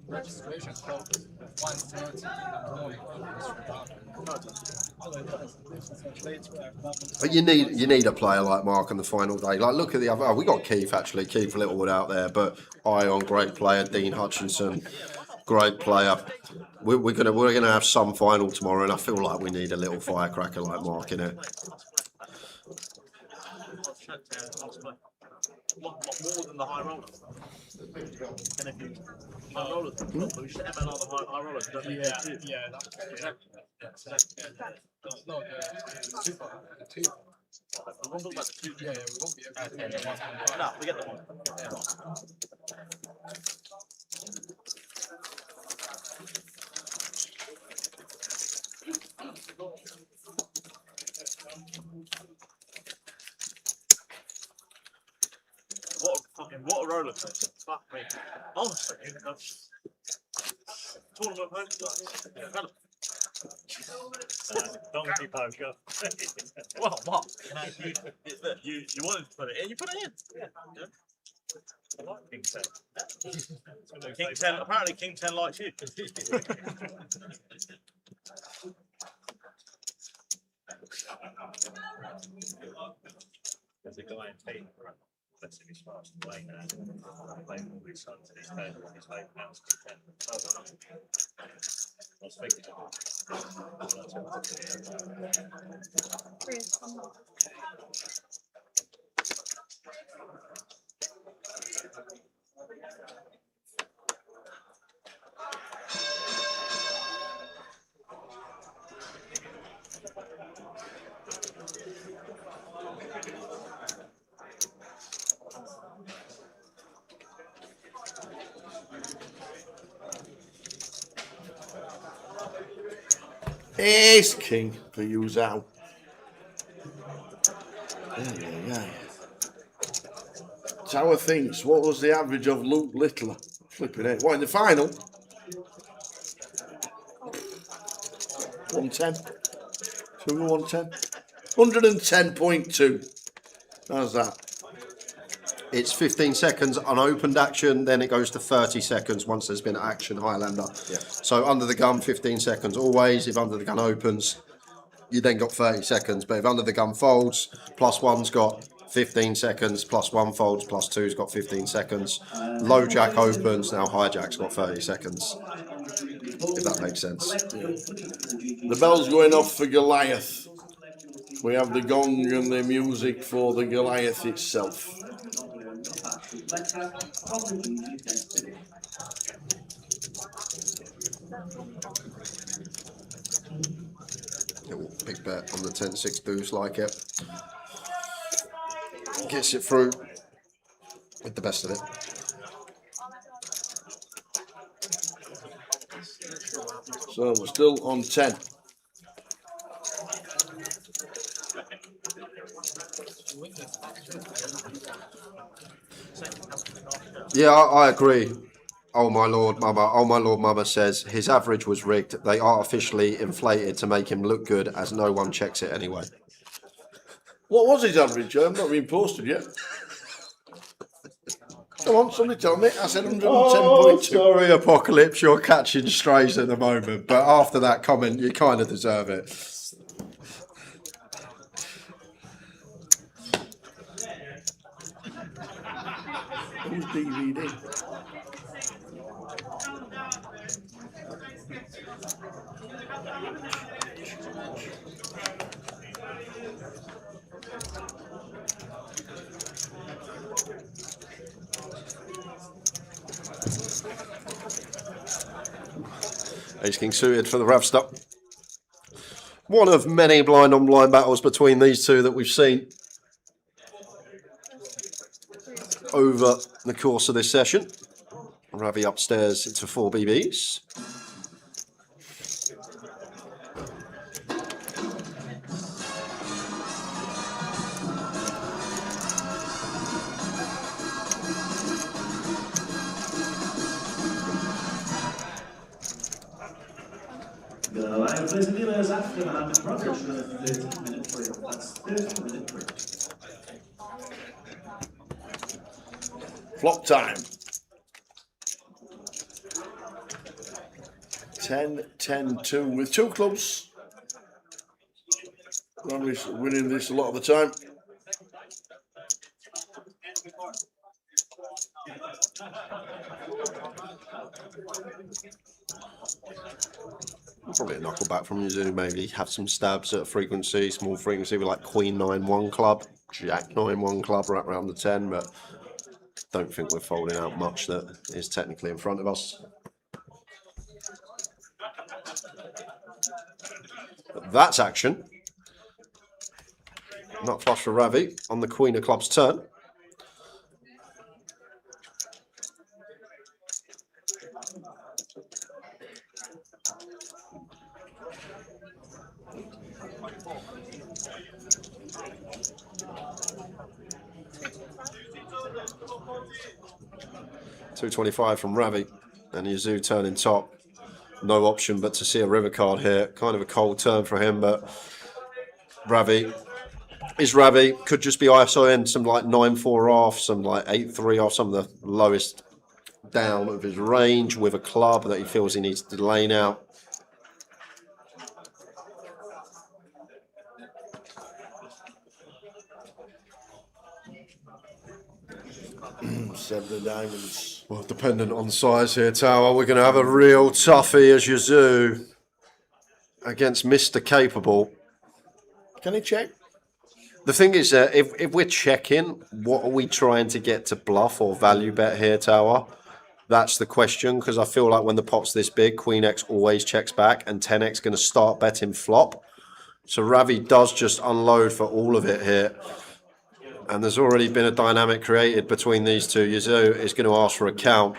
Registration closed at 1:30 in the morning. But you need a player like Mark on the final day. Like, look at the other. Oh, we got Keith actually. Keith Littlewood out there, but Ion, great player. Dean Hutchinson, great player. We're gonna have some final tomorrow, and I feel like we need a little firecracker like Mark in it. More than the high roller. And if you high roller, we should have another high roller. No, super. Two. We won't talk about the two. Yeah, we won't be able to do one. No, forget the one. What a roller coaster. Fuck me. Honestly, tournament poker. Incredible. Donkey poker. Well, what? You wanted to put it in, you put it in. Yeah. I like King 10. King 10, apparently King 10 likes you. There's a guy in Tate, that's in his fast playing playing all his sons in his head, his late house King 10. I was thinking Ace King for you, Zhao. Yeah. Tower thinks, what was the average of Luke Littler? Flipping it. What, in the final? 110. 110. 110.2. How's that? It's 15 seconds unopened action, then it goes to 30 seconds once there's been action, Highlander. Yeah. So under the gun, 15 seconds always. If under the gun opens, you then got 30 seconds. But if under the gun folds, +1's got 15 seconds, +1 folds, +2's got 15 seconds. Low jack opens, now hijack's got 30 seconds. If that makes sense. The bell's going off for Goliath. We have the gong and the music for the Goliath itself. Little big bet on the 10-6 deuce like it. Gets it through with the best of it. So we're still on 10. Yeah, I agree. Oh my lord, mama. Oh my lord, mama says his average was rigged. They artificially inflated to make him look good as no one checks it anyway. What was his average? I've not been posted yet. Come on, somebody tell me. I said 110.2. Oh, sorry, Apocalypse, you're catching strays at the moment. But after that comment, you kind of deserve it. Who's DVD? Ace King suited for the Rav stop. One of many blind on blind battles between these two that we've seen over the course of this session. Ravi upstairs into 4 BBs. Goliath plays the dealers after the hand progress for a 30-minute break. That's 30-minute break. Flop time. 10-10-2 with 2 clubs. Ravi's winning this a lot of the time. Probably a knuckle back from Yazoo. Maybe have some stabs at frequency, small frequency with like Queen 9-1 club, Jack 9-1 club right around the 10, but don't think we're folding out much that is technically in front of us. But that's action. Nut flush for Ravi on the Queen of Clubs turn. $225 from Ravi and Yazoo turning top. No option but to see a river card here. Kind of a cold turn for him, but Ravi is Ravi. Could just be ISO in some like 9-4 off, some like 8-3 off, some of the lowest down of his range with a club that he feels he needs to lane out. Seven of diamonds. Well, dependent on size here, Tower, we're going to have a real toughie as Yazoo against Mr. Capable. Can he check? The thing is, if we're checking, what are we trying to get to bluff or value bet here, Tower? That's the question, because I feel like when the pot's this big, Queen X always checks back, and 10X going to start betting flop. So Ravi does just unload for all of it here. And there's already been a dynamic created between these two. Yazoo is going to ask for a count.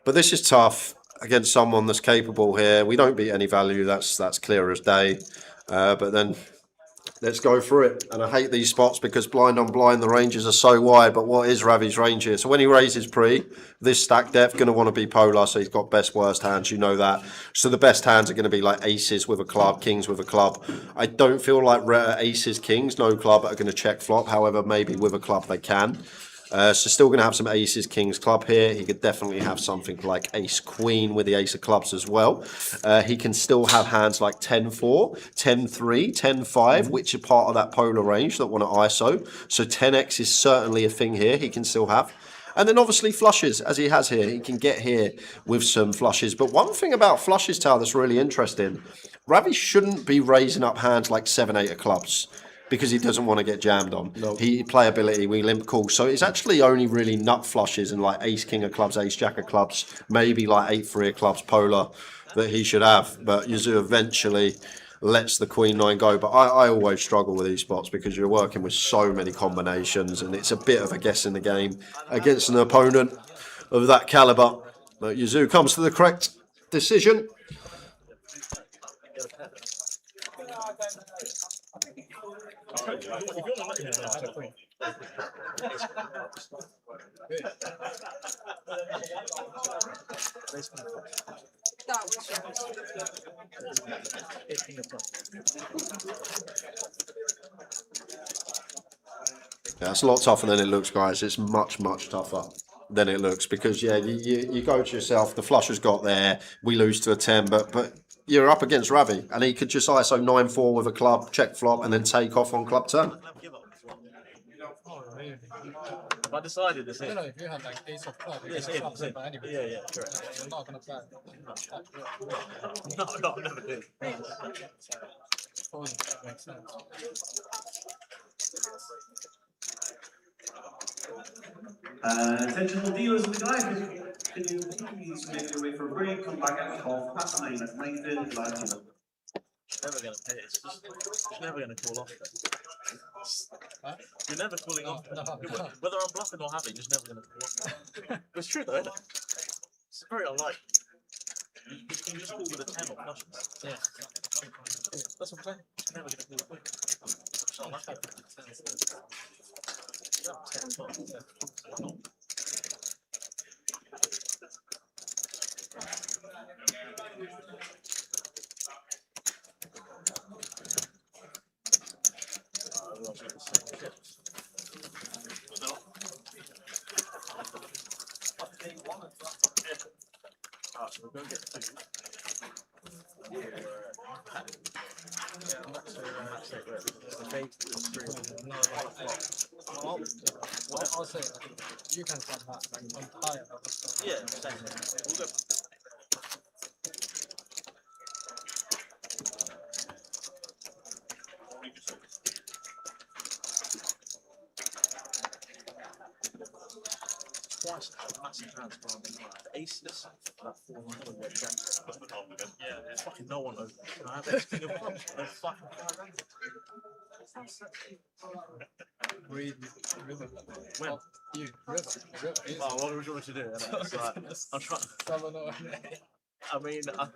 But this is tough against someone that's capable here. We don't beat any value, that's clear as day. But then let's go through it. And I hate these spots because blind on blind, the ranges are so wide. But what is Ravi's range here? So when he raises pre, this stack depth going to want to be polar. So he's got best worst hands, you know that. So the best hands are going to be like aces with a club, kings with a club. I don't feel like aces, kings, no club are going to check flop. However, maybe with a club they can. So still going to have some aces, kings, club here. He could definitely have something like ace, queen with the ace of clubs as well. He can still have hands like 10-4, 10-3, 10-5, which are part of that polar range that want to ISO. So 10x is certainly a thing here he can still have. And then obviously flushes, as he has here. He can get here with some flushes. But one thing about flushes, Tal, that's really interesting, Ravi shouldn't be raising up hands like 7-8 of clubs, because he doesn't want to get jammed on. No. He playability, we limp call. So it's actually only really nut flushes and like ace king of clubs, ace jack of clubs, maybe like 8-3 of clubs polar that he should have. But Yazoo eventually lets the queen nine go. But I always struggle with these spots because you're working with so many combinations and it's a bit of a guess in the game against an opponent of that caliber. But Yazoo comes to the correct decision. Yeah, it's a lot tougher than it looks, guys. It's much, much tougher than it looks because, yeah, you go to yourself, the flush has got there, we lose to a 10, but you're up against Ravi, and he could just ISO 9-4 with a club, check flop, and then take off on club turn. I decided this. No, if you have like ace of clubs, yes, anyway. Yeah, correct. You're not gonna play. No, never did. Makes sense. Attention all dealers of the Goliath, can you please make your way for a break, come back at 9:30 at 9:30 live. Never gonna pay it. It's never gonna call off. Huh? You're never calling off. No. Whether I'm bluffing or happy, you're just never gonna call off. It's true though, isn't it? It's very unlikely. You can just call with a 10 or flushes. Yeah. That's what I'm saying. It's never gonna call off. It's not like that. Yeah, 10 spots. Yeah. Why not? So we're going to get two. I'll say you can send that entire. Yeah, same. We'll go. Twice massive transfer. Aceless, that 4-1 with jack. Yeah, there's fucking no one over. I have X king of clubs. They're fucking Really? When? You really? Oh, what would you want me to do? It's like, I'm trying. I mean, I'm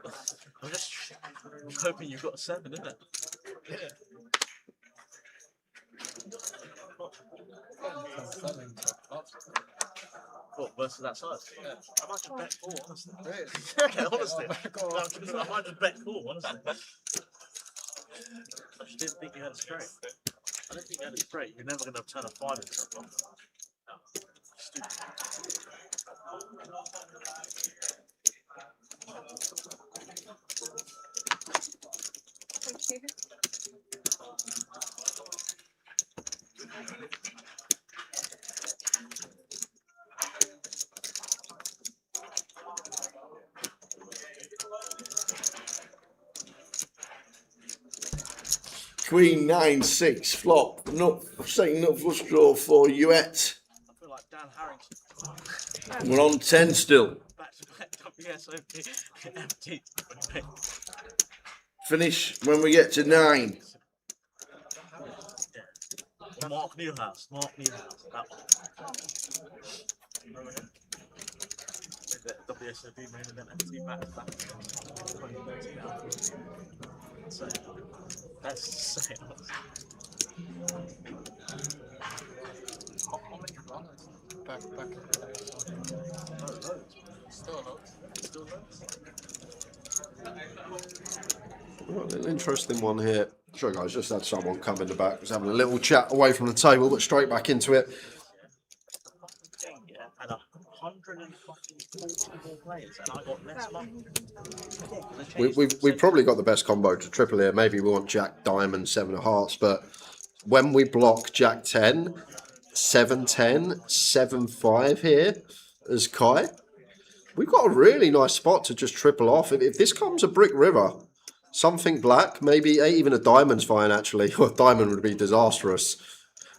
just hoping you've got a 7, isn't it? Yeah. What, versus that side? Yeah. I might just bet 4, honestly. Really? Yeah, honestly. I might just bet 4, honestly. I just didn't think you had a straight. I didn't think you had a straight. You're never going to turn a 5 into a flop. No. Stupid. Thank you. Queen 9-6 flop. Not saying not flush draw for Yuet. I feel like Dan Harrington. We're on 10 still. Back to back WSOP empty. Finish when we get to 9. Yeah. Mark Newhouse. That one. The WSOP main event empty back to back. 2013 out. So that's insane. How many runners back in the day? Still loads. Well, an interesting one here. Sure, guys, just had someone come in the back, was having a little chat away from the table, but straight back into it. 144 players, and I got less money. We've probably got the best combo to triple here. Maybe we want Jack Diamond, 7 of hearts, but when we block Jack 10, 7-10, 7-5 here as Kai, we've got a really nice spot to just triple off. If this comes a brick river, something black, maybe even a diamond's fine actually. Well, diamond would be disastrous.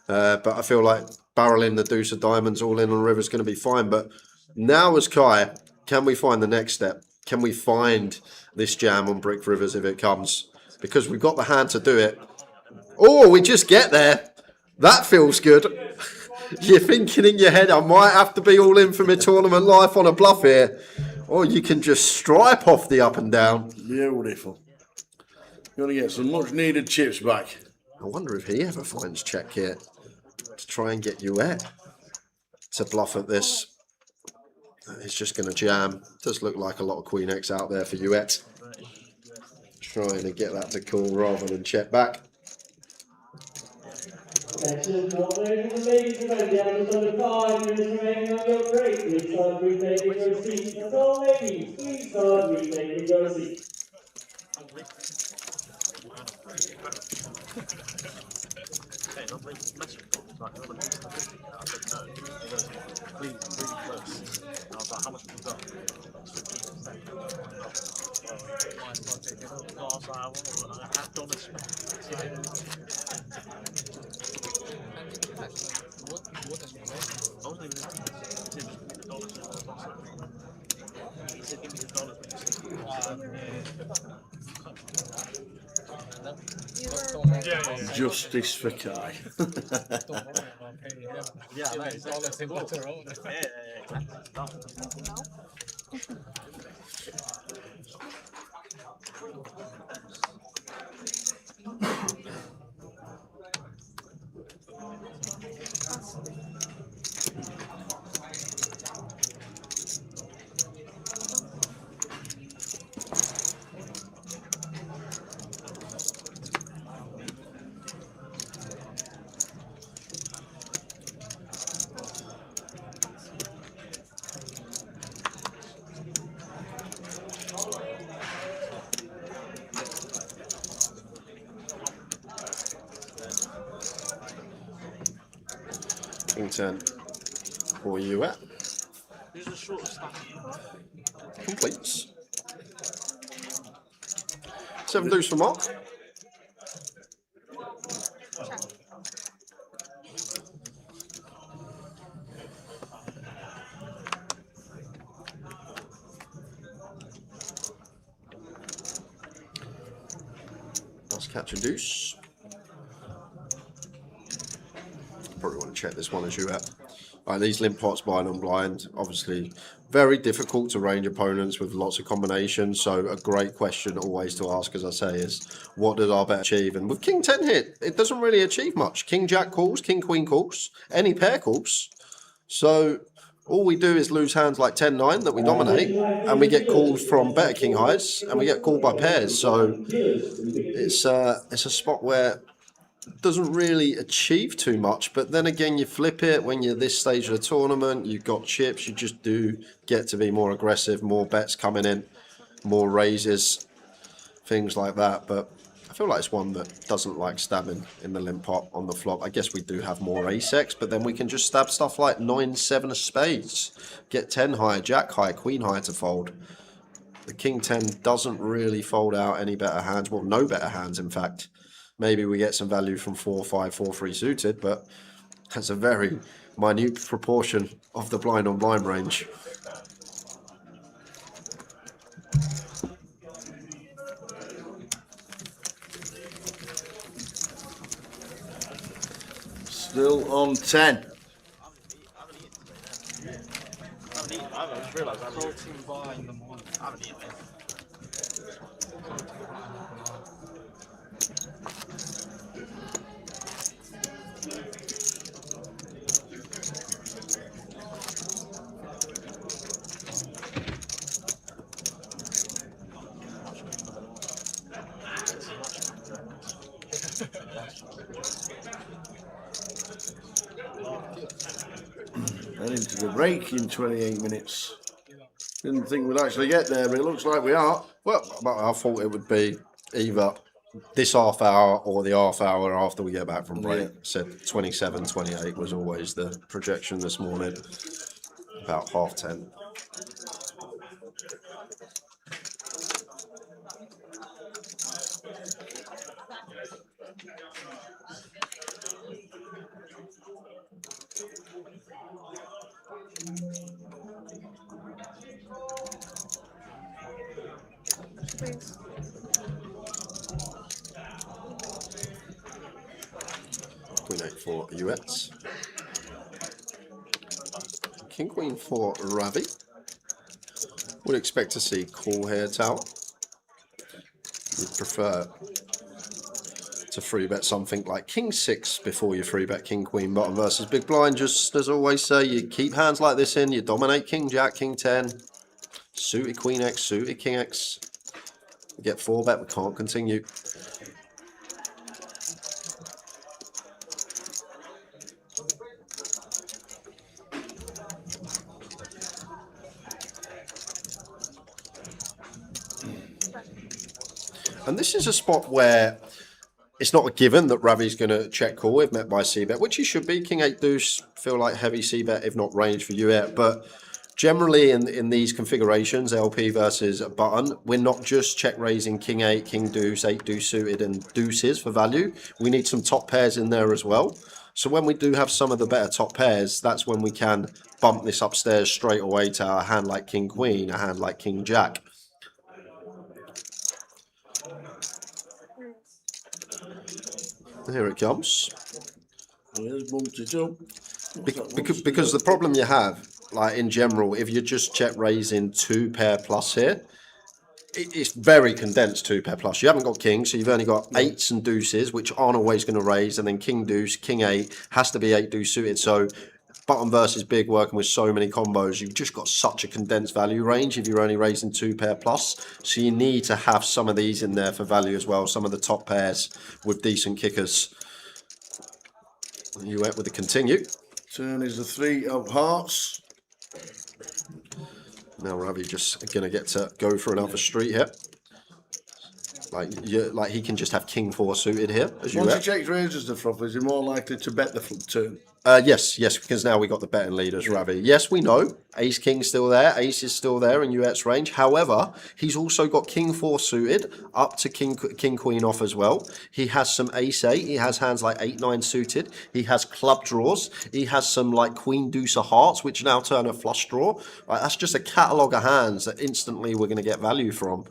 But I feel like barreling the deuce of diamonds all in on river is going to be fine. But now as Kai, can we find the next step? Can we find this jam on brick rivers if it comes? Because we've got the hand to do it. Oh, we just get there. That feels good. You're thinking in your head, I might have to be all in for my tournament life on a bluff here. Or you can just stripe off the up and down. Beautiful. You're going to get some much needed chips back. I wonder if he ever finds check here to try and get Youette to bluff at this. It's just going to jam. Does look like a lot of Queen X out there for Youette. Trying to get that to call rather than check back. Attention, what ladies and ladies, just under 5 minutes remaining on your break. Please start retaking your seats. That's all, ladies. Please start retaking your seats. Hey, don't make message calls. Like, you're the biggest thing. I said no. He goes, please, really close. And I was like, how much have you got? I have done this. He said, give me the dollars. Justice for Kai. Yeah, I know. King 10 for Youette. Who's the shortest stack? Completes. 7 deuce for Mark. Let's catch a deuce. Probably want to check this one as Youette. Right, these limp pots blind on blind, obviously very difficult to range opponents with lots of combinations. So a great question always to ask, as I say, is what does our bet achieve? And with King 10 hit, it doesn't really achieve much. King Jack calls, King Queen calls, any pair calls. So all we do is lose hands like 10-9 that we dominate, and we get called from better King highs, and we get called by pairs. So it's a spot where doesn't really achieve too much, but then again you flip it when you're this stage of the tournament, you've got chips, you just do get to be more aggressive, more bets coming in, more raises, things like that. But I feel like it's one that doesn't like stabbing in the limp pot on the flop. I guess we do have more ace-x, but then we can just stab stuff like 9-7 of spades, get 10 high, jack high, queen high to fold. The King 10 doesn't really fold out any better hands, well, no better hands in fact. Maybe we get some value from 4-5, 4-3 suited, but that's a very minute proportion of the blind on blind range. Still on 10. I just realised I protein bar in the morning. I haven't eaten it. Heading to a break in 28 minutes. Didn't think we'd actually get there, but it looks like we are. Well, I thought it would be either this half hour or the half hour after we get back from break. Yeah. Said 27, 28 was always the projection this morning. About 10:30. Queen 8 for US. King Queen for Ravi. Would expect to see call here, Tower. Would prefer to free bet something like King 6 before you free bet King Queen bottom versus Big Blind. Just as I always say, you keep hands like this in, you dominate King Jack, King 10, suited Queen X, suited King X. We get 4 bet, we can't continue. And this is a spot where it's not a given that Ravi's going to check call if met by c-bet, which he should be. King 8 deuce, feel like heavy c-bet, if not range for you yet. But generally in these configurations, LP versus button, we're not just check raising King 8, King deuce, 8 deuce suited and deuces for value. We need some top pairs in there as well. So when we do have some of the better top pairs, that's when we can bump this upstairs straight away to a hand like King Queen, a hand like King Jack. Here it comes. Here's bumped it up. Because the problem you have, like in general, if you're just check raising 2 pair plus here, it's very condensed 2 pair plus. You haven't got kings, so you've only got 8s and deuces, which aren't always going to raise, and then king deuce, king 8 has to be 8 deuce suited. So button versus big, working with so many combos, you've just got such a condensed value range if you're only raising 2 pair plus. So you need to have some of these in there for value as well, some of the top pairs with decent kickers. You went with the continue. Turn is the 3 of hearts. Now Ravi just going to get to go for another street here. Like he can just have king 4 suited here. As Once he checks raises the flop, is he more likely to bet the turn? Yes, because now we got the betting leaders, Ravi. Yes, we know ace king's still there, ace is still there in UX range. However, he's also got king 4 suited up to king queen off as well. He has some ace 8. He has hands like 8 9 suited. He has club draws. He has some like queen deuce of hearts, which now turn a flush draw. Like, that's just a catalogue of hands that instantly we're going to get value from.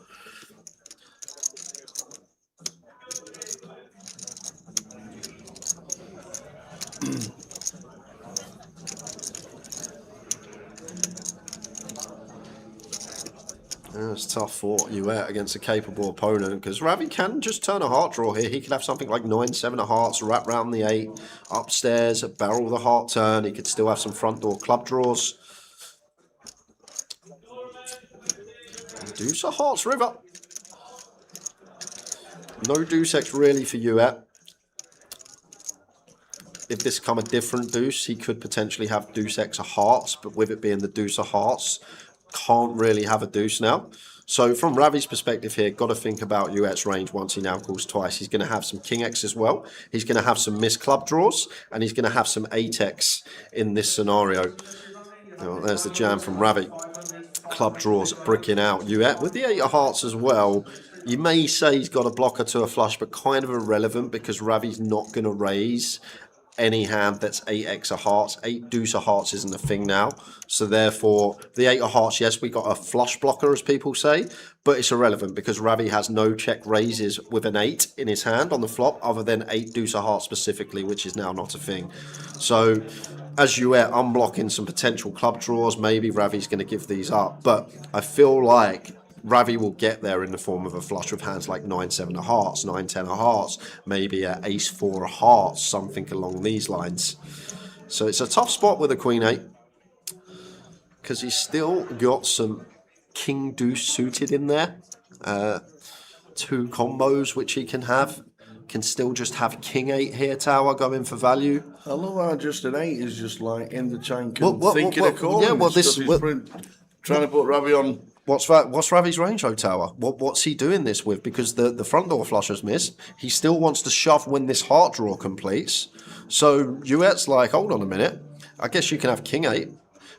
It's tough for Uet against a capable opponent because Ravi can just turn a heart draw here. He could have something like 9 7 of hearts, wrap round the 8, upstairs, barrel the heart turn. He could still have some front door club draws. Deuce of hearts river. No deuce X really for Uet. If this come a different deuce, he could potentially have deuce X of hearts, but with it being the deuce of hearts, can't really have a deuce now. So from Ravi's perspective here, got to think about UX range once he now calls twice. He's going to have some king X as well. He's going to have some missed club draws, and he's going to have some 8X in this scenario. Oh, there's the jam from Ravi. Club draws bricking out UX with the 8 of hearts as well. You may say he's got a blocker to a flush, but kind of irrelevant because Ravi's not going to raise any hand that's 8x of hearts. 8 deuce of hearts isn't a thing now. So therefore, the 8 of hearts, yes, we got a flush blocker, as people say, but it's irrelevant because Ravi has no check raises with an 8 in his hand on the flop other than 8 deuce of hearts specifically, which is now not a thing. So as you are unblocking some potential club draws, maybe Ravi's going to give these up. But I feel like Ravi will get there in the form of a flush with hands like 9 7 of hearts, 9 10 of hearts, maybe a ace 4 of hearts, something along these lines. So it's a tough spot with a queen 8 because he's still got some king deuce suited in there. 2 combos which he can have can still just have King 8 here, Tower, going for value. I love how just an 8 is just like in the tank and thinking of calling. Yeah, well, this trying to put Ravi on. What's Ravi's range, though, Tower? What's he doing this with? Because the front door flush has missed. He still wants to shove when this heart draw completes. So Duet's like, hold on a minute. I guess you can have King 8.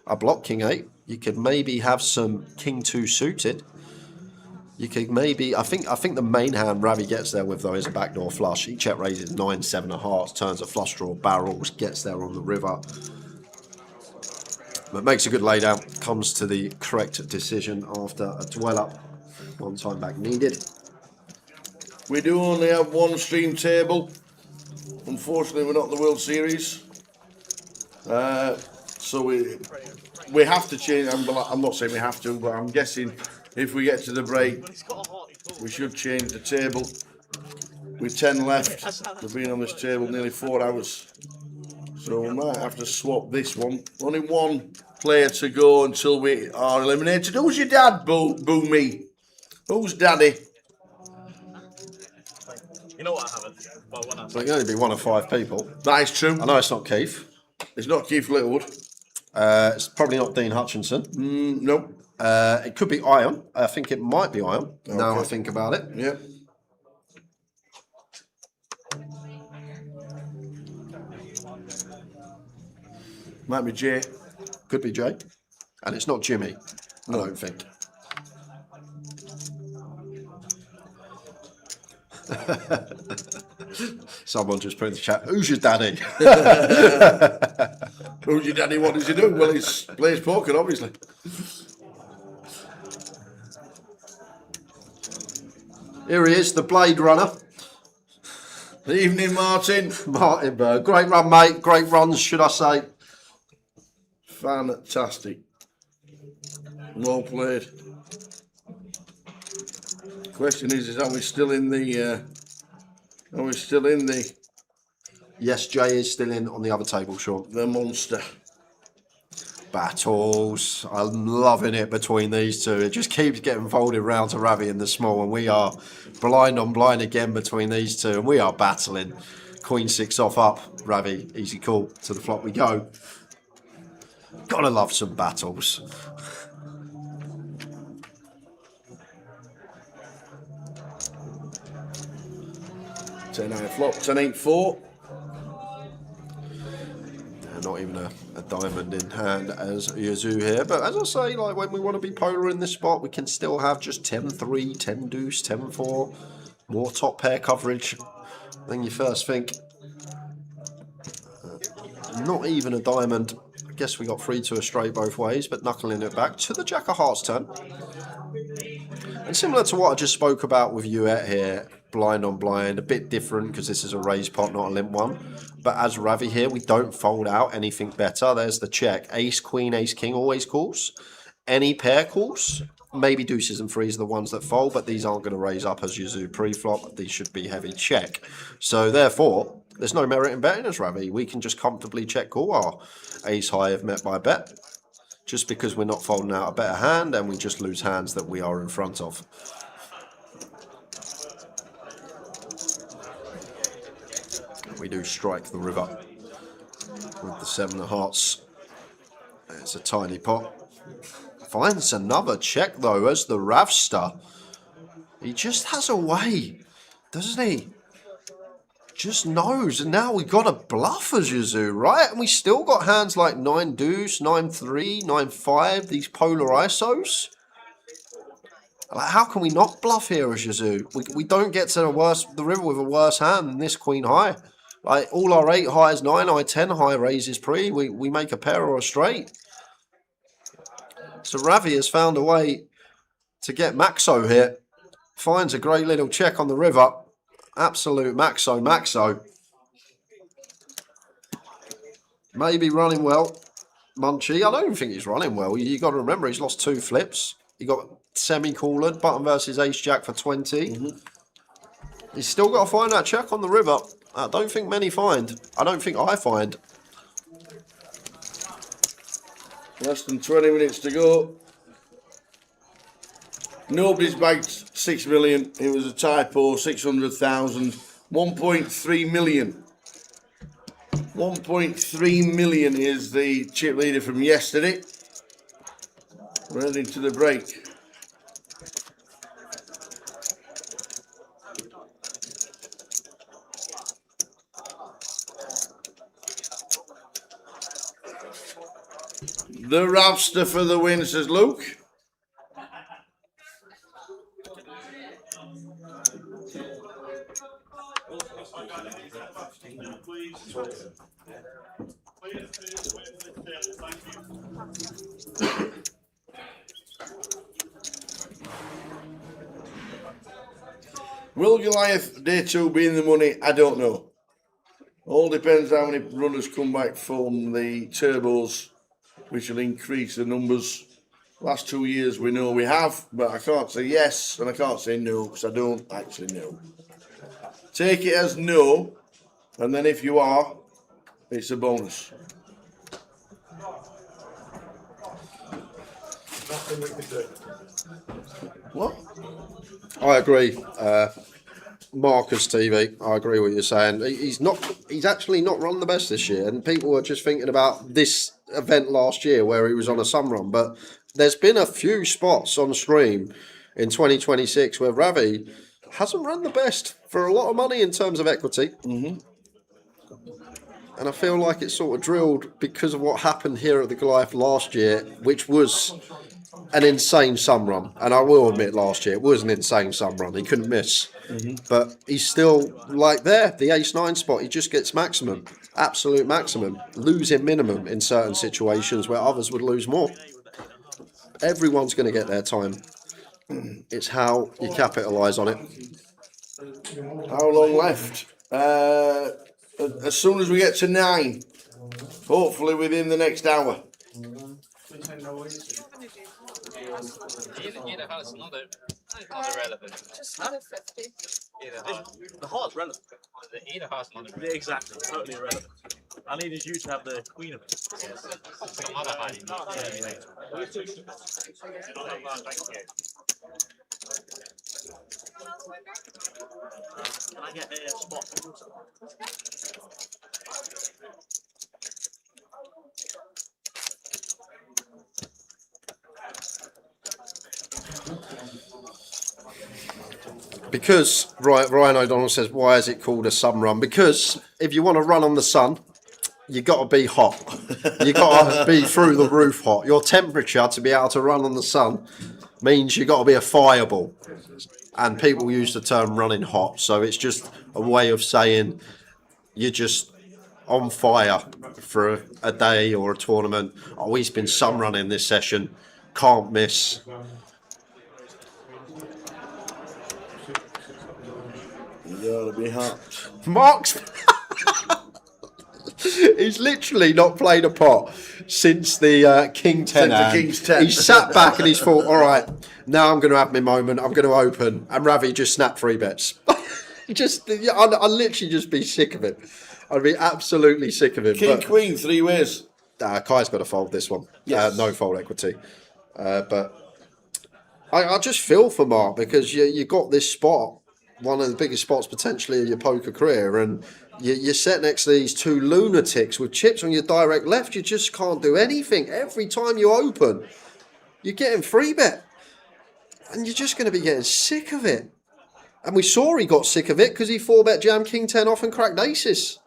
I block King 8. You could maybe have some King 2 suited. You could maybe, I think the main hand Ravi gets there with, though, is a backdoor flush. He check raises 9, 7 of hearts, turns a flush draw, barrels, gets there on the river. But makes a good laydown, comes to the correct decision after a dwell up. One time back needed. We do only have one stream table. Unfortunately, we're not the World Series. So we have to change. I'm not saying we have to, but I'm guessing if we get to the break, we should change the table. With 10 left, we've been on this table nearly 4 hours. So we might have to swap this one. Only one player to go until we are eliminated. Who's your dad, Boo Me? Who's daddy? You know what I haven't? Well, when I So it can only be one of 5 people. That is true. I know it's not Keith. It's not Keith Littlewood. It's probably not Dean Hutchinson. Nope. It could be Ion. I think it might be Ion. Okay. Now I think about it. Yep. Might be Jay. Could be Jay. And it's not Jimmy, I don't think. Someone just put in the chat, who's your daddy? Who's your daddy? What does he do? Well, he plays poker, obviously. Here he is, the Blade Runner. Good evening, Martin. Martin Bird. Great run, mate. Great runs, should I say. Fantastic. Well played. Question is are we still in the Yes, Jay is still in on the other table, Sean. The monster. Battles. I'm loving it between these two. It just keeps getting folded round to Ravi in the small, and we are blind on blind again between these two, and we are battling. Queen 6 off up. Ravi, easy call. To the flop we go. Gotta love some battles. Ten 9 flop, 10-8-4. Not even a diamond in hand as Yazoo here. But as I say, like when we want to be polar in this spot, we can still have just 10-3, 10 deuce, 10-4. More top pair coverage than you first think. Not even a diamond. I guess we got 3 to a straight both ways, but knuckling it back to the Jack of Hearts turn. And similar to what I just spoke about with Yuet here, blind on blind, a bit different because this is a raised pot, not a limp one. But as Ravi here, we don't fold out anything better. There's the check. Ace, queen, ace, king always calls. Any pair calls. Maybe deuces and threes are the ones that fold, but these aren't going to raise up as Yazoo pre-flop. These should be heavy check. So therefore, there's no merit in betting us, Ravi. We can just comfortably check call our ace high if met by bet. Just because we're not folding out a better hand and we just lose hands that we are in front of. We do strike the river with the 7 of hearts. It's a tiny pot. Finds another check though as the Ravster. He just has a way, doesn't he? Just knows. And now we got a bluff as Yazoo, right? And we still got hands like 9 deuce, 9-3, 9-5, these polar ISOs. Like, how can we not bluff here as Yazoo? We don't get to the river with a worse hand than this queen high. Like, all our 8 highs, 9 high, 10 high raises pre. We make a pair or a straight. So Ravi has found a way to get Maxo here. Finds a great little check on the river. Absolute Maxo. Maybe running well. Munchie, I don't even think he's running well. You got to remember he's lost 2 flips. He got semi-collared, button versus ace-jack for 20. He's still got to find that check on the river. I don't think many find. I don't think I find. Less than 20 minutes to go. Nobody's bagged 6 million. It was a typo, 600,000. 1.3 million. 1.3 million is the chip leader from yesterday. We're heading to the break. The Ravster for the win, says Luke. Will Goliath Day 2 be in the money? I don't know. All depends how many runners come back from the turbos, which will increase the numbers. Last 2 years we know we have, but I can't say yes and I can't say no because I don't actually know. Take it as no, and then if you are, it's a bonus. What? I agree. Marcus TV, I agree with what you're saying. He's actually not run the best this year, and people were just thinking about this event last year where he was on a sun run, but there's been a few spots on stream in 2026 where Ravi hasn't run the best for a lot of money in terms of equity. Mm-hmm. And I feel like it's sort of drilled because of what happened here at the Goliath last year, which was an insane sun run. And I will admit last year it was an insane sun run. He couldn't miss. Mm-hmm. But he's still like there, the ace-9 spot. He just gets maximum, absolute maximum, losing minimum in certain situations where others would lose more. Everyone's going to get their time. It's how you capitalise on it. How long left? As soon as we get to 9, hopefully within the next hour. Either heart's not irrelevant. Just under 50. The heart's relevant. Either heart's not irrelevant. Yeah, exactly, totally irrelevant. I needed you to have the queen of it. Yes. Some other heart. Can I get a spot? Because Ryan O'Donnell says, why is it called a sun run? Because if you want to run on the sun, you got to be hot. You got to be through the roof hot. Your temperature to be able to run on the sun means you got to be a fireball. And people use the term running hot, so it's just a way of saying you're just on fire for a day or a tournament. Oh, he's been sun running this session, can't miss. You gotta be hot. Mark's he's literally not played a pot since the King 10 hand. The King's 10. He sat back and he's thought, all right, now I'm going to have my moment. I'm going to open. And Ravi just snapped 3 bets. I'd literally just be sick of it. I'd be absolutely sick of it. King, Queen, 3 ways. Kai's got to fold this one. Yes. No fold equity. But I just feel for Mark because you got this spot, one of the biggest spots potentially of your poker career, and you're set next to these 2 lunatics with chips on your direct left. You just can't do anything. Every time you open, you're getting 3 bet. And you're just going to be getting sick of it. And we saw he got sick of it because he 4-bet jam King 10 off and cracked aces.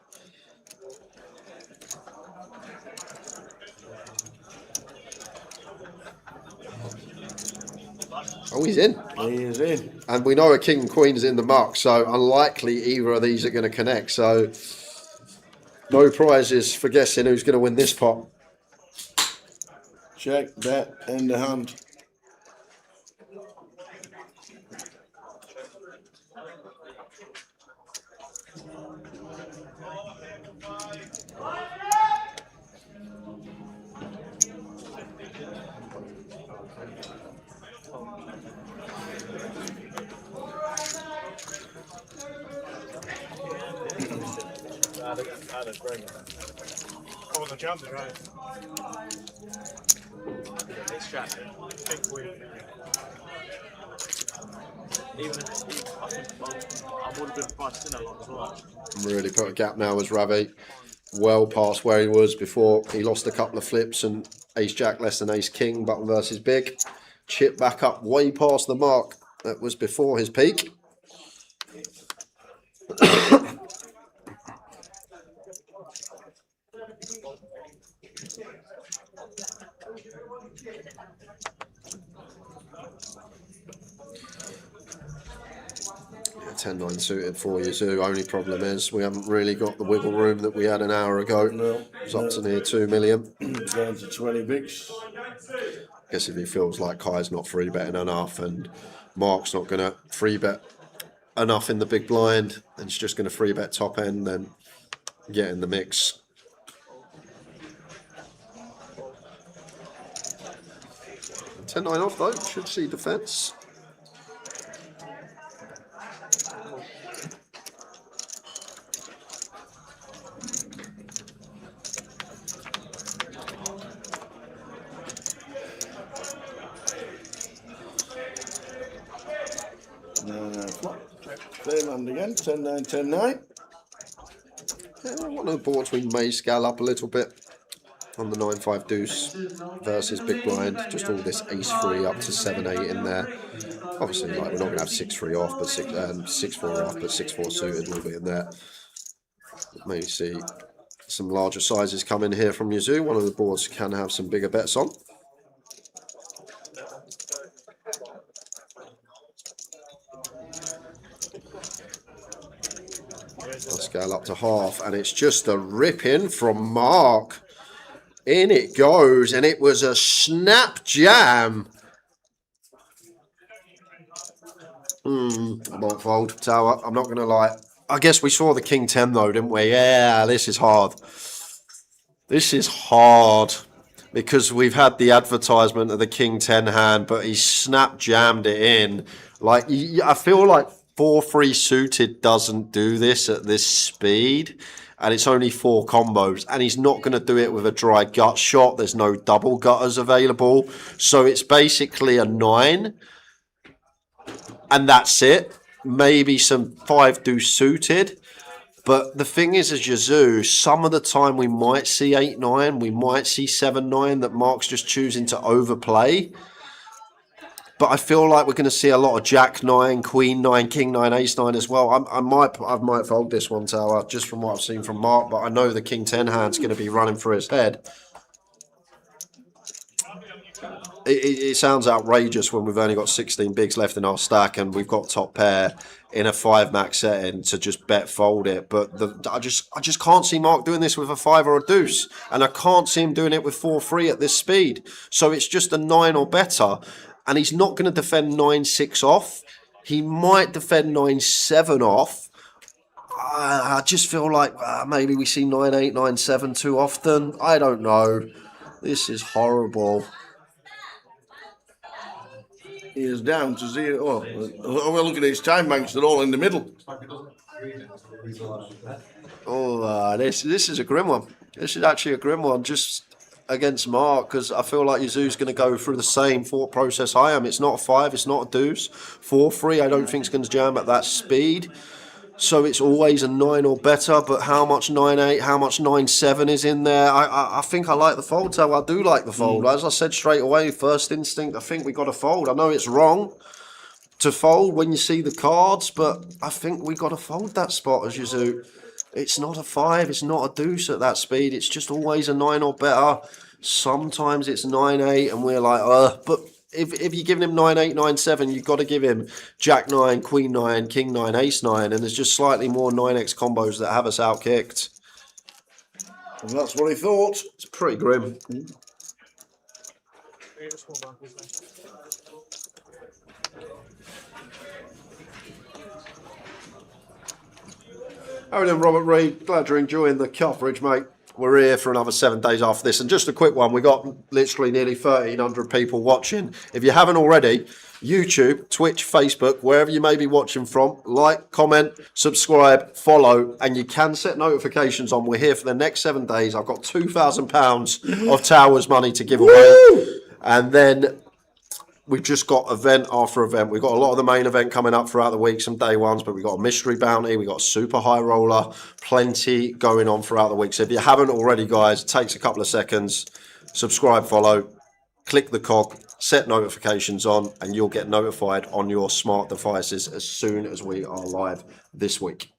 Oh, he's in. He is in. And we know a King and Queen is in the muck, so unlikely either of these are going to connect. So no prizes for guessing who's going to win this pot. Check, bet, end the hand. Oh, the jump, right? It's chat. Big queen. Even if I think I would have been priced in a lot as well. Really put a gap now as Ravi. Well past where he was before. He lost a couple of flips and ace jack less than ace king, button versus big. Chip back up way past the mark that was before his peak. Yeah, 10-9 suited for you, Zoo. Only problem is we haven't really got the wiggle room that we had an hour ago. No, it's up to near 2 million. Down to 20 bigs. I guess if he feels like Kai's not free betting enough and Mark's not going to free bet enough in the big blind and it's just going to free bet top end, then get in the mix. 10-9 off though, should see defence. Same hand again, 10-9, 10-9. Yeah, one of the boards we may scale up a little bit on the 9-5 deuce versus big blind. Just all this ace-3 up to 7-8 in there. Obviously, like we're not going to have 6-3 off, but 6-4 off, but 6-4 suited will be in there. Maybe see some larger sizes come in here from Yazoo. One of the boards can have some bigger bets on. I'll scale up to half, and it's just a rip in from Mark. In it goes, and it was a snap jam. I might fold, Tower. I'm not going to lie. I guess we saw the King 10 though, didn't we? Yeah, this is hard. This is hard because we've had the advertisement of the King 10 hand, but he snap jammed it in. Like, I feel like 4-3 suited doesn't do this at this speed, and it's only 4 combos, and he's not going to do it with a dry gut shot. There's no double gutters available, so it's basically a 9, and that's it. Maybe some 5 deuce suited, but the thing is, as Yazoo, some of the time we might see 8-9, we might see 7-9 that Mark's just choosing to overplay. But I feel like we're going to see a lot of Jack 9, Queen 9, King 9, Ace 9 as well. I might fold this one, Tower, just from what I've seen from Mark. But I know the King 10 hand's going to be running for his head. It sounds outrageous when we've only got 16 bigs left in our stack and we've got top pair in a 5 max setting to just bet fold it. But I just can't see Mark doing this with a 5 or a deuce, and I can't see him doing it with 4-3 at this speed. So it's just a 9 or better. And he's not going to defend 9-6 off. He might defend 9-7 off. I just feel like maybe we see 9-8, 9-7 too often. I don't know. This is horrible. He is down to 0. Oh, well, look at his time banks. They're all in the middle. Oh, this is a grim one. This is actually a grim one. Just against Mark, because I feel like Yazoo's going to go through the same thought process I am. It's not a 5, it's not a deuce. 4-3, I don't think it's going to jam at that speed. So it's always a 9 or better, but how much 9-8, how much 9-7 is in there? I think I like the fold, so I do like the fold. As I said straight away, first instinct, I think we got to fold. I know it's wrong to fold when you see the cards, but I think we got to fold that spot as Yazoo. It's not a 5, it's not a deuce at that speed. It's just always a 9 or better. Sometimes it's 9-8 and we're like, but if you're giving him 9-8, 9-7, you've got to give him Jack 9, Queen 9, King 9, Ace 9, and there's just slightly more 9x combos that have us outkicked. And that's what he thought. It's pretty grim. How are you doing, Robert Reed? Glad you're enjoying the coverage, mate. We're here for another 7 days after this. And just a quick one, we got literally nearly 1,300 people watching. If you haven't already, YouTube, Twitch, Facebook, wherever you may be watching from, like, comment, subscribe, follow, and you can set notifications on. We're here for the next 7 days. I've got £2,000 of Towers money to give away. And then we've just got event after event. We've got a lot of the main event coming up throughout the week, some day ones, but we've got a mystery bounty, we've got a super high roller, plenty going on throughout the week. So if you haven't already, guys, it takes a couple of seconds. Subscribe, follow, click the cog, set notifications on, and you'll get notified on your smart devices as soon as we are live this week.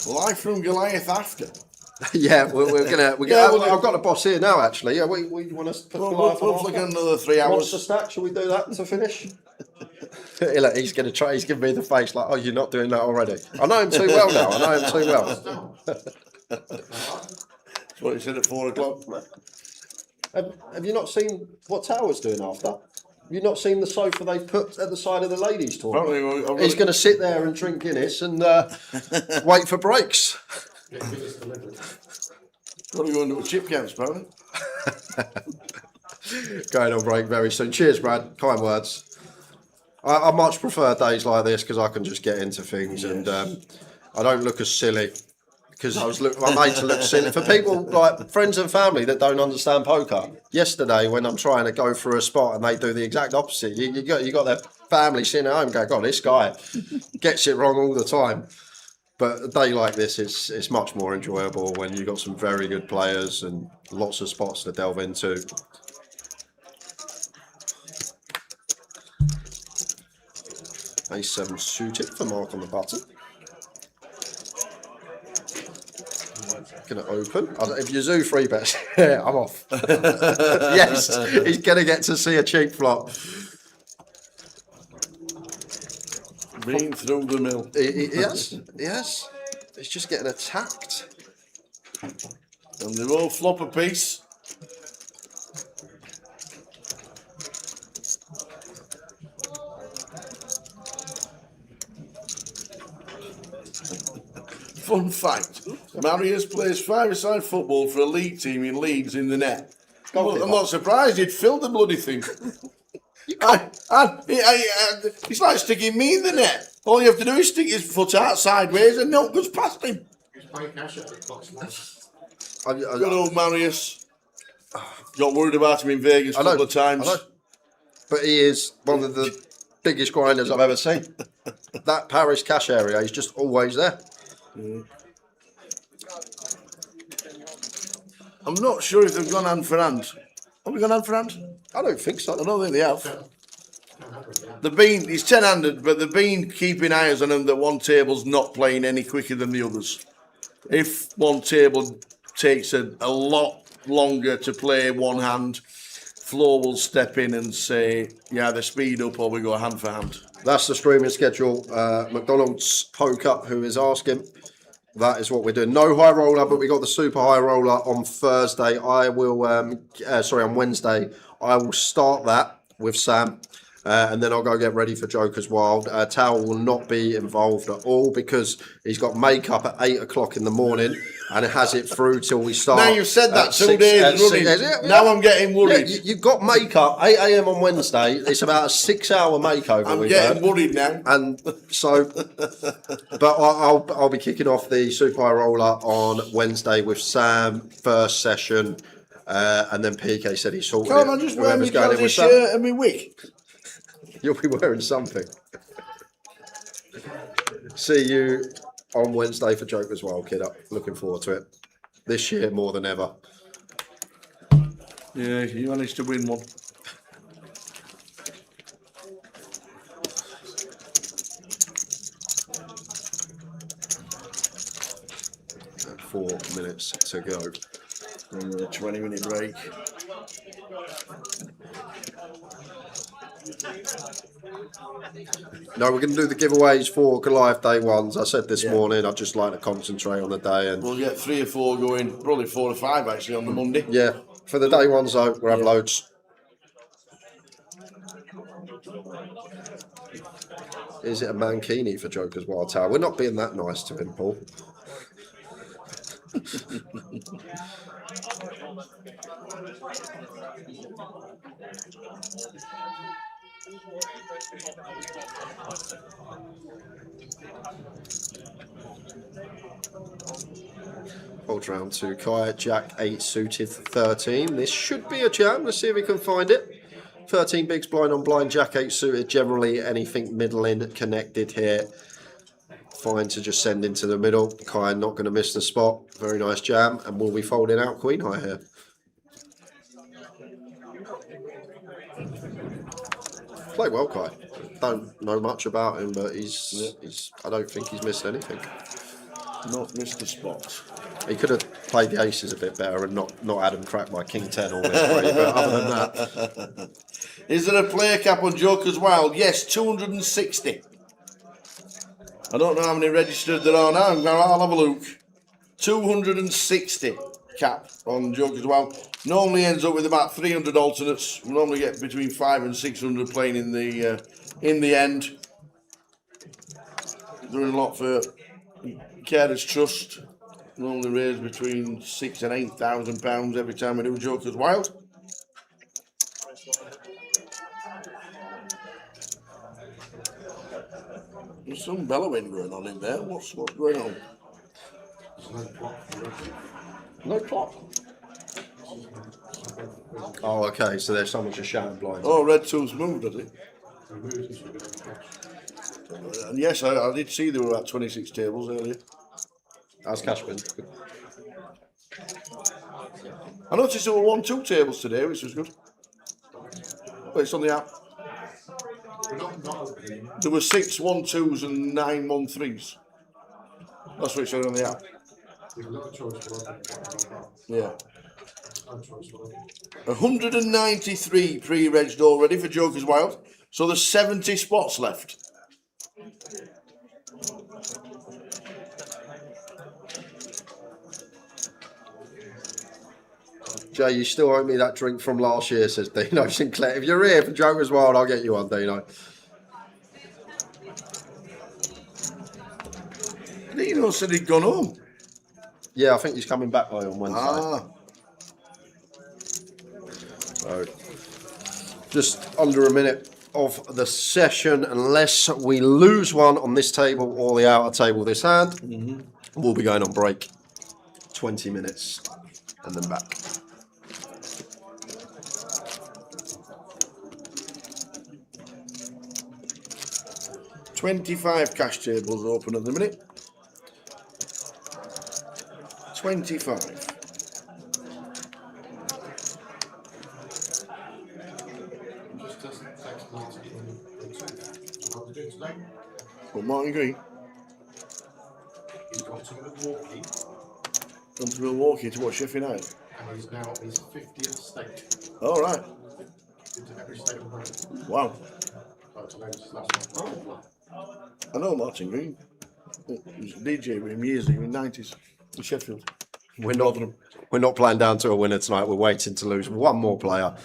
Live from Goliath after. Yeah, we're gonna. I've got a boss here now. Actually, yeah. We want to put Goliath we'll on flick after? another 3 hours. What's the stack? Shall we do that to finish? Look, he's going to try. He's giving me the face like, "Oh, you're not doing that already." I know him too well now. I know him too well. That's what he said at 4 o'clock. Have you not seen what Tower's doing after? Have you not seen the sofa they put at the side of the ladies' toilet? He's going to sit there and drink Guinness and wait for breaks. Probably going to a chip camp, apparently. Going on break very soon. Cheers, Brad. Kind words. I much prefer days like this because I can just get into things and I don't look as silly because I'm made to look silly for people like friends and family that don't understand poker. Yesterday, when I'm trying to go through a spot and they do the exact opposite, you got their family sitting at home going, "God, this guy gets it wrong all the time." But a day like this, it's much more enjoyable when you've got some very good players and lots of spots to delve into. A7 suited for Mark on the button. Going to open. If you zoo free bets, yeah, I'm off. Yes, he's going to get to see a cheap flop. Been through the mill. Yes. He's just getting attacked. And they will flop a piece. Fun fact, Marius plays five-a-side football for a league team in Leeds in the net. I'm not surprised he'd filled the bloody thing. It's like sticking me in the net. All you have to do is stick his foot out sideways and no goes past him. Good old Marius. Got worried about him in Vegas a couple of times. But he is one of the biggest grinders I've ever seen. That Paris cash area, he's just always there. I'm not sure if they've gone hand for hand. Have we gone hand for hand? I don't think so. I don't think they have. He's 10-handed, but they've been keeping eyes on him that one table's not playing any quicker than the others. If one table takes a lot longer to play one hand, Flo will step in and say, yeah, they speed up or we go hand for hand. That's the streaming schedule. McDonald's Poker, who is asking. That is what we're doing. No high roller, but we got the super high roller on Thursday. I will, on Wednesday. I will start that with Sam. And then I'll go get ready for Joker's Wild. Tao will not be involved at all because he's got makeup at 8 o'clock in the morning and it has it through till we start. Now you've said that 2 days running. Now I'm getting worried. Yeah, you've got makeup 8 a.m. on Wednesday. It's about a 6-hour makeover. I'm getting worried now. And so, but I'll be kicking off the super high roller on Wednesday with Sam, first session. And then PK said he sorted Can't I just wear my Chelsea shirt and my wig? You'll be wearing something. See you on Wednesday for Joker's Wild, kid. Looking forward to it. This year more than ever. Yeah, you managed to win one. And 4 minutes to go. And a 20-minute break. No, we're going to do the giveaways for Goliath Day ones. I said this morning, I'd just like to concentrate on the day. And we'll get 3 or 4 going, probably 4 or 5 actually on the Monday. Yeah, for the day ones though, we'll have loads. Is it a mankini for Joker's Wild Tower? We're not being that nice to him, Paul. Folds round to Kai, Jack 8 suited 13. This should be a jam. Let's see if we can find it. 13 bigs blind on blind, Jack 8 suited. Generally anything middling connected here. Fine to just send into the middle. Kai not going to miss the spot. Very nice jam. And we'll be folding out Queen High here. Played well, Kai. Don't know much about him, but he's I don't think he's missed anything. Not missed the spot. He could have played the aces a bit better and not had him cracked by King 10 all this way, but other than that. Is there a player cap on Joker's Wild? Yes, 260. I don't know how many registered there are now. I'll have a look. 260 cap on Joker's Wild. Normally ends up with about 300 alternates. We normally get between 500 and 600 playing in the end. Doing a lot for Carers Trust. Normally raise between £6,000 and £8,000 every time we do Joker's Wild. There's some bellowing going on in there. What's going on? No clock. Oh, okay. So there's someone just shouting blind. Oh, Red 2's moved, has it? And yes, I did see there were about 26 tables earlier. How's Cashman? I noticed there were 1-2 tables today, which was good. But it's on the app. There were 6 1-2s and 9 1-3s. That's what it said on the app. Yeah. 193 pre-regged already for Joker's Wild. So there's 70 spots left. Jay, you still owe me that drink from last year, says Dino Sinclair. If you're here for Joker's Wild, I'll get you one, Dino. Dino said he'd gone home. Yeah, I think he's coming back on Wednesday. Ah. So, just under a minute of the session, unless we lose one on this table or the outer table this hand, we'll be going on break. 20 minutes and then back. $25 cash tables open at the minute. 25. Well, Martin Green. He's gone to Milwaukee. Gone to Milwaukee to watch Sheffield United. And he's now at his 50th state. All right. Into every state of Britain. Wow. Oh. I know Martin Green. He was a DJ with him years ago in the 90s in Sheffield. We're not playing down to a winner tonight. We're waiting to lose one more player.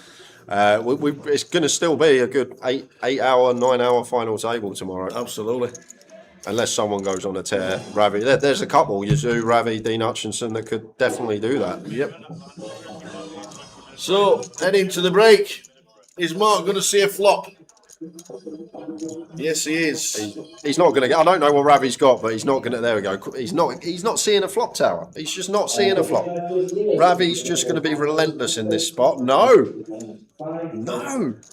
It's going to still be a good 8-hour, 9-hour final table tomorrow. Absolutely. Unless someone goes on a tear. Ravi, there's a couple. Yazoo, Ravi, Dean Hutchinson that could definitely do that. Yep. So, heading to the break. Is Mark going to see a flop? Yes, he is. He's not going to get. I don't know what Ravi's got, but he's not going to. There we go. He's not seeing a flop tower. He's just not seeing a flop. Ravi's just going to be relentless in this spot. No,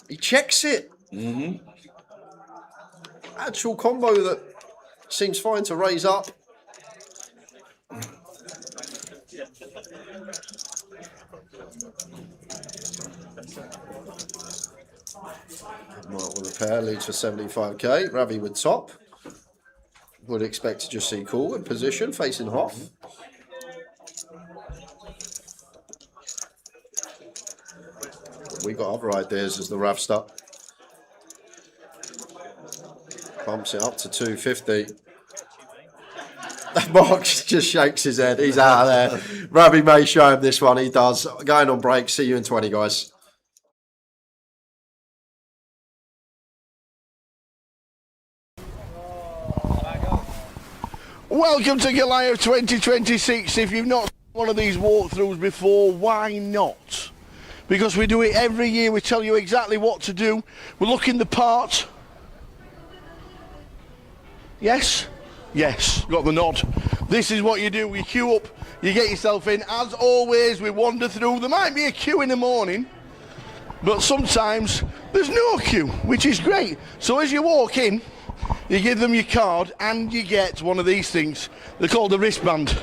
he checks it. Actual combo that seems fine to raise up. Mark with a pair, leads for 75k. Ravi with top. Would expect to just see cool in position, facing Hoff. We got other ideas as the Rav start. Bumps it up to 250. Mark just shakes his head. He's out of there. Ravi may show him this one. He does. Going on break. See you in 20, guys. Welcome to Goliath 2026. If you've not seen one of these walkthroughs before, why not? because we do it every year. We tell you exactly what to do. We look in the part. Yes? Yes, got the nod. This is what you do. We queue up, you get yourself in. As always, we wander through. There might be a queue in the morning, but sometimes there's no queue, which is great. So as you walk in, you give them your card and you get one of these things. They're called a wristband,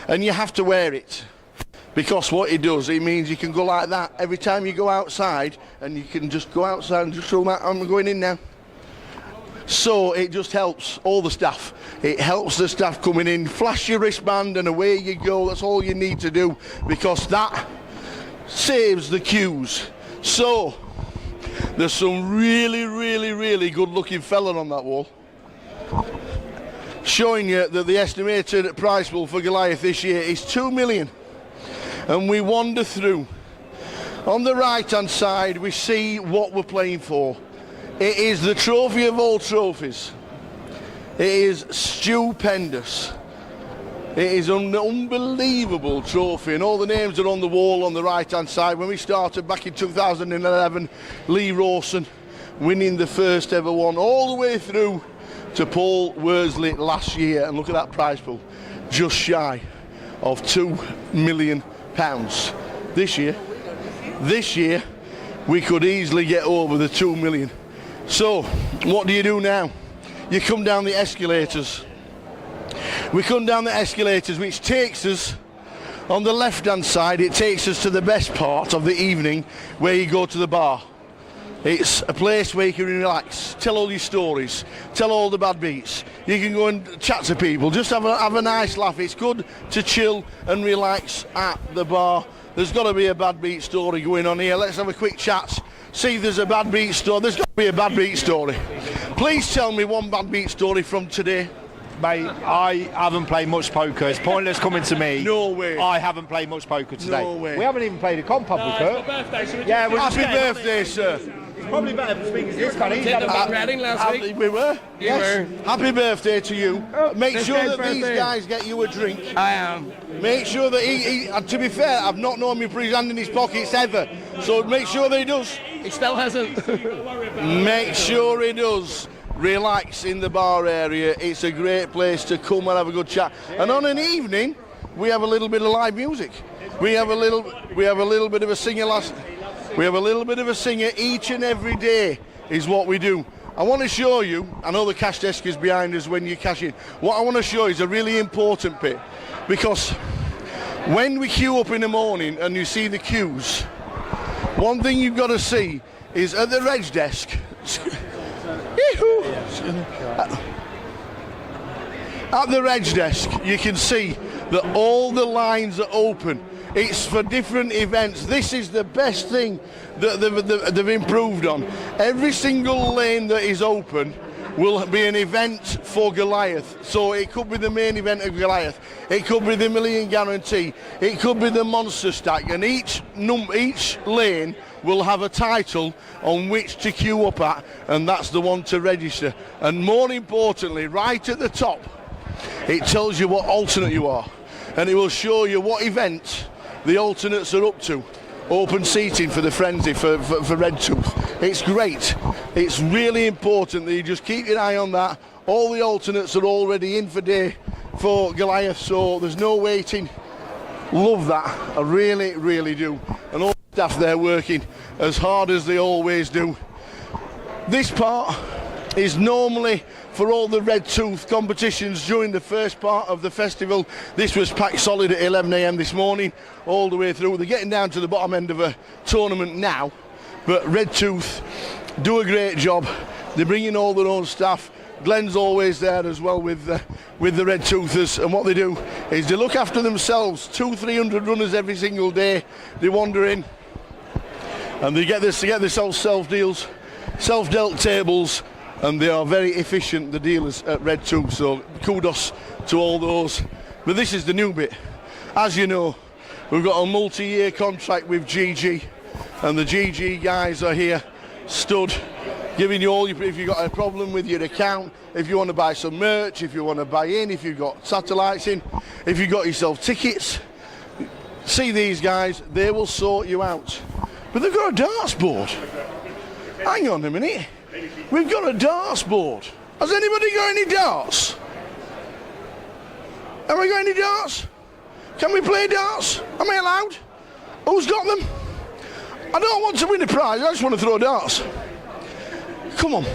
and you have to wear it. Because what it does, it means you can go like that every time you go outside, and you can just go outside and just show that I'm going in now. So it just helps all the staff. It helps the staff coming in. Flash your wristband and away you go. That's all you need to do, because that saves the queues. So there's some really good looking fella on that wall, showing you that the estimated prize pool for Goliath this year is 2 million. And we wander through. On the right hand side we see what we're playing for. It is the trophy of all trophies. It is stupendous. It is an unbelievable trophy, and all the names are on the wall on the right hand side. When we started back in 2011, Lee Rawson winning the first ever one, all the way through to Paul Worsley last year. And look at that prize pool, just shy of £2 million. This year we could easily get over the 2 million. So what do you do now? You come down the escalators. We come down the escalators, which takes us on the left hand side. It takes us to the best part of the evening, where you go to the bar. It's a place where you can relax, tell all your stories, tell all the bad beats. You can go and chat to people, just have a nice laugh. It's good to chill and relax at the bar. There's got to be a bad beat story going on here. Let's have a quick chat, see if there's a bad beat story. There's got to be a bad beat story. Please tell me one bad beat story from today. Mate, I haven't played much poker. It's pointless coming to me. No way. I haven't played much poker today. No way. We haven't even played a comp pub with Kurt. Yeah, happy birthday, sir. It's probably better to speak as this kind of. We were? Yes. Happy birthday to you. Make sure that these guys get you a drink. I am. Make sure that he to be fair, I've not known him put his hand in his pockets ever. So make sure that he does. He still hasn't. Make sure he does. Relax in the bar area. It's a great place to come and have a good chat. And on an evening, we have a little bit of live music. We have a little bit of a singer We have a little bit of a singer each and every day is what we do. I want to show you, I know the cash desk is behind us when you cash in. What I want to show you is a really important bit, because when we queue up in the morning and you see the queues, one thing you've got to see is at the reg desk. At the reg desk, you can see that all the lines are open. It's for different events. This is the best thing that they've improved on. Every single lane that is open will be an event for Goliath. So it could be the main event of Goliath. It could be the million guarantee. It could be the monster stack. And each lane will have a title on which to queue up at, and that's the one to register. And more importantly, right at the top, it tells you what alternate you are, and it will show you what event the alternates are up to. Open seating for the frenzy for Red Tooth. It's great. It's really important that you just keep your eye on that. All the alternates are already in for day for Goliath, so there's no waiting. Love that. I really do. And all the staff there working as hard as they always do. This part is normally for all the Red Tooth competitions during the first part of the festival. This was packed solid at 11 a.m. this morning, all the way through. They're getting down to the bottom end of a tournament now, but Red Tooth do a great job. They bring in all their own staff. Glenn's always there as well with the Red Toothers, and what they do is they look after themselves. 200-300 runners every single day. They wander in and they get themselves self-dealt tables, and they are very efficient, the dealers at Red Tooth, so kudos to all those. But this is the new bit. As you know, we've got a multi-year contract with GG, and the GG guys are here, stood, giving you all, if you've got a problem with your account, if you want to buy some merch, if you want to buy in, if you've got satellites in, if you've got yourself tickets, see these guys, they will sort you out. But they've got a darts board. Hang on a minute. We've got a darts board. Has anybody got any darts? Have we got any darts? Can we play darts? Am I allowed? Who's got them? I don't want to win a prize, I just want to throw darts. Come on.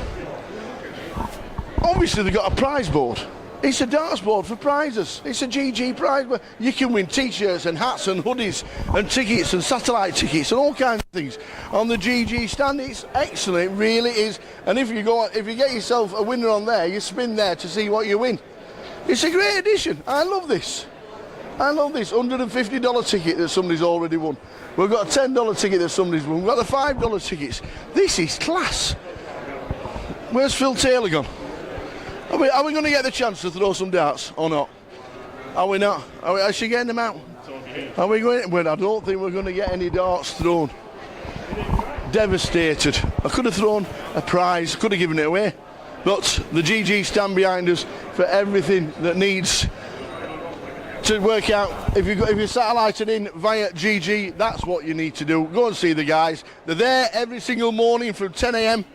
Obviously they've got a prize board. It's a darts board for prizes. It's a GG prize board. You can win t-shirts and hats and hoodies and tickets and satellite tickets and all kinds of things on the GG stand. It's excellent, it really is. And if you get yourself a winner on there, you spin there to see what you win. It's a great addition. I love this. I love this $150 ticket that somebody's already won. We've got a $10 ticket that somebody's won. We've got the $5 tickets. This is class. Where's Phil Taylor gone? Are we going to get the chance to throw some darts or not? Are we not? Is she getting them out? Are we going? Well, I don't think we're going to get any darts thrown. Devastated. I could have thrown a prize, could have given it away. But the GG stand behind us for everything that needs to work out. If you're satellited in via GG, that's what you need to do. Go and see the guys. They're there every single morning from 10 a.m.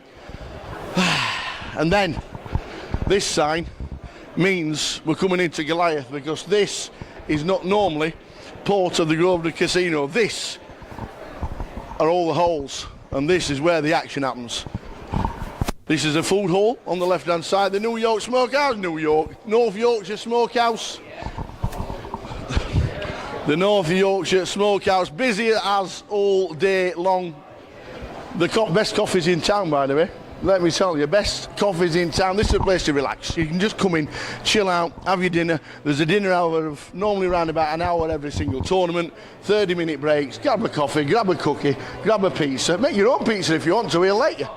And then this sign means we're coming into Goliath, because this is not normally Port of the Grosvenor Casino. This are all the holes, and this is where the action happens. This is a food hall on the left hand side, the New York Smokehouse, North Yorkshire Smokehouse. The North Yorkshire Smokehouse, busy as all day long. The best coffee's in town, by the way. Let me tell you, best coffee's in town. This is a place to relax. You can just come in, chill out, have your dinner. There's a dinner hour of normally around about an hour every single tournament. 30-minute breaks. Grab a coffee, grab a cookie, grab a pizza. Make your own pizza if you want to. He'll let you.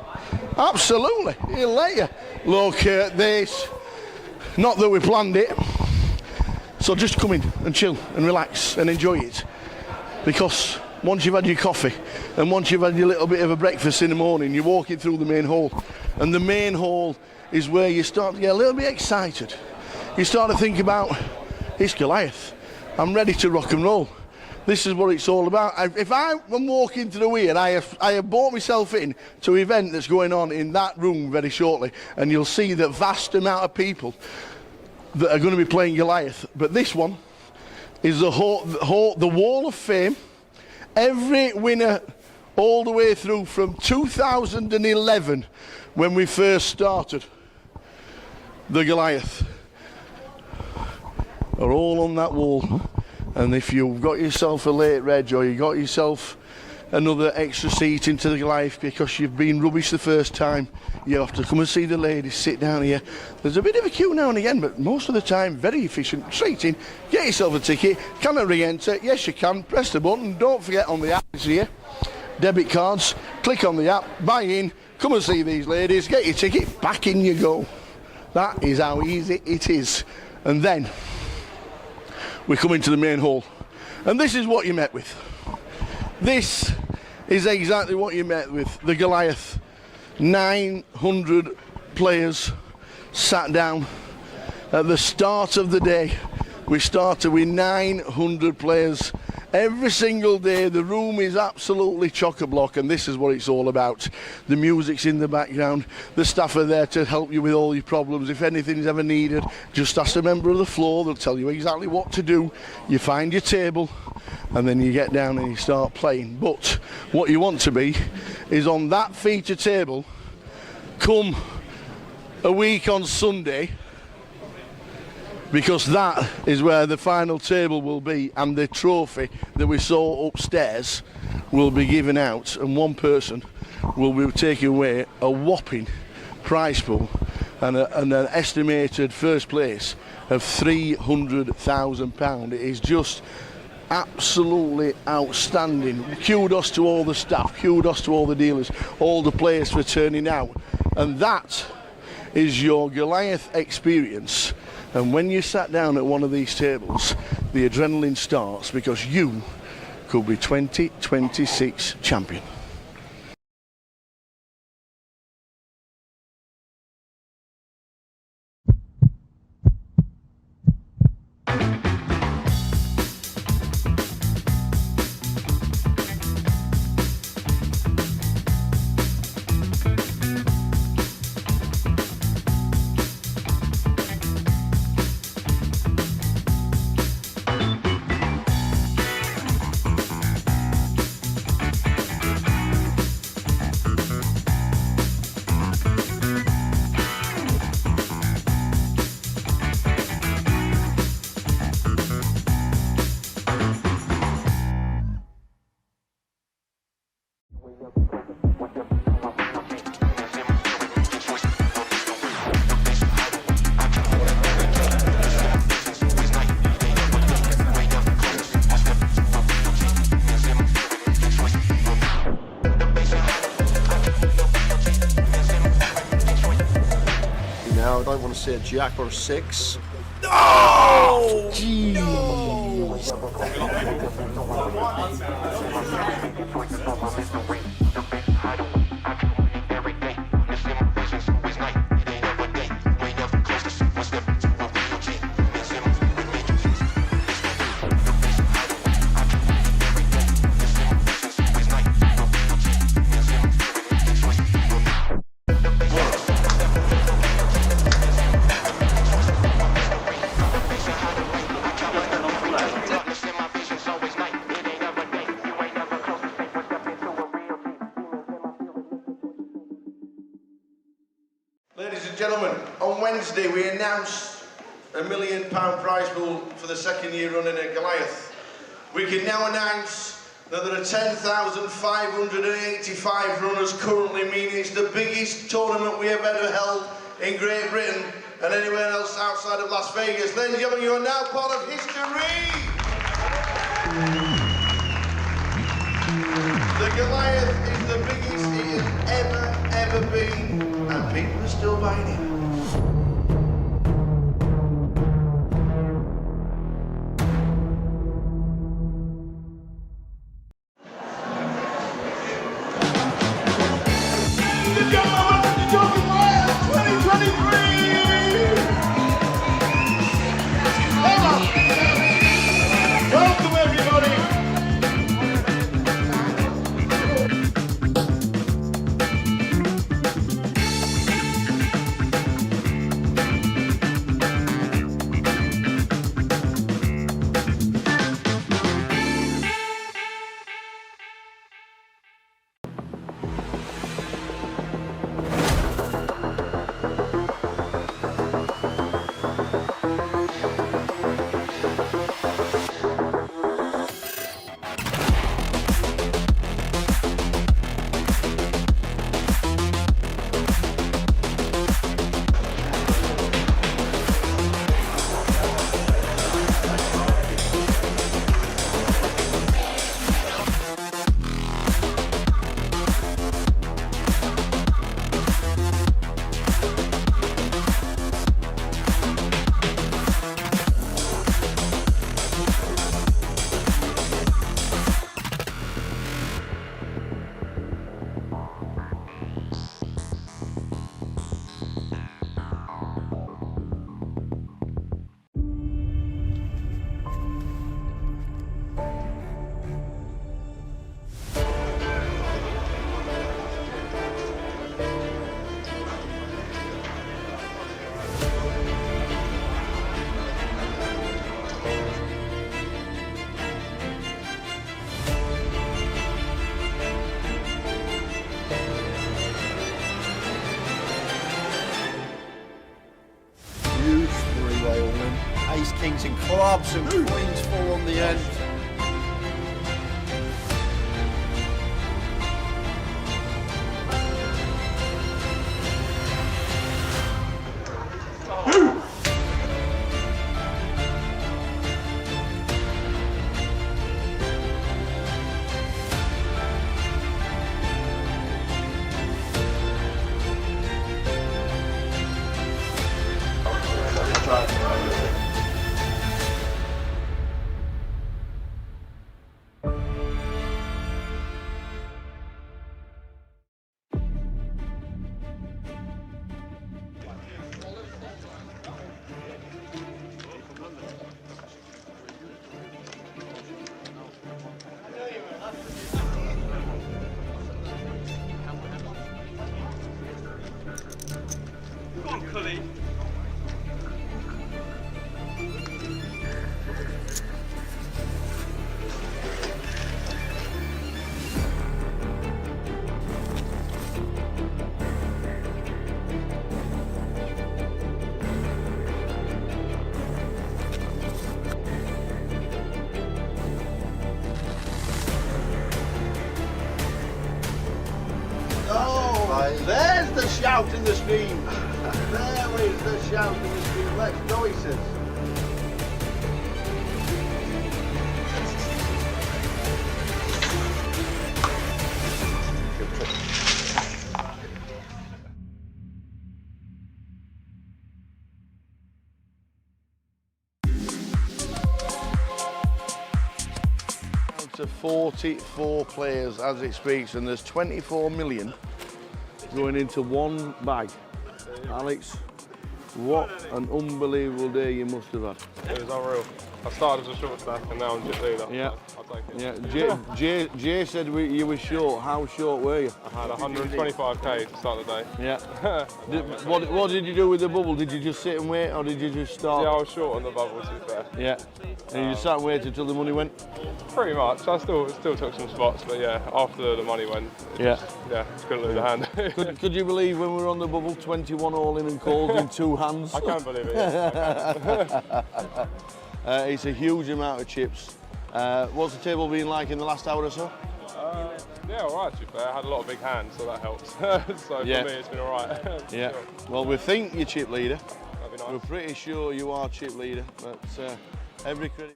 Absolutely, he'll let you. Look at this. Not that we planned it. So just come in and chill and relax and enjoy it. Because once you've had your coffee and once you've had your little bit of a breakfast in the morning, you're walking through the main hall. And the main hall is where you start to get a little bit excited. You start to think about, it's Goliath. I'm ready to rock and roll. This is what it's all about. If I'm walking through here, I have bought myself in to an event that's going on in that room very shortly, and you'll see the vast amount of people that are going to be playing Goliath. But this one is the Wall of Fame. Every winner all the way through from 2011, when we first started the Goliath, are all on that wall. And if you've got yourself a late reg, or you got yourself another extra seat into the Goliath because you've been rubbish the first time, you have to come and see the ladies, sit down here. There's a bit of a queue now and again, but most of the time very efficient. Straight in, get yourself a ticket. Can I re-enter? Yes you can. Press the button. Don't forget on the app is here, debit cards. Click on the app, buy in, come and see these ladies, get your ticket, back in you go. That is how easy it is. And then we come into the main hall, and this is what you're met with. This is exactly what you met with. The Goliath. 900 players sat down at the start of the day. We started with 900 players. Every single day the room is absolutely chock-a-block, and this is what it's all about. The music's in the background, the staff are there to help you with all your problems. If anything's ever needed, just ask a member of the floor, they'll tell you exactly what to do. You find your table and then you get down and you start playing. But what you want to be is on that feature table come a week on Sunday, because that is where the final table will be, and the trophy that we saw upstairs will be given out, and one person will be taking away a whopping prize pool and an estimated first place of £300,000. It is just absolutely outstanding. Kudos to all the staff, kudos to all the dealers, all the players for turning out, and that is your Goliath experience. And when you sat down at one of these tables, the adrenaline starts, because you could be 2026 champion. Now I don't want to see a jack or a 6. Oh! Ladies and gentlemen, on Wednesday we announced a £1 million prize pool for the second year running at Goliath. We can now announce that there are 10,585 runners currently, meaning it's the biggest tournament we have ever held in Great Britain and anywhere else outside of Las Vegas. Ladies and gentlemen, you are now part of history! The Goliath is the biggest it has ever been, and people are still buying it. Welcome everybody! Huge three-way all-in. Ace, kings and clubs and queens full on the end. Go on, Cully. There's the shout and the scream. There is the shout and the scream. Let's go, he says. To 44 players as it speaks, and there's 24 million going into one bag. Alex, what an unbelievable day you must have had. It was unreal. I started as a short stack and now I'm just leader. Yeah. I'll take it. Yeah, Jay said you were short. How short were you? I had 125k to start the day. Yeah. What did you do with the bubble? Did you just sit and wait, or did you just start? Yeah, I was short on the bubble, to be fair. Yeah. And you just sat and waited until the money went? Pretty much. I still took some spots, but yeah, after the money went, just couldn't lose a hand. Could you believe when we were on the bubble, 21 all in and called in 2 hands? I can't believe it. Yeah. It's a huge amount of chips. What's the table been like in the last hour or so? Yeah, all right, to be fair. I had a lot of big hands, so that helps. So for me, it's been all right. Yeah. Well, we think you're chip leader. That'd be nice. We're pretty sure you are chip leader, but every credit.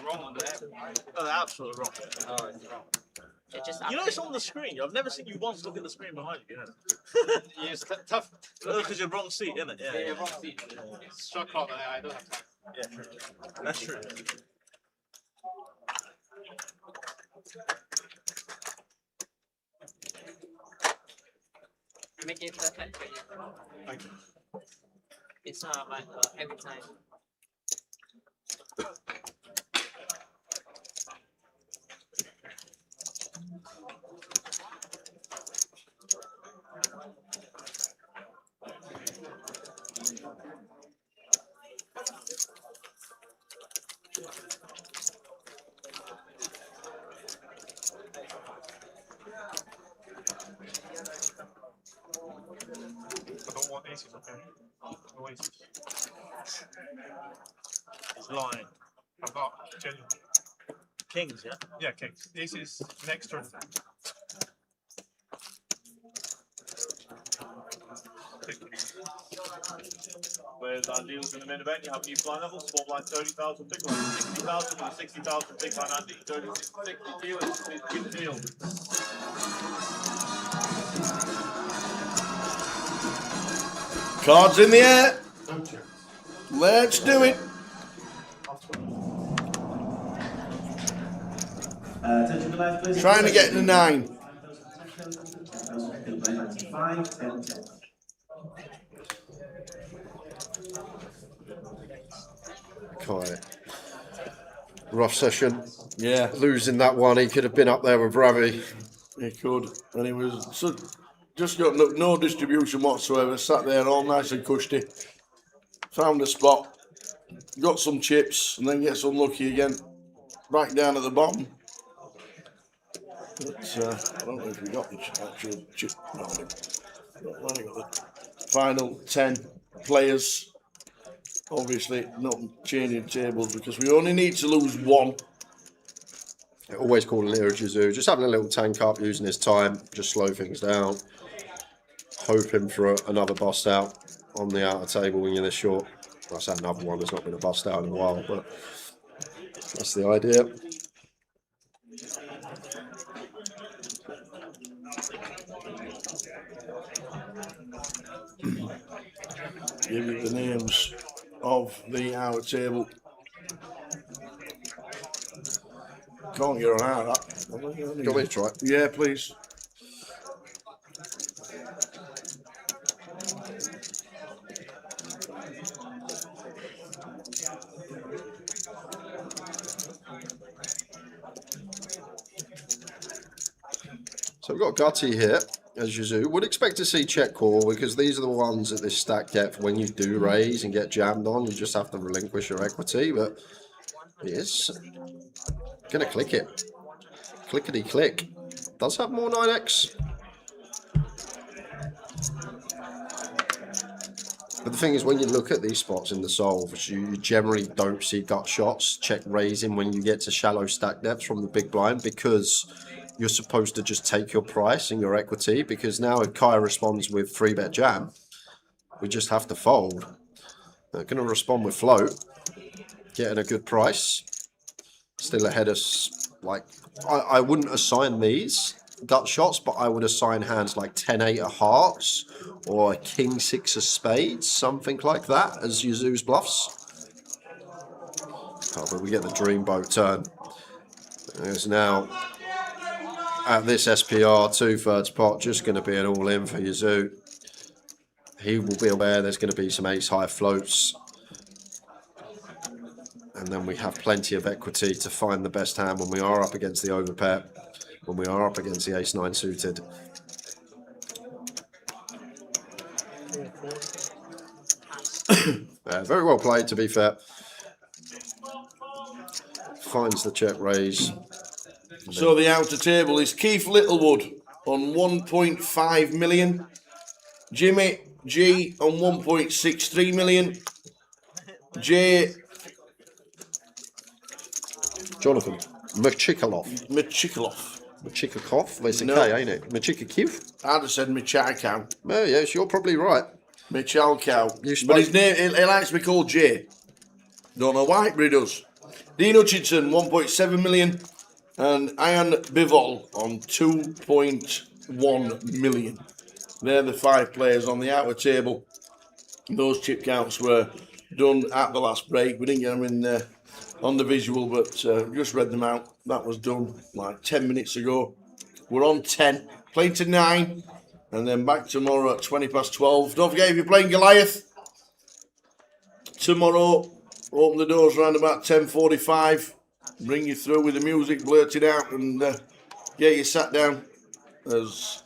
Wrong on there. Oh, they're absolutely wrong. Oh, it's wrong. You know it's on the screen. I've never seen you once look at the screen behind you. Yeah, it's tough. Because you're wrong seat, isn't it? Yeah, wrong seat. It's shot clock. I don't have time. Yeah, true. That's true. Make it perfect for you. Thank you. It's not like every time. I don't want aces up here. No aces. He's lying. I've got genuine. Kings, yeah? Yeah, kings. Aces next turn. With our deals in the main event, you have new blind levels, small blind 30,000, big blind 60,000, and 60,000, big blind Andy, 30, 60 dealers, please keep the deal. Cards in the air. Let's do it. Trying to get the 9. Quite rough session. Yeah. Losing that one, he could have been up there with Ravi. He could, and he was just got no distribution whatsoever. Sat there all nice and cushy. Found a spot, got some chips, and then gets unlucky again. Back down at the bottom. But, I don't know if we got the actual chip. No, I didn't. Got the final 10 players. Obviously, not changing tables because we only need to lose 1. Always calling Lira Jizu, just having a little tank up, using his time, just slow things down. Hoping for another bust out on the outer table when you're this short. I say another one, there's not been a bust out in a while, but that's the idea. Give you the names of the outer table. Can't get on out of that. Do you want me to try? Yeah, please. So we've got Gutty here as Yazoo. Would expect to see check call because these are the ones at this stack depth when you do raise and get jammed on, you just have to relinquish your equity, but he is going to click it. Clickety click. Does have more 9x. But the thing is, when you look at these spots in the solves, you generally don't see gut shots, check raising when you get to shallow stack depths from the big blind because you're supposed to just take your price and your equity because now if Kai responds with 3-bet jam, we just have to fold. They're going to respond with float, getting a good price. Still ahead of, like, I wouldn't assign these gut shots, but I would assign hands like 10-8 of hearts or a King-6 of spades, something like that as Yazoo's bluffs. Oh, but we get the dreamboat turn. There's now, at this SPR 2/3 pot, just going to be an all-in for Yazoo. He will be aware there's going to be some ace-high floats. And then we have plenty of equity to find the best hand when we are up against the overpair, when we are up against the ace-9 suited. Very well played, to be fair. Finds the check raise. So the outer table is Keith Littlewood on 1.5 million. Jimmy G on 1.63 million. Jay Jonathan Machikalov. Machikakov. There's a K, ain't it? Machikakiv? I'd have said Michakau. Oh, yes, you're probably right. Michalkau. But his name, he likes to be called Jay. Don't know why, but he does. Dean Hutchinson, 1.7 million. And Ian Bivol on 2.1 million. They're the 5 players on the outer table. Those chip counts were done at the last break. We didn't get them in there on the visual, but just read them out. That was done like 10 minutes ago. We're on 10, playing to 9, and then back tomorrow at 12:20. Don't forget, if you're playing Goliath, tomorrow, open the doors around about 10:45. Bring you through with the music blurted out and get you sat down as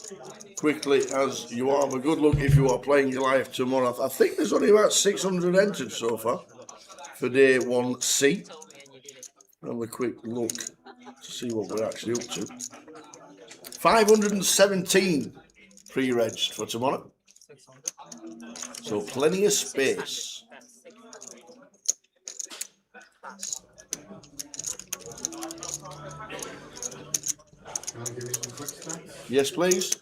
quickly as you are. But good luck if you are playing Goliath tomorrow. I think there's only about 600 entered so far for day 1C. Have a quick look to see what we're actually up to. 517 pre-regged for tomorrow. So plenty of space. Can I give you some quick stats? Yes, please.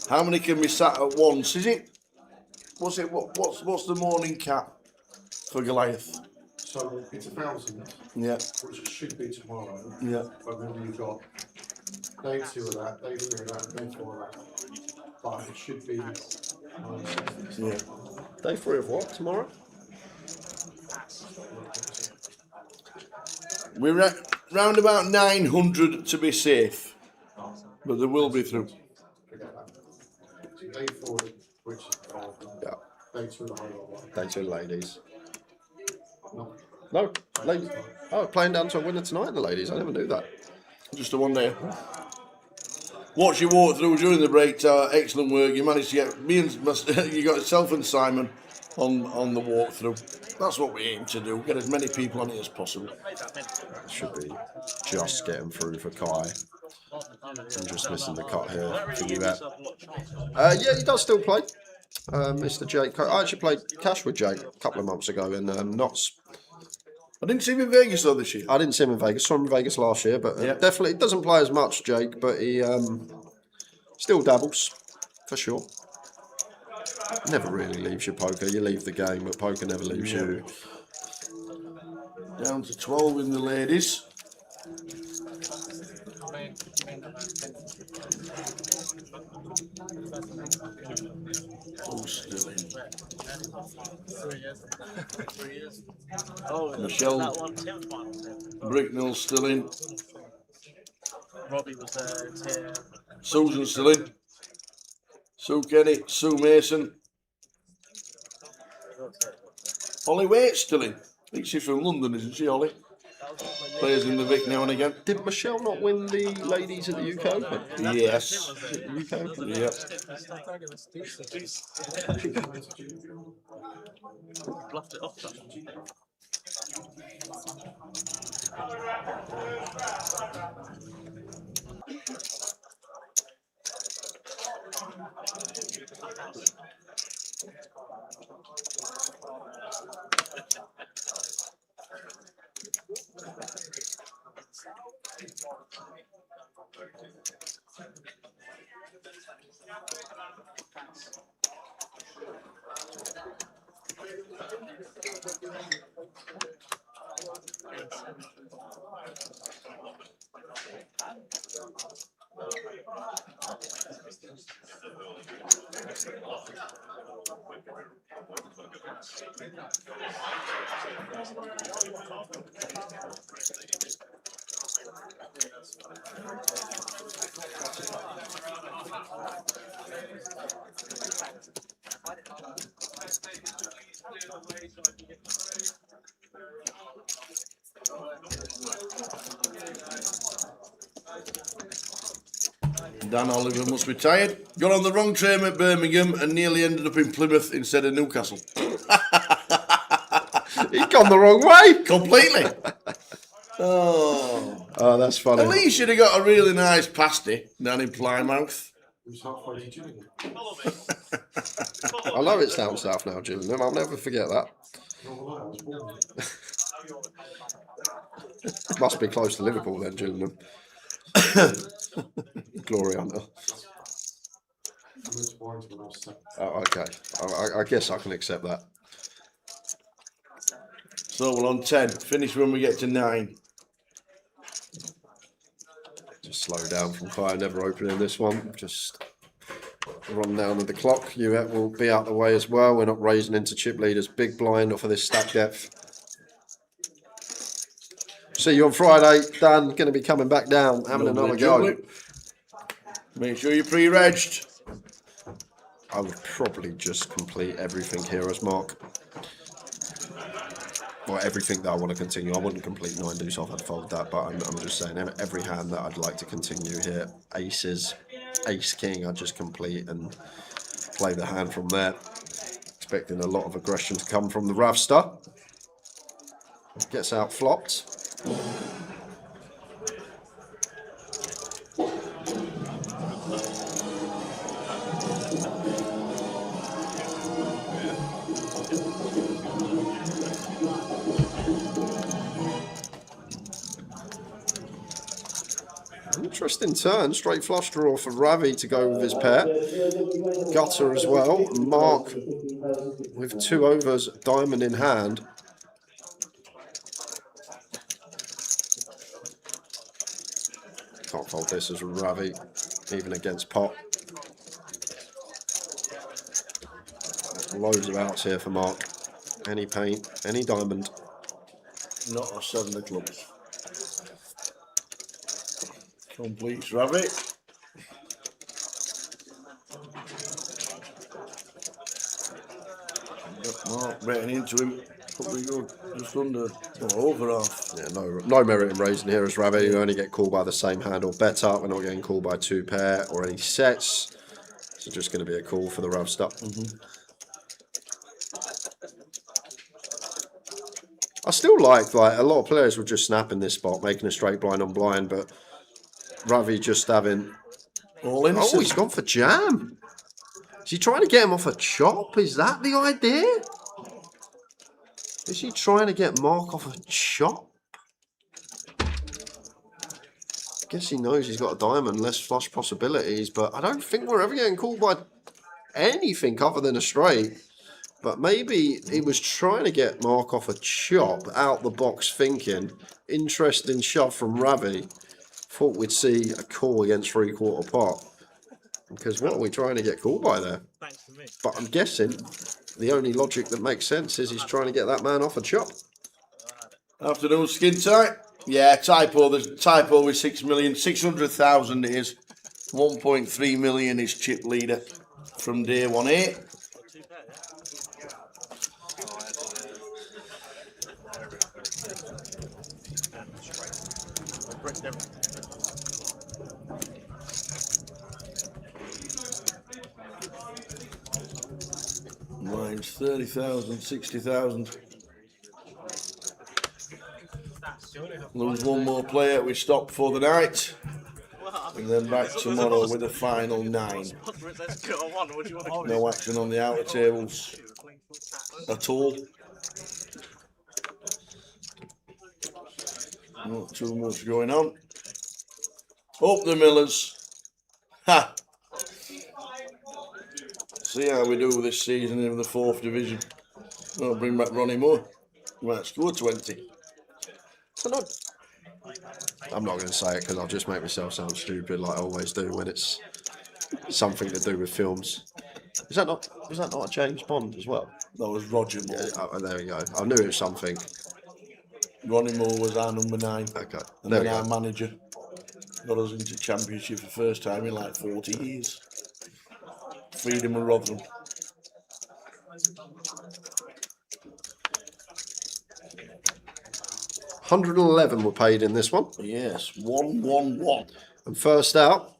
How many can be sat at once? Is it? What's the morning cap for Goliath? So it's 1,000. Yeah. Which it should be tomorrow. Yeah. But then you've got day 2 of that, day 3 of that, day 4 of that. But it should be 960. Yeah. Day 3 of what tomorrow? We're at round about 900 to be safe, but there will be through. Forget that. So day 4, which is 500. Yeah. Day 2 of the whole lot. Day 2 ladies. No. No, ladies. Oh, playing down to a winner tonight, the ladies. I never knew that. Just a one day. Watch you walk through during the break. Excellent work. You managed to get me and you got yourself and Simon on the walkthrough. That's what we aim to do. Get as many people on it as possible. That should be just getting through for Kai. I'm just missing the cut here for you. Yeah, he does still play. Mr. Jake. I actually played cash with Jake a couple of months ago in Knots. I didn't see him in Vegas though this year. I didn't see him in Vegas. Saw him in Vegas last year, but definitely doesn't play as much, Jake. But he still dabbles for sure. Never really leaves your poker. You leave the game, but poker never leaves you. Down to 12 in the ladies. Oh, still in. 3 years. 3 years. Oh, Michelle. that one, Tim's final Tim. Bricknell still in. Robbie was there, Tim. Susan still in. Sue Kenny, Sue Mason. Holly Waite's still in. I think she's from London, isn't she, Holly? Plays in the Vic now and again. Did Michelle not win the ladies at the UK Open? Yes. UK Open? Yep. Bluffed it off. Dan Oliver must be tired. Got on the wrong train at Birmingham and nearly ended up in Plymouth instead of Newcastle. He's gone the wrong way. Completely. Oh. Oh, that's funny. At least you'd have got a really nice pasty down in Plymouth. I know it's down south now, Gillingham. I'll never forget that. Must be close to Liverpool then, Gillingham. Glory hunter. Oh, okay. I guess I can accept that. So we're on 10. Finish when we get to 9. Just slow down from Kai, never opening this one. Just run down with the clock. You will be out the way as well. We're not raising into chip leaders. Big blind off of this stack depth. See you on Friday. Dan going to be coming back down, having another go. Make sure you're pre-regged. I would probably just complete everything here as Mark. Well, everything that I want to continue. I wouldn't complete 9 deuce off, I'd fold that, but I'm just saying every hand that I'd like to continue here. Aces, ace king, I'd just complete and play the hand from there. Expecting a lot of aggression to come from the Ravster. Gets out flopped. Interesting turn, straight flush draw for Ravi to go with his pair. Gutter as well. Mark with 2 overs, diamond in hand. Can't fold this as Ravi, even against pot. Loads of outs here for Mark. Any paint, any diamond. Not a 7 of clubs. Completes Rabbit. Mark betting into him. Probably good. Just under or over half. Yeah, no merit in raising here as Ravi. You only get called by the same hand or better. We're not getting called by 2 pair or any sets. So just going to be a call for the Rav stuff. I still like a lot of players would just snap in this spot, making a straight blind on blind, but Ravi just having all in. Oh, he's gone for jam. Is he trying to get him off a chop? Is that the idea? Is he trying to get Mark off a chop? Guess he knows he's got a diamond, less flush possibilities, but I don't think we're ever getting called by anything other than a straight. But maybe he was trying to get Mark off a chop, out the box thinking. Interesting shove from Ravi. Thought we'd see a call against 3/4 pot. Because what are we trying to get called by there? Thanks to me. But I'm guessing the only logic that makes sense is he's trying to get that man off a chop. Afternoon, skin tight. Yeah, typo. There's typo with 6,600,000 it is. 1.3 million is chip leader from day 1A. Mine's 30,000, 60,000. Lose one more player, we stop before the night. And then back tomorrow with a final 9. No action on the outer tables at all. Not too much going on. Up the Millers. Ha! See how we do this season in the 4th division. I'll bring back Ronnie Moore. Might score 20. I'm not going to say it because I'll just make myself sound stupid like I always do when it's something to do with films. Was that not a James Bond as well? That was Roger Moore. Yeah, oh, there we go. I knew it was something. Ronnie Moore was our number 9. Okay. And then our manager got us into championship for the first time in like 40 years. Freedom of Rotherham. $111 were paid in this one. Yes, 111. And first out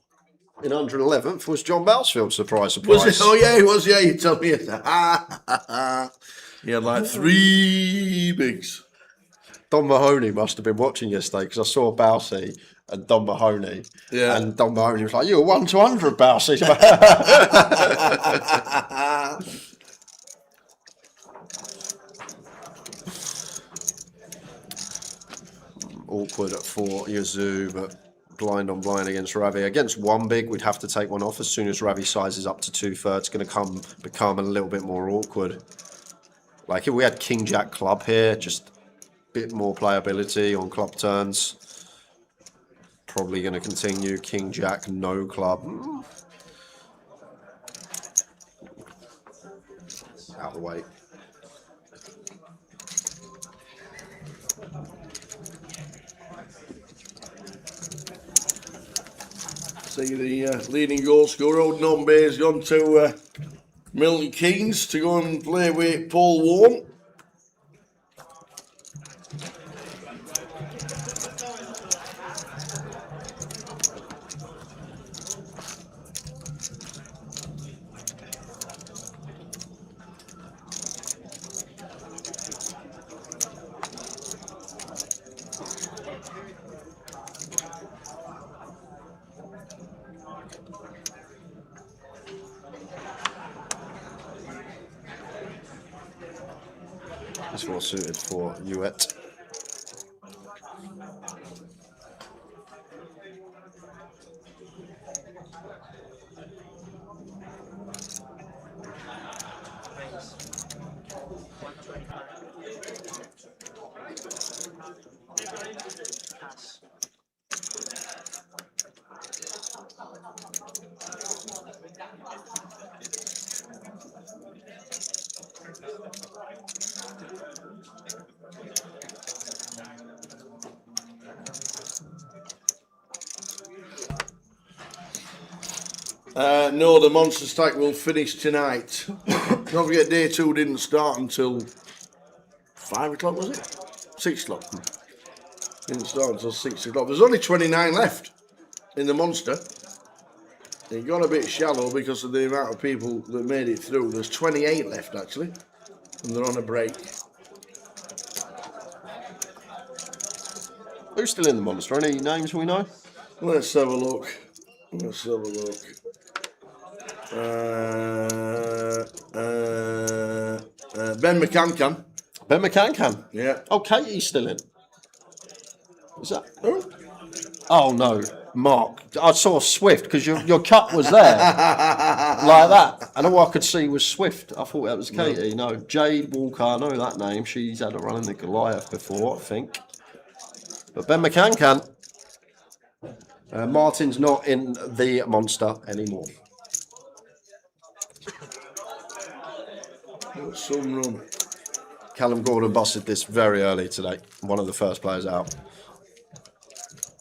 in 111th was John Bousfield. Surprise, surprise. Was it? Oh yeah, he was. Yeah, you told me that. He had like 3 bigs. Don Mahoney must have been watching yesterday because I saw Bousey and Don Mahoney. Yeah. And Don Mahoney was like, "You were 1 to 100, Bousey." Awkward for Yazoo, but blind on blind against Ravi. Against one big, we'd have to take one off as soon as Ravi sizes up to 2/3. It's going to become a little bit more awkward. Like if we had King Jack Club here, just a bit more playability on club turns. Probably going to continue King Jack, no club. Out of the way. See the leading goal scorer, Old Nombe, has gone to Milton Keynes to go and play with Paul Warren. It's more suited for Uet. No, the Monster Stack will finish tonight. Don't forget, day 2 didn't start until 5 o'clock, was it? 6 o'clock. Didn't start until 6 o'clock. There's only 29 left in the Monster. It got a bit shallow because of the amount of people that made it through. There's 28 left, actually, and they're on a break. Who's still in the Monster? Any names we know? Let's have a look. Let's have a look. Ben McCann. Ben McCann? Yeah. Oh, Katie's still in. Is that? Who? Oh no, Mark. I saw Swift because your cut was there like that, and all I could see was Swift. I thought that was Katie. No, Jade Walker. I know that name. She's had a run in the Goliath before, I think. But Ben McCann. Martin's not in the Monster anymore. some run. Callum Gordon busted this very early today. One of the first players out.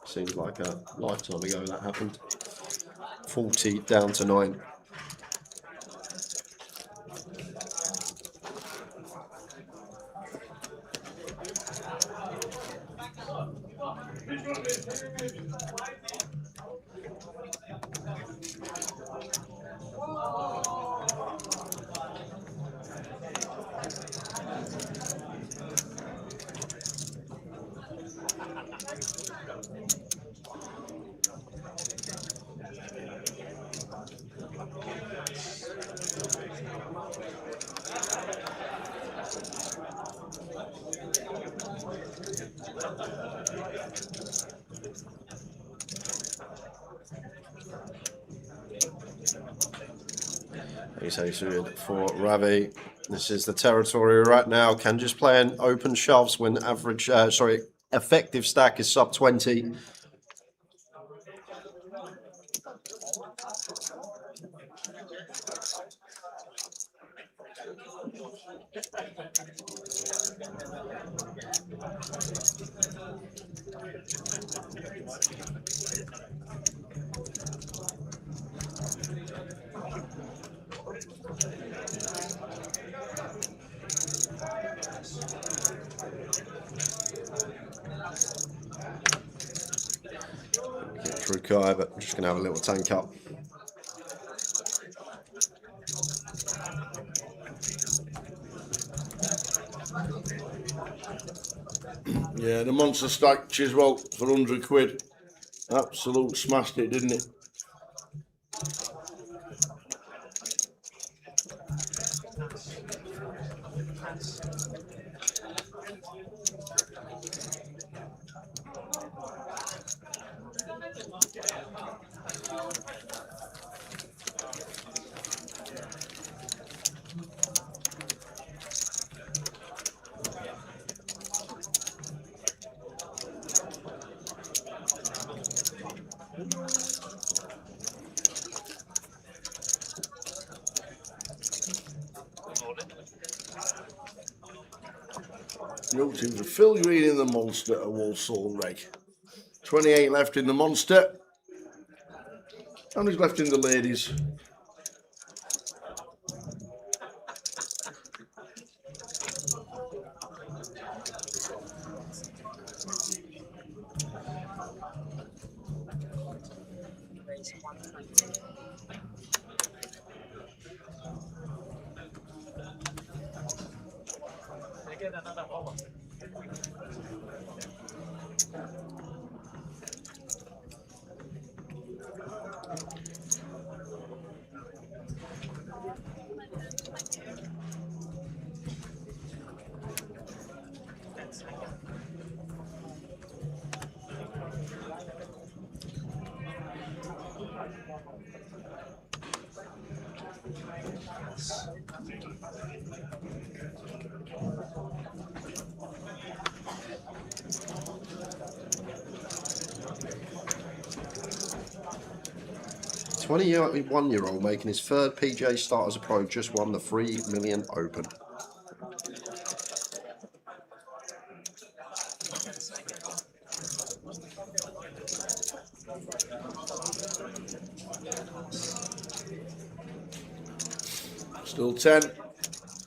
Seems like a lifetime ago that happened. 40 down to 9. He's hatred for Ravi. This is the territory right now. Can just play in open shoves when average, effective stack is sub 20. Get through Kai, but I'm just going to have a little tank up. Yeah, the monster stack Chiswell for 100 quid. Absolute smashed it, didn't it? Your teams are Phil Green in the Monster at Walsall Reg. 28 left in the Monster. How many's left in the Ladies? Get another over. 21-year-old making his third PGA start as a pro just won the 3 Million Open. Still 10.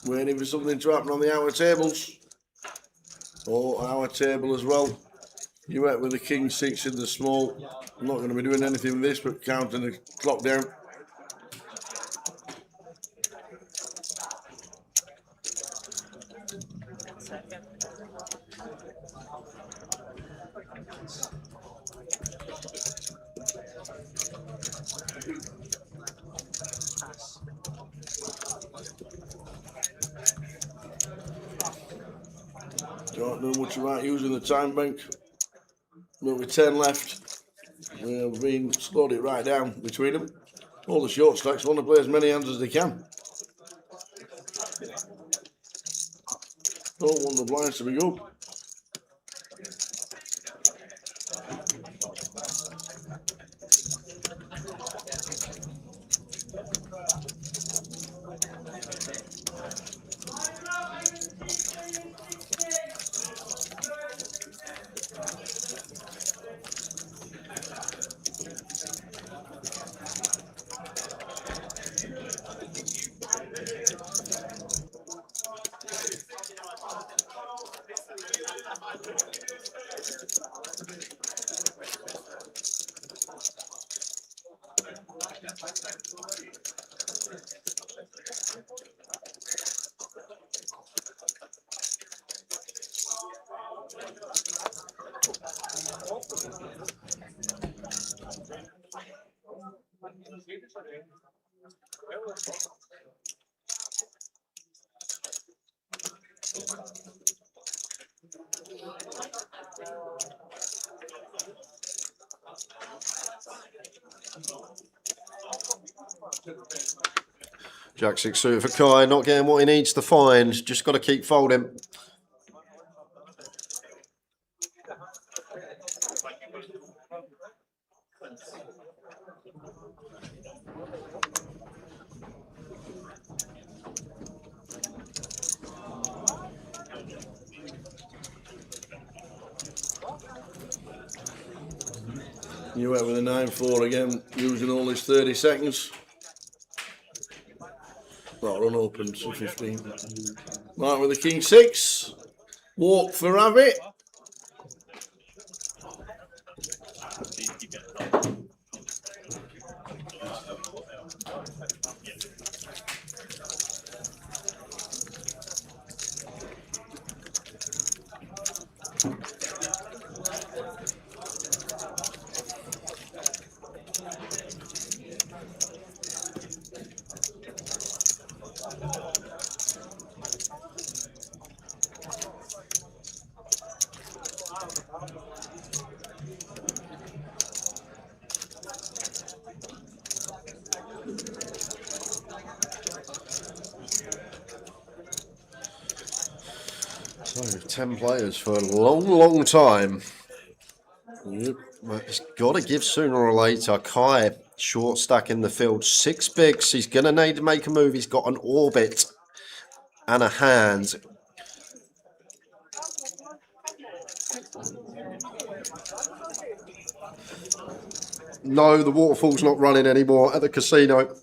Waiting for something to happen on the hour tables. Or our table as well. You went with the King 6 in the small. I'm not going to be doing anything with this but counting the clock down. Don't know much about using the time bank. But with 10 left, we've been slowed it right down between them. All the short stacks want to play as many hands as they can. Don't want the blinds to be good. Jack 6 suited for Kai, not getting what he needs to find. Just got to keep folding. You went with a 9-4 again, using all his 30 seconds. Well, unopened, so 15. Mark with the King 6. Walk for Rabbit. So 10 players for a long, long time. Yep. But it's got to give sooner or later. Kai, short stack in the field. 6 bigs. He's going to need to make a move. He's got an orbit and a hand. No, the waterfall's not running anymore at the casino.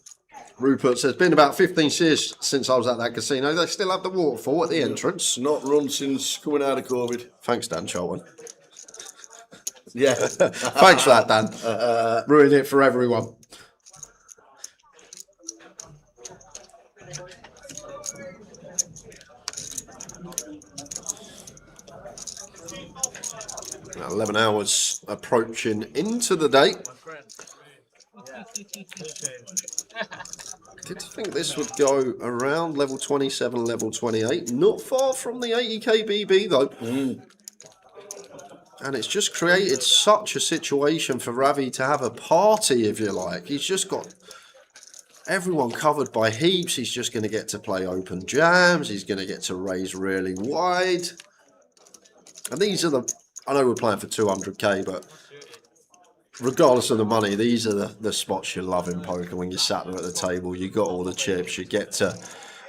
Rupert says, it's been about 15 years since I was at that casino. They still have the waterfall at the entrance. Not run since coming out of COVID. Thanks, Dan Charlton. Yeah. Thanks for that, Dan. Ruined it for everyone. Now 11 hours approaching into the day. Did think this would go around level 27, level 28. Not far from the 80k BB though. And it's just created such a situation for Ravi to have a party, if you like. He's just got everyone covered by heaps. He's just going to get to play open jams. He's going to get to raise really wide. And these are the... I know we're playing for 200k, but regardless of the money, these are the spots you love in poker. When you sat there at the table, you got all the chips. You get to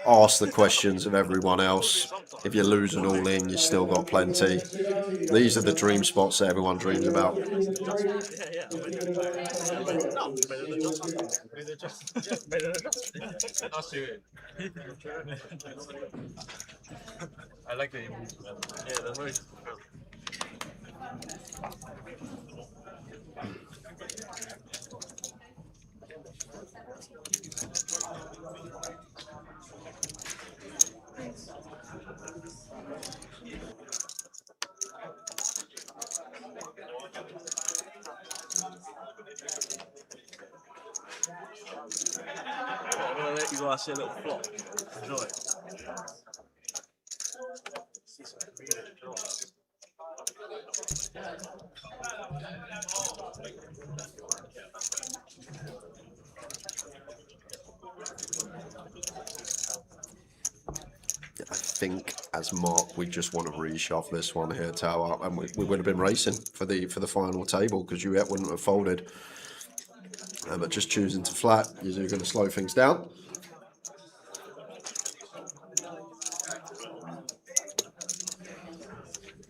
ask the questions of everyone else. If you're losing all in, you still got plenty. These are the dream spots that everyone dreams about. I like the emoji. Yeah, the emoji. I'm gonna let you guys see a little flop. Enjoy it. I think as Mark, we just want to reshove this one here, Tower, and we would have been racing for the final table because you wouldn't have folded. But just choosing to flat, you're going to slow things down.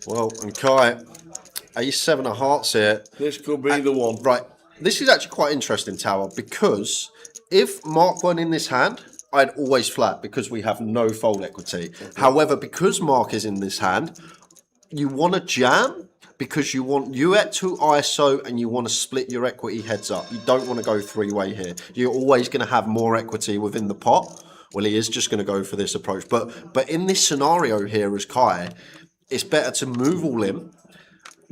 Well, and Kai, ace-7 of hearts here. This could be the one. Right. This is actually quite interesting, Tower, because if Mark won in this hand, I'd always flat because we have no fold equity. However, because Mark is in this hand, you want to jam, because you want UET to ISO and you want to split your equity heads up. You don't want to go three-way here. You're always going to have more equity within the pot. Well, he is just going to go for this approach. But in this scenario here as Kai, it's better to move all in.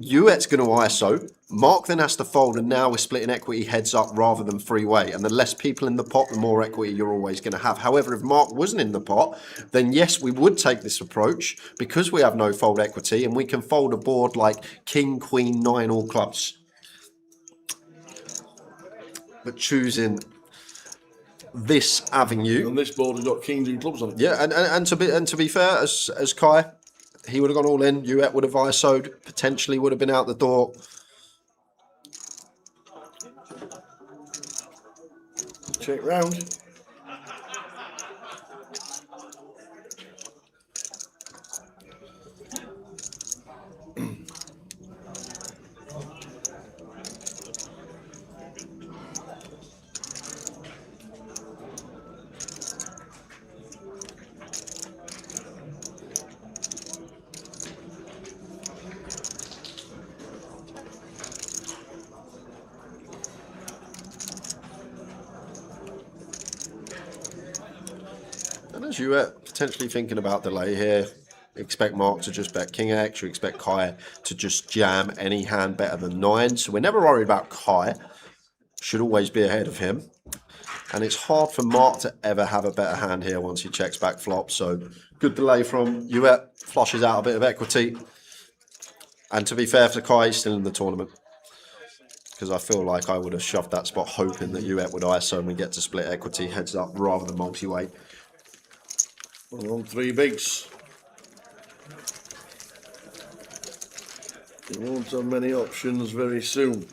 UET's going to ISO. Mark then has to fold, and now we're splitting equity heads up rather than three-way. And the less people in the pot, the more equity you're always going to have. However, if Mark wasn't in the pot, then yes, we would take this approach because we have no fold equity, and we can fold a board like King, Queen, 9, all clubs. But choosing this avenue, and this board has got kings and clubs on it. Yeah, and to be fair, as Kai, he would have gone all in. UET would have ISO'd, potentially would have been out the door. Check round. And as you were potentially thinking about delay here, expect Mark to just bet King X, you expect Kai to just jam any hand better than 9. So we're never worried about Kai. Should always be ahead of him. And it's hard for Mark to ever have a better hand here once he checks back flop. So good delay from UET, flushes out a bit of equity. And to be fair for Kai, he's still in the tournament. Because I feel like I would have shoved that spot hoping that UET would ISO and we get to split equity heads up rather than multi-weight. We're on 3 bigs. You won't have many options very soon.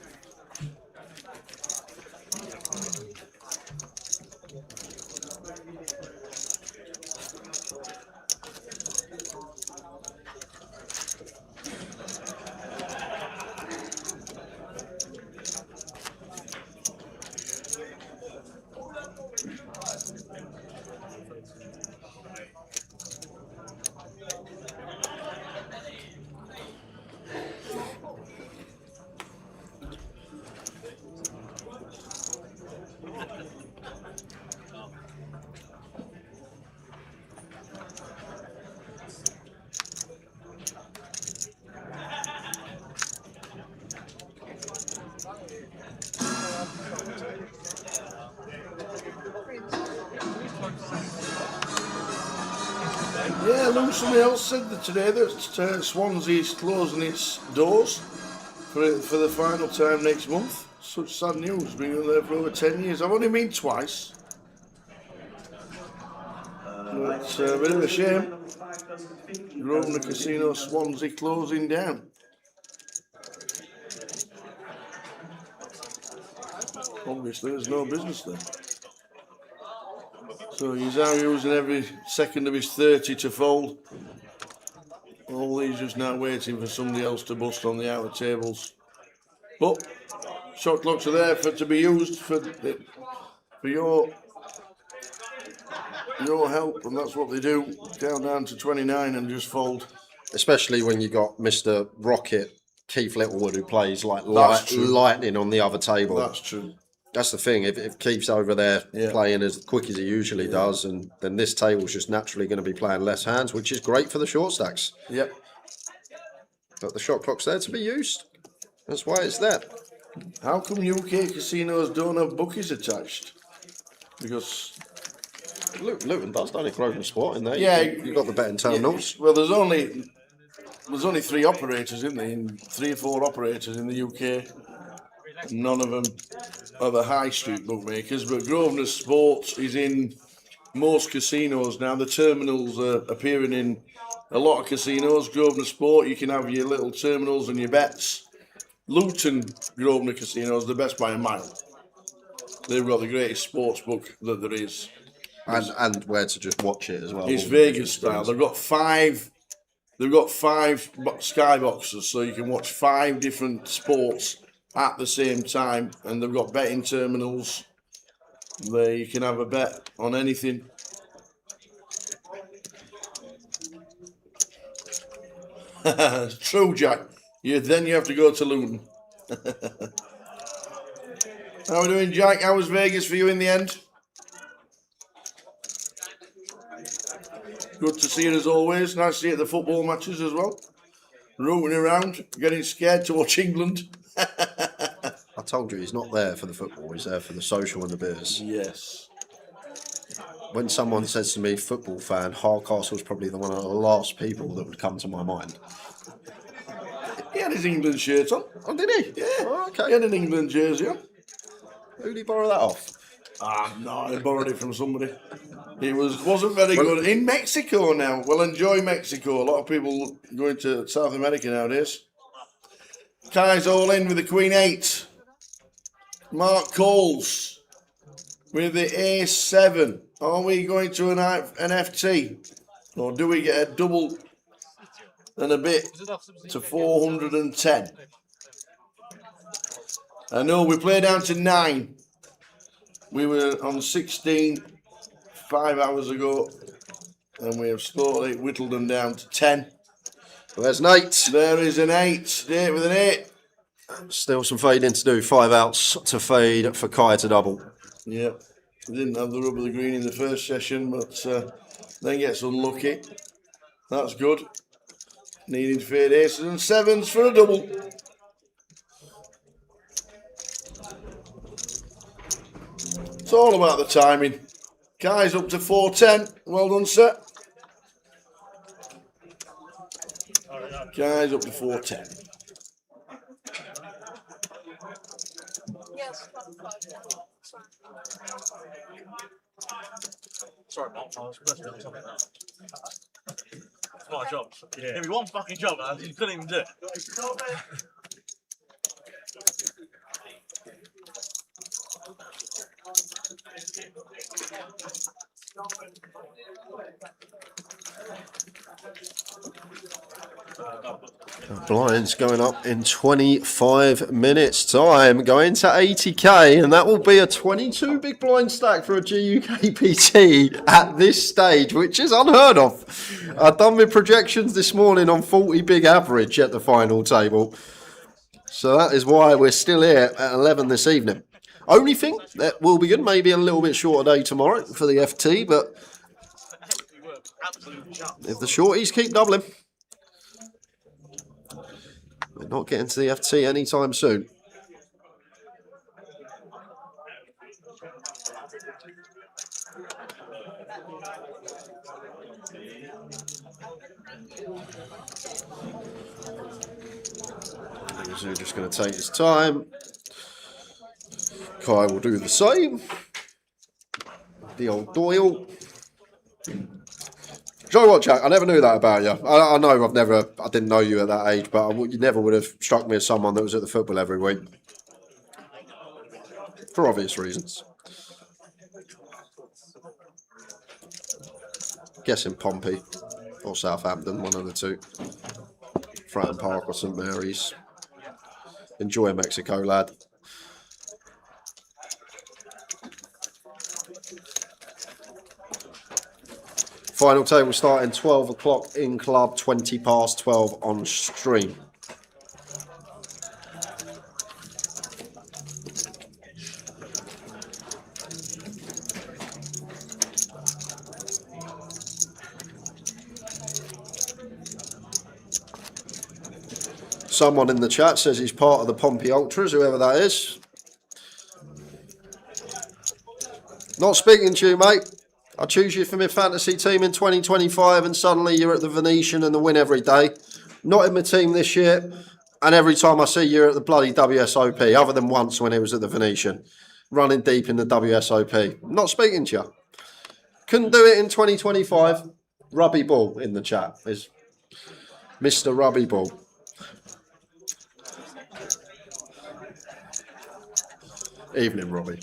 Yeah, look, somebody else said that today that Swansea's closing its doors for the final time next month. Such sad news, being there for over 10 years. I've only been twice. It's a bit of a shame. Grosvenor Casino Swansea closing down. Obviously, there's no business there. So he's now using every second of his 30 to fold. All these just now waiting for somebody else to bust on the outer tables. But shot clocks are there to be used for your help, and that's what they do. Count down to 29 and just fold. Especially when you got Mr. Rocket, Keith Littlewood, who plays like lightning on the other table. That's true. That's the thing. If Keith's over there playing as quick as he usually does, and then this table's just naturally going to be playing less hands, which is great for the short stacks. Yep. But the shot clock's there to be used. That's why it's there. How come UK casinos don't have bookies attached? Because Luton does, don't it? Grosvenor Sport in there. Yeah, you've got the betting terminals. Well, there's only 3 operators, isn't there? 3 or 4 operators in the UK. None of them are the high street bookmakers, but Grosvenor Sport is in most casinos now. The terminals are appearing in a lot of casinos. Grosvenor Sport, you can have your little terminals and your bets. Luton Grosvenor Casino is the best by a mile. They've got the greatest sports book that there is. And where to just watch it as well. It's Vegas style. They've got 5 skyboxes, so you can watch 5 different sports at the same time, and they've got betting terminals. There you can have a bet on anything. True, Jack. Then you have to go to Luton. How are we doing, Jack? How was Vegas for you in the end? Good to see you as always. Nice to see you at the football matches as well. Rooting around, getting scared to watch England. I told you he's not there for the football, he's there for the social and the beers. Yes. When someone says to me, football fan, Hardcastle's probably one of the last people that would come to my mind. He had his England shirt on. Oh, did he? Yeah. Oh, okay. He had an England jersey on. Who did he borrow that off? No, I borrowed it from somebody. It wasn't very good. In Mexico now. Well, enjoy Mexico. A lot of people going to South America nowadays. Kai's all in with the Queen 8. Mark Coles with the A7. Are we going to an FT? Or do we get a double and a bit to 410? I know we played down to 9. We were on 16 5 hours ago, and we have slowly whittled them down to 10. Well, there's an 8. There is an 8. Date with an 8. Still some fading to do. 5 outs to fade for Kai to double. Yep. Didn't have the rub of the green in the first session, but then gets unlucky. That's good. Needing fade aces and 7s for a double. It's all about the timing. Kai's up to 410. Well done, sir. Kai's up to 410. Sorry, Mark. I was pressing on something like that. It's my job. Yeah. Give me one fucking job, man. You couldn't even do it. Blinds going up in 25 minutes time, going to 80k, and that will be a 22 big blind stack for a GUKPT at this stage, which is unheard of. I've done my projections this morning on 40 big average at the final table, so that is why we're still here at 11 this evening. Only thing that will be good, maybe a little bit shorter day tomorrow for the FT, but if the shorties keep doubling, we're not getting to the FT anytime soon. He's just going to take his time. Kai will do the same. The old Doyle. Do you know what, Jack? I never knew that about you. I know I didn't know you at that age, but you never would have struck me as someone that was at the football every week. For obvious reasons. Guessing Pompey or Southampton, one of the two. Fratton Park or St Mary's. Enjoy Mexico, lad. Final table starting 12 o'clock in club, 20 past 12 on stream. Someone in the chat says he's part of the Pompey Ultras, whoever that is. Not speaking to you, mate. I choose you for my fantasy team in 2025 and suddenly you're at the Venetian and the win every day. Not in my team this year, and every time I see you're at the bloody WSOP, other than once when it was at the Venetian, running deep in the WSOP. Not speaking to you. Couldn't do it in 2025. Rubby Ball in the chat is Mr. Rubby Ball. Evening, Robbie.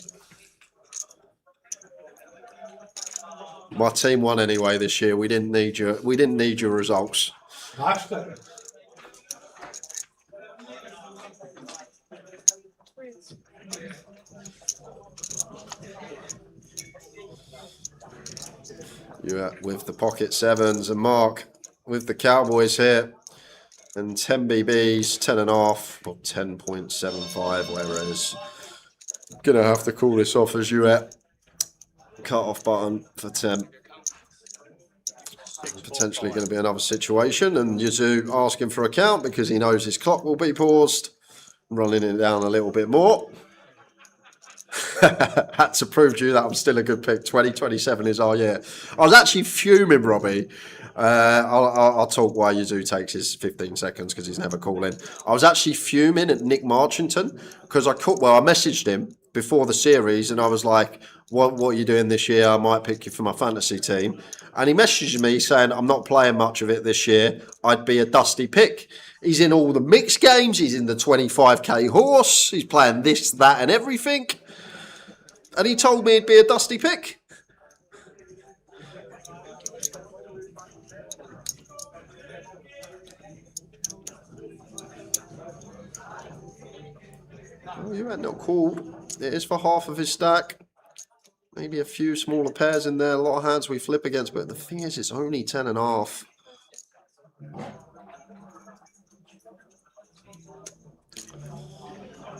My team won anyway this year. We didn't need your results. You're with the pocket sevens and Mark with the Cowboys here. And 10 BBs, 10.5, or 10.75, whereas gonna have to call this off as you at cut off button for 10. Potentially going to be another situation, and Yazoo asking for a count because he knows his clock will be paused, running it down a little bit more. Had to prove to you that I'm still a good pick. 2027 is our year. I was actually fuming, Robbie. I'll talk why Yazoo takes his 15 seconds because he's never calling. I was actually fuming at Nick Marchington because I messaged him before the series and I was like, what are you doing this year? I might pick you for my fantasy team. And he messaged me saying, I'm not playing much of it this year. I'd be a dusty pick. He's in all the mixed games. He's in the 25k horse. He's playing this, that and everything. And he told me it'd be a dusty pick. Oh, you had not called. It is for half of his stack. Maybe a few smaller pairs in there. A lot of hands we flip against. But the thing is, it's only 10.5.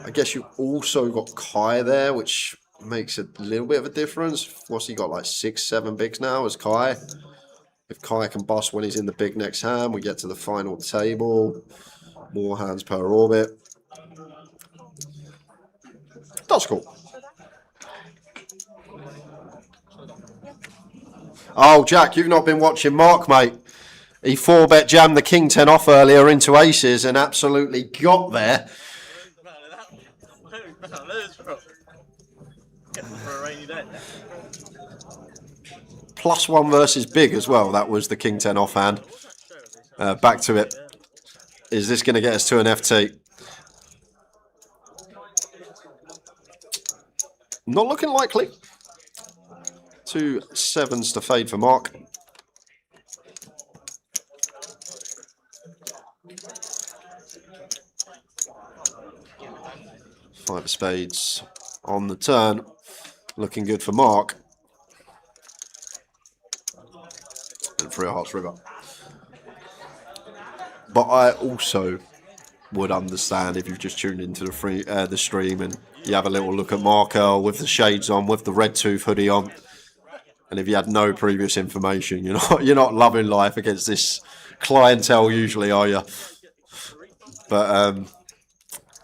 I guess you also got Kai there, which makes a little bit of a difference. What's he got, like 6, 7 bigs now as Kai? If Kai can bust when he's in the big next hand, we get to the final table. More hands per orbit. That's cool. Oh, Jack, you've not been watching Mark, mate. He 4-bet jammed the King 10 off earlier into aces and absolutely got there. +1 versus big as well. That was the King 10 offhand. Back to it. Is this going to get us to an FT? Not looking likely. 2 7s to fade for Mark. 5 of spades on the turn. Looking good for Mark. And 3 of hearts river. But I also would understand if you've just tuned into the stream and you have a little look at Mark Earl with the shades on, with the red tooth hoodie on, and if you had no previous information, you're not loving life against this clientele usually, are you? But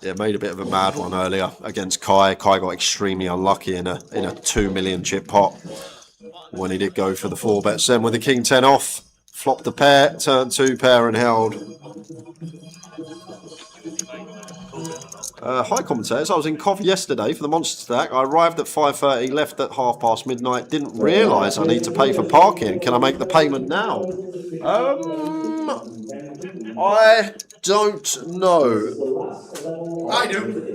yeah, made a bit of a mad one earlier against Kai. Kai got extremely unlucky in a 2 million chip pot when he did go for the 4-bet send with the King 10 off. Flopped the pair, turned 2 pair and held. Hi commentators, I was in Cov yesterday for the Monster Stack. I arrived at 5:30, left at midnight. Didn't realise I need to pay for parking. Can I make the payment now? I don't know. I do.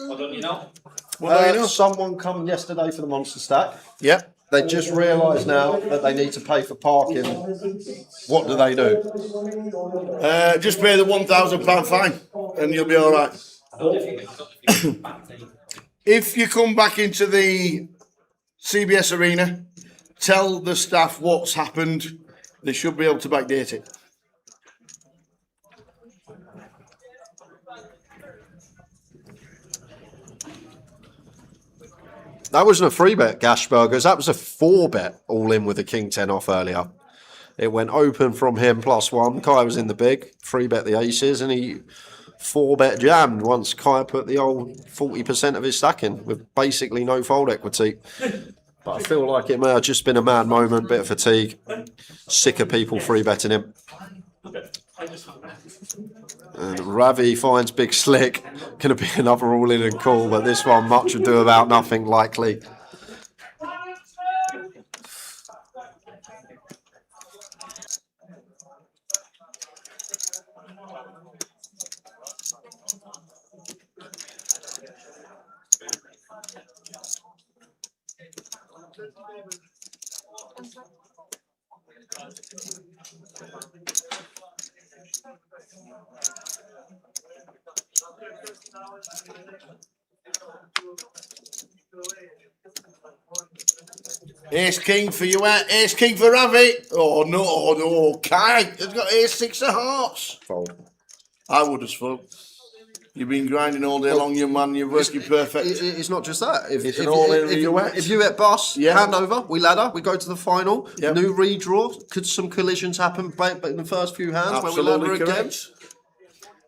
What don't you know? Someone come yesterday for the Monster Stack. Yep. They just realised now that they need to pay for parking. What do they do? Just pay the £1,000 fine and you'll be all right. If you come back into the CBS arena, tell the staff what's happened. They should be able to backdate it. That wasn't a 3-bet, Gashburgers. That was a 4-bet all in with the King 10 off earlier. It went open from him +1. Kai was in the big. 3-bet the aces and he 4-bet jammed once Kai put the old 40% of his stack in with basically no fold equity. But I feel like it may have just been a mad moment, bit of fatigue. Sick of people 3-betting him. And Ravi finds Big Slick. Going to be another all-in and call, but this one much ado about nothing likely. Ace King for you, Ace King for Ravi. Oh no, Kai has got Ace 6 of hearts. Fold. I would as well. You've been grinding all day long, you man. You're working perfect. It's not just that. It's an all-in Ruette. If you hit bus, hand over, we ladder, we go to the final. Yep. New redraw. Could some collisions happen in the first few hands where we Absolutely ladder again? correct.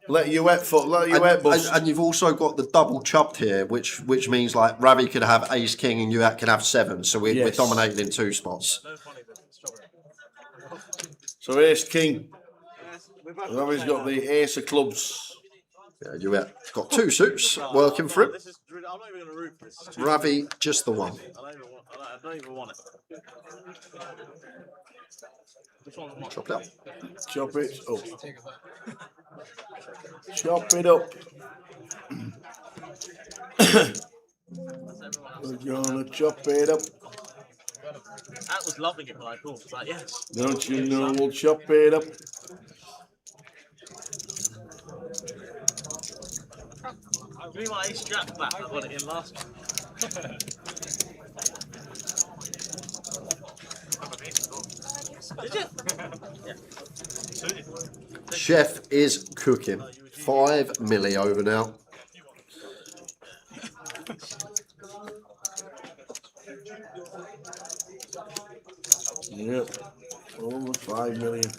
Let you wet foot, let you wet bust. And you've also got the double chubbed here, which means like Ravi could have ace king and Uat could have 7. So we're dominating in 2 spots. So ace king. Ravi's got the ace of clubs. Yeah, Uat got 2 suits working for him. I'm not even going to root for this. Ravi, just the one. I don't even want it. Chop it up. Chop it up. Chop it up. We're gonna chop it up. That was loving it when I called. It's like, yes. Don't you know we'll chop it up? Give me my ace jack back. I got it in last time. Did you? Yeah. Chef is cooking. 5 milli over now. Yep. Over 5 million.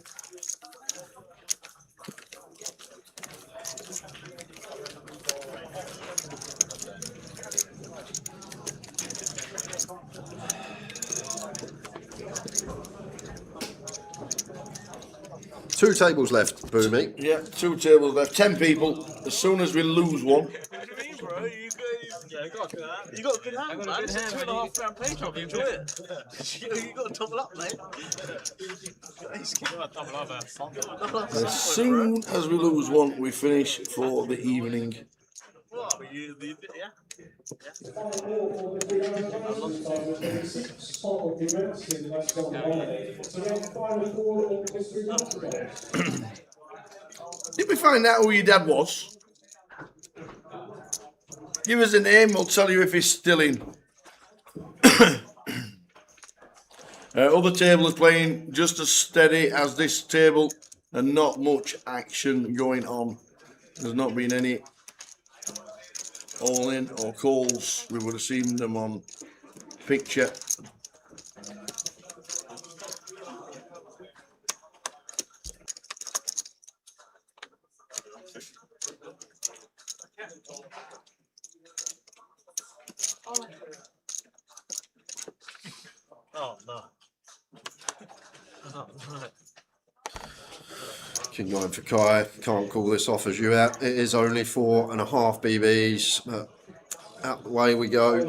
Two tables left, Boomy. Yeah, 2 tables left. 10 people. As soon as we lose one. You got a good hand, man. It's a £2.5 pay job. Enjoy it. You got to double up, mate. As soon as we lose one, we finish for the evening. Did we find out who your dad was? Give us a name, we'll tell you if he's still in. Other table is playing just as steady as this table and not much action going on. There's not been any all-in or calls. We would have seen them on picture. Oh, no. Oh, no. King 9 for Kai. Can't call this off as you out. It is only 4.5 BBs. But out the way we go.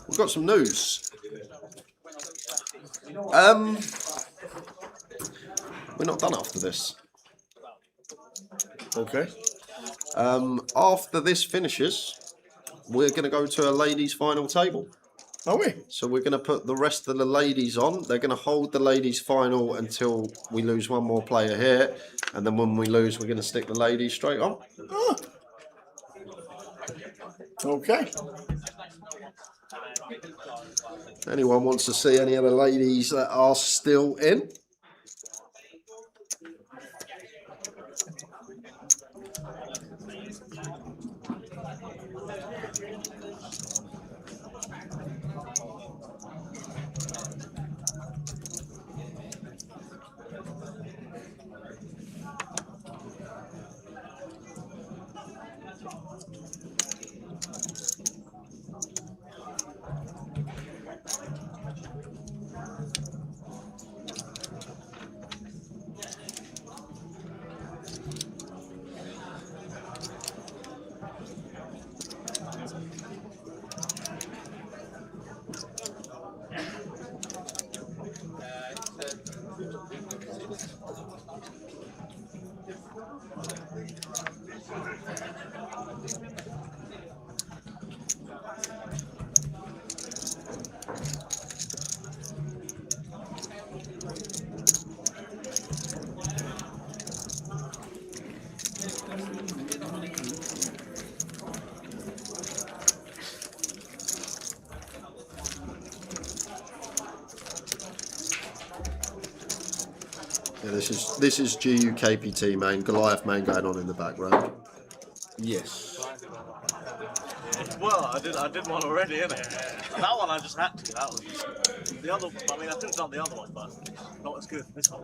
We've got some news. We're not done after this. Okay. After this finishes, we're going to go to a ladies' final table. Are we? So we're going to put the rest of the ladies on. They're going to hold the ladies' final until we lose one more player here. And then when we lose, we're going to stick the ladies straight on. Oh. Okay. Anyone wants to see any of the ladies that are still in? Yeah, this is GUKPT Main, Goliath Main going on in the background. Yes. Well, I did one already, innit? That one I just had to. That was the other. I mean, I could have done the other one, but not as good as this one.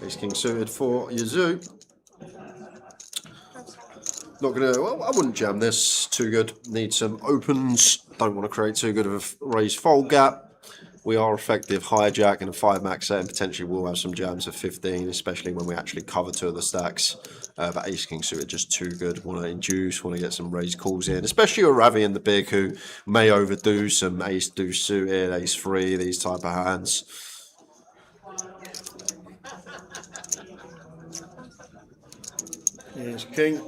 Ace King suited for Yazoo. Not gonna. Well, I wouldn't jam this. Too good. Need some opens. Don't want to create too good of a raised fold gap. We are effective hijack and a 5 max set, and potentially we'll have some jams of 15, especially when we actually cover 2 of the stacks. But Ace King suited just too good. Want to induce, want to get some raised calls in, especially a Ravi and the Big who may overdo some Ace Deuce suited, Ace 3, these type of hands. Here's King.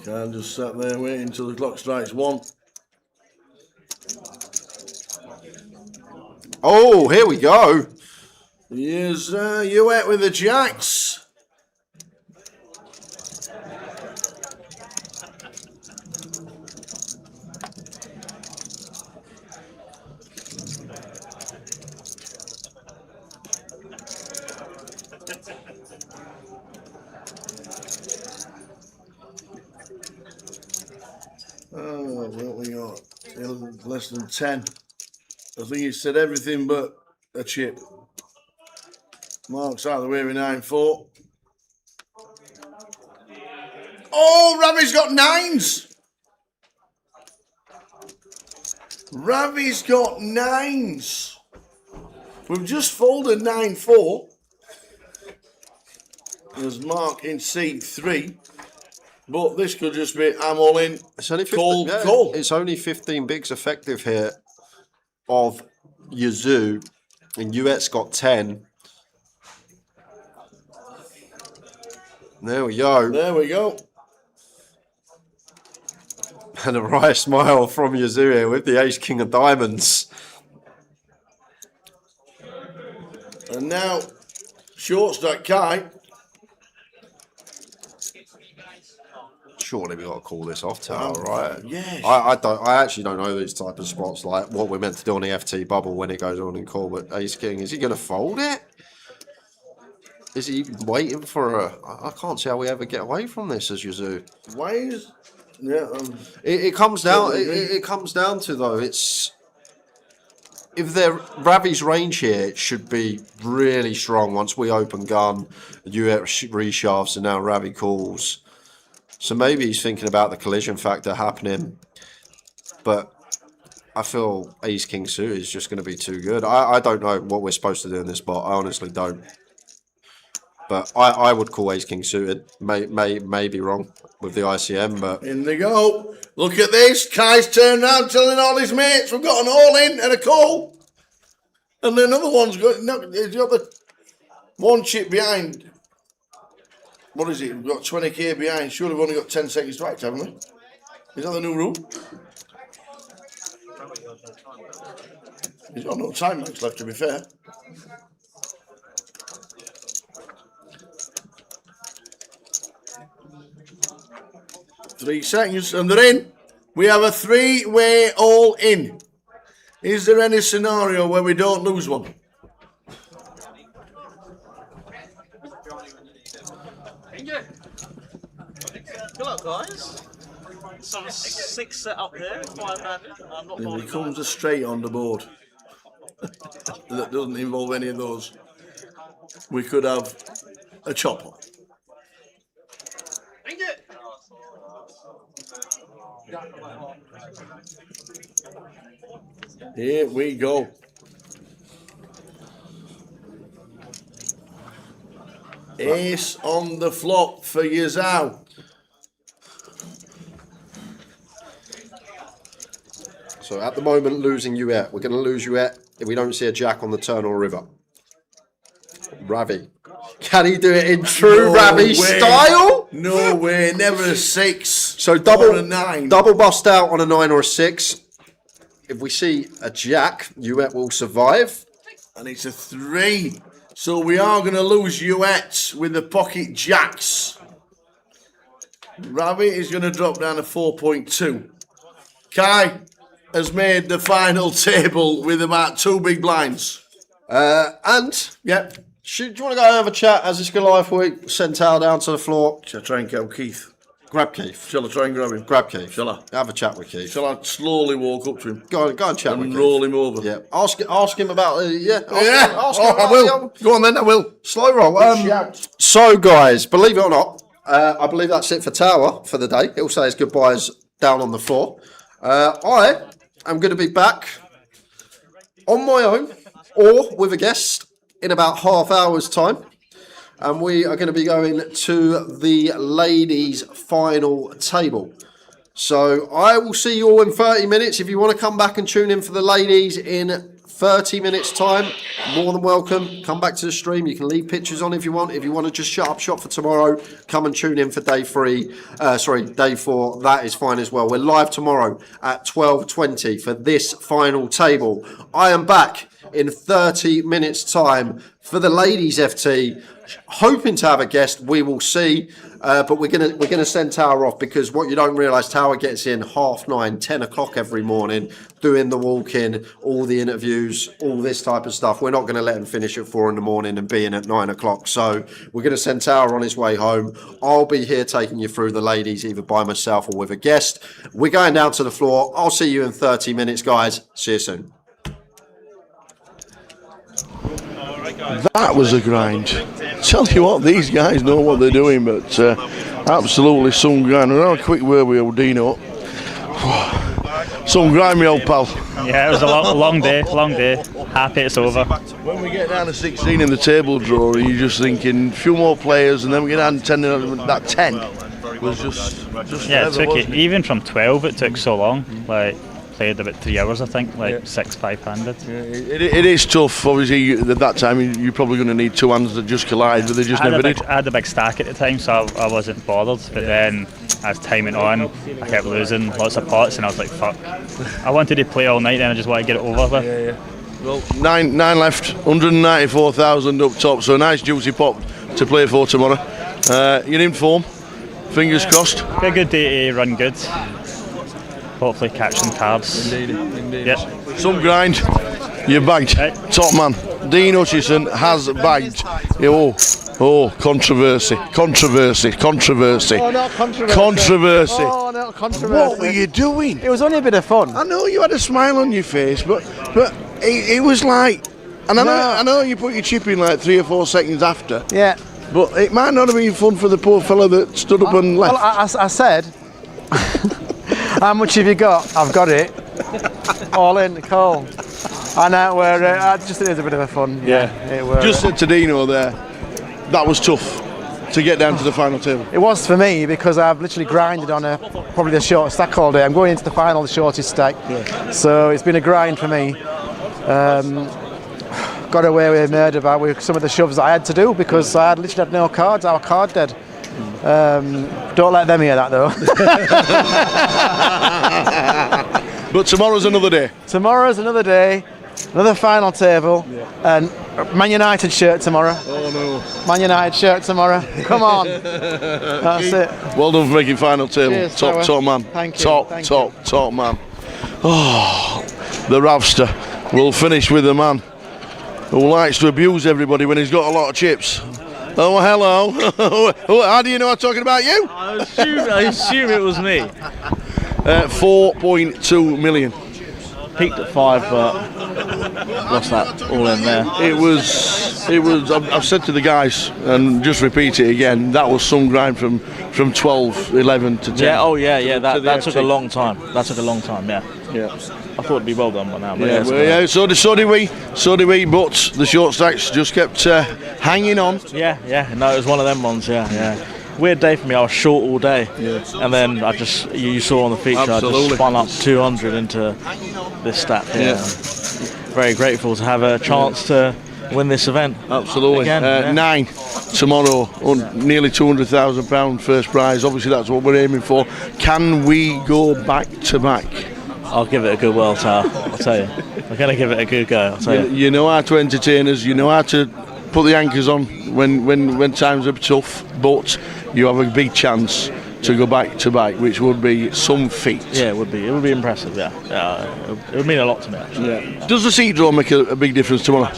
Can't just sat there waiting until the clock strikes 1. Oh, here we go. Here's you out with the jacks. Oh, what we got? Less than 10. I think he said everything but a chip. Mark's out of the way with 9-4. Oh, Ravi's got 9s. Ravi's got 9s. We've just folded 9-4. There's Mark in seat 3. But this could just be, I'm all in. It's only 15, call. It's only 15 bigs effective here of Yazoo. And Uet's got 10. There we go. There we go. And a wry smile from Yazoo here with the Ace King of Diamonds. And now, short stack Kai. Surely we got to call this off, Tower, right? Yes. I actually don't know these type of spots, like what we're meant to do on the FT bubble when it goes on in call. But Ace King, is he going to fold it? Is he waiting for a? I can't see how we ever get away from this as Yazoo. Why is? Yeah. It comes down. It comes down to though. It's if they're Ravi's range here, it should be really strong. Once we open gun, you reshafts, and now Ravi calls. So maybe he's thinking about the collision factor happening, but I feel Ace King suit is just going to be too good. I don't know what we're supposed to do in this spot. I honestly don't. But I would call Ace King suited. May be wrong with the ICM, but in they go. Look at this. Kai's turned around telling all his mates we've got an all in and a call. And then another one's got, no, he's got the 1 chip behind. What is it? We've got 20k behind. Surely we've only got 10 seconds to act, haven't we? Is that the new rule? He's got no time left, to be fair. Three seconds and they're in. We have a three-way all in. Is there any scenario where we don't lose one? Good luck, guys. Some 6 set up here, 5-handed. I'm not If it comes a straight on the board that doesn't involve any of those, we could have a chopper. Here we go. Ace on the flop for Yazao. So at the moment, losing Youette. We're going to lose Youette if we don't see a jack on the turn or river. Ravi. Can he do it in true Ravi style? No way, never a 6. So or a 9. double bust out on a 9 or a 6. If we see a jack, Youette will survive. And it's a 3. So we are going to lose Youette with the pocket jacks. Ravi is going to drop down to 4.2. Kai has made the final table with about 2 big blinds. And yep. Do you want to go and have a chat as it's Goliath week? Send Towel down to the floor. Shall I try and grab Keith? Grab Keith. Shall I try and grab him? Grab Keith. Shall I? Have a chat with Keith. Shall I slowly walk up to him? Go and chat with and Keith. roll him over? Yeah. Ask him about Ask him I will. Go on then, I will. Slow roll. So guys, believe it or not, I believe that's it for Tower for the day. He'll say his goodbyes down on the floor. I am going to be back on my own or with a guest in about half hour's time. And we are going to be going to the ladies' final table. So I will see you all in 30 minutes. If you want to come back and tune in for the ladies in 30 minutes' time, more than welcome. Come back to the stream. You can leave pictures on if you want. If you want to just shut up shop for tomorrow, come and tune in for day 4. That is fine as well. We're live tomorrow at 12:20 for this final table. I am back in 30 minutes' time for the ladies' FT. Hoping to have a guest, we will see. But we're gonna send Tower off because what you don't realise, Tower gets in 9:30, 10 o'clock every morning, doing the walk-in, all the interviews, all this type of stuff. We're not going to let him finish at 4 in the morning and be in at 9 o'clock. So we're going to send Tower on his way home. I'll be here taking you through the ladies, either by myself or with a guest. We're going down to the floor. I'll see you in 30 minutes, guys. See you soon. That was a grind. Tell you what, these guys know what they're doing, but absolutely some grind. We'll have a quick word with Dino. Some grind, me old pal. Yeah, it was a long day, Happy it's over. When we get down to 16 in the table draw, you're just thinking a few more players, and then we get down to 10. That 10 was just yeah, it took it. Even from 12, it took so long. Like, played about 3 hours, I think, like 6 5-handed. Yeah, it is tough. Obviously, at that time, you're probably going to need 2 hands that just collide, but they just never did. I had a big stack at the time, so I wasn't bothered. But then, as time went on, I kept losing lots of pots, and I was like, fuck. I wanted to play all night, and I just wanted to get it over with. Yeah. Well, nine left, 194,000 up top, so a nice juicy pot to play for tomorrow. You're in form, fingers crossed. Be a good day to run good. Hopefully catch some cards. Indeed. Yep. Some grind. You're bagged. Top man. Dean Hutchison has bagged. Controversy. Oh, not controversy. Controversy. Oh, not controversy. What were you doing? It was only a bit of fun. I know you had a smile on your face, but it was like, and I know you put your chip in like 3 or 4 seconds after. Yeah. But it might not have been fun for the poor fellow that stood up and left. Well, I said, how much have you got? I've got it. All in, Cole. I know, I just think it was a bit of a fun. Just said to Dino there, that was tough to get down to the final table. It was for me because I've literally grinded on probably the shortest stack all day. I'm going into the final, the shortest stack. Yeah. So it's been a grind for me. Got away with murder with some of the shoves that I had to do because I literally had no cards. I was card dead. Don't let them hear that though. But tomorrow's another day. Tomorrow's another day, another final table, and Man United shirt tomorrow. Oh no. Man United shirt tomorrow. Come on. That's it. Well done for making final table. Cheers, top, fella. top man. Thank you, Top, thank top, top man. Oh, the Ravster will finish with a man who likes to abuse everybody when he's got a lot of chips. Oh, hello. How do you know I'm talking about you? I assume it was me. 4.2 million. Peaked at 5, but lost that all in there. It was. I've said to the guys, and just repeat it again, that was some grind from 12, 11 to 10. Yeah, oh yeah. That took a FT. long time. That took a long time, yeah. I thought it'd be well done by now. But Yeah, it's well, yeah, so did we, but the short stacks just kept hanging on. Yeah. No, it was one of them ones. Yeah. Weird day for me. I was short all day, and then you saw on the feature, I Absolutely. just spun up 200 into this stack. Yeah. Very grateful to have a chance to win this event. Absolutely. Again, 9 tomorrow, nearly £200,000 first prize. Obviously, that's what we're aiming for. Can we go back to back? I'll give it a good whirl, Tao. I'll tell you. I'm going to give it a good go. I'll tell you. You know how to entertain us. You know how to put the anchors on when times are tough. But you have a big chance to go back to back, which would be some feat. Yeah, it would be. It would be impressive. Yeah. It would mean a lot to me. Actually. Yeah. Does the seat draw make a big difference tomorrow?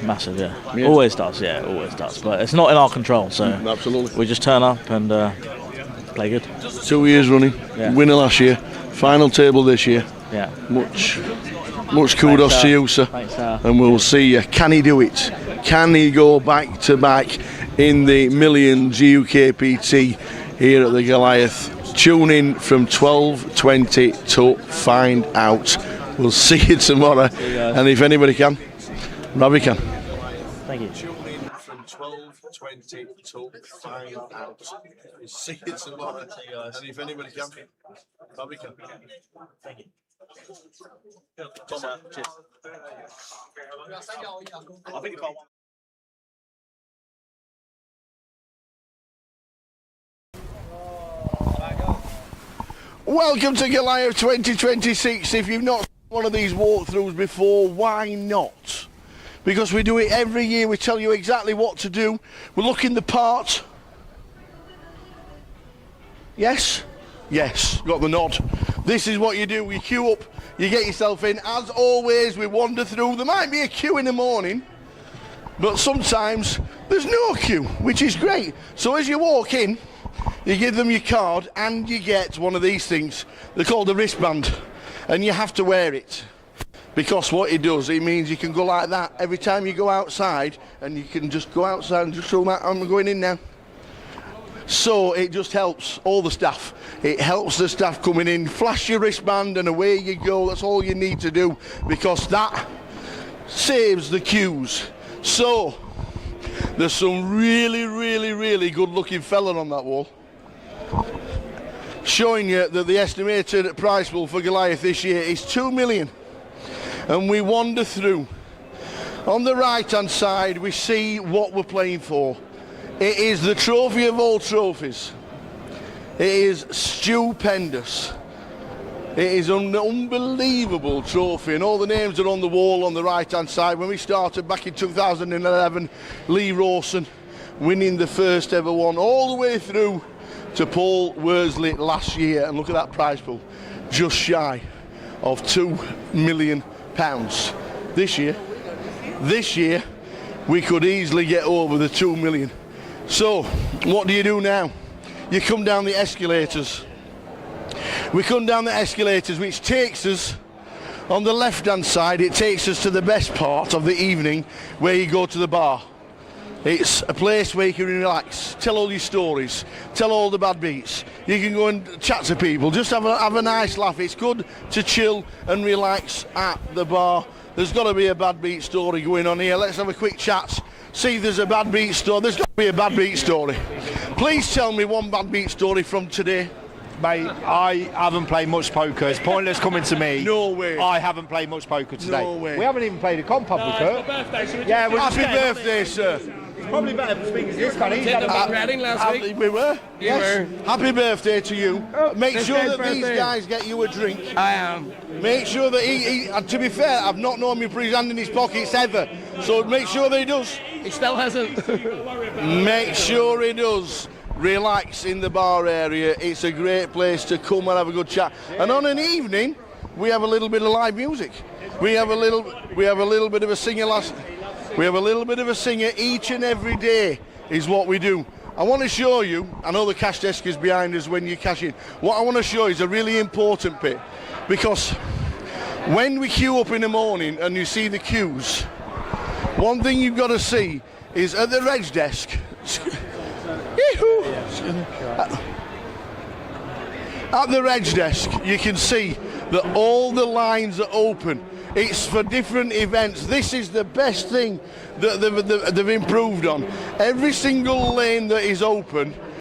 Massive. Yeah. Always does. Yeah, always does. But it's not in our control. So absolutely, we just turn up and play good. 2 years running. Yeah. Winner last year. Final table this year. Yeah. Much kudos Thanks, to you, sir. Thanks, Sal. And we'll see you. Can he do it? Can he go back to back in the Millions GUKPT here at the Goliath? Tune in from 12:20 to find out. We'll see you tomorrow. And if anybody can, Robbie can. Thank you. Tune in from 12:20 to find out. We'll see you tomorrow. And if anybody can, Robbie can. Thank you. Cheers. I think if I Welcome to Goliath 2026. If you've not seen one of these walkthroughs before, why not? Because we do it every year. We tell you exactly what to do. We look in the part. Yes? Yes, got the nod. This is what you do. You queue up, you get yourself in. As always, we wander through. There might be a queue in the morning, but sometimes there's no queue, which is great. So as you walk in, you give them your card and you get one of these things. They're called a wristband, and you have to wear it. Because what it does, it means you can go like that every time you go outside, and you can just go outside and just show that I'm going in now. So it just helps all the staff. It helps the staff coming in. Flash your wristband and away you go. That's all you need to do, because that saves the queues. So there's some really good looking fella on that wall, showing you that the estimated prize pool for Goliath this year is 2 million. And we wander through. On the right hand side we see what we're playing for. It is the trophy of all trophies. It is stupendous. It is an unbelievable trophy, and all the names are on the wall on the right hand side. When we started back in 2011, Lee Rawson winning the first ever one, all the way through to Paul Worsley last year. And look at that prize pool, just shy of £2 million. This year we could easily get over the 2 million. So what do you do now? You come down the escalators. We come down the escalators, which takes us on the left hand side. It takes us to the best part of the evening, where you go to the bar. It's a place where you can relax, tell all your stories, tell all the bad beats. You can go and chat to people, just have a nice laugh. It's good to chill and relax at the bar. There's got to be a bad beat story going on here. Let's have a quick chat. See if there's a bad beat story. There's got to be a bad beat story. Please tell me one bad beat story from today. Mate, I haven't played much poker. It's pointless coming to me. No way. I haven't played much poker today. No way. We haven't even played a comp, have we, Kurt? Yeah, happy birthday, sir. Probably better to speak as this man. He's had a Uh, big wedding last week. We were. You Yes. were. Happy birthday to you. Make this sure guy's that these birthday. guys get you a drink. I am. Make sure that he to be fair, I've not known him put his hand in his pockets ever. So make sure that he does. He still hasn't. Make sure he does. Relax in the bar area. It's a great place to come and have a good chat. And on an evening, we have a little bit of live music. We have a little bit of a singer We have a little bit of a singer each and every day is what we do. I want to show you, I know the cash desk is behind us when you cash in. What I want to show you is a really important bit, because when we queue up in the morning and you see the queues, one thing you've got to see is at the reg desk. At the reg desk, you can see that all the lines are open. It's for different events. This is the best thing that they've improved on. Every single lane that is open